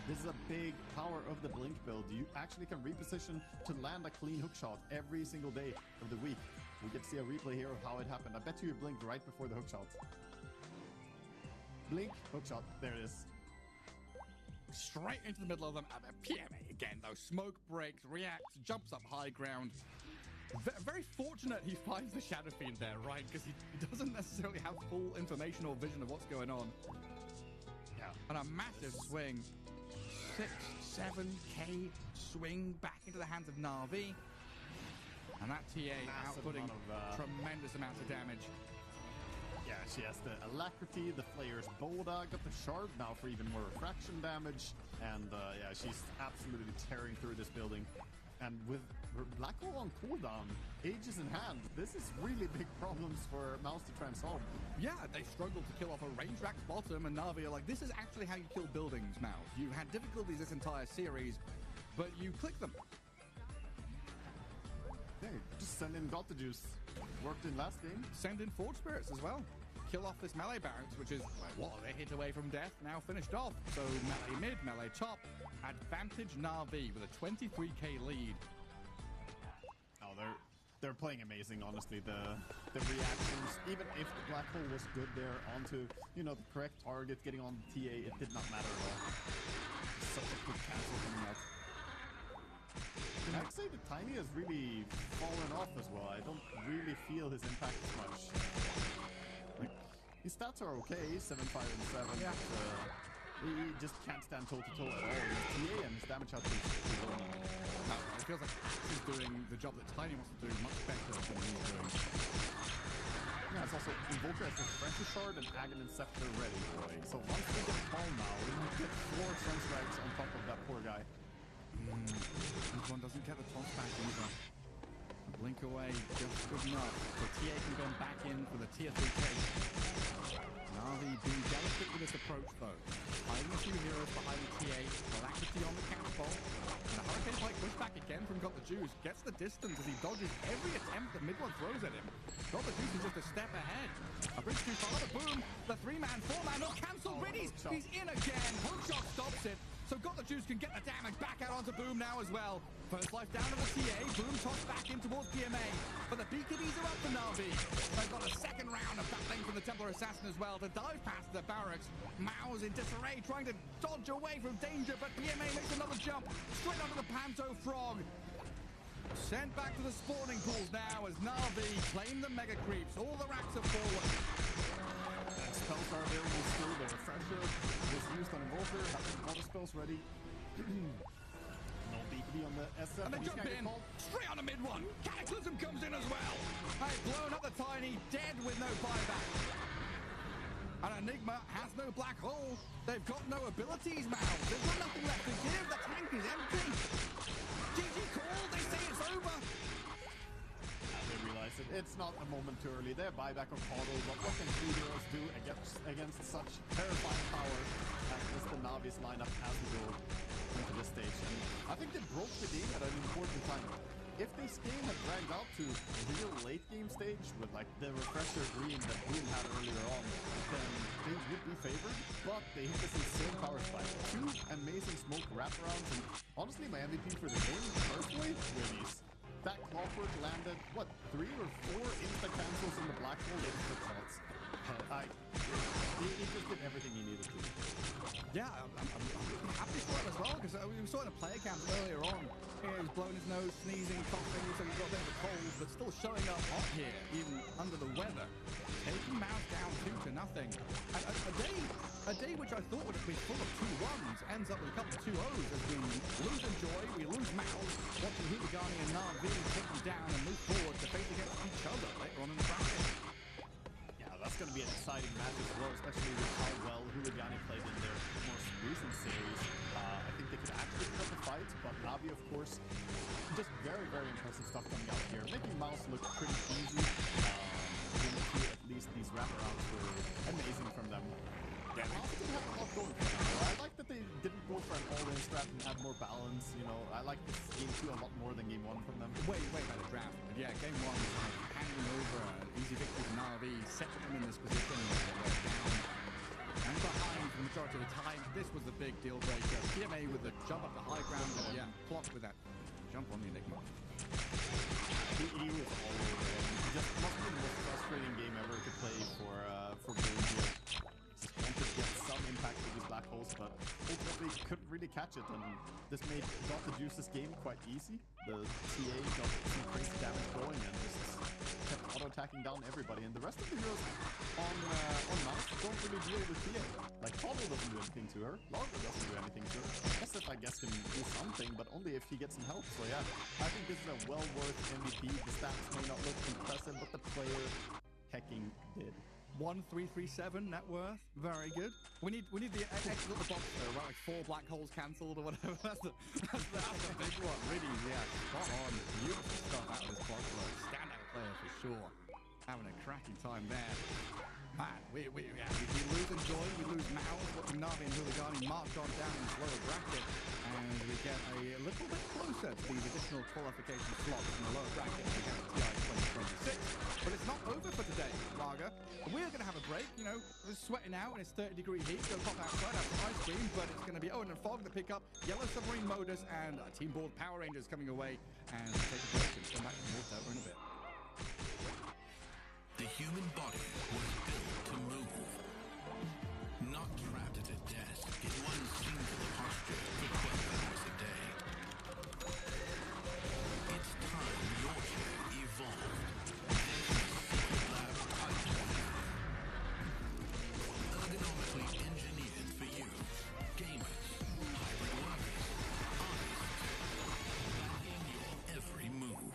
This is a big power of the Blink build. You actually can reposition to land a clean hook shot every single day of the week. We get to see a replay here of how it happened. I bet you blinked right before the hook shot. Blink, hook shot. There it is. Straight into the middle of them. PMA again, though. Smoke breaks, reacts, jumps up high ground. Very fortunate he finds the Shadowfiend there, right? Because he doesn't necessarily have full information or vision of what's going on. Yeah. And a massive swing. 6-7k swing back into the hands of Na'Vi. And that TA outputting tremendous amounts of damage. Yeah, she has the Alacrity, the Flayer's Boda, got the Shard now for even more refraction damage, and yeah, she's absolutely tearing through this building. And with her Black Hole on cooldown, Aegis in hand, this is really big problems for Mouse to try and solve. Yeah, they struggled to kill off a range racked bottom, and Na'Vi are like, this is actually how you kill buildings, Mouse. You had difficulties this entire series, but you click them. Yeah, just send in Dota Juice. Worked in last game. Send in Forge Spirits as well. Kill off this melee barracks, which is, what, a hit away from death, now finished off. So melee mid, melee top. Advantage Na'Vi with a 23k lead. Oh, they're playing amazing, honestly. The reactions, even if the Black Hole was good there onto, you know, the correct target, getting on the TA, it did not matter at all. Such a quick cancel coming out. And I'd say the Tiny has really fallen off as well. I don't really feel his impact as much. Like, his stats are okay, 7, 5, and 7. Yeah. But, he just can't stand toe-to-toe at all. His TA and his damage output is low. It feels like he's doing the job that Tiny wants to do much better than he's doing. Yeah, it's also Invoker has the French Shard and Aghanim Scepter ready. So once we get Paul now, we get 4 Sunstrikes on top of that poor guy. This one doesn't get the toss back either. Blink away, just good enough. The TA can go back in for the tier 3k. Na'Vi being delicate with this approach though. Hiding a few heroes behind the TA, Alacrity on the counterpole. And the Hurricane Pike pushed back again from Got the Juice. Gets the distance as he dodges every attempt that mid-one throws at him. Got the Juice is just a step ahead. A bridge too far, the boom. The 3-man, 4-man, no cancel. Riddies, he's in again. Hookshot stops it. So Got the Juice can get the damage back out onto Boom now as well. First life down to the TA. Boom tossed back in towards PMA. But the BKBs are up for Na'Vi. They've got a second round of battling from the Templar Assassin as well to dive past the barracks. Mao's in disarray, trying to dodge away from danger, but PMA makes another jump straight onto the Panto Frog. Sent back to the spawning pools now as Na'Vi claim the mega creeps. All the racks are forward. Spells are available still. The refresher was used on Invoker. All the spells ready. No BKB on the SF. And they jump in. Straight on the mid one. Cataclysm comes in as well. They've blown up the Tiny. Dead with no buyback. And Enigma has no black hole. They've got no abilities, Mal. There's got nothing left to give. The tank is empty. GG call. They say it's over. They realize it. It's not a moment too early. They're buyback of Coddle, but what can two heroes do against such terrifying power as the Navi's lineup as we go into this stage? And I think they broke the game at an important time. If this game had dragged out to real late game stage with like the refresher green that Boom had earlier on, then they would be favored. But they hit this insane power spike. Two amazing smoke wraparounds, and honestly my MVP for the game, personally, Winnie's. That Clockwork landed, what, 3 or 4 insta-cancels in the black hole into shots. He just did everything he needed to. Yeah, I'm happy for it as well, because we saw in a player camp earlier on. He was blowing his nose, sneezing, coughing, so he's got a bit of a cold, but still showing up hot here, even under the weather. Taking Mouse down 2-0. And a day which I thought would have been full of 2-1s ends up with a couple of 2-0s as we lose Enjoy, we lose Mouse, watching Hooligani and Na'Vi take them down and move forward to face against each other later on in the bracket. That's going to be an exciting match as well, especially with how well Hooligani played in their most recent series. I think they could actually put up a fight, but Navi, of course, just very, very impressive stuff coming out here. Making Mouse look pretty easy. At least these wraparounds were amazing from them. Yeah, Mouse didn't have a lot going for them. I like that they didn't go for an all-in strat and had more balance. You know, I like this game 2 a lot more than game 1 from them. Way better draft. But yeah, game 1 was handing over an easy victory to Na'Vi, setting them in this position, down and behind for the majority of the time. This was the big deal breaker. PMA with the jump up the high ground, and yeah, Clock with that jump on the Enigma. He was all over it. Just must be the most frustrating game ever to play for Boom here. Just wanted to get some impact with these black holes, but ultimately couldn't really catch it, and this made Dota Juice's game quite easy. The TA got some crazy damage going and just kept auto-attacking down everybody, and the rest of the heroes on Mouse don't really deal with TA. Like, Coddle doesn't do anything to her, Larva doesn't do anything to her. SF, I guess, can do something, but only if he gets some help. So yeah, I think this is a well-worth MVP. The stats may not look impressive, but the player hecking did. 1337 net worth, very good. We need the extra little box though, right? Like 4 black holes cancelled or whatever. That's a big one. Really, yeah, spot on. Beautiful stuff out of this Clockwork. Standout player for sure. Having a cracking time there. Man, we lose Enjoy, we lose Mouse, watching Na'Vi and Hooligani march on down in this lower bracket, and we get a little bit closer to these additional qualification slots in the lower bracket against TI 2026. But it's not over for today, Raga. We're going to have a break, you know, we're sweating out and it's 30-degree heat, go pop outside, have some ice cream, but it's going to be Owen and Fog to pick up, Yellow Submarine Modus, and Team Board Power Rangers coming away, and take a break and come back to more Dota in a bit. The human body was built to move, not trapped at a desk in one singular posture for 12 hours a day. It's time your chair evolved. This is Lab Titan. Ergonomically engineered for you, gamers, hybrid workers, artists, backing your every move.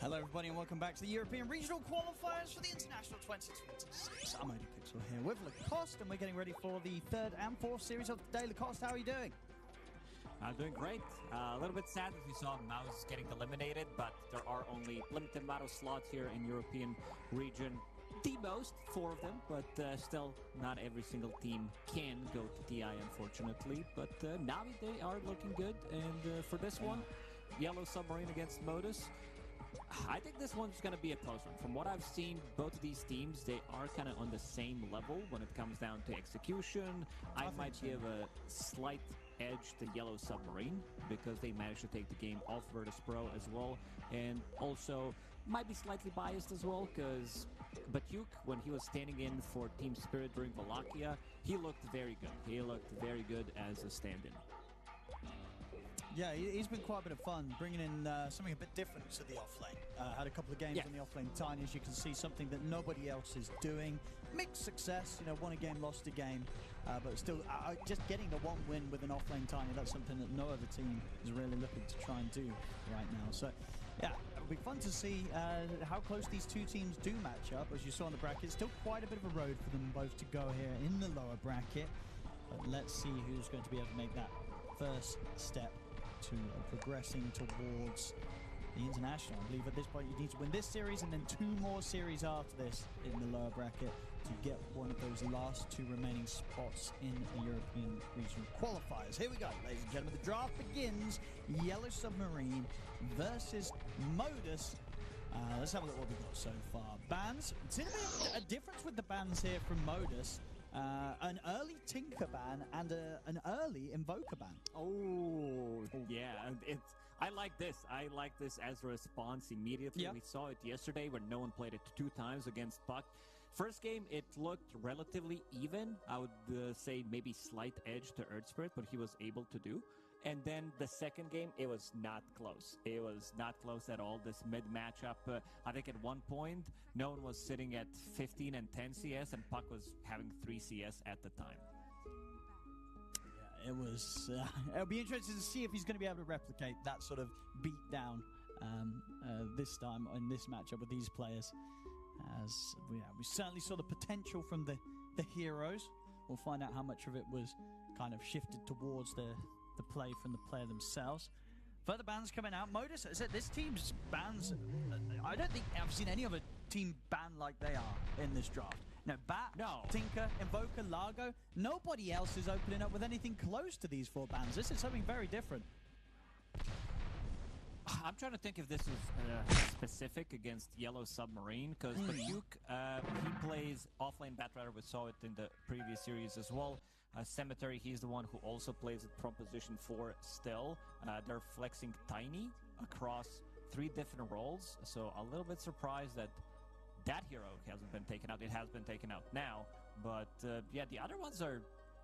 Hello everybody and welcome back to the European Regional Qualifiers for the International 2026. I'm Odie Pixel here with Lacoste and we're getting ready for the third and fourth series of the day. Lacoste, how are you doing? I'm doing great. A little bit sad that we saw Mouse getting eliminated, but there are only limited amount of slots here in European region. The most, 4 of them, but still not every single team can go to TI, unfortunately. But Navi, they are looking good, and for this one, Yellow Submarine against Modus. I think this one's going to be a close one. From what I've seen, both of these teams, they are kind of on the same level when it comes down to execution. I might give a slight edge to Yellow Submarine because they managed to take the game off Virtus Pro as well. And also, might be slightly biased as well because Batyuk, when he was standing in for Team Spirit during Wallachia, he looked very good. He looked very good as a stand-in. Yeah, he's been quite a bit of fun, bringing in something a bit different to the offlane. Had a couple of games on the offlane Tiny, as you can see, something that nobody else is doing. Mixed success, you know, won a game, lost a game, but still just getting the one win with an offlane Tiny, that's something that no other team is really looking to try and do right now. So, yeah, it'll be fun to see how close these two teams do match up. As you saw in the bracket, still quite a bit of a road for them both to go here in the lower bracket. But let's see who's going to be able to make that first step to progressing towards the international. I believe at this point you need to win this series and then 2 more series after this in the lower bracket to get one of those last 2 remaining spots in the European regional qualifiers. Here we go, ladies and gentlemen. The draft begins. Yellow Submarine versus Modus. Let's have a look at what we've got so far. Bans. Seems to be a difference with the bans here from Modus. An early Tinker ban and an early Invoker ban. Oh, yeah. I like this. I like this as a response immediately. Yep. We saw it yesterday where no one played it 2 times against Puck. First game, it looked relatively even. I would say maybe slight edge to Earth Spirit, but he was able to do. And then the second game, it was not close. It was not close at all. This mid matchup, I think at one point, no one was sitting at 15 and 10 CS, and Puck was having 3 CS at the time. Yeah, it was. It'll be interesting to see if he's going to be able to replicate that sort of beat down this time in this matchup with these players. As we certainly saw the potential from the heroes. We'll find out how much of it was kind of shifted towards the play from the player themselves. Further bans coming out. Modus, I said this team's bans, I don't think I've seen any other team ban like they are in this draft. No, Tinker, Invoker, Largo, nobody else is opening up with anything close to these 4 bans. This is something very different. I'm trying to think if this is specific against Yellow Submarine, because Batyuk, he plays offlane Batrider. We saw it in the previous series as well. Cemetery, he's the one who also plays it from position 4 still. They're flexing Tiny across 3 different roles, so a little bit surprised that that hero hasn't been taken out. It has been taken out now, but yeah, the other ones are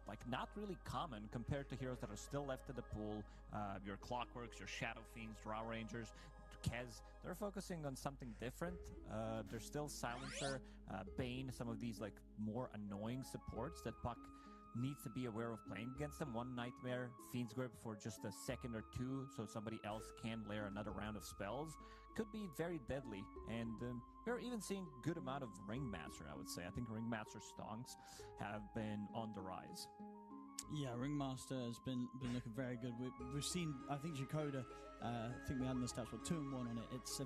like not really common compared to heroes that are still left in the pool. Your Clockworks, your Shadow Fiends, Drow Rangers, Kez, they're focusing on something different. There's still Silencer, Bane, some of these like more annoying supports that Puck needs to be aware of playing against them. One Nightmare, Fiend's Grip for just a second or 2 so somebody else can layer another round of spells could be very deadly. And we're even seeing good amount of Ringmaster, I would say. I think Ringmaster stonks have been on the rise. Yeah, Ringmaster has been looking very good. We've seen, I think Jakoda, I think we had in the stats, 2 and 1 on it. It's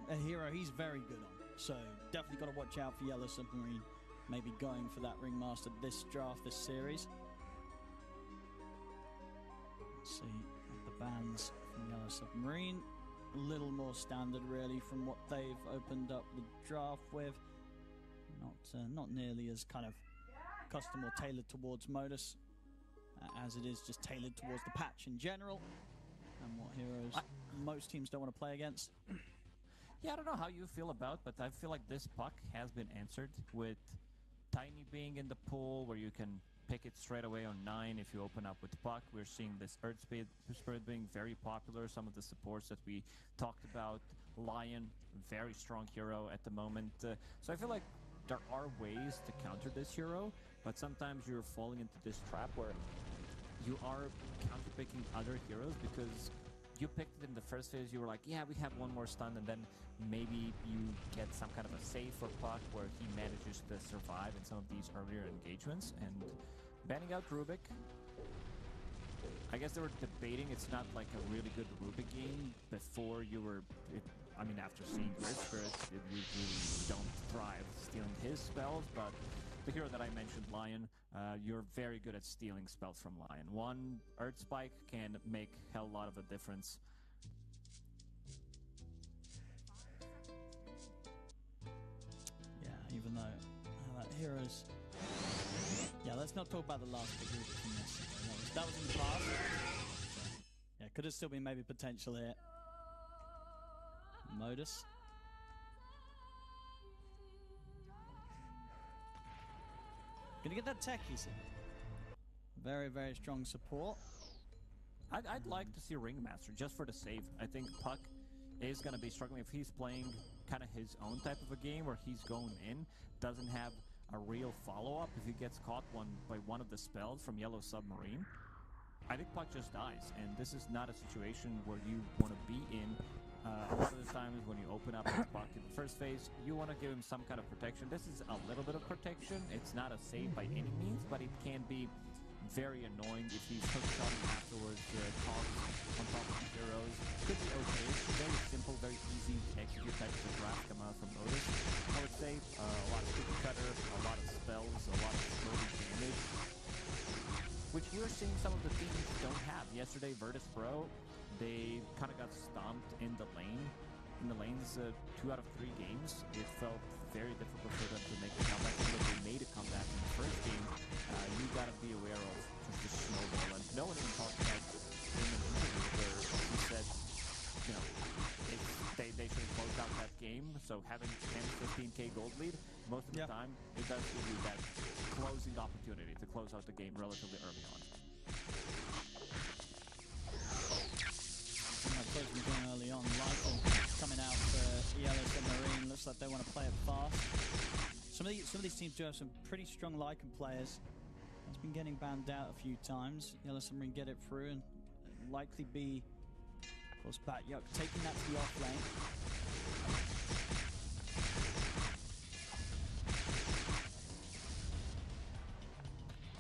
a hero he's very good on. So definitely got to watch out for Yellow Submarine. Maybe going for that Ringmaster this draft, this series. Let's see the bans from Yellow Submarine. A little more standard, really, from what they've opened up the draft with. Not nearly as kind of custom or tailored towards Modus as it is just tailored towards the patch in general and what heroes most teams don't want to play against. Yeah, I don't know how you feel about, but I feel like this Puck has been answered with Tiny being in the pool where you can pick it straight away on 9 if you open up with Puck. We're seeing this Earth Spirit being very popular. Some of the supports that we talked about. Lion, very strong hero at the moment. So I feel like there are ways to counter this hero, but sometimes you're falling into this trap where you are counterpicking other heroes because you picked it in the first phase, you were like, yeah, we have one more stun, and then maybe you get some kind of a save for Puck where he manages to survive in some of these earlier engagements. And banning out Rubik, I guess they were debating it's not like a really good Rubik game before you were... I mean, after seeing Grid Spirit, you really don't thrive stealing his spells, but the hero that I mentioned, Lion, you're very good at stealing spells from Lion. One Earth Spike can make hell lot of a difference. Yeah, even though that hero's... Yeah, let's not talk about the last big Rubik from yesterday. That was in the past. Yeah, could have still been maybe potential here. Modus. Gonna get that tech, you see. Very, very strong support. I'd like to see Ringmaster just for the save. I think Puck is going to be struggling if he's playing kind of his own type of a game where he's going in, doesn't have a real follow-up. If he gets caught by one of the spells from Yellow Submarine, I think Puck just dies, and this is not a situation where you want to be in. A lot of the times when you open up with Puck in the first phase, you want to give him some kind of protection. This is a little bit of protection. It's not a save by any means, but it can be very annoying if he's hookshotting afterwards. Cogs on top of the heroes could be okay. It's very simple, very easy to execute types of draft come out from Modus. I would say a lot of cookie cutter, a lot of spells, a lot of exploding damage, which we're seeing some of the teams don't have. Yesterday, Virtus Pro, they kind of got stomped in the lane. In the lanes, 2 out of 3 games. It felt very difficult for them to make a comeback. But they made a comeback in the first game. You got to be aware of just the snowball. And no one even talked about in the interview where he said, you know, they should have closed out that game. So having 10, 15k gold lead, most of the time, it does give you that closing opportunity to close out the game relatively early on. Closing the game early on. Lytle coming out for Yellow Submarine. Looks like they want to play it fast. Some of these teams do have some pretty strong Lycan players. It's been getting banned out a few times. Yellow Submarine get it through and likely be, of course, Bat-Yuck taking that to the off lane.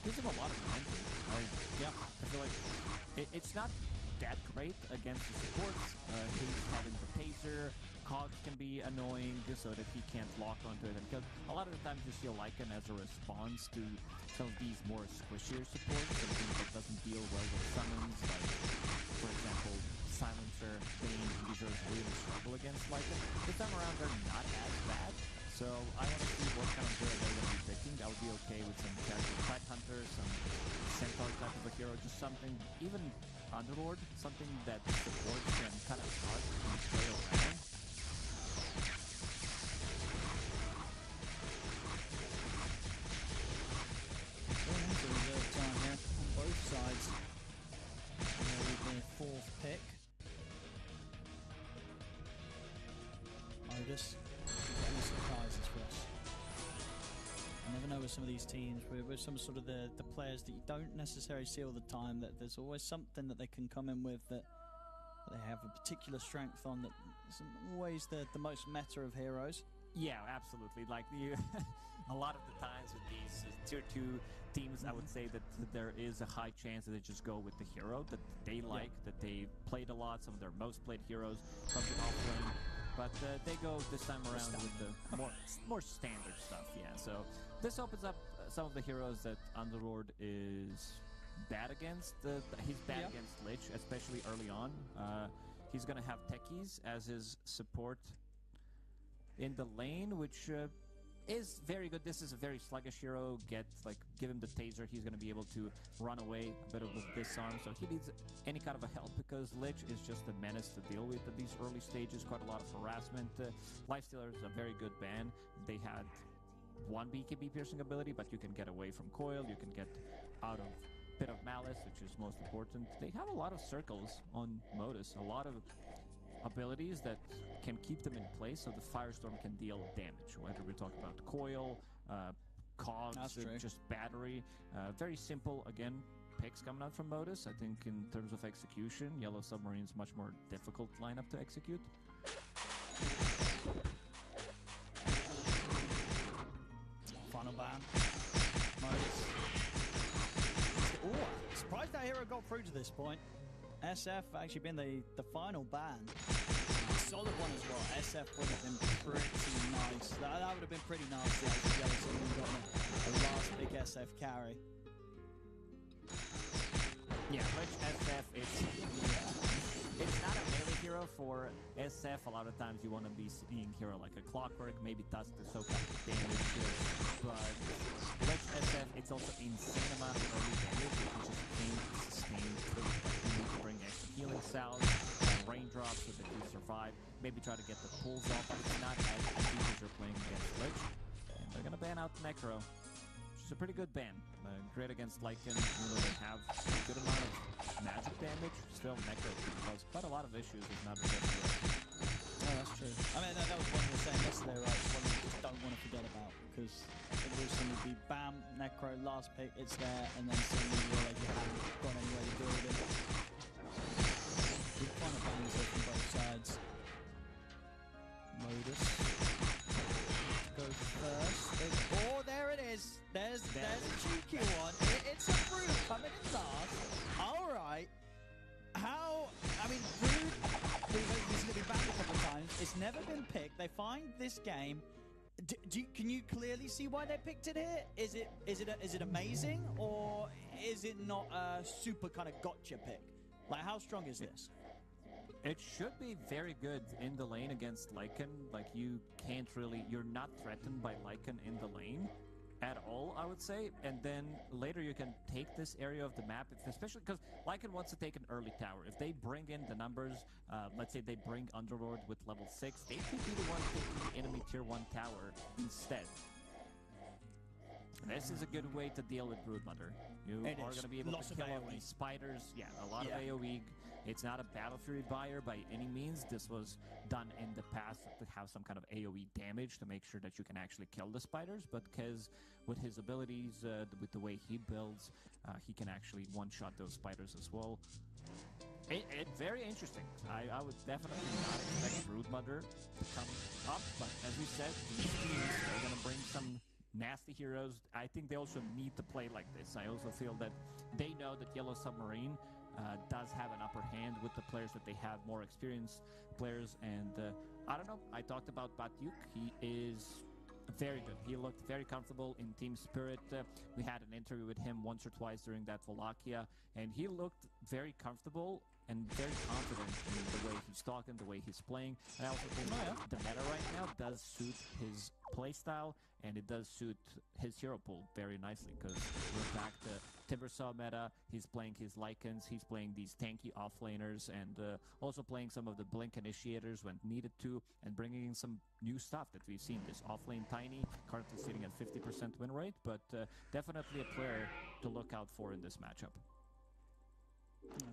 Gives him a lot of momentum. I feel like it's not that great against the supports. He's having the taser. Cogs can be annoying so that he can't lock onto it. And because a lot of the times you see a Lycan as a response to some of these more squishier supports, something that doesn't deal well with summons, like, for example, Silencer, Bane, these are really struggle against Lycan. This time around, they're not as bad. So I want to see what kind of hero they're going to be picking. I would be okay with some character Fight Hunter, some Centaur type of a hero, just something, even Underlord, something that supports can kind of start and play around. Going into reserve time here on both sides. With their 4th pick. Modus. Any surprises for us? I never know with some of these teams, with some sort of the players that you don't necessarily see all the time, that there's always something that they can come in with that they have a particular strength on that isn't always the most meta of heroes. Yeah, absolutely. Like a lot of the times with these tier 2 teams, I would say that there is a high chance that they just go with the hero that they like, that they played a lot, some of their most played heroes from the offlane. But they go this time around with the more standard stuff, yeah. So this opens up some of the heroes that Underlord is bad against. He's bad against Lich, especially early on. He's going to have techies as his support in the lane, which is very good. This is a very sluggish hero. Give him the taser. He's going to be able to run away a bit of a disarm. So he needs any kind of a help because Lich is just a menace to deal with at these early stages. Quite a lot of harassment. Lifestealer is a very good ban. They had 1 BKB piercing ability, but you can get away from coil. You can get out of Pit of Malice, which is most important. They have a lot of circles on Modus. A lot of abilities that can keep them in place so the Firestorm can deal damage, whether we're talking about coil, cogs, just battery. Very simple, again, picks coming out from Modus. I think in terms of execution, Yellow Submarine's much more difficult lineup to execute. Final ban. Modus. Oh, surprised that hero got through to this point. SF actually been the final ban. Solid one as well. SF would have been pretty nice. That would have been pretty nasty. Yellow Submarine got a last big SF carry. Yeah, Rich SF, it's not a melee hero for SF. A lot of times you want to be seeing hero like a Clockwork, maybe Tusk to soak up the damage here. But Rich SF, it's also insane amount of early damage, which is just pain to sustain. You need to bring extra healing cells, raindrops so that you survive. Maybe try to get the pulls off, but it's not as easy as you're playing against Lich. And they're gonna ban out Necro, which is a pretty good ban. Great against Lycan, even though they have a good amount of magic damage. Still, Necro can cause quite a lot of issues if not addressed correctly. Oh, that's true. I mean, that was one we were saying yesterday, right? It's one we just don't want to forget about, because it will suddenly be bam, Necro, last pick, it's there, and then suddenly you realize you haven't got anywhere to build it. Good final bans from both sides. Modus goes first. Oh, there it is. There's a cheeky one. It's a Brood coming in last. All right. How? I mean, Brood. He's going to be banned a couple of times. It's never been picked. They find this game. Can you clearly see why they picked it here? Is it amazing, or is it not a super kind of gotcha pick? Like, how strong is this? It should be very good in the lane against Lycan. Like, you're not threatened by Lycan in the lane at all, I would say. And then later you can take this area of the map, especially because Lycan wants to take an early tower. If they bring in the numbers, let's say they bring Underlord with level 6, they could be the one taking the enemy tier 1 tower instead. This is a good way to deal with Broodmother. You are going to be able to kill all these spiders. Yeah, a lot of AoE. It's not a Battle Fury buyer by any means. This was done in the past to have some kind of AoE damage to make sure that you can actually kill the spiders. But Kez, with his abilities, with the way he builds, he can actually one-shot those spiders as well. Very interesting. I would definitely not expect Broodmother to come up, but as we said, these teams are going to bring some nasty heroes. I think they also need to play like this. I also feel that they know that Yellow Submarine does have an upper hand with the players that they have, more experienced players, and I don't know. I talked about Batyuk. He is very good. He looked very comfortable in Team Spirit. We had an interview with him once or twice during that Wallachia, and he looked very comfortable and very confident in the way he's talking, the way he's playing. And I also think the meta right now does suit his playstyle, and it does suit his hero pool very nicely, because we're back to Timbersaw meta. He's playing his Lycans, he's playing these tanky offlaners, and also playing some of the Blink initiators when needed to, and bringing in some new stuff that we've seen. This offlane Tiny, currently sitting at 50% win rate, but definitely a player to look out for in this matchup.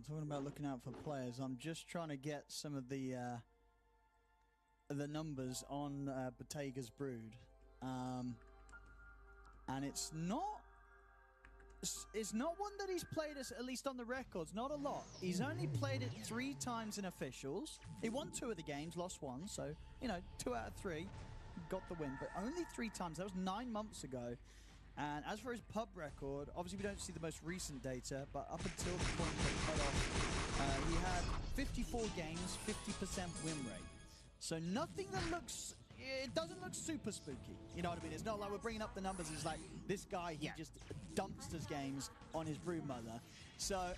Talking about looking out for players, I'm just trying to get some of the numbers on Bottega's Brood, and it's not one that he's played, at least on the records, not a lot. He's only played it 3 times in officials. He won 2 of the games, lost 1, so 2 out of 3 got the win, but only 3 times. That was 9 months ago. And as for his pub record, obviously we don't see the most recent data, but up until the point they cut off, he had 54 games, 50% win rate. So nothing that looks, it doesn't look super spooky. You know what I mean? It's not like we're bringing up the numbers. It's like this guy, he just dumpsters games on his Broodmother. So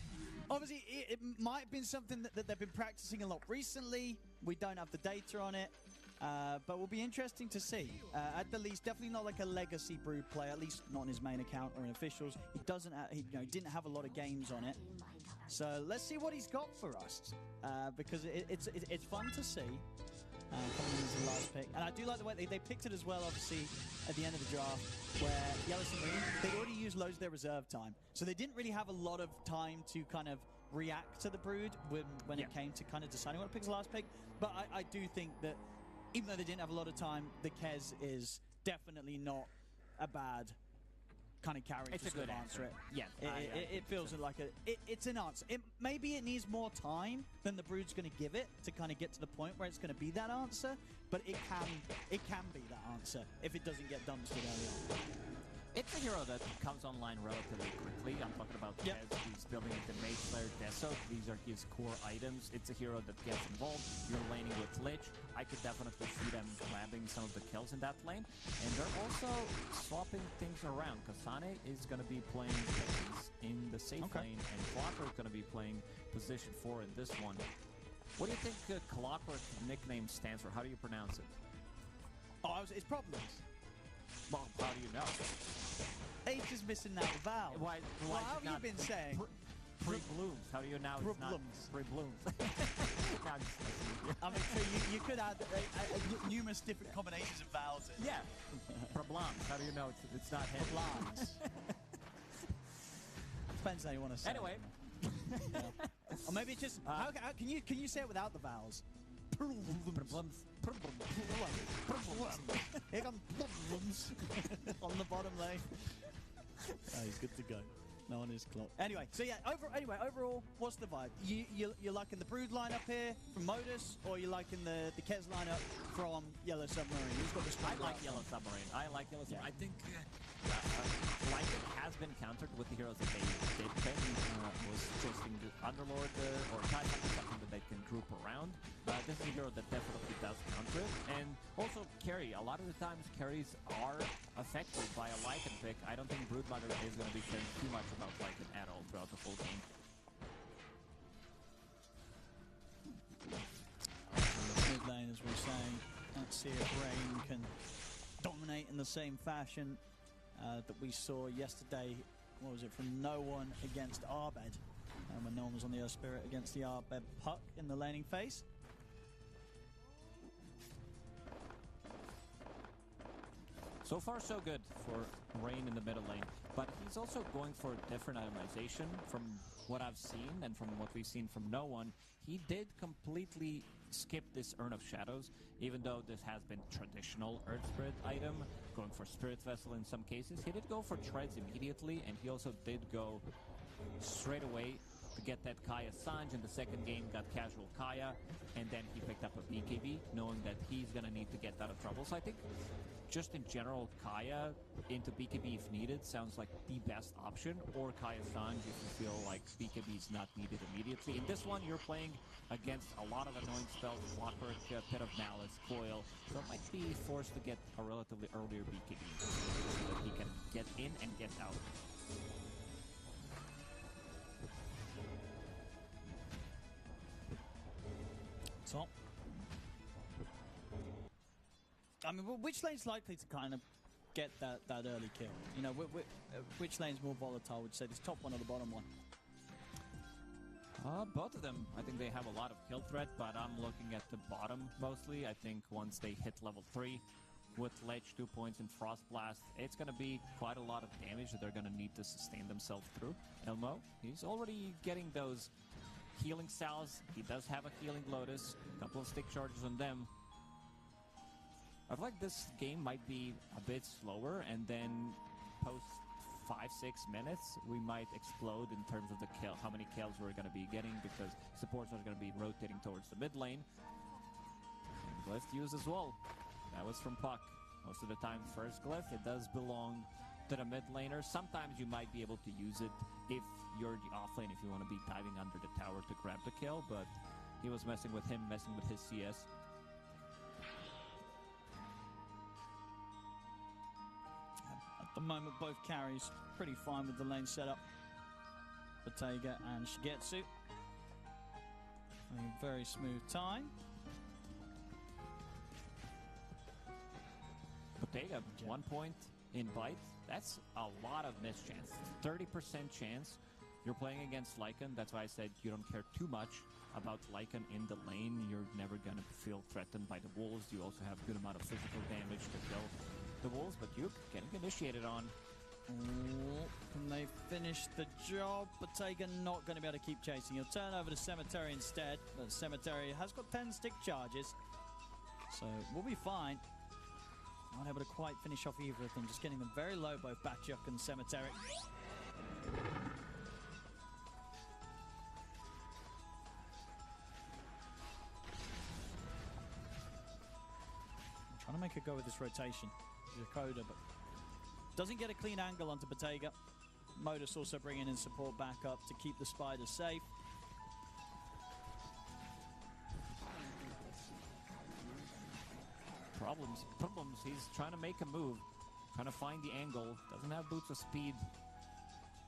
obviously it might have been something that they've been practicing a lot recently. We don't have the data on it. But will be interesting to see. At the least, definitely not like a legacy Brood player, at least not on his main account or in officials. He doesn't. He didn't have a lot of games on it. So let's see what he's got for us, because it's fun to see. Coming in as the last pick, and I do like the way they picked it as well. Obviously, at the end of the draft, where Yellow Submarine, they'd already used loads of their reserve time, so they didn't really have a lot of time to kind of react to the Brood when it came to kind of deciding what to pick as the last pick. But I do think that, even though they didn't have a lot of time, the Kez is definitely not a bad kind of carry It's to a good answer it. Yes, It feels like it's an answer. Maybe it needs more time than the Brood's going to give it to kind of get to the point where it's going to be that answer, but it can be that answer if it doesn't get dumpstered early on. It's a hero that comes online relatively quickly. I'm talking about Kez, who's building the Mage Slayer Deso. These are his core items. It's a hero that gets involved. You're laning with Lich. I could definitely see them grabbing some of the kills in that lane. And they're also swapping things around. Kasane is going to be playing Tekis in the safe lane, and Clockwork is going to be playing position 4 in this one. What do you think Clockwork nickname stands for? How do you pronounce it? Oh, it's problems. Well, how do you know? H is missing that vowel. Why How have you been saying? Pre-blooms. How do you know it's not pre-blooms? No, I'm just messing with you. I mean, so you could add numerous different combinations of vowels in. Yeah. Problems. How do you know it's not him? Problems. Depends how you want to say Anyway. it. Or maybe it's just... how can you say it without the vowels? Problems. Here come problems on the bottom lane. Oh, he's good to go. No one is clock. Anyway, so yeah. Overall, what's the vibe? You're liking the Brood lineup here from Modus, or you're liking the Kez lineup from Yellow Submarine? Who's got the I strong like Yellow Submarine. I think Lycan has been countered with the heroes that they did pick. Was choosing the Underlord or Tide Hunter, something that they can group around. This is a hero that definitely does counter it. And also carry. A lot of the times carries are affected by a Lycan pick. I don't think Broodmother is going to be caring too much about Lycan at all throughout the full game. Mid lane, as we're saying, let's see if Rain can dominate in the same fashion that we saw yesterday. What was it, from No One against Arbed, when No One was on the Earth Spirit against the Arbed Puck in the laning phase. So far, so good for Rain in the middle lane, but he's also going for different itemization from what I've seen and from what we've seen from No One. He did completely skip this Urn of Shadows, even though this has been traditional Earth Spirit item, going for Spirit Vessel in some cases. He did go for Treads immediately, and he also did go straight away to get that Kaya Sanj. In the second game, got casual Kaya, and then he picked up a BKB, knowing that he's going to need to get out of trouble. So I think just in general, Kaya into BKB if needed sounds like the best option, or Kaya Sanj if you feel like BKB is not needed immediately. In this one, you're playing against a lot of annoying spells, Clockwork, Pit of Malice, Coil, so it might be forced to get a relatively earlier BKB so that he can get in and get out. Top. I mean, which lane's likely to kind of get that early kill? You know, which lane's more volatile, would you say? This top one or the bottom one? Both of them. I think they have a lot of kill threat, but I'm looking at the bottom mostly. I think once they hit level 3 with Ledge, 2 points, and Frost Blast, it's going to be quite a lot of damage that they're going to need to sustain themselves through. Elmo, he's already getting those healing salves. He does have a healing Lotus, a couple of stick charges on them. I feel like this game might be a bit slower, and then post 5-6 minutes, we might explode in terms of the kill, how many kills we're going to be getting, because supports are going to be rotating towards the mid lane. And Glyph used as well. That was from Puck. Most of the time, first Glyph, it does belong to the mid laner. Sometimes you might be able to use it if you're the off lane, if you want to be diving under the tower to grab the kill, but he was messing with him, messing with his CS. At the moment, both carries pretty fine with the lane setup. Bottega and Shigetsu. A very smooth time. Bottega, 1 point in bite. That's a lot of miss chance. 30% chance you're playing against Lycan. That's why I said you don't care too much about Lycan in the lane. You're never going to feel threatened by the wolves. You also have a good amount of physical damage to kill the wolves, but Duke getting initiated on. Can they finish the job? Bottega not going to be able to keep chasing. He'll turn over to Cemetery instead. But Cemetery has got 10 stick charges, so we'll be fine. Not able to quite finish off either of them, just getting them very low, both Batyuk and Cemetery. Trying to make a go with this rotation. Jakoda, but doesn't get a clean angle onto Bottega. Modus also bringing in support back up to keep the Spiders safe. Problems. He's trying to make a move, trying to find the angle. Doesn't have Boots of Speed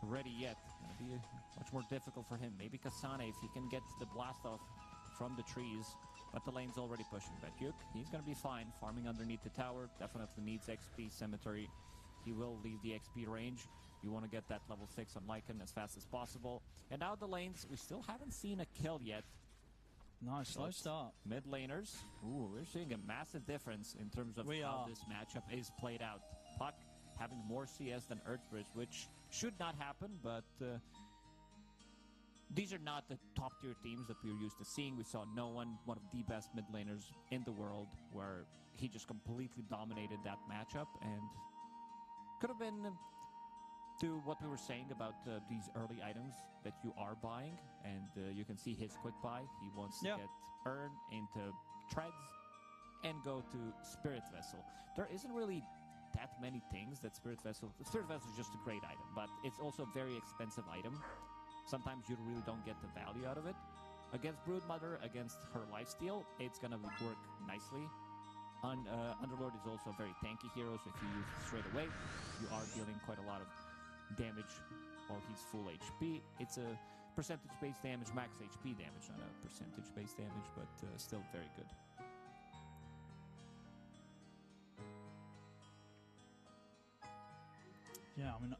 ready yet. Gonna be much more difficult for him. Maybe Kasane, if he can get the blast off from the trees. But the lane's already pushing. Batyuk, he's gonna be fine. Farming underneath the tower. Definitely needs XP. Cemetery, he will leave the XP range. You want to get that level 6 on Lycan as fast as possible. And now the lanes, we still haven't seen a kill yet. Nice, slow start. Mid laners. Ooh, we're seeing a massive difference in terms of how this matchup is played out. Puck having more CS than Earthbridge, which should not happen, but these are not the top tier teams that we're used to seeing. We saw one of the best mid laners in the world, where he just completely dominated that matchup, and could have been to what we were saying about these early items that you are buying, and you can see his quick buy. He wants to get Urn into Treads and go to Spirit Vessel. There isn't really that many things that Spirit Vessel is just a great item, but it's also a very expensive item. Sometimes you really don't get the value out of it. Against Broodmother, against her lifesteal, it's gonna work nicely. Underlord is also a very tanky hero, so if you use it straight away, you are dealing quite a lot of damage while he's full HP. It's a percentage-based damage, max HP damage, not a percentage-based damage, but still very good. Yeah, I mean,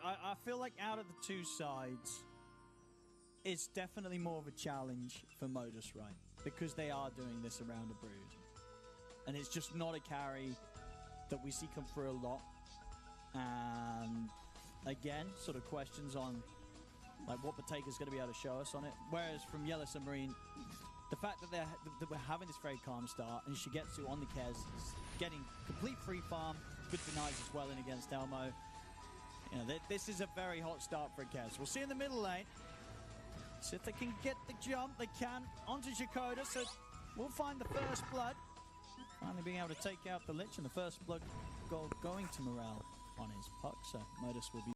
I feel like out of the two sides, it's definitely more of a challenge for Modus, right? Because they are doing this around a Brood, and it's just not a carry that we see come through a lot. And again, sort of questions on like what Bottega's going to be able to show us on it. Whereas from Yellow Submarine, the fact that we're having this very calm start, and Shigetsu on the Kez is getting complete free farm, good denies as well in against Elmo. You know, this is a very hot start for Kez. We'll see in the middle lane. See if they can get the jump. They can onto Jakoda, so we'll find the first blood. Finally being able to take out the Lich, and the first blood goal going to Morale on his puck, so Modus will be